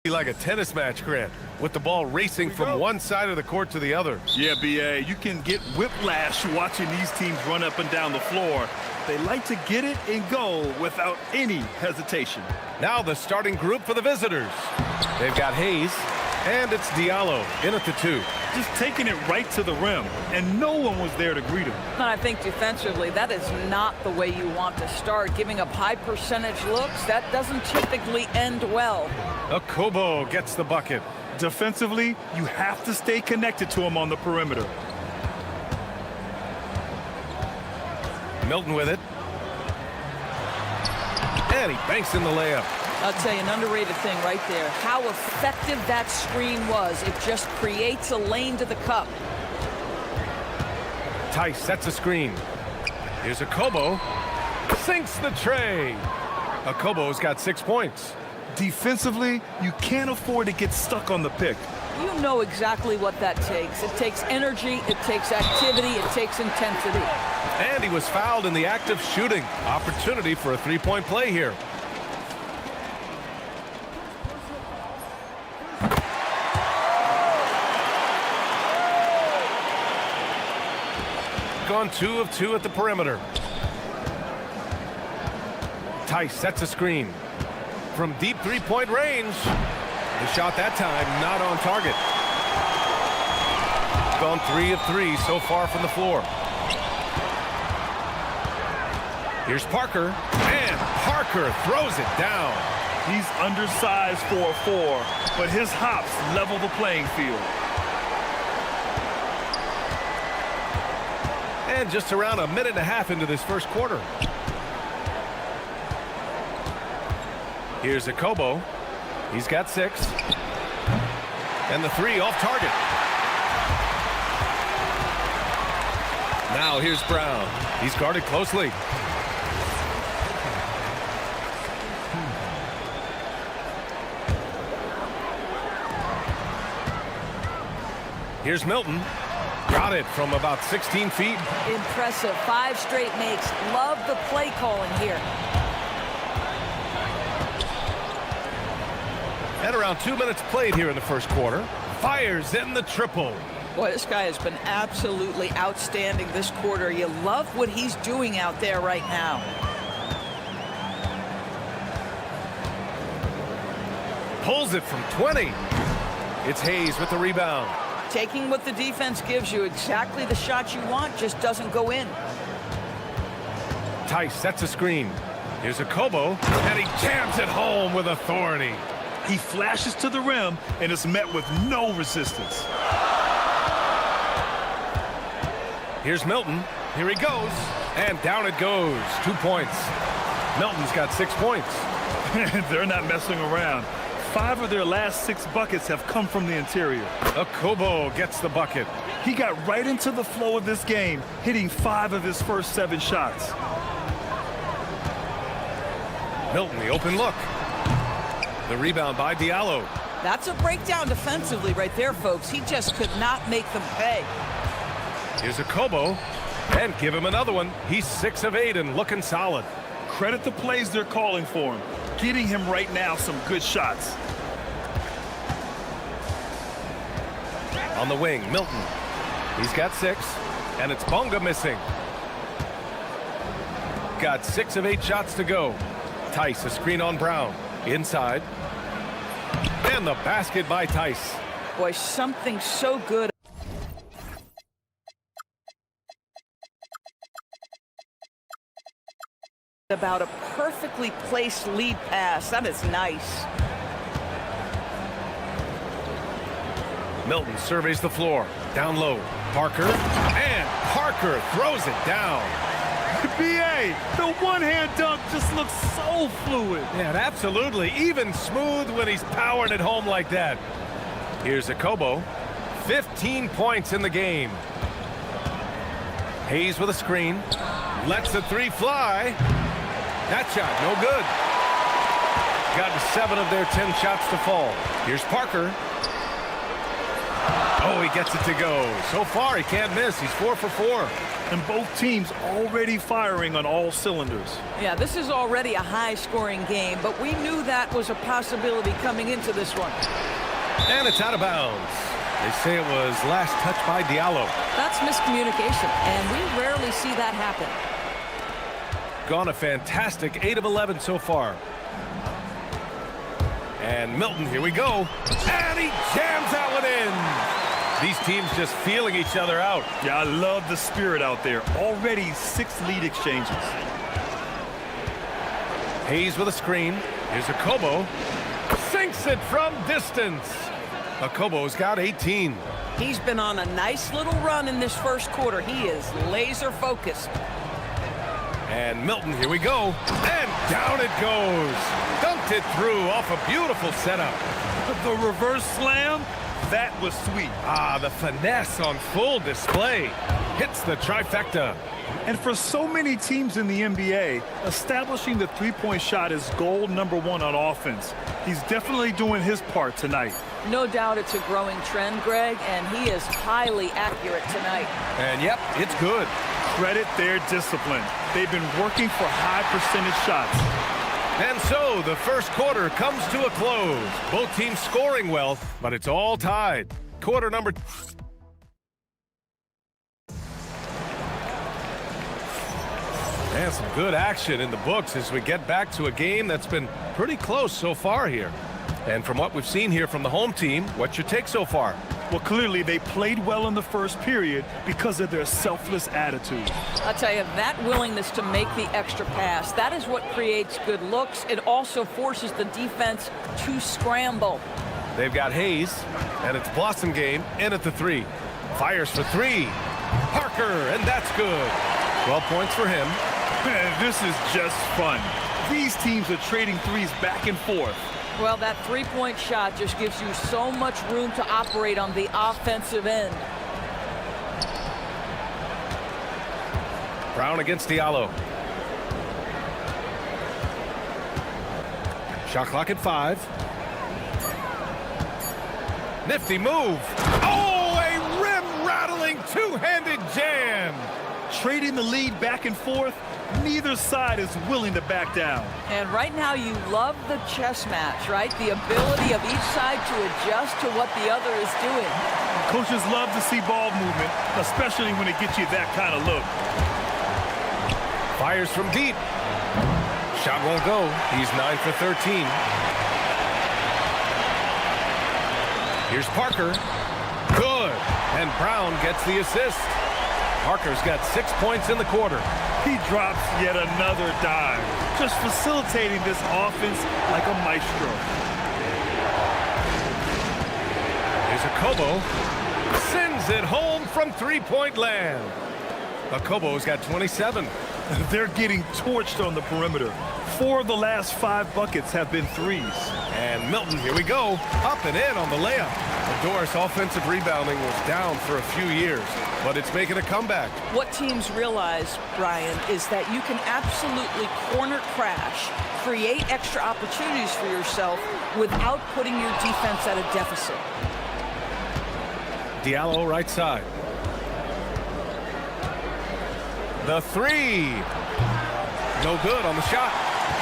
Like a tennis match, Grant, with the ball racing from one side of the court to the other. Yeah, B.A., you can get whiplash watching these teams run up and down the floor. They like to get it and go without any hesitation. Now the starting group for the visitors. They've got Hayes, and it's Diallo in at the 2. Just taking it right to the rim, and no one was there to greet him. And I think defensively, that is not the way you want to start. Giving up high percentage looks, that doesn't typically end well. Okobo gets the bucket. Defensively, you have to stay connected to him on the perimeter. Milton with it. And he banks in the layup. I'll tell you, an underrated thing right there. How effective that screen was. It just creates a lane to the cup. Tice sets a screen. Here's Okobo. Sinks the tray. Okobo's got 6 points. Defensively, you can't afford to get stuck on the pick. You know exactly what that takes. It takes energy, it takes activity, it takes intensity. And he was fouled in the act of shooting. Opportunity for a three-point play here. Gone 2 of 2 at the perimeter. Tice sets a screen. From deep three-point range. The shot that time not on target. Gone 3 of 3 so far from the floor. Here's Parker, and Parker throws it down. He's undersized for a 4, but his hops level the playing field. And just around a minute and a half into this first quarter. Here's Okobo. He's got 6. And the 3 off target. Now here's Brown. He's guarded closely. Here's Milton. Got it from about 16 feet. Impressive. 5 straight makes. Love the play calling here. And around 2 minutes played here in the first quarter. Fires in the triple. Boy, this guy has been absolutely outstanding this quarter. You love what he's doing out there right now. Pulls it from 20. It's Hayes with the rebound. Taking what the defense gives you, exactly the shot you want, just doesn't go in. Tice sets a screen. Here's Okobo, and he jams it home with authority. He flashes to the rim and is met with no resistance. Here's Milton. Here he goes. And down it goes. 2 points. Milton's got 6 points. They're not messing around. 5 of their last 6 buckets have come from the interior. Okobo gets the bucket. He got right into the flow of this game, hitting 5 of his first 7 shots. Milton, the open look. The rebound by Diallo. That's a breakdown defensively right there, folks. He just could not make them pay. Here's Okobo, and give him another one. He's 6 of 8 and looking solid. Credit the plays they're calling for him. Getting him right now some good shots. On the wing, Milton. He's got 6, and it's Bonga missing. Got 6 of 8 shots to go. Tice, a screen on Brown. Inside. And the basket by Tice. Boy, something so good about a perfectly placed lead pass. That is nice. Milton surveys the floor. Down low. Parker. And Parker throws it down. B.A., the one-hand dunk just looks so fluid. Yeah, absolutely. Even smooth when he's powering it home like that. Here's Okobo. 15 points in the game. Hayes with a screen. Lets the 3 fly. That shot, no good. Gotten 7 of their 10 shots to fall. Here's Parker. Oh, he gets it to go. So far, he can't miss. He's 4 for 4. And both teams already firing on all cylinders. Yeah, this is already a high-scoring game, but we knew that was a possibility coming into this one. And it's out of bounds. They say it was last touched by Diallo. That's miscommunication, and we rarely see that happen. Gone a fantastic 8 of 11 so far. And Milton, here we go. And he jams that one in. These teams just feeling each other out. Yeah, I love the spirit out there. Already 6 lead exchanges. Hayes with a screen. Here's Akobo. Sinks it from distance. Akobo's got 18. He's been on a nice little run in this first quarter. He is laser focused. And Milton, here we go. And down it goes. Dunked it through off a beautiful setup. The reverse slam, that was sweet. Ah, the finesse on full display. Hits the trifecta. And for so many teams in the NBA, establishing the three-point shot is goal number 1 on offense. He's definitely doing his part tonight. No doubt it's a growing trend, Greg, and he is highly accurate tonight. And yep, it's good. Credit their discipline. They've been working for high percentage shots. And so the first quarter comes to a close. Both teams scoring well, but it's all tied. Quarter number... And some good action in the books as we get back to a game that's been pretty close so far here. And from what we've seen here from the home team, what's your take so far? Well, clearly they played well in the first period because of their selfless attitude. I'll tell you, that willingness to make the extra pass, that is what creates good looks. It also forces the defense to scramble. They've got Hayes, and it's Blossom game in at the 3. Fires for 3. Parker, and that's good. 12 points for him. Man, this is just fun. These teams are trading threes back and forth. Well, that three-point shot just gives you so much room to operate on the offensive end. Brown against Diallo. Shot clock at 5. Nifty move. Oh, a rim-rattling two-handed jam. Trading the lead back and forth, neither side is willing to back down. And right now you love the chess match, right? The ability of each side to adjust to what the other is doing. Coaches love to see ball movement, especially when it gets you that kind of look. Fires from deep. Shot won't go. He's 9 for 13. Here's Parker. Good. And Brown gets the assist. Parker's got 6 points in the quarter. He drops yet another dime, just facilitating this offense like a maestro. Here's Akobo. Sends it home from three-point land. Akobo's got 27. They're getting torched on the perimeter. 4 of the last 5 buckets have been threes. And Milton, here we go. Up and in on the layup. The Doris offensive rebounding was down for a few years, but it's making a comeback. What teams realize, Brian, is that you can absolutely corner crash, create extra opportunities for yourself without putting your defense at a deficit. Diallo right side. The 3. No good on the shot.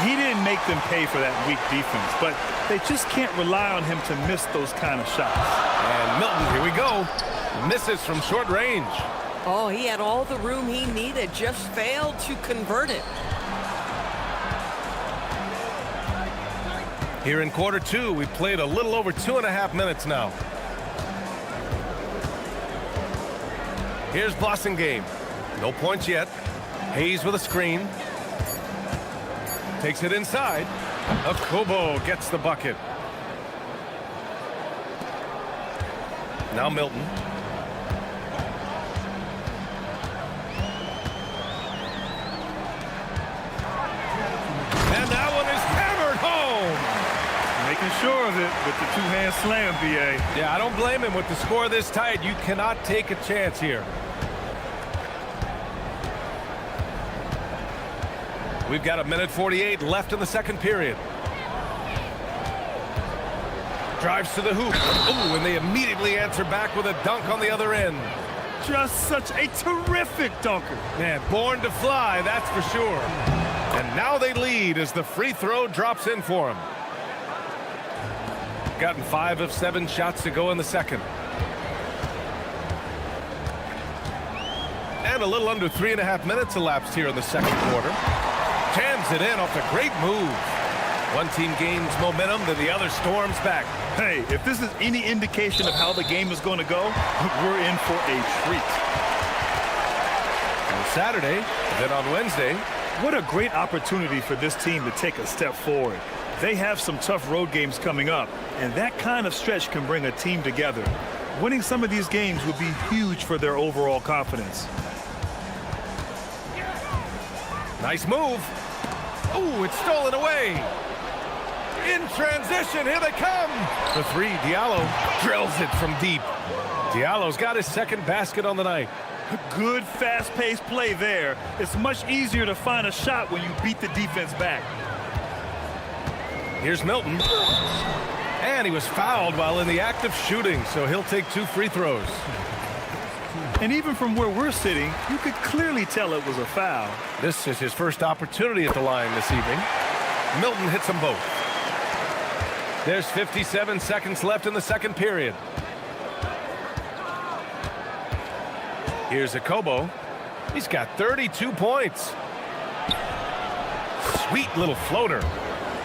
He didn't make them pay for that weak defense, but they just can't rely on him to miss those kind of shots. And Milton, here we go. Misses from short range. Oh, he had all the room he needed, just failed to convert it. Here in quarter 2, we played a little over 2.5 minutes now. Here's Blossom game. No points yet. Hayes with a screen. Takes it inside. Akobo gets the bucket. Now Milton. And that one is hammered home. Making sure of it with the two-hand slam, BA. Yeah, I don't blame him with the score this tight. You cannot take a chance here. We've got 1:48 left in the second period. Drives to the hoop. Ooh, and they immediately answer back with a dunk on the other end. Just such a terrific dunker. Man, born to fly, that's for sure. And now they lead as the free throw drops in for him. Gotten 5 of 7 shots to go in the second. And a little under 3.5 minutes elapsed here in the second quarter. Jams it in off a great move. One team gains momentum, then the other storms back. Hey, if this is any indication of how the game is going to go, we're in for a treat. On Saturday, then on Wednesday. What a great opportunity for this team to take a step forward. They have some tough road games coming up, and that kind of stretch can bring a team together. Winning some of these games would be huge for their overall confidence. Nice move. Ooh, it's stolen away. In transition, here they come. The three, Diallo drills it from deep. Diallo's got his second basket on the night. Good fast-paced play there. It's much easier to find a shot when you beat the defense back. Here's Milton. And he was fouled while in the act of shooting, so he'll take 2 free throws. And even from where we're sitting, you could clearly tell it was a foul. This is his first opportunity at the line this evening. Milton hits them both. There's 57 seconds left in the second period. Here's Akobo. He's got 32 points. Sweet little floater.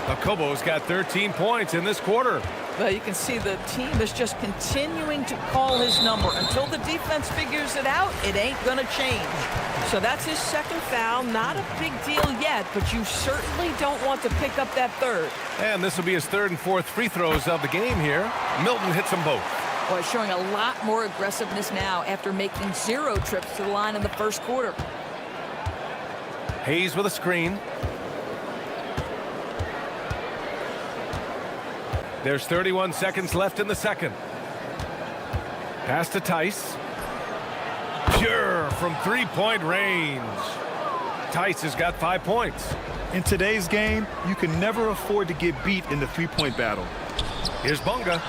Akobo's got 13 points in this quarter. Well, you can see the team is just continuing to call his number. Until the defense figures it out, it ain't going to change. So that's his second foul. Not a big deal yet, but you certainly don't want to pick up that third. And this will be his third and fourth free throws of the game here. Milton hits them both. Boy, showing a lot more aggressiveness now after making 0 trips to the line in the first quarter. Hayes with a screen. There's 31 seconds left in the second. Pass to Tice. Pure from three-point range. Tice has got 5 points. In today's game, you can never afford to get beat in the three-point battle. Here's Bunga.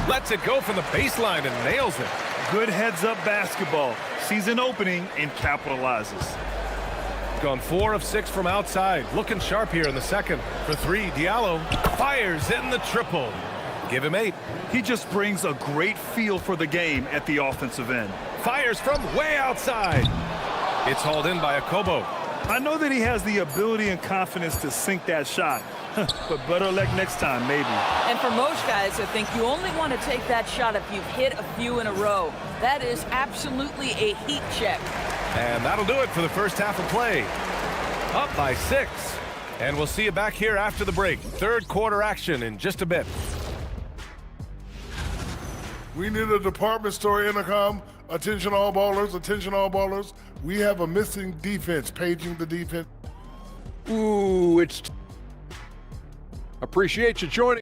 Lets it go from the baseline and nails it. Good heads-up basketball. Sees an opening and capitalizes. Gone 4 of 6 from outside. Looking sharp here in the second. For 3, Diallo fires in the triple. Give him 8. He just brings a great feel for the game at the offensive end. Fires from way outside. It's hauled in by Akobo. I know that he has the ability and confidence to sink that shot. But better luck next time, maybe. And for most guys, I think you only want to take that shot if you've hit a few in a row. That is absolutely a heat check. And that'll do it for the first half of play. Up by 6. And we'll see you back here after the break. Third quarter action in just a bit. We need a department store intercom. Attention all ballers, attention all ballers. We have a missing defense, paging the defense. Ooh, it's... Appreciate you joining.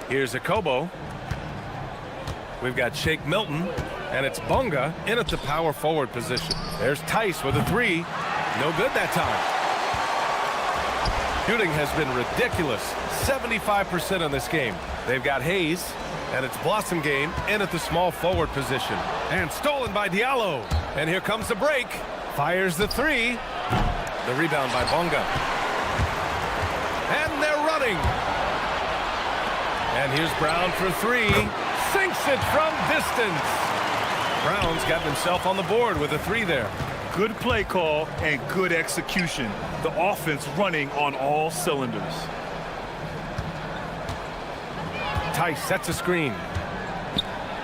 Here's Akobo. We've got Shake Milton, and it's Bunga in at the power forward position. There's Tice with a 3. No good that time. Shooting has been ridiculous. 75% in this game. They've got Hayes, and it's Blossom Game in at the small forward position. And stolen by Diallo. And here comes the break. Fires the 3. The rebound by Bunga. And they're running. And here's Brown for 3. Sinks it from distance. Brown's gotten himself on the board with a 3 there. Good play call and good execution. The offense running on all cylinders. Tice sets a screen.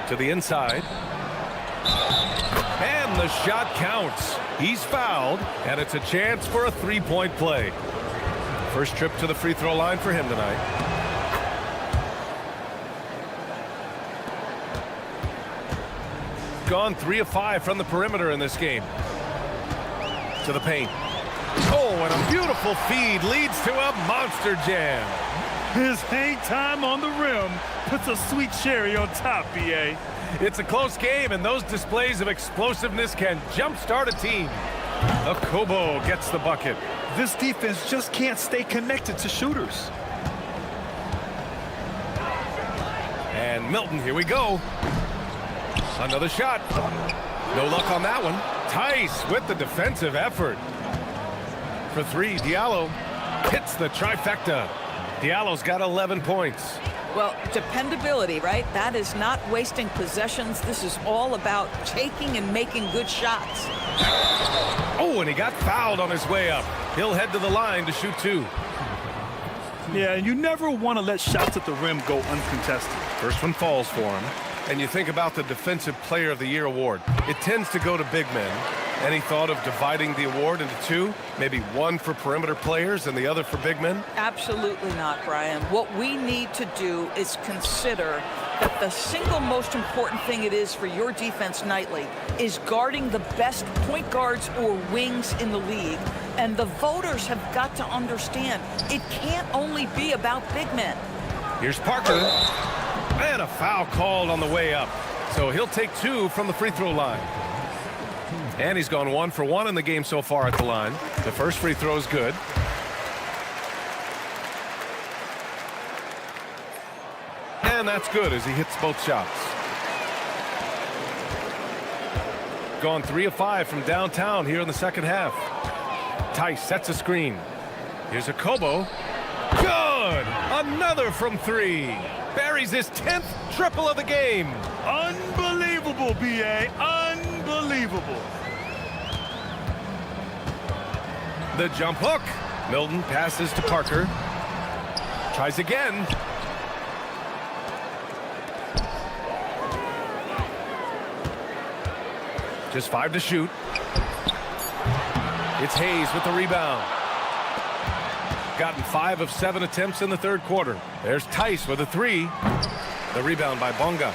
To the inside. And the shot counts. He's fouled, and it's a chance for a 3-point play. First trip to the free throw line for him tonight. Gone 3 of 5 from the perimeter in this game. To the paint. Oh, and a beautiful feed leads to a monster jam. His hang time on the rim puts a sweet cherry on top, BA. It's a close game, and those displays of explosiveness can jumpstart a team. Okobo gets the bucket. This defense just can't stay connected to shooters. And Milton, here we go. Another shot. No luck on that one. Tice with the defensive effort. For 3, Diallo hits the trifecta. Diallo's got 11 points. Well, dependability, right? That is not wasting possessions. This is all about taking and making good shots. Oh, and he got fouled on his way up. He'll head to the line to shoot 2. Yeah, and you never want to let shots at the rim go uncontested. First one falls for him. And you think about the Defensive Player of the Year award. It tends to go to big men. Any thought of dividing the award into 2? Maybe one for perimeter players and the other for big men? Absolutely not, Brian. What we need to do is consider that the single most important thing it is for your defense nightly is guarding the best point guards or wings in the league. And the voters have got to understand it can't only be about big men. Here's Parker. And a foul called on the way up. So he'll take 2 from the free throw line. And he's gone 1 for 1 in the game so far at the line. The first free throw is good. And that's good as he hits both shots. Gone 3 of 5 from downtown here in the second half. Tice sets a screen. Here's Okobo. Good! Another from 3. Buries his 10th triple of the game. Unbelievable, BA. Unbelievable. The jump hook. Milton passes to Parker. Tries again. Just 5 to shoot. It's Hayes with the rebound. Gotten 5 of 7 attempts in the third quarter. There's Tice with a 3. The rebound by Bonga.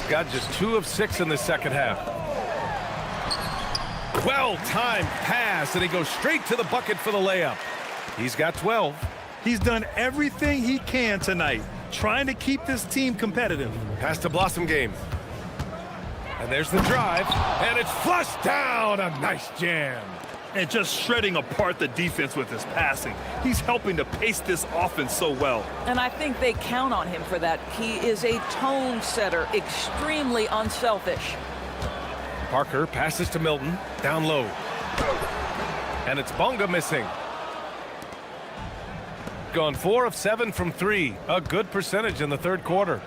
Got just 2 of 6 in the second half. Well-timed pass, and he goes straight to the bucket for the layup. He's got 12. He's done everything he can tonight, trying to keep this team competitive. Pass to Blossom game. And there's the drive, and it's flushed down. A nice jam. And just shredding apart the defense with his passing. He's helping to pace this offense so well. And I think they count on him for that. He is a tone setter, extremely unselfish. Parker passes to Milton, down low. And it's Bonga missing. Gone 4 of 7 from 3. A good percentage in the third quarter.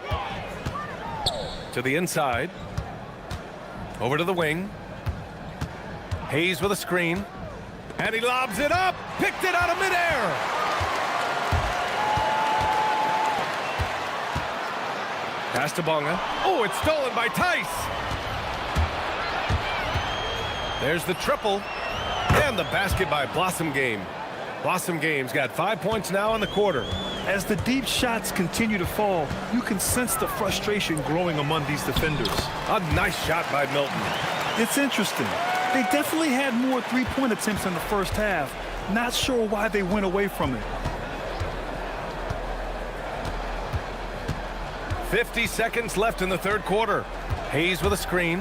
To the inside. Over to the wing. Hayes with a screen. And he lobs it up. Picked it out of midair. Pass to Bonga. Oh, it's stolen by Tice. There's the triple. And the basket by Blossom game. Blossom game's got 5 points now in the quarter. As the deep shots continue to fall, you can sense the frustration growing among these defenders. A nice shot by Milton. It's interesting. They definitely had more three-point attempts in the first half. Not sure why they went away from it. 50 seconds left in the third quarter. Hayes with a screen.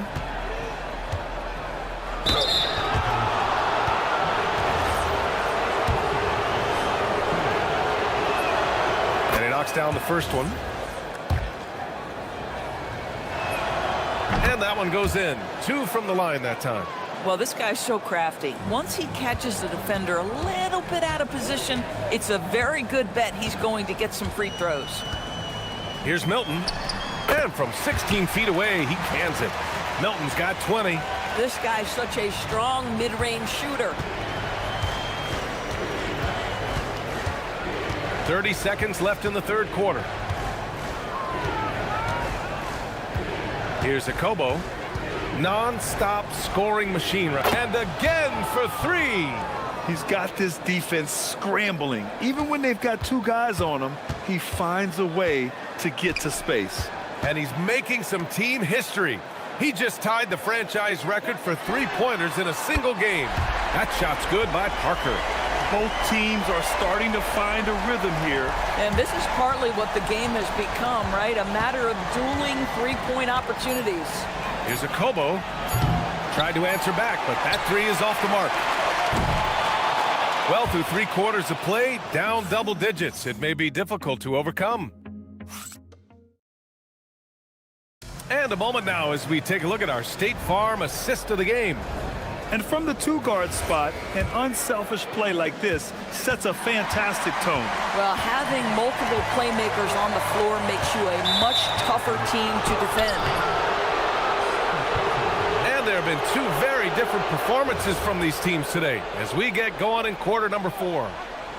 And he knocks down the first one. And that one goes in. 2 from the line that time. Well, this guy's so crafty. Once he catches the defender a little bit out of position, it's a very good bet he's going to get some free throws. Here's Milton. And from 16 feet away, he cans it. Milton's got 20. This guy's such a strong mid-range shooter. 30 seconds left in the third quarter. Here's Akobo. Non-stop scoring machine. And again for three. He's got this defense scrambling. Even when they've got two guys on him, he finds a way to get to space. And he's making some team history. He just tied the franchise record for three-pointers in a single game. That shot's good by Parker. Both teams are starting to find a rhythm here. And this is partly what the game has become, right? A matter of dueling three-point opportunities. Here's Akobo. Tried to answer back, but that three is off the mark. Well, through 3 quarters of play, down double digits. It may be difficult to overcome. And a moment now as we take a look at our State Farm assist of the game. And from the two-guard spot, an unselfish play like this sets a fantastic tone. Well, having multiple playmakers on the floor makes you a much tougher team to defend. And there have been 2 very different performances from these teams today as we get going in quarter number 4.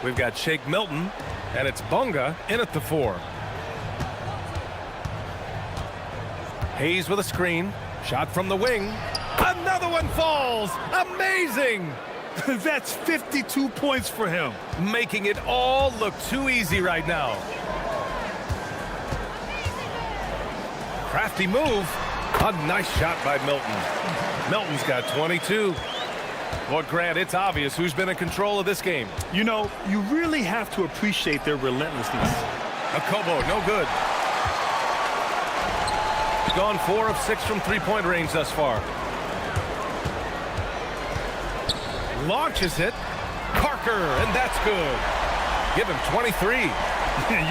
We've got Shake Milton, and it's Bunga in at the 4. Hayes with a screen. Shot from the wing. Another one falls. Amazing. That's 52 points for him. Making it all look too easy right now. Crafty move. A nice shot by Milton. Milton's got 22. Lord Grant, it's obvious who's been in control of this game. You know, you really have to appreciate their relentlessness. Akobo, no good. Gone 4 of 6 from three-point range thus far. Launches it. Parker, and that's good. Give him 23.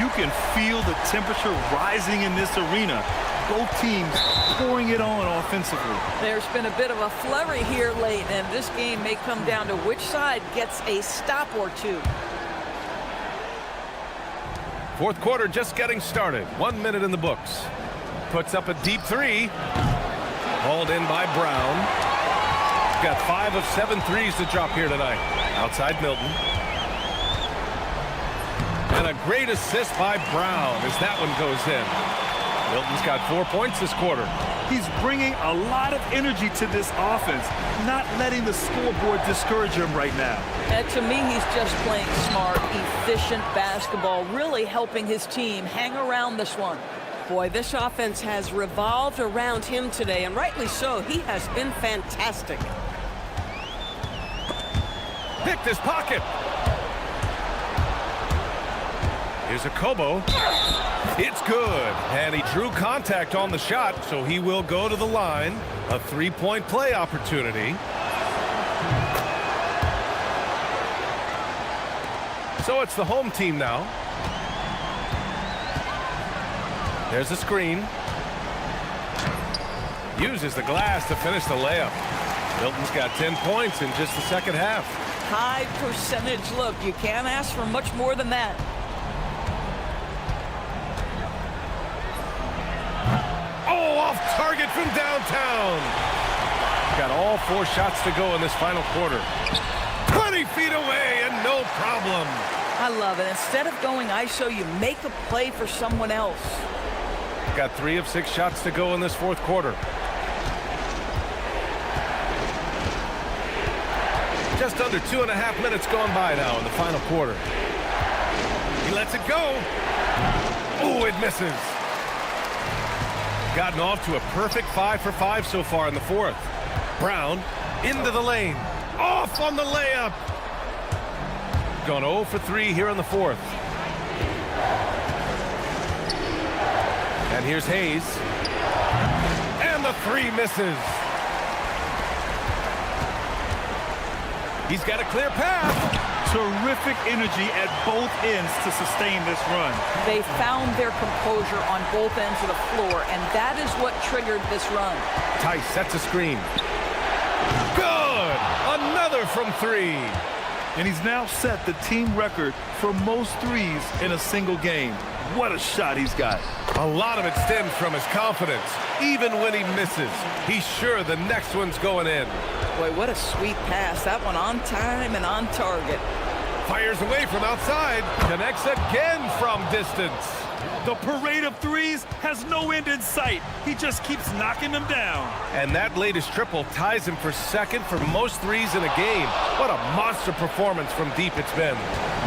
You can feel the temperature rising in this arena. Both teams pouring it on offensively. There's been a bit of a flurry here late, and this game may come down to which side gets a stop or two. Fourth quarter just getting started. 1 minute in the books. Puts up a deep three. Hauled in by Brown. Got 5 of 7 threes to drop here tonight. Outside Milton. And a great assist by Brown as that one goes in. Milton's got 4 points this quarter. He's bringing a lot of energy to this offense, not letting the scoreboard discourage him right now. And to me, he's just playing smart, efficient basketball, really helping his team hang around this one. Boy, this offense has revolved around him today, and rightly so. He has been fantastic. Picked his pocket. Here's Akobo. It's good. And he drew contact on the shot, so he will go to the line. A three-point play opportunity. So it's the home team now. There's a screen. Uses the glass to finish the layup. Milton's got 10 points in just the second half. High percentage look. You can't ask for much more than that. Oh, off target from downtown. Got all 4 shots to go in this final quarter. 20 feet away and no problem. I love it. Instead of going ISO, you make a play for someone else. Got 3 of 6 shots to go in this fourth quarter. Just under 2.5 minutes gone by now in the final quarter. He lets it go. Oh, it misses. Gotten off to a perfect 5 for 5 so far in the fourth. Brown into the lane. Off on the layup. Gone 0 for 3 here in the fourth. And here's Hayes. And the 3 misses. He's got a clear path. Terrific energy at both ends to sustain this run. They found their composure on both ends of the floor, and that is what triggered this run. Tice sets a screen. Good! Another from 3. And he's now set the team record for most threes in a single game. What a shot he's got. A lot of it stems from his confidence. Even when he misses, he's sure the next one's going in. Boy, what a sweet pass. That one on time and on target. Fires away from outside. Connects again from distance. The parade of threes has no end in sight. He just keeps knocking them down. And that latest triple ties him for second for most threes in a game. What a monster performance from deep it's been.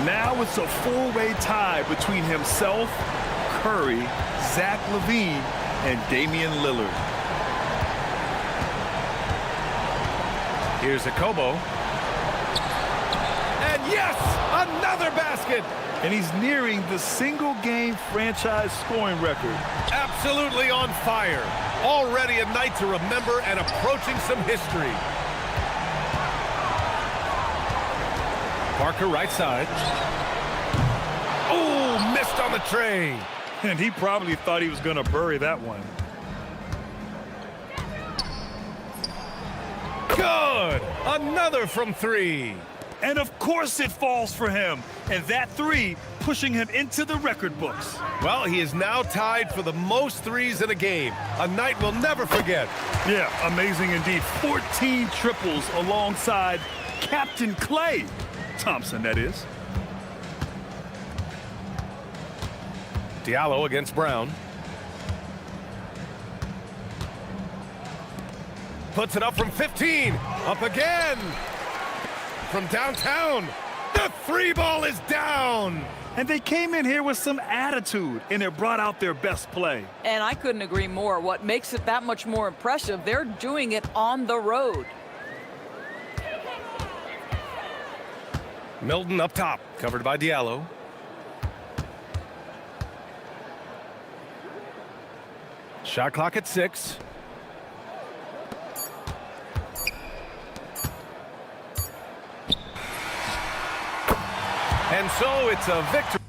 Now it's a four-way tie between himself, Curry, Zach LaVine, and Damian Lillard. Here's Akobo. And yes, another basket. And he's nearing the single-game franchise scoring record. Absolutely on fire. Already a night to remember and approaching some history. Parker right side. Oh, missed on the tray. And he probably thought he was going to bury that one. Good. Another from three. And of course it falls for him. And that three pushing him into the record books. Well, he is now tied for the most threes in a game. A night we'll never forget. Yeah, amazing indeed. 14 triples alongside Captain Clay Thompson, that is. Diallo against Brown. Puts it up from 15. Up again. From downtown. The three ball is down. And they came in here with some attitude, and it brought out their best play. And I couldn't agree more. What makes it that much more impressive, they're doing it on the road. Milton up top, covered by Diallo. Shot clock at 6. And so it's a victory.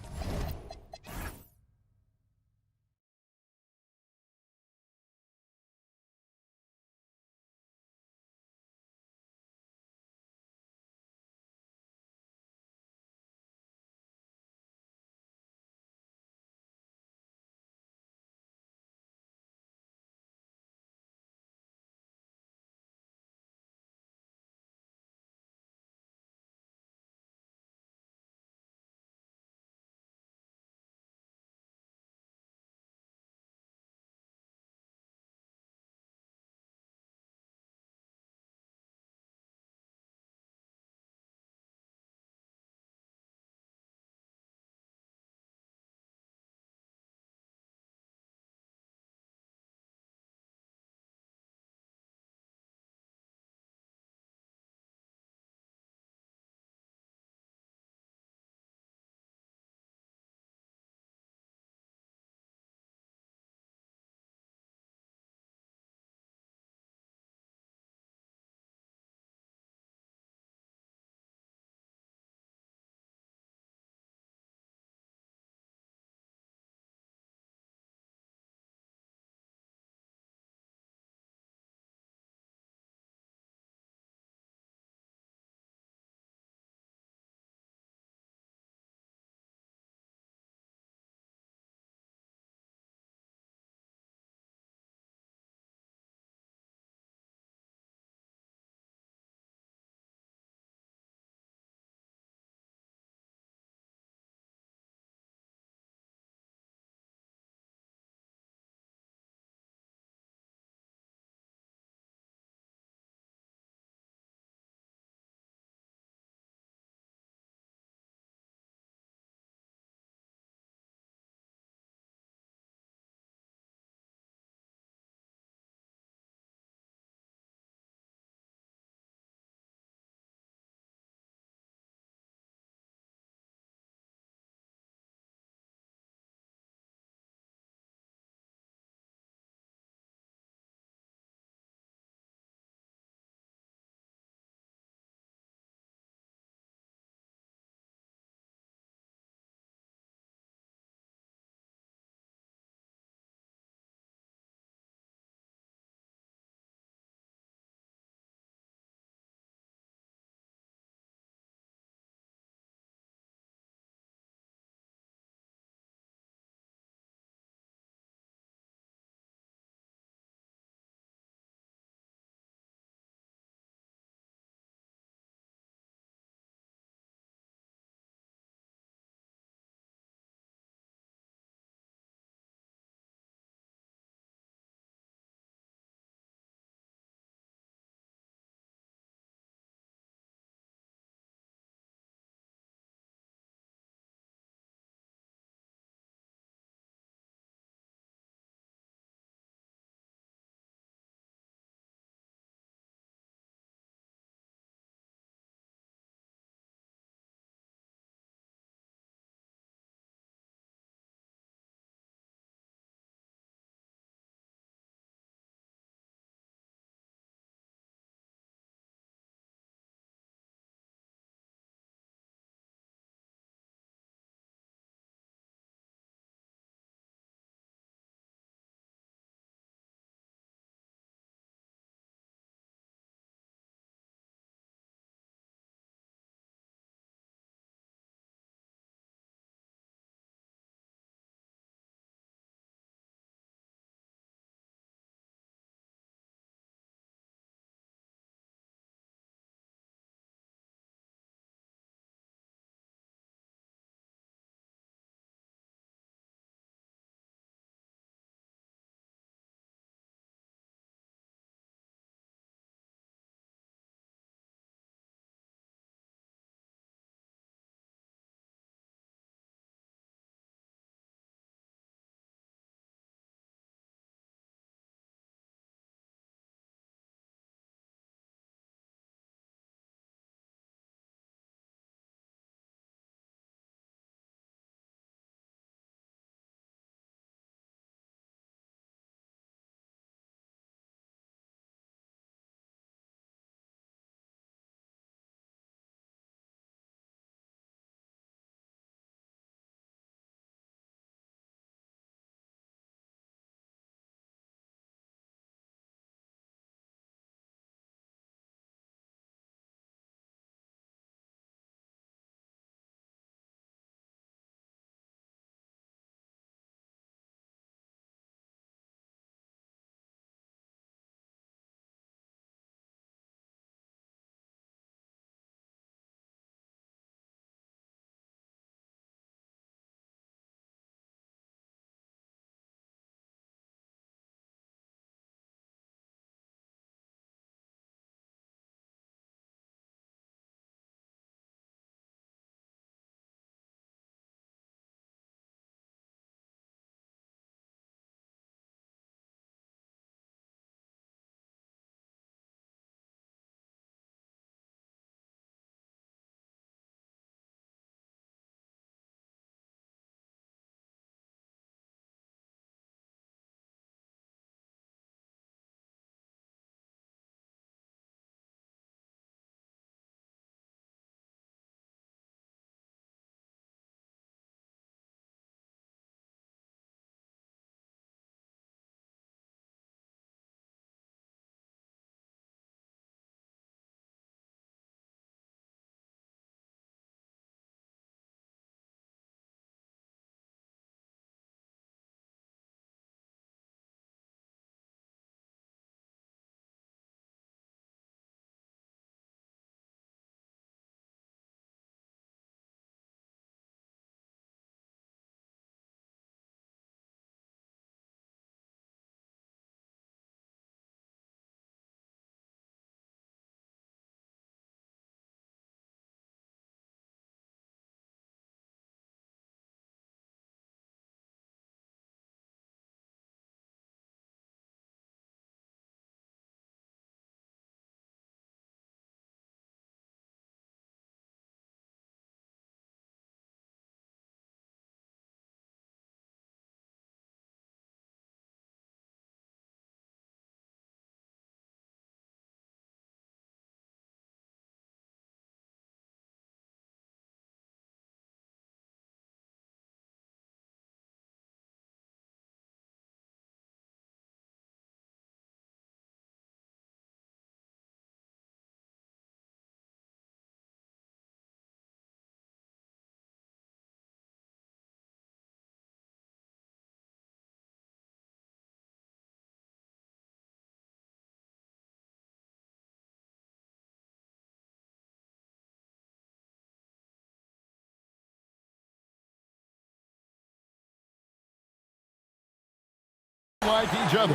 like each other.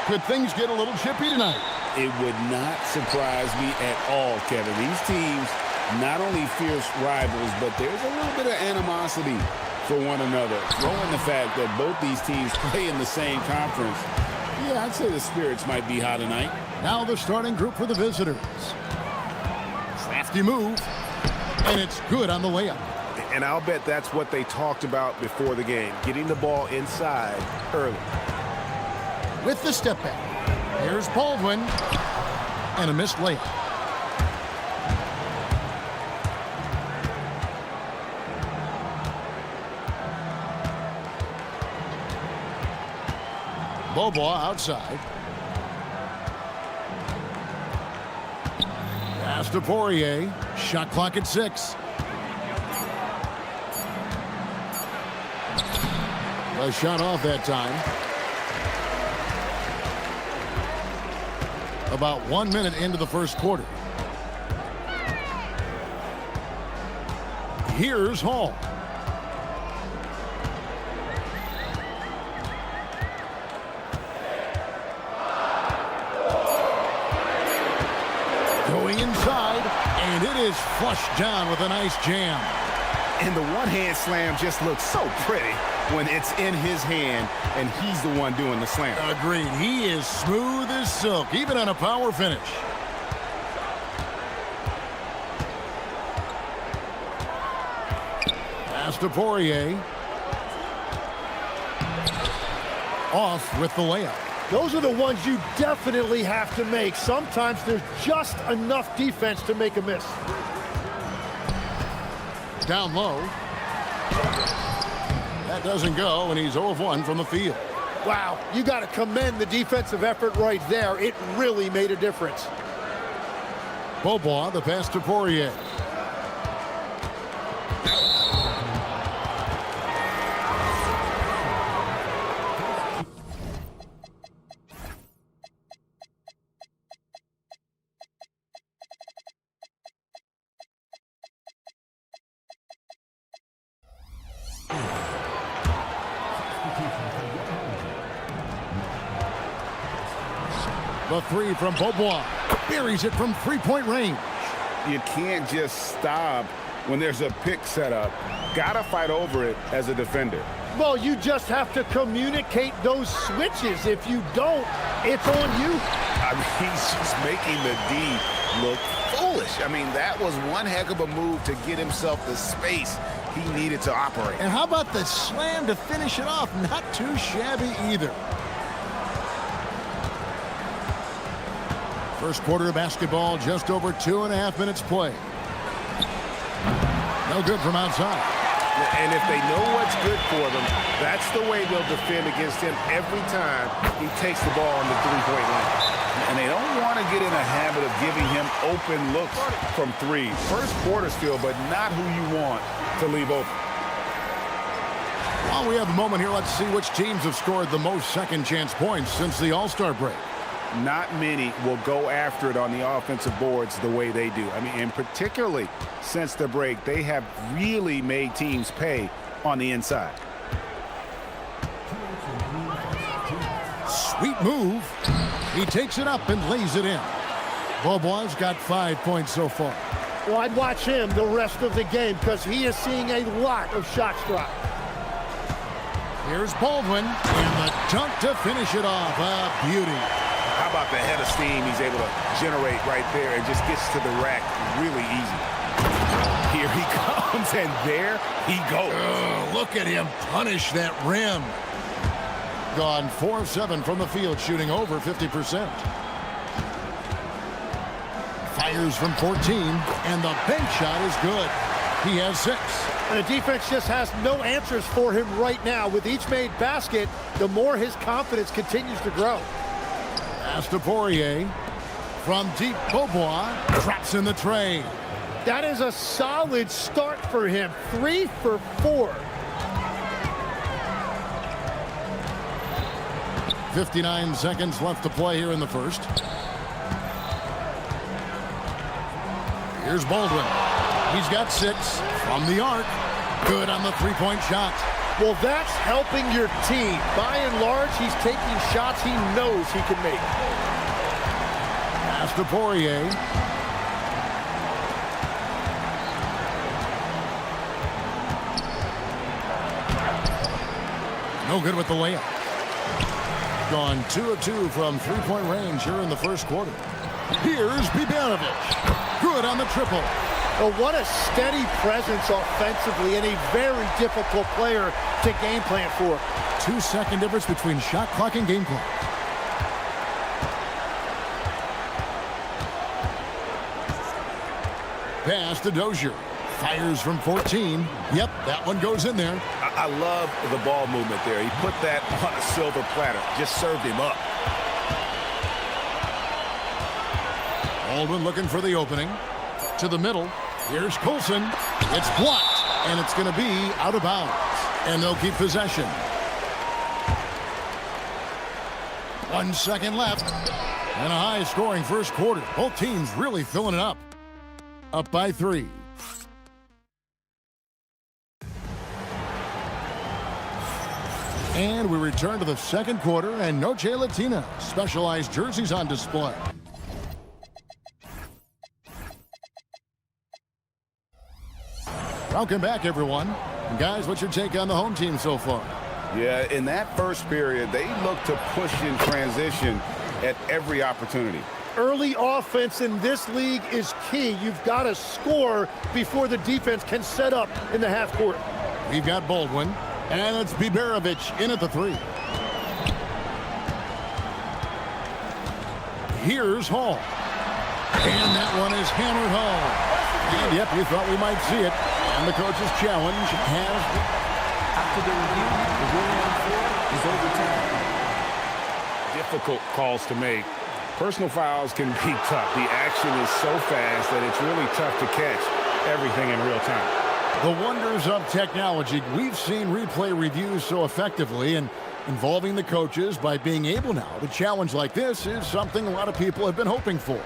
Could things get a little chippy tonight? It would not surprise me at all, Kevin. These teams, not only fierce rivals, but there's a little bit of animosity for one another. Throw in the fact that both these teams play in the same conference. Yeah, I'd say the spirits might be high tonight. Now the starting group for the visitors. Crafty move, and it's good on the layup. And I'll bet that's what they talked about before the game, getting the ball inside early. With the step back, here's Baldwin, and a missed layup. Bobois outside. Pass to Poirier. Shot clock at 6. A shot off that time. About 1 minute into the first quarter. Here's Hall. Going inside, and it is flushed down with a nice jam. And the one-hand slam just looks so pretty when it's in his hand and he's the one doing the slam. Agreed. He is smooth as silk, even on a power finish. Pass to Poirier. Off with the layup. Those are the ones you definitely have to make. Sometimes there's just enough defense to make a miss. Down low. That doesn't go, and he's 0 of 1 from the field. Wow, you got to commend the defensive effort right there. It really made a difference. Bobois, the pass to Poirier. The three from Bobois. Buries it from three-point range. You can't just stop when there's a pick set up. Gotta fight over it as a defender. Well, you just have to communicate those switches. If you don't, it's on you. I mean, he's just making the D look foolish. I mean, that was one heck of a move to get himself the space he needed to operate. And how about the slam to finish it off? Not too shabby either. First quarter of basketball, just over 2.5 minutes play. No good from outside. And if they know what's good for them, that's the way they'll defend against him every time he takes the ball on the three-point line. And they don't want to get in a habit of giving him open looks from three. First quarter still, but not who you want to leave open. While we have a moment here, let's see which teams have scored the most second chance points since the All-Star break. Not many will go after it on the offensive boards the way they do. I mean, and particularly since the break, they have really made teams pay on the inside. Sweet move. He takes it up and lays it in. Bobois got 5 points so far. Well, I'd watch him the rest of the game because he is seeing a lot of shots drop. Here's Baldwin, and the dunk to finish it off. A beauty. How about the head of steam he's able to generate right there and just gets to the rack really easy. Here he comes, and there he goes. Oh, look at him punish that rim. Gone 4 of 7 from the field, shooting over 50%. Fires from 14, and the bank shot is good. He has 6. And the defense just has no answers for him right now. With each made basket, the more his confidence continues to grow. Pass to Poirier. From deep, Bobois traps in the tray. That is a solid start for him. 3 for 4. 59 seconds left to play here in the first. Here's Baldwin. He's got 6 from the arc. Good on the three-point shot. Well, that's helping your team. By and large, he's taking shots he knows he can make. Pass to Poirier. No good with the layup. Gone 2 of 2 from three-point range here in the first quarter. Here's Bibanovic. Good on the triple. Well, what a steady presence offensively and a very difficult player to game plan for. 2-second difference between shot clock and game clock. Pass to Dozier. Fires from 14. Yep, that one goes in there. I love the ball movement there. He put that on a silver platter. Just served him up. Baldwin looking for the opening. To the middle. Here's Colson. It's blocked, and it's going to be out of bounds. And they'll keep possession. 1 second left. And a high-scoring first quarter. Both teams really filling it up. Up by 3. And we return to the second quarter, and Noche Latina. Specialized jerseys on display. Welcome back, everyone. And guys, what's your take on the home team so far? Yeah, in that first period, they looked to push in transition at every opportunity. Early offense in this league is key. You've got to score before the defense can set up in the half court. We've got Baldwin, and it's Bibanovic in at the 3. Here's Hall. And that one is hammered home. And yep, we thought we might see it. And the coach's challenge has... After the review, the ruling on the floor is overturned. Difficult calls to make. Personal fouls can be tough. The action is so fast that it's really tough to catch everything in real time. The wonders of technology. We've seen replay reviews so effectively, and involving the coaches by being able now to challenge like this is something a lot of people have been hoping for.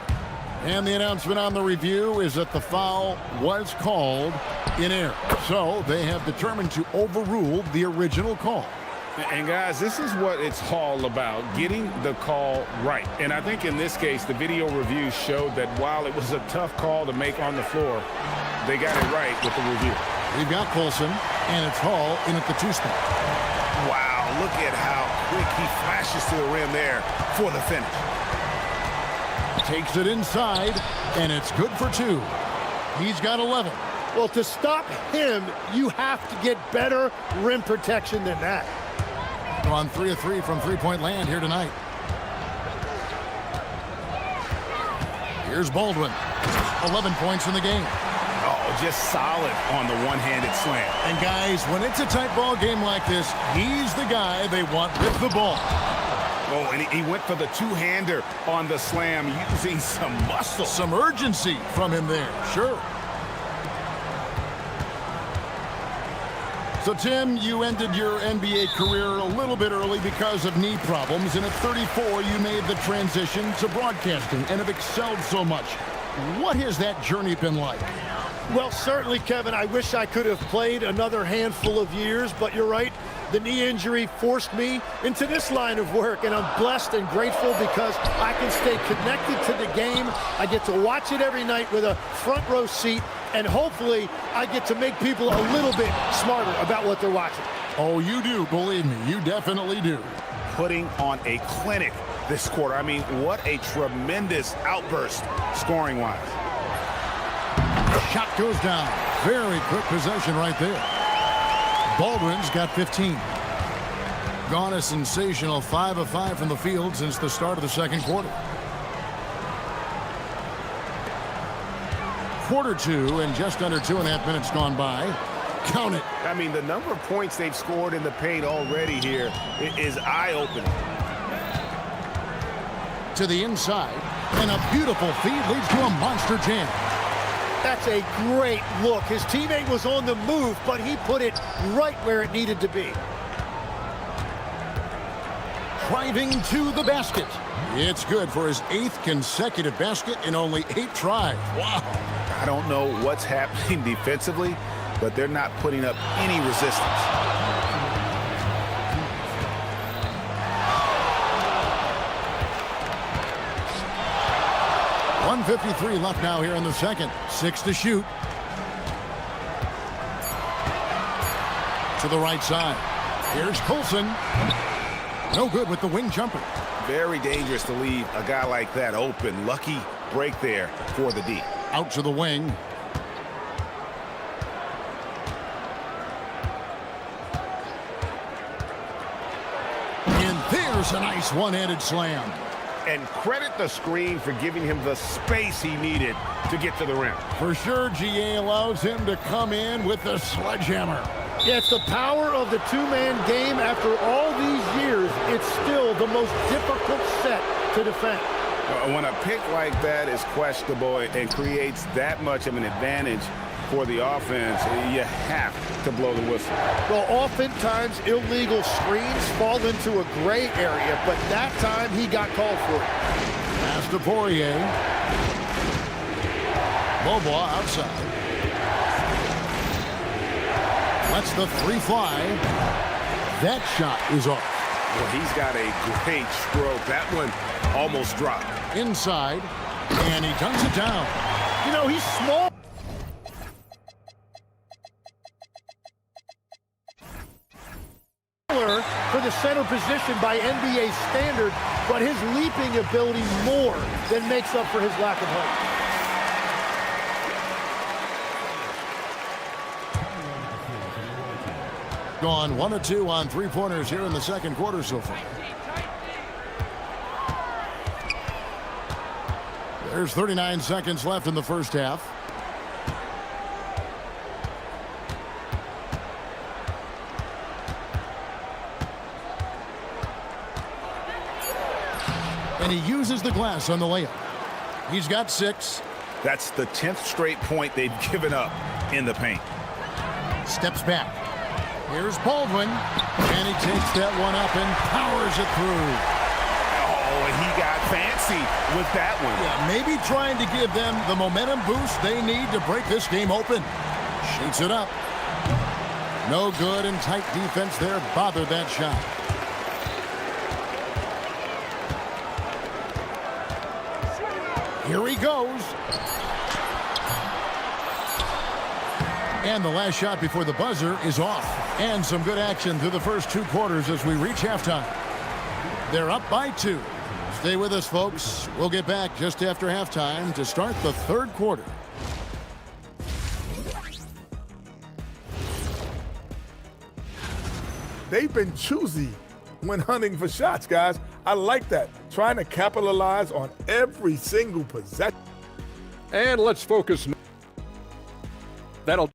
And the announcement on the review is that the foul was called in error. So they have determined to overrule the original call. And guys, this is what it's all about, getting the call right. And I think in this case, the video review showed that while it was a tough call to make on the floor, they got it right with the review. We've got Colson, and it's Hall in at the 2 spot. Wow, look at how quick he flashes to the rim there for the finish. Takes it inside, and it's good for 2. He's got 11. Well, to stop him, you have to get better rim protection than that. On 3 of 3 from three-point land here tonight. Here's Baldwin. 11 points in the game. Oh, just solid on the one-handed slam. And guys, when it's a tight ball game like this, he's the guy they want with the ball. Oh, and he went for the two-hander on the slam using some muscle. Some urgency from him there, sure. So, Tim, you ended your NBA career a little bit early because of knee problems, and at 34, you made the transition to broadcasting and have excelled so much. What has that journey been like? Well, certainly, Kevin, I wish I could have played another handful of years, but you're right. The knee injury forced me into this line of work, and I'm blessed and grateful because I can stay connected to the game. I get to watch it every night with a front row seat, and hopefully I get to make people a little bit smarter about what they're watching. Oh, you do, believe me. You definitely do. Putting on a clinic this quarter. I mean, what a tremendous outburst scoring-wise. Shot goes down. Very quick possession right there. Baldwin's got 15. Gone a sensational 5 of 5 from the field since the start of the second quarter. Quarter 2 and just under 2.5 minutes gone by. Count it. I mean, the number of points they've scored in the paint already here is eye-opening. To the inside, and a beautiful feed leads to a monster jam. That's a great look. His teammate was on the move, but he put it right where it needed to be. Driving to the basket. It's good for his 8th consecutive basket in only 8 tries. Wow. I don't know what's happening defensively, but they're not putting up any resistance. 1:53 left now here in the second. 6 to shoot. To the right side. Here's Coulson. No good with the wing jumper. Very dangerous to leave a guy like that open. Lucky break there for the D. Out to the wing. And there's a nice one-handed slam. And credit the screen for giving him the space he needed to get to the rim. For sure, GA allows him to come in with the sledgehammer. Yeah, it's the power of the two-man game. After all these years, it's still the most difficult set to defend. When a pick like that is questionable and creates that much of an advantage for the offense, you have to blow the whistle. Well, oftentimes illegal screens fall into a gray area, but that time he got called for it. Pass to Poirier. Beaubois outside. Lets the three fly. That shot is off. Well, he's got a great stroke. That one almost dropped. Inside, and he dunks it down. You know, he's small. For the center position by NBA standard, but his leaping ability more than makes up for his lack of height. Gone 1 of 2 on three-pointers here in the second quarter so far. There's 39 seconds left in the first half. And he uses the glass on the layup. He's got 6. That's the 10th straight point they've given up in the paint. Steps back. Here's Baldwin, and he takes that one up and powers it through. Oh, and he got fancy with that one. Yeah, maybe trying to give them the momentum boost they need to break this game open. Shoots it up. No good, and tight defense there bothered that shot. Here he goes. And the last shot before the buzzer is off. And some good action through the first 2 quarters as we reach halftime. They're up by 2. Stay with us, folks. We'll get back just after halftime to start the third quarter. They've been choosy when hunting for shots, guys. I like that. Trying to capitalize on every single possession. And let's focus. That'll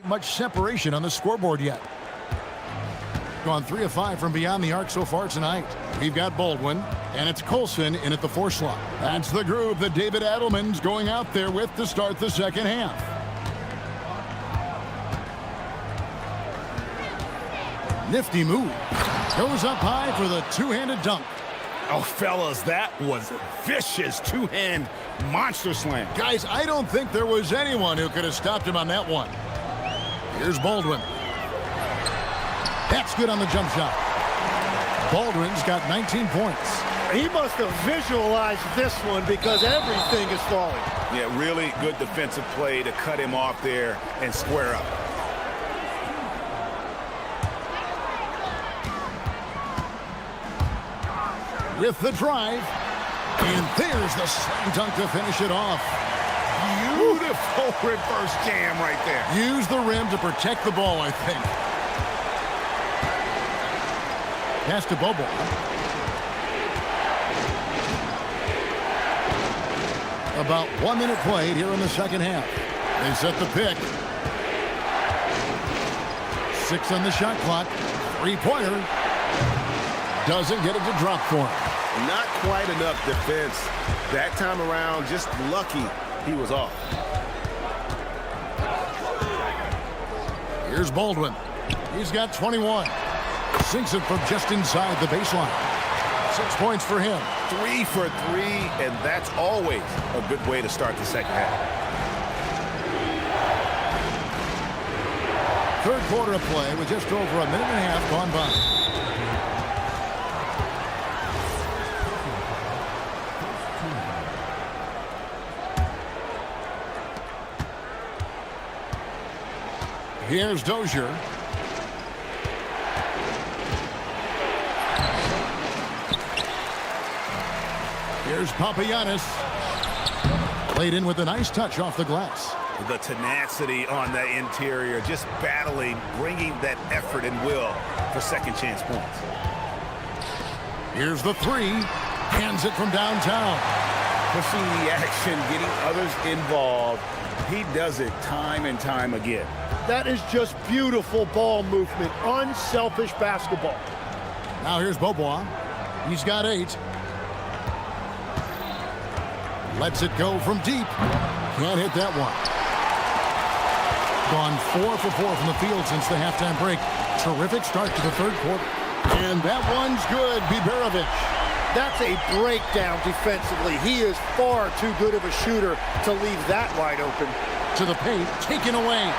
much separation on the scoreboard yet. Gone 3 of 5 from beyond the arc so far tonight. We've got Baldwin, and it's Coulson in at the 4 slot. That's the groove that David Adelman's going out there with to start the second half. Nifty move. Goes up high for the two-handed dunk. Oh, fellas, that was a vicious two-hand monster slam. Guys, I don't think there was anyone who could have stopped him on that one. Here's Baldwin. That's good on the jump shot. Baldwin's got 19 points. He must have visualized this one because everything is falling. Yeah, really good defensive play to cut him off there and square up. With the drive. And there's the slam dunk to finish it off. Beautiful reverse jam right there. Use the rim to protect the ball, I think. Pass to Bobo. About 1 minute played here in the second half. They set the pick. 6 on the shot clock. 3-pointer. Doesn't get it to drop for him. Not quite enough defense. That time around, just lucky he was off. Here's Baldwin. He's got 21. Sinks it from just inside the baseline. 6 points for him. 3 for 3, and that's always a good way to start the second half. Third quarter of play with just over a minute and a half gone by. Here's Dozier. Here's Papagiannis. Played in with a nice touch off the glass. The tenacity on the interior, just battling, bringing that effort and will for second chance points. Here's the 3. Hands it from downtown. Pushing the action, getting others involved. He does it time and time again. That is just beautiful ball movement. Unselfish basketball. Now here's Bobois. He's got 8. Lets it go from deep. Can't hit that one. Gone 4 for 4 from the field since the halftime break. Terrific start to the third quarter. And that one's good. Biberovic. That's a breakdown defensively. He is far too good of a shooter to leave that wide open. To the paint, taken away.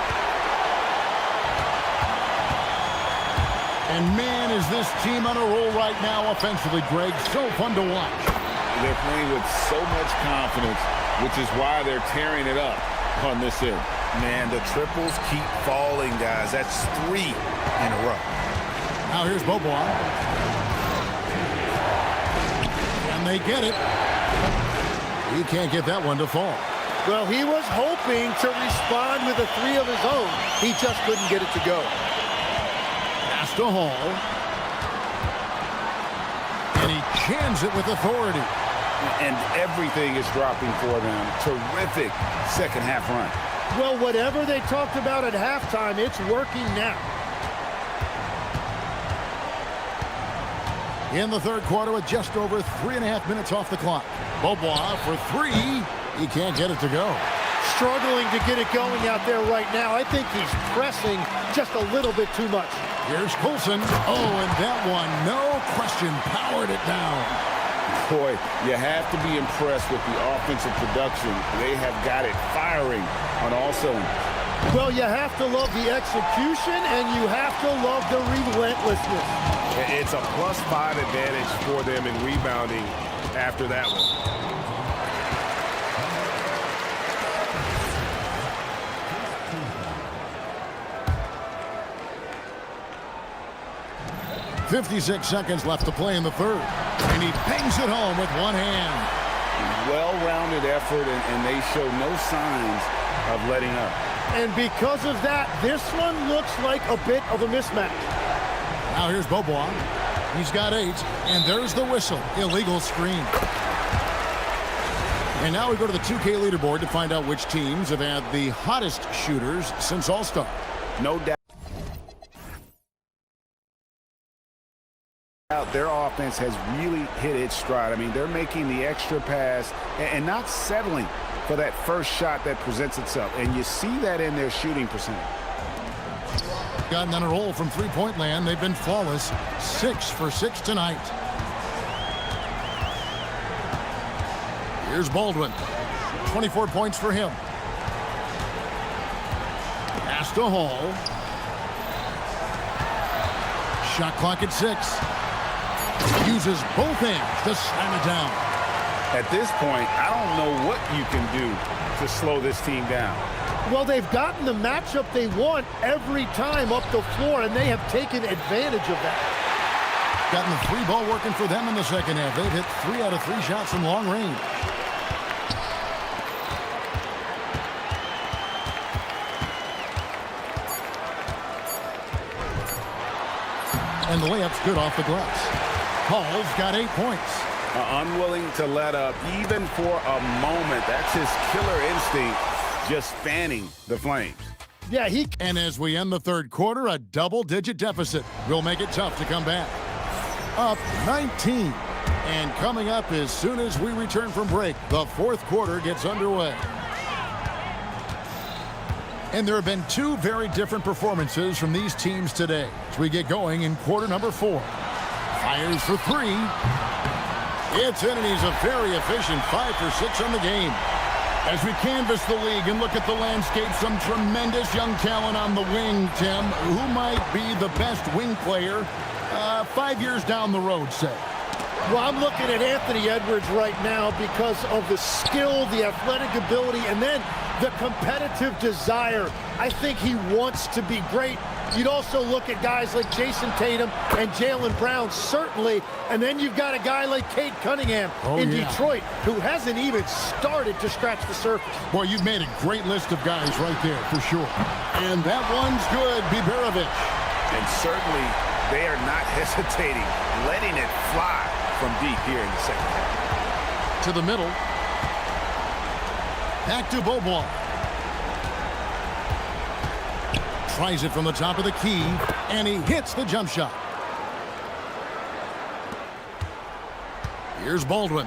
And man, is this team on a roll right now offensively, Greg. So fun to watch. They're playing with so much confidence, which is why they're tearing it up on this end. Man, the triples keep falling, guys. That's 3 in a row. Now here's Bobois. And they get it. He can't get that one to fall. Well, he was hoping to respond with a 3 of his own. He just couldn't get it to go. Pass to Hall. And he jams it with authority. And everything is dropping for them. Terrific second half run. Well, whatever they talked about at halftime, it's working now. In the third quarter with just over 3.5 minutes off the clock. Bobois for 3. He can't get it to go. Struggling to get it going out there right now. I think he's pressing just a little bit too much. Here's Coulson. Oh, and that one, no question, powered it down. Boy, you have to be impressed with the offensive production. They have got it firing on all cylinders. Well, you have to love the execution, and you have to love the relentlessness. It's a +5 advantage for them in rebounding after that one. .56 seconds left to play in the third. And he bangs it home with one hand. Well-rounded effort, and they show no signs of letting up. And because of that, this one looks like a bit of a mismatch. Now here's Bobois. He's got 8, and there's the whistle. Illegal screen. And now we go to the 2K leaderboard to find out which teams have had the hottest shooters since All-Star. No doubt. Their offense has really hit its stride. I mean, they're making the extra pass and not settling for that first shot that presents itself. And you see that in their shooting percentage. Gotten on a roll from three-point land. They've been flawless. 6 for 6 tonight. Here's Baldwin. 24 points for him. Pass to Hall. Shot clock at 6. Uses both hands to slam it down. At this point, I don't know what you can do to slow this team down. Well, they've gotten the matchup they want every time up the floor, and they have taken advantage of that. Gotten the three ball working for them in the second half. They've hit 3 out of 3 shots from long range. And the layup's good off the glass. Hall's got 8 points. Unwilling to let up even for a moment. That's his killer instinct, just fanning the flames. Yeah, and as we end the third quarter, a double-digit deficit will make it tough to come back. Up 19. And coming up as soon as we return from break, the fourth quarter gets underway. And there have been 2 very different performances from these teams today as we get going in quarter number 4. Fires for 3. It's in, and he's a very efficient 5 for 6 on the game. As we canvass the league and look at the landscape, some tremendous young talent on the wing, Tim. Who might be the best wing player 5 years down the road, say? Well, I'm looking at Anthony Edwards right now because of the skill, the athletic ability, and then the competitive desire. I think he wants to be great. You'd also look at guys like Jason Tatum and Jaylen Brown, certainly. And then you've got a guy like Cade Cunningham in Detroit, who hasn't even started to scratch the surface. Boy, you've made a great list of guys right there, for sure. And that one's good, Biberovic. And certainly they are not hesitating, letting it fly from deep here in the second half. To the middle. Back to Bobois. Tries it from the top of the key, and he hits the jump shot. Here's Baldwin.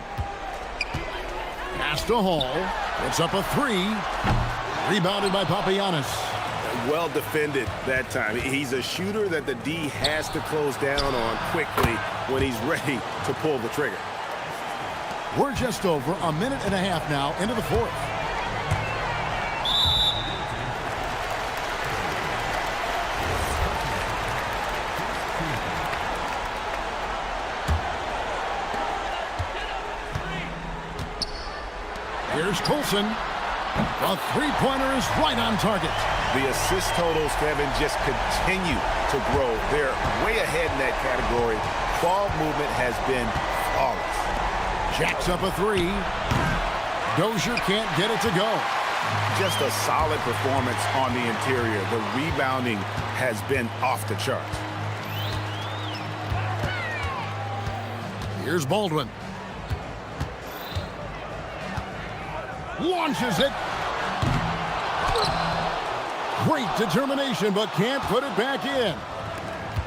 Pass to Hall. It's up a 3. Rebounded by Papagiannis. Well defended that time. He's a shooter that the D has to close down on quickly when he's ready to pull the trigger. We're just over a minute and a half now into the fourth. Here's Colson. The three-pointer is right on target. The assist totals, Kevin, just continue to grow. They're way ahead in that category. Ball movement has been flawless. Jacks up a 3. Dozier can't get it to go. Just a solid performance on the interior. The rebounding has been off the charts. Here's Baldwin. Launches it. Great determination, but can't put it back in.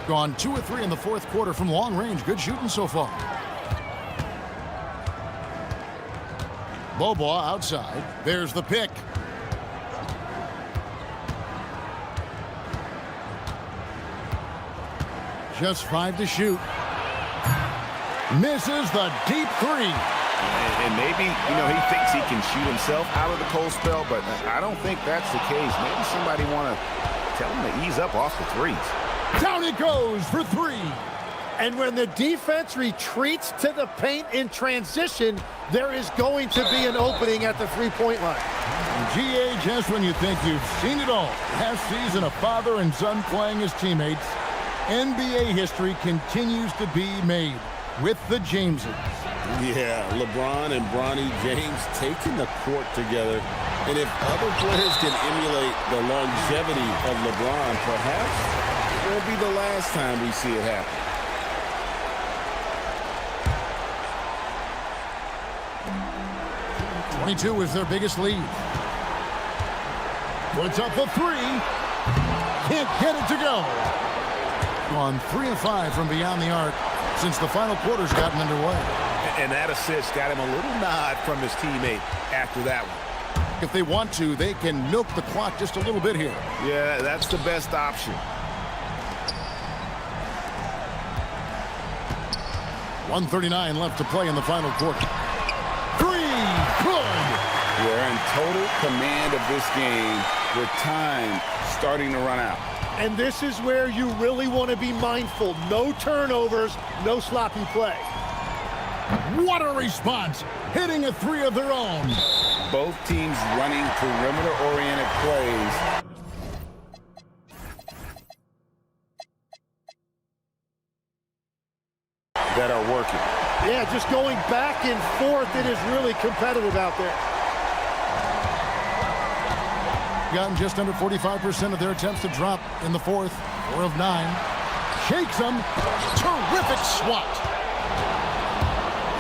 Gone 2 or 3 in the fourth quarter from long range. Good shooting so far. Bobois outside. There's the pick. Just 5 to shoot. Misses the deep 3. And maybe, he thinks he can shoot himself out of the cold spell, but I don't think that's the case. Maybe somebody want to tell him to ease up off the threes. Down it goes for 3. And when the defense retreats to the paint in transition, there is going to be an opening at the three-point line. GA, just when you think you've seen it all. Last season, a father and son playing as teammates. NBA history continues to be made with the Jameses. Yeah, LeBron and Bronny James taking the court together. And if other players can emulate the longevity of LeBron, perhaps it won't be the last time we see it happen. .22 is their biggest lead. Puts up the 3. Can't get it to go. On 3 of 5 from beyond the arc since the final quarter's gotten underway. And that assist got him a little nod from his teammate after that one. If they want to, they can milk the clock just a little bit here. Yeah, that's the best option. 1:39 left to play in the final quarter. 3, good! We're in total command of this game with time starting to run out. And this is where you really want to be mindful. No turnovers, no sloppy play. What a response! Hitting a 3 of their own. Both teams running perimeter-oriented plays. that are working. Yeah, just going back and forth, it is really competitive out there. Gotten just under 45% of their attempts to drop in the fourth. 4 of 9. Shakes them. Terrific swat.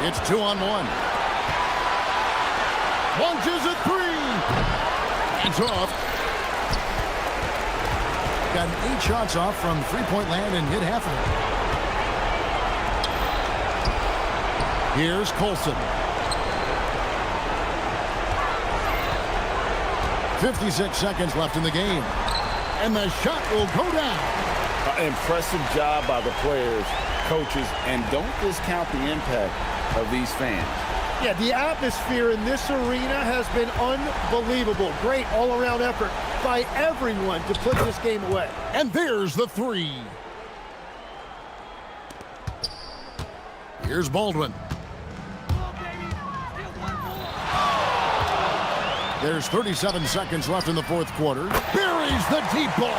It's 2-on-1. Launches a 3. It's off. Gotten 8 shots off from three-point land and hit half of it. Here's Colson. 56 seconds left in the game. And the shot will go down. Impressive job by the players, coaches, and don't discount the impact of these fans. Yeah, the atmosphere in this arena has been unbelievable. Great all-around effort by everyone to put this game away. And there's the 3. Here's Baldwin. There's 37 seconds left in the fourth quarter. Buries the deep ball.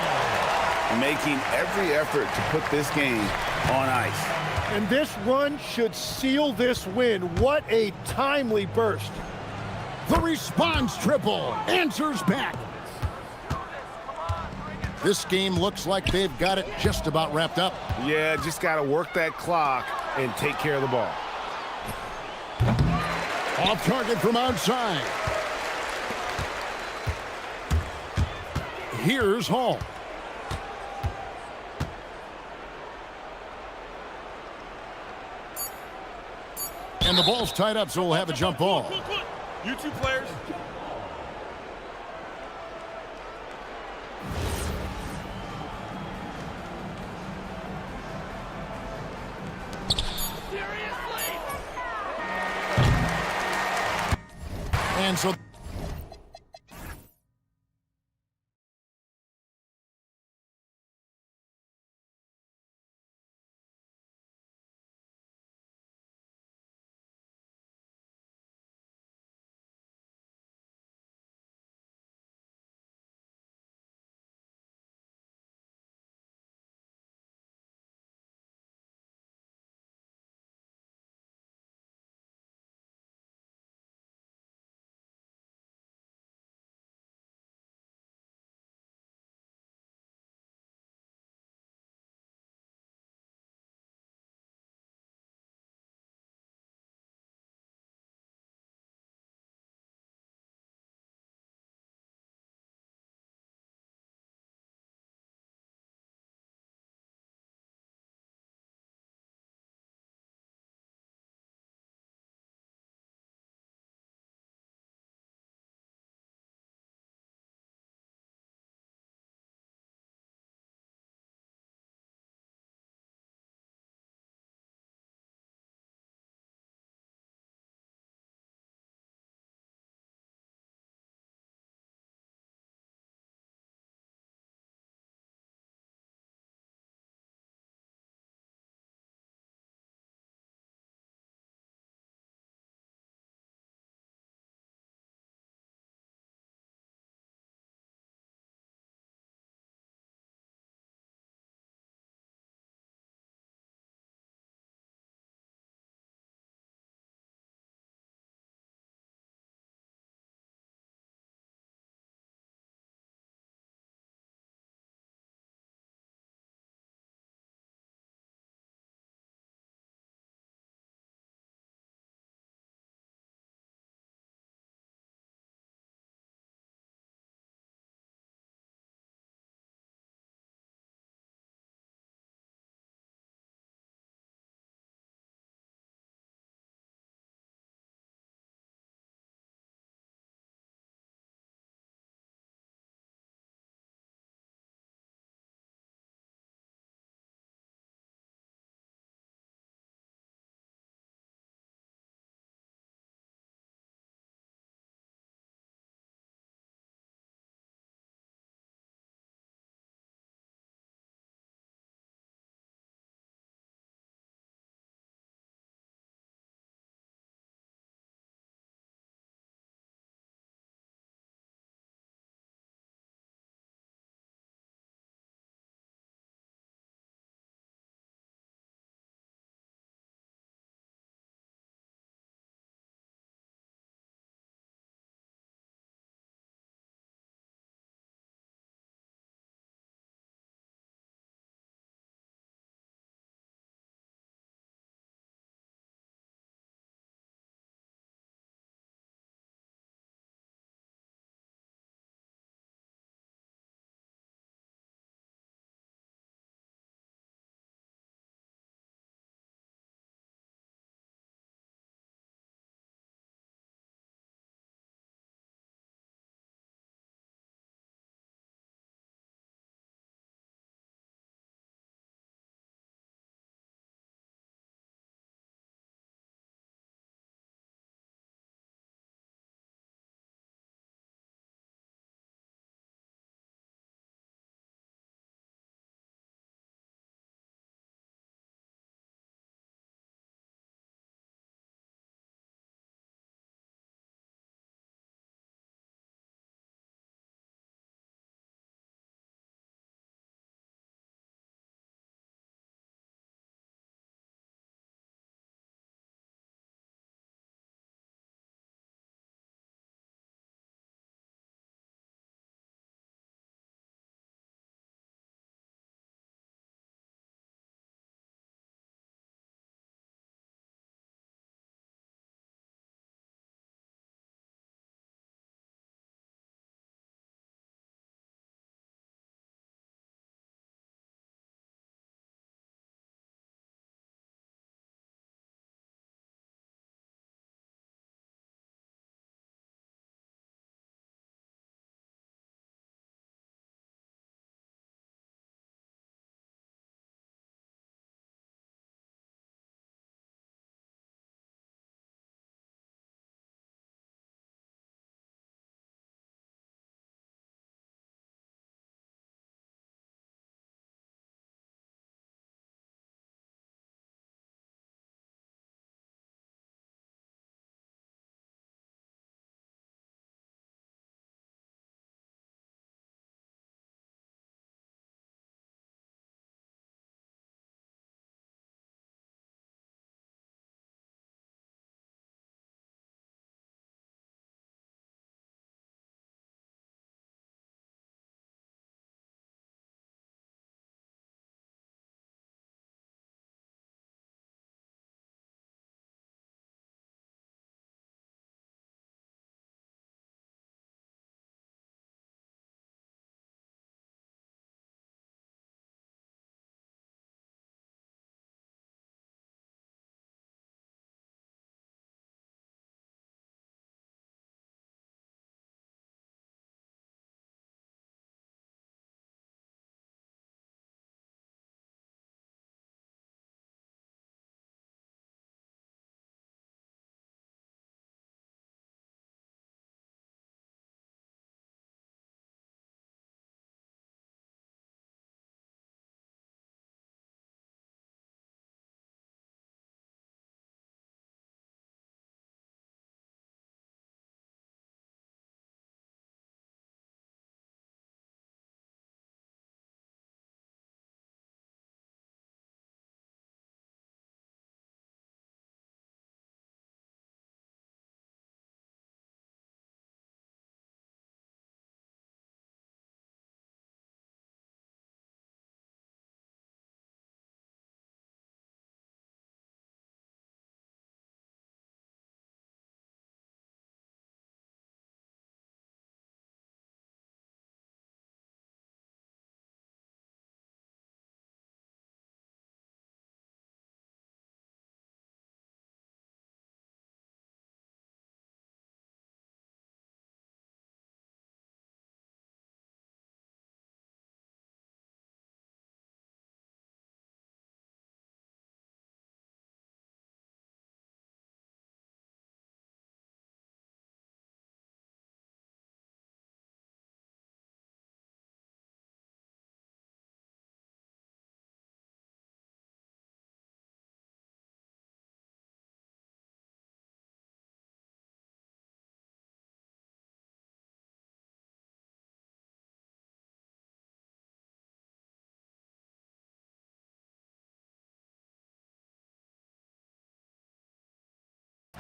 Making every effort to put this game on ice. And this run should seal this win. What a timely burst. The response triple answers back. This game looks like they've got it just about wrapped up. Yeah, just got to work that clock and take care of the ball. Off target from outside. Here's Hall. And the ball's tied up, so we'll have a jump ball. You two players. And so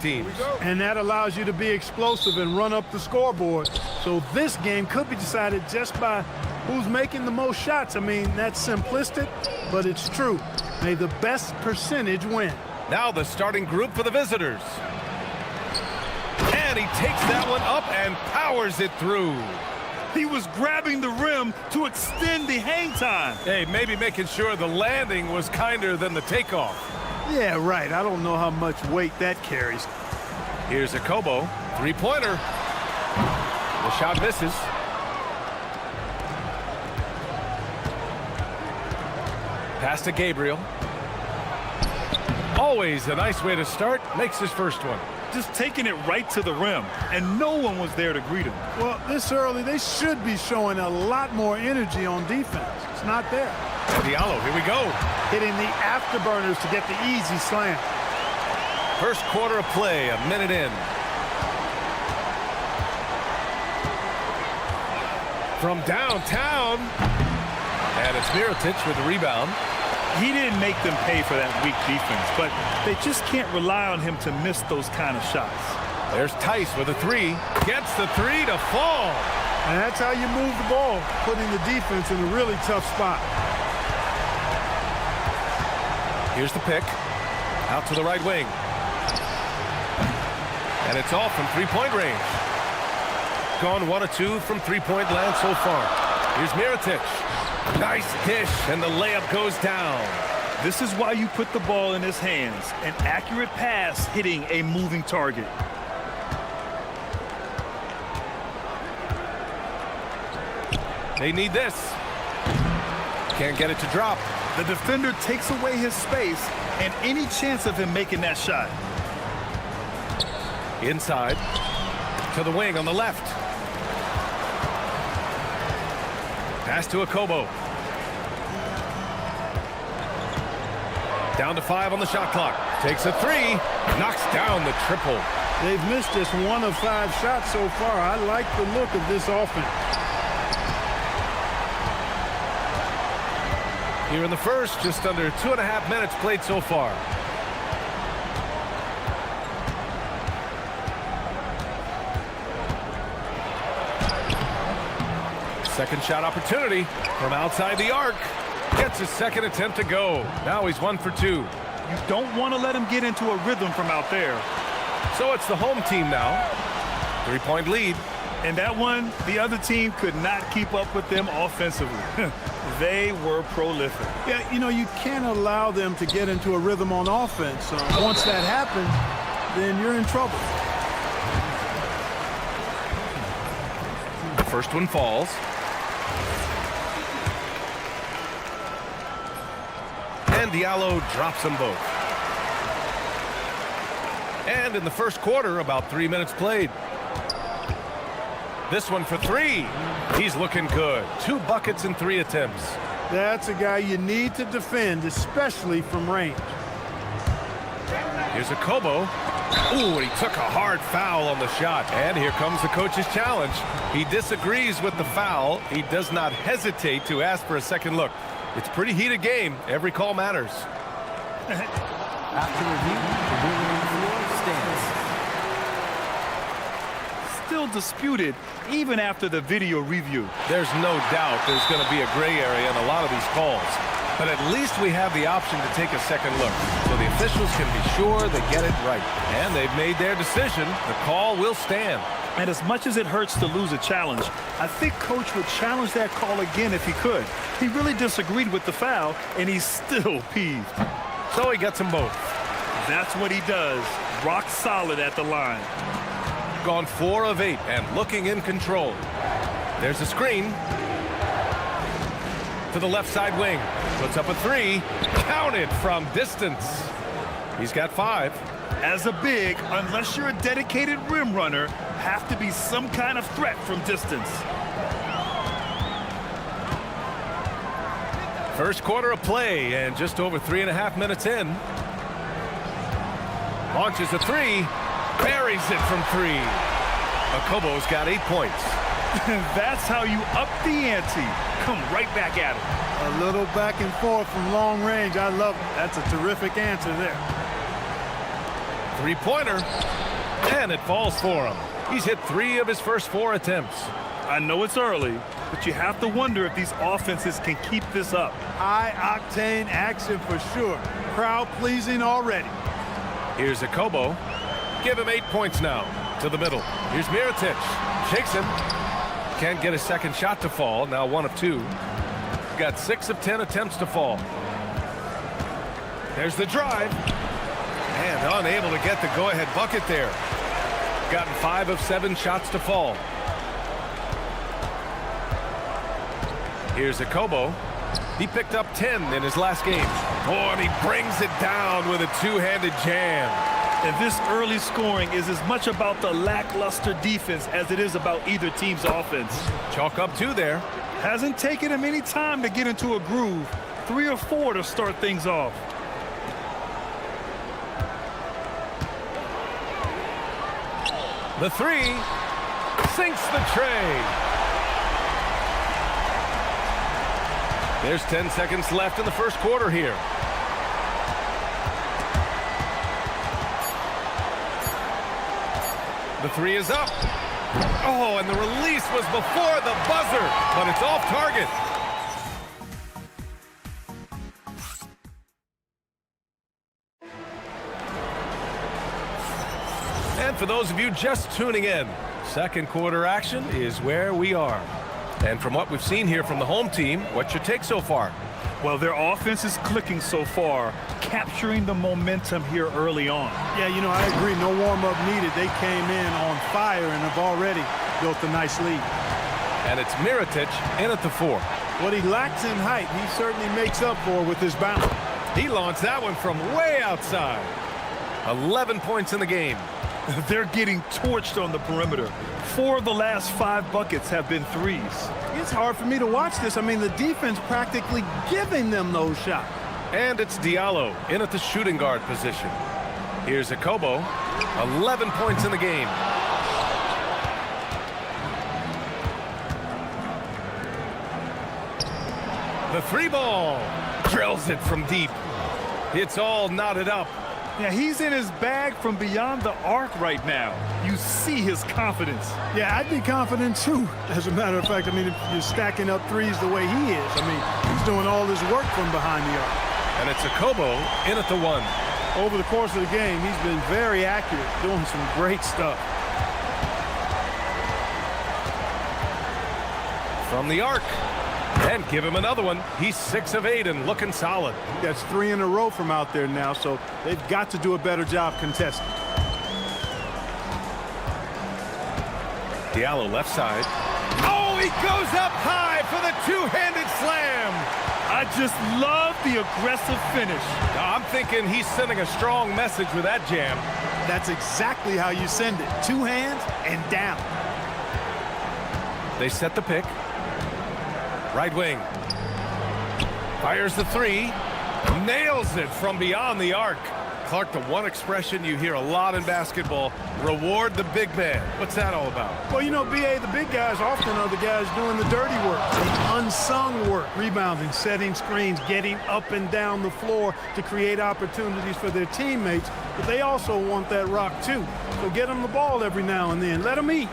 teams. And that allows you to be explosive and run up the scoreboard. So this game could be decided just by who's making the most shots. I mean, that's simplistic, but it's true. May the best percentage win. Now the starting group for the visitors. And he takes that one up and powers it through. He was grabbing the rim to extend the hang time. Hey, maybe making sure the landing was kinder than the takeoff. Yeah, right. I don't know how much weight that carries. Here's a Kobo, three-pointer. The shot misses. Pass to Gabriel. Always a nice way to start. Makes his first one. Just taking it right to the rim, and no one was there to greet him. Well, this early, they should be showing a lot more energy on defense. It's not there. And Diallo, here we go. Hitting the afterburners to get the easy slam. First quarter of play, a minute in. From downtown. And it's Mirotic with the rebound. He didn't make them pay for that weak defense, but they just can't rely on him to miss those kind of shots. There's Tice with a three. Gets the three to fall. And that's how you move the ball, putting the defense in a really tough spot. Here's the pick. Out to the right wing. And it's off from three-point range. Gone 1 of 2 from three-point land so far. Here's Mirotic. Nice dish, and the layup goes down. This is why you put the ball in his hands. An accurate pass hitting a moving target. They need this. Can't get it to drop. The defender takes away his space and any chance of him making that shot. Inside to the wing on the left. Pass to a Kobo. Down to 5 on the shot clock. Takes a three. Knocks down the triple. They've missed just 1 of 5 shots so far. I like the look of this offense. Here in the first, just under 2.5 minutes played so far. Second shot opportunity from outside the arc. Gets his second attempt to go. Now he's 1 for 2. You don't want to let him get into a rhythm from out there. So it's the home team now. 3-point lead. And that one, the other team could not keep up with them offensively. They were prolific. Yeah, you know, you can't allow them to get into a rhythm on offense. Once that happens, then you're in trouble. The first one falls. And Diallo drops them both. And in the first quarter, about 3 minutes played. This one for 3. He's looking good. 2 buckets in 3 attempts. That's a guy you need to defend, especially from range. Here's a Kobo. Ooh, and he took a hard foul on the shot. And here comes the coach's challenge. He disagrees with the foul. He does not hesitate to ask for a second look. It's a pretty heated game. Every call matters. After review, the ruling on the floor stands. Still disputed even after the video review. There's no doubt there's going to be a gray area in a lot of these calls. But at least we have the option to take a second look. So the officials can be sure they get it right. And they've made their decision. The call will stand. And as much as it hurts to lose a challenge, I think Coach would challenge that call again if he could. He really disagreed with the foul, and he's still peeved. So he gets them both. That's what he does. Rock solid at the line. Gone 4 of 8 and looking in control. There's a screen. To the left side wing. Puts up a 3. Counted from distance. He's got 5. As a big, unless you're a dedicated rim runner, have to be some kind of threat from distance. First quarter of play and just over 3.5 minutes in. Launches a 3. Buries it from 3. Akobo's got 8 points. That's how you up the ante. Come right back at it. A little back and forth from long range. I love it. That's a terrific answer there. Three-pointer, and it falls for him. He's hit 3 of his first 4 attempts. I know it's early, but you have to wonder if these offenses can keep this up. High-octane action for sure. Crowd-pleasing already. Here's Akobo. Give him 8 points now. To the middle. Here's Mirotic. Shakes him. Can't get a second shot to fall. Now 1 of 2. Got 6 of 10 attempts to fall. There's the drive. And unable to get the go-ahead bucket there. Gotten 5 of 7 shots to fall. Here's Akobo. He picked up 10 in his last game. Oh, and he brings it down with a two-handed jam. And this early scoring is as much about the lackluster defense as it is about either team's offense. Chalk up 2 there. Hasn't taken him any time to get into a groove. 3 or 4 to start things off. The 3 sinks the tray. There's 10 seconds left in the first quarter here. The 3 is up. Oh, and the release was before the buzzer, but it's off target. And for those of you just tuning in, second quarter action is where we are. And from what we've seen here from the home team, what's your take so far? Well, their offense is clicking so far, capturing the momentum here early on. Yeah, you know, I agree. No warm-up needed. They came in on fire and have already built a nice lead. And it's Mirotic in at the 4. What he lacks in height, he certainly makes up for with his bounce. He launched that one from way outside. 11 points in the game. They're getting torched on the perimeter. 4 of the last 5 buckets have been threes. It's hard for me to watch this. I mean, the defense practically giving them those shots. And it's Diallo in at the shooting guard position. Here's Akobo. 11 points in the game. The 3 ball. Drills it from deep. It's all knotted up. Yeah, he's in his bag from beyond the arc right now. You see his confidence. Yeah, I'd be confident too. As a matter of fact, I mean, if you're stacking up threes the way he is, I mean, he's doing all his work from behind the arc. And it's Akobo in at the 1. Over the course of the game, he's been very accurate, doing some great stuff. From the arc. And give him another one. He's 6 of 8 and looking solid. That's 3 in a row from out there now, so they've got to do a better job contesting. Diallo left side. Oh, he goes up high for the two-handed slam. I just love the aggressive finish. I'm thinking he's sending a strong message with that jam. That's exactly how you send it. 2 hands and down. They set the pick. Right wing. Fires the 3. Nails it from beyond the arc. Clark, the one expression you hear a lot in basketball, reward the big man. What's that all about? Well, you know, B.A., the big guys often are the guys doing the dirty work, the unsung work, rebounding, setting screens, getting up and down the floor to create opportunities for their teammates. But they also want that rock, too. So get them the ball every now and then. Let them eat.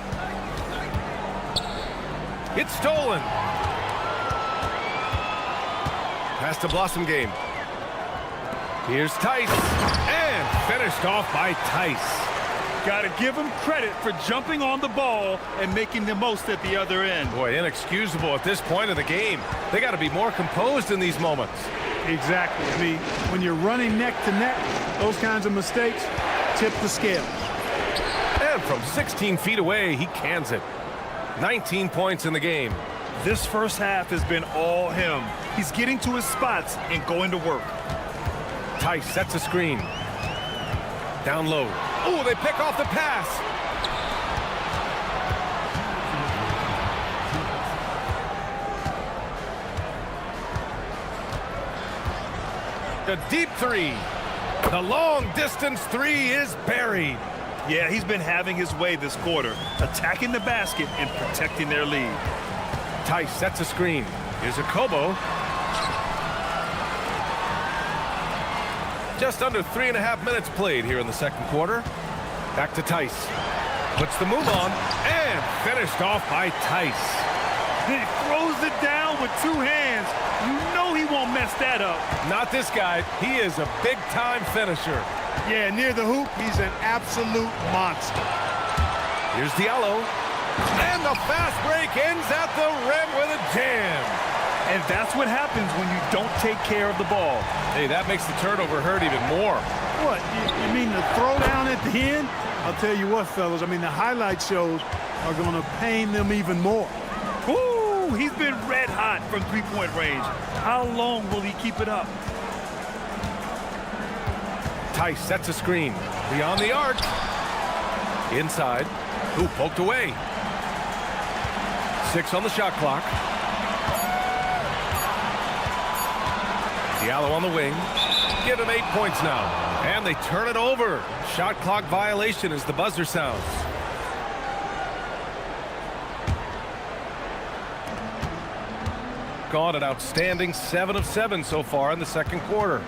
It's stolen. Pass to Blossom game. Here's Tice, and finished off by Tice. Got to give him credit for jumping on the ball and making the most at the other end. Boy, inexcusable at this point of the game. They got to be more composed in these moments. Exactly. I mean, when you're running neck to neck, those kinds of mistakes tip the scale. And from 16 feet away, he cans it. 19 points in the game. This first half has been all him. He's getting to his spots and going to work. Tice sets a screen. Down low. Oh, they pick off the pass. The deep 3. The long distance 3 is buried. Yeah, he's been having his way this quarter, attacking the basket and protecting their lead. Tice sets a screen. Here's Akobo. Just under 3.5 minutes played here in the second quarter. Back to Tice. Puts the move on and finished off by Tice. He throws it down with two hands. You know he won't mess that up. Not this guy. He is a big-time finisher. Yeah, near the hoop, he's an absolute monster. Here's Diallo. And the fast break ends at the rim with a jam. And that's what happens when you don't take care of the ball. Hey, that makes the turnover hurt even more. What, you mean the throwdown at the end? I'll tell you what, fellas, I mean, the highlight shows are going to pain them even more. Woo! He's been red hot from three-point range. How long will he keep it up? Tice sets a screen. Beyond the arc. Inside. Ooh, poked away. 6 on the shot clock. Diallo on the wing. Give him 8 points now. And they turn it over. Shot clock violation as the buzzer sounds. Gone an outstanding 7 of 7 so far in the second quarter.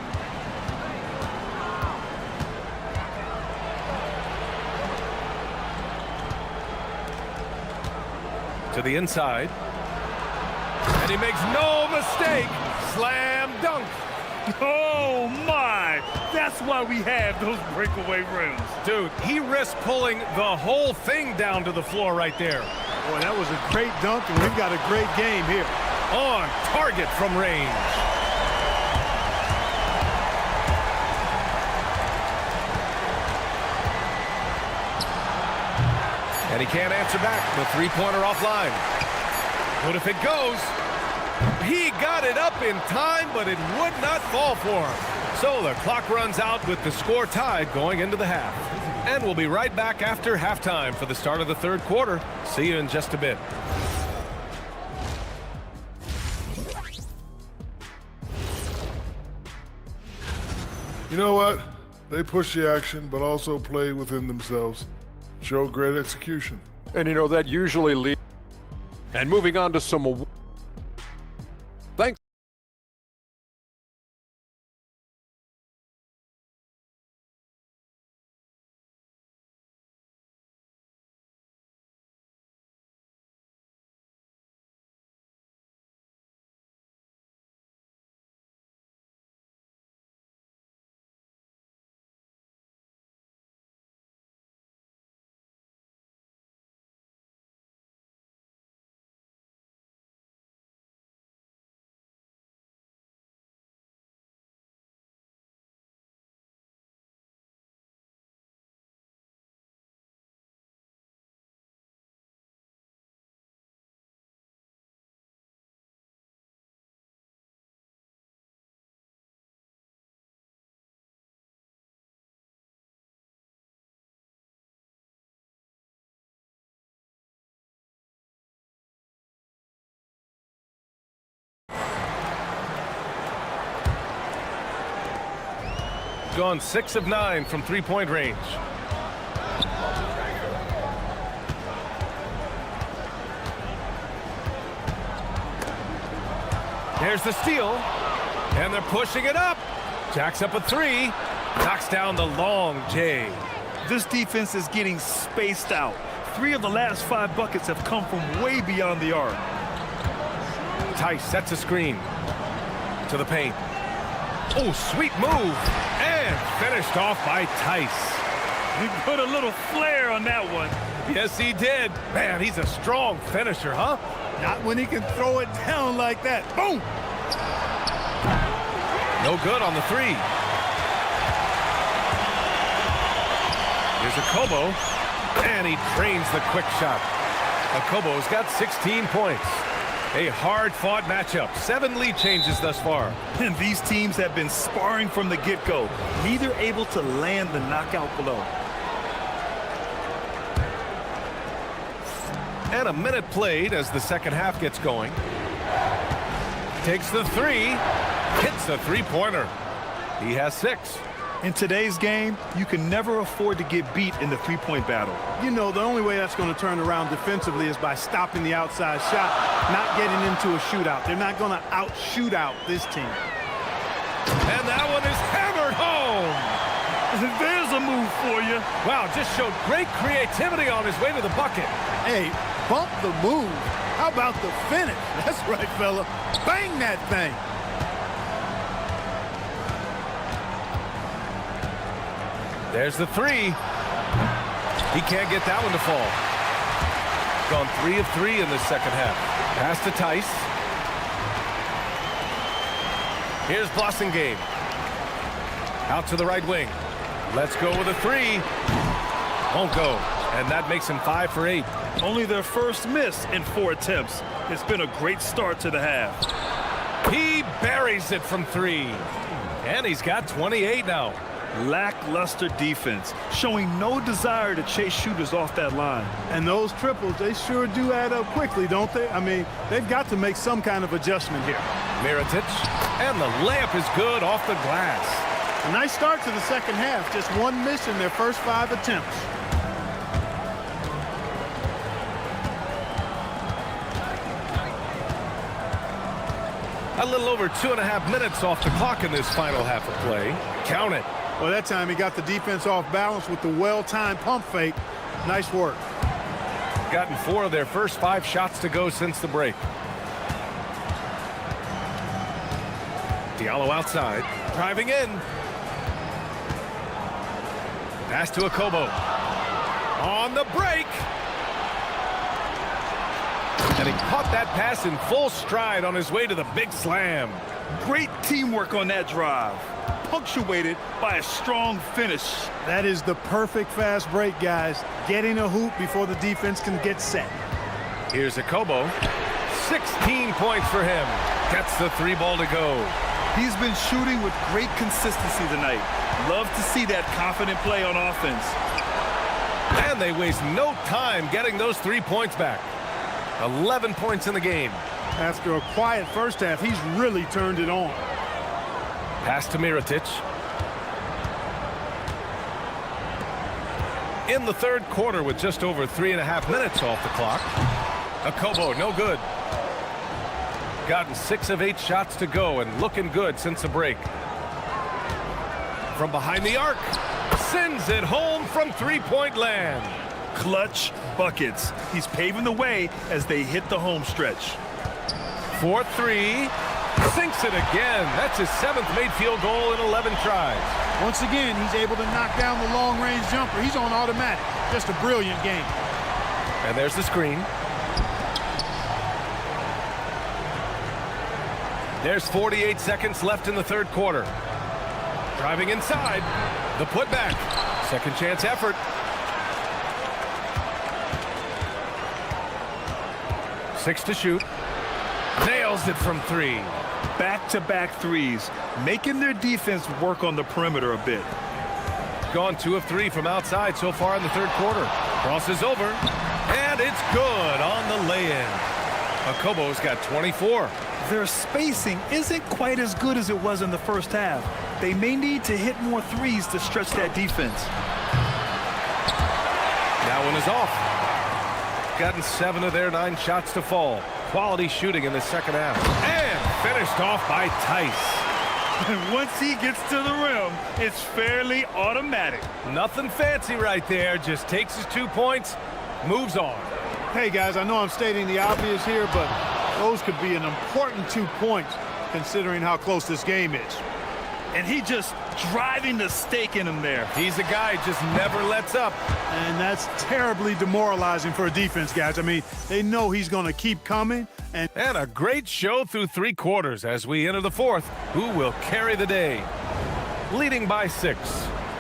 To the inside. And he makes no mistake. Slam dunk. Oh, my. That's why we have those breakaway rims. Dude, he risked pulling the whole thing down to the floor right there. Boy, that was a great dunk, and we've got a great game here. On target from range. And he can't answer back. The three-pointer offline. But if it goes, he got it up in time, but it would not fall for him. So the clock runs out with the score tied going into the half. And we'll be right back after halftime for the start of the third quarter. See you in just a bit. You know what? They push the action, but also play within themselves. Show great execution. And you know, that usually leads. And moving on to some. Thanks. Gone 6 of 9 from three-point range. There's the steal. And they're pushing it up. Jacks up a 3. Knocks down the long J. This defense is getting spaced out. 3 of the last 5 buckets have come from way beyond the arc. Tice sets a screen. To the paint. Oh, sweet move. And finished off by Tice. He put a little flair on that one. Yes, he did. Man, he's a strong finisher, huh? Not when he can throw it down like that. Boom! No good on the 3. Here's Akobo. And he drains the quick shot. Akobo's got 16 points. A hard-fought matchup. 7 lead changes thus far. And these teams have been sparring from the get-go. Neither able to land the knockout blow. And a minute played as the second half gets going. Takes the 3. Hits the three-pointer. He has 6. In today's game, you can never afford to get beat in the three-point battle. You know, the only way that's going to turn around defensively is by stopping the outside shot, not getting into a shootout. They're not going to out-shootout this team. And that one is hammered home. There's a move for you. Wow, just showed great creativity on his way to the bucket. Hey, bump the move. How about the finish? That's right, fella. Bang that thing. There's the three. He can't get that one to fall. Gone 3 of 3 in the second half. Pass to Tice. Here's Blossingame. Out to the right wing. Let's go with a three. Won't go. And that makes him 5 for 8. Only their first miss in 4 attempts. It's been a great start to the half. He buries it from 3. And he's got 28 now. Lackluster defense, showing no desire to chase shooters off that line. And those triples, they sure do add up quickly, don't they? I mean, they've got to make some kind of adjustment here. Mirotic, and the layup is good off the glass. A nice start to the second half. Just 1 miss in their first 5 attempts. A little over 2.5 minutes off the clock in this final half of play. Count it. Well, that time he got the defense off balance with the well-timed pump fake. Nice work. Gotten 4 of their first 5 shots to go since the break. Diallo outside, driving in. Pass to Akobo. On the break. And he caught that pass in full stride on his way to the big slam. Great teamwork on that drive, punctuated by a strong finish. That is the perfect fast break, guys. Getting a hoop before the defense can get set. Here's Akobo. 16 points for him. Gets the 3 ball to go. He's been shooting with great consistency tonight. Love to see that confident play on offense. And they waste no time getting those 3 points back. 11 points in the game. After a quiet first half, he's really turned it on. Pass to Mirotic. In the third quarter with just over 3.5 minutes off the clock. Akobo, no good. Gotten 6 of 8 shots to go and looking good since the break. From behind the arc. Sends it home from 3-point land. Clutch buckets. He's paving the way as they hit the home stretch. 4-3. Sinks it again. That's his 7th made field goal in 11 tries. Once again, he's able to knock down the long-range jumper. He's on automatic. Just a brilliant game. And there's the screen. There's 48 seconds left in the third quarter. Driving inside. The putback. Second chance effort. 6 to shoot. Nails it from 3. Back-to-back threes, making their defense work on the perimeter a bit. Gone 2 of 3 from outside so far in the third quarter. Crosses over, and it's good on the lay-in. Akobo's got 24. Their spacing isn't quite as good as it was in the first half. They may need to hit more threes to stretch that defense. That one is off. Gotten 7 of their 9 shots to fall. Quality shooting in the second half. And finished off by Tice. And once he gets to the rim, it's fairly automatic. Nothing fancy right there. Just takes his 2 points, moves on. Hey, guys, I know I'm stating the obvious here, but those could be an important 2 points considering how close this game is. And he just driving the stake in him there. He's a guy just never lets up. And that's terribly demoralizing for a defense, guys. I mean, they know he's going to keep coming. And a great show through 3 quarters as we enter the fourth. Who will carry the day? Leading by 6.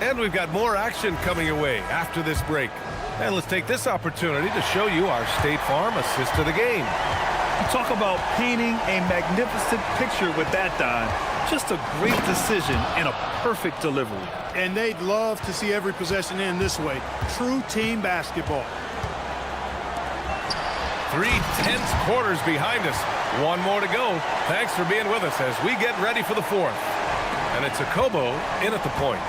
And we've got more action coming your way after this break. And let's take this opportunity to show you our State Farm assist of the game. You talk about painting a magnificent picture with that, Don. Just a great decision and a perfect delivery. And they'd love to see every possession end this way. True team basketball. 3 tense quarters behind us. 1 more to go. Thanks for being with us as we get ready for the fourth. And it's Akobo in at the point.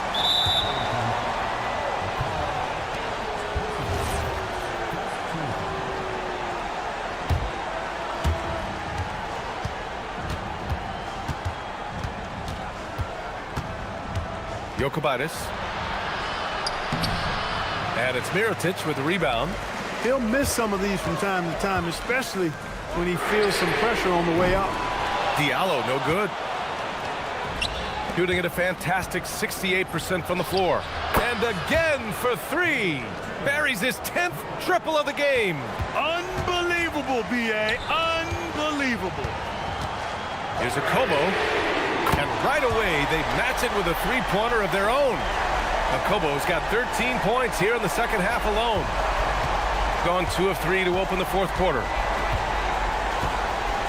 Jokubaitis And it's Mirotic with the rebound. He'll miss some of these from time to time, especially when he feels some pressure on the way up. Diallo, no good. Shooting at a fantastic 68% from the floor. And again for three. Buries his 10th triple of the game. Unbelievable, B.A. Unbelievable. Here's a Kobo. And right away, they match it with a three-pointer of their own. Kobo's got 13 points here in the second half alone. Gone 2 of 3 to open the fourth quarter.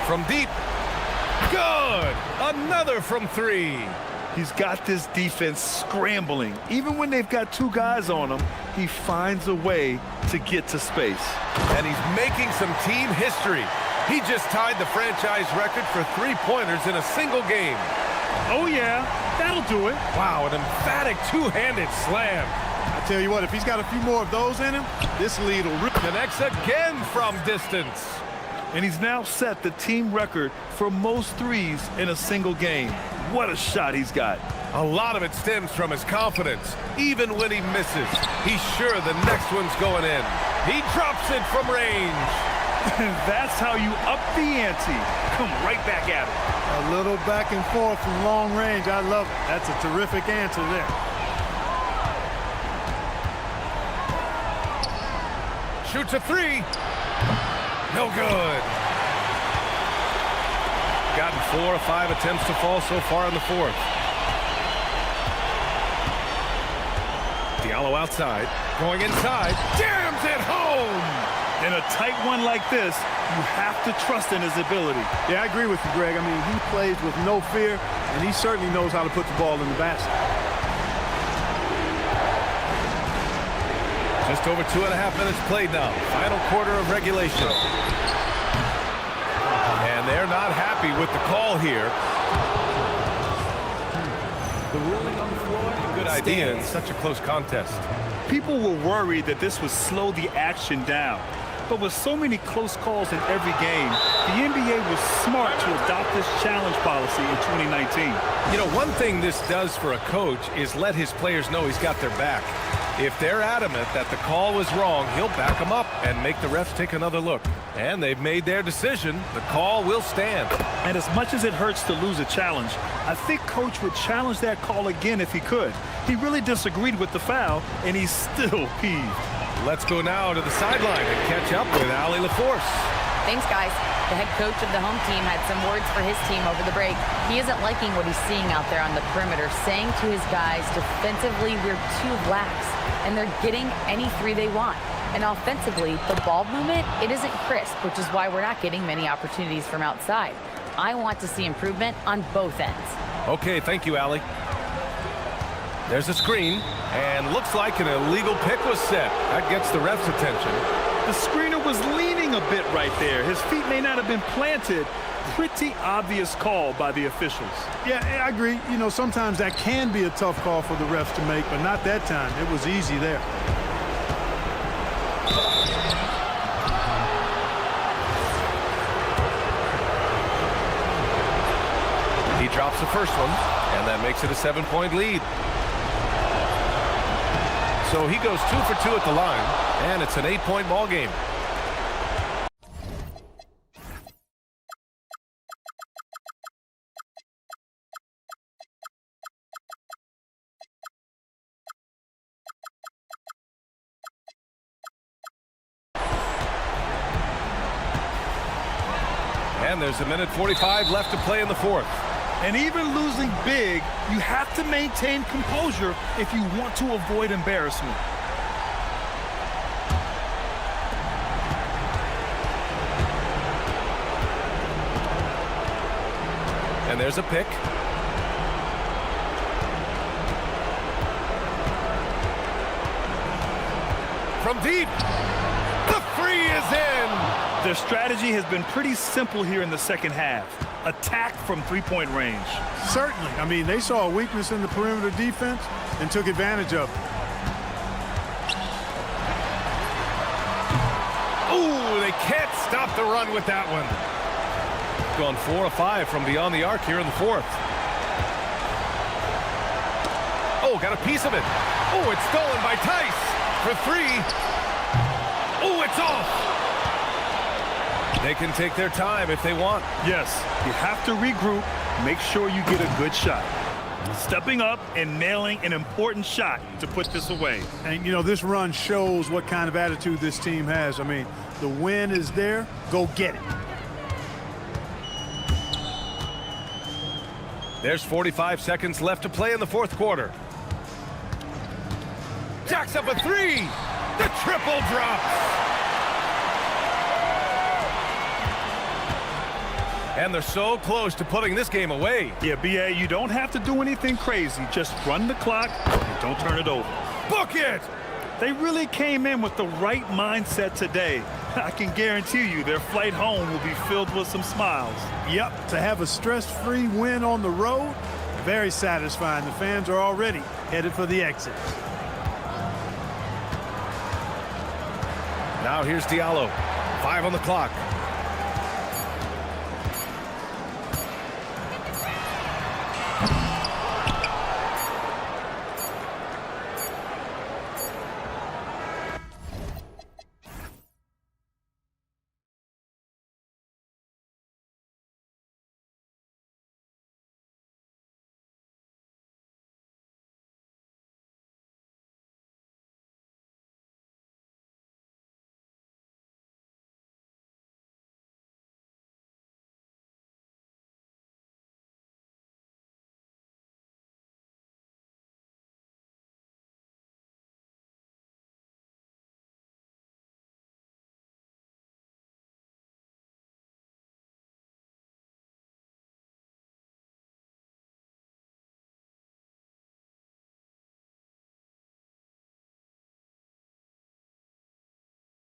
From deep. Good! Another from 3. He's got this defense scrambling. Even when they've got 2 guys on him, he finds a way to get to space. And he's making some team history. He just tied the franchise record for three-pointers in a single game. Oh, yeah. That'll do it. Wow, an emphatic two-handed slam. I tell you what, if he's got a few more of those in him, this lead will rip. Connects again from distance. And he's now set the team record for most threes in a single game. What a shot he's got. A lot of it stems from his confidence. Even when he misses, he's sure the next one's going in. He drops it from range. And that's how you up the ante. Come right back at it. A little back and forth from long range. I love it. That's a terrific answer there. Shoots a three. No good. Gotten 4 or 5 attempts to fall so far in the fourth. Diallo outside. Going inside. Jams it home. In a tight one like this, you have to trust in his ability. Yeah, I agree with you, Greg. I mean, he plays with no fear, and he certainly knows how to put the ball in the basket. Just over 2.5 minutes played now. Final quarter of regulation. And they're not happy with the call here. The ruling on the floor. Good idea in such a close contest. People were worried that this would slow the action down. But with so many close calls in every game, the NBA was smart to adopt this challenge policy in 2019. You know, one thing this does for a coach is let his players know he's got their back. If they're adamant that the call was wrong, he'll back them up and make the refs take another look. And they've made their decision. The call will stand. And as much as it hurts to lose a challenge, I think Coach would challenge that call again if he could. He really disagreed with the foul, and he's still peeved. Let's go now to the sideline and catch up with Allie LaForce. Thanks, guys. The head coach of the home team had some words for his team over the break. He isn't liking what he's seeing out there on the perimeter, saying to his guys, defensively, we're too lax, and they're getting any three they want. And offensively, the ball movement, it isn't crisp, which is why we're not getting many opportunities from outside. I want to see improvement on both ends. Okay, thank you, Allie. There's a screen, and looks like an illegal pick was set. That gets the ref's attention. The screener was leaning a bit right there. His feet may not have been planted. Pretty obvious call by the officials. Yeah, I agree. You know, sometimes that can be a tough call for the refs to make, but not that time. It was easy there. He drops the first one, and that makes it a 7-point lead. So he goes 2 for 2 at the line, and it's an 8-point ball game. And there's 1:45 left to play in the fourth. And even losing big, you have to maintain composure if you want to avoid embarrassment. And there's a pick. From deep, the three is in. Their strategy has been pretty simple here in the second half. Attack from three-point range. Certainly. I mean, they saw a weakness in the perimeter defense and took advantage of it. Ooh, they can't stop the run with that one. Gone 4 of 5 from beyond the arc here in the fourth. Oh, got a piece of it. Oh, it's stolen by Tice for three. Oh, it's off. They can take their time if they want. Yes, you have to regroup, make sure you get a good shot. Stepping up and nailing an important shot to put this away. And, you know, this run shows what kind of attitude this team has. I mean, the win is there. Go get it. There's 45 seconds left to play in the fourth quarter. Jacks up a three. The triple drops. And they're so close to putting this game away. Yeah, B.A., you don't have to do anything crazy. Just run the clock and don't turn it over. Book it! They really came in with the right mindset today. I can guarantee you their flight home will be filled with some smiles. Yep, to have a stress-free win on the road, very satisfying. The fans are already headed for the exit. Now here's Diallo. 5 on the clock.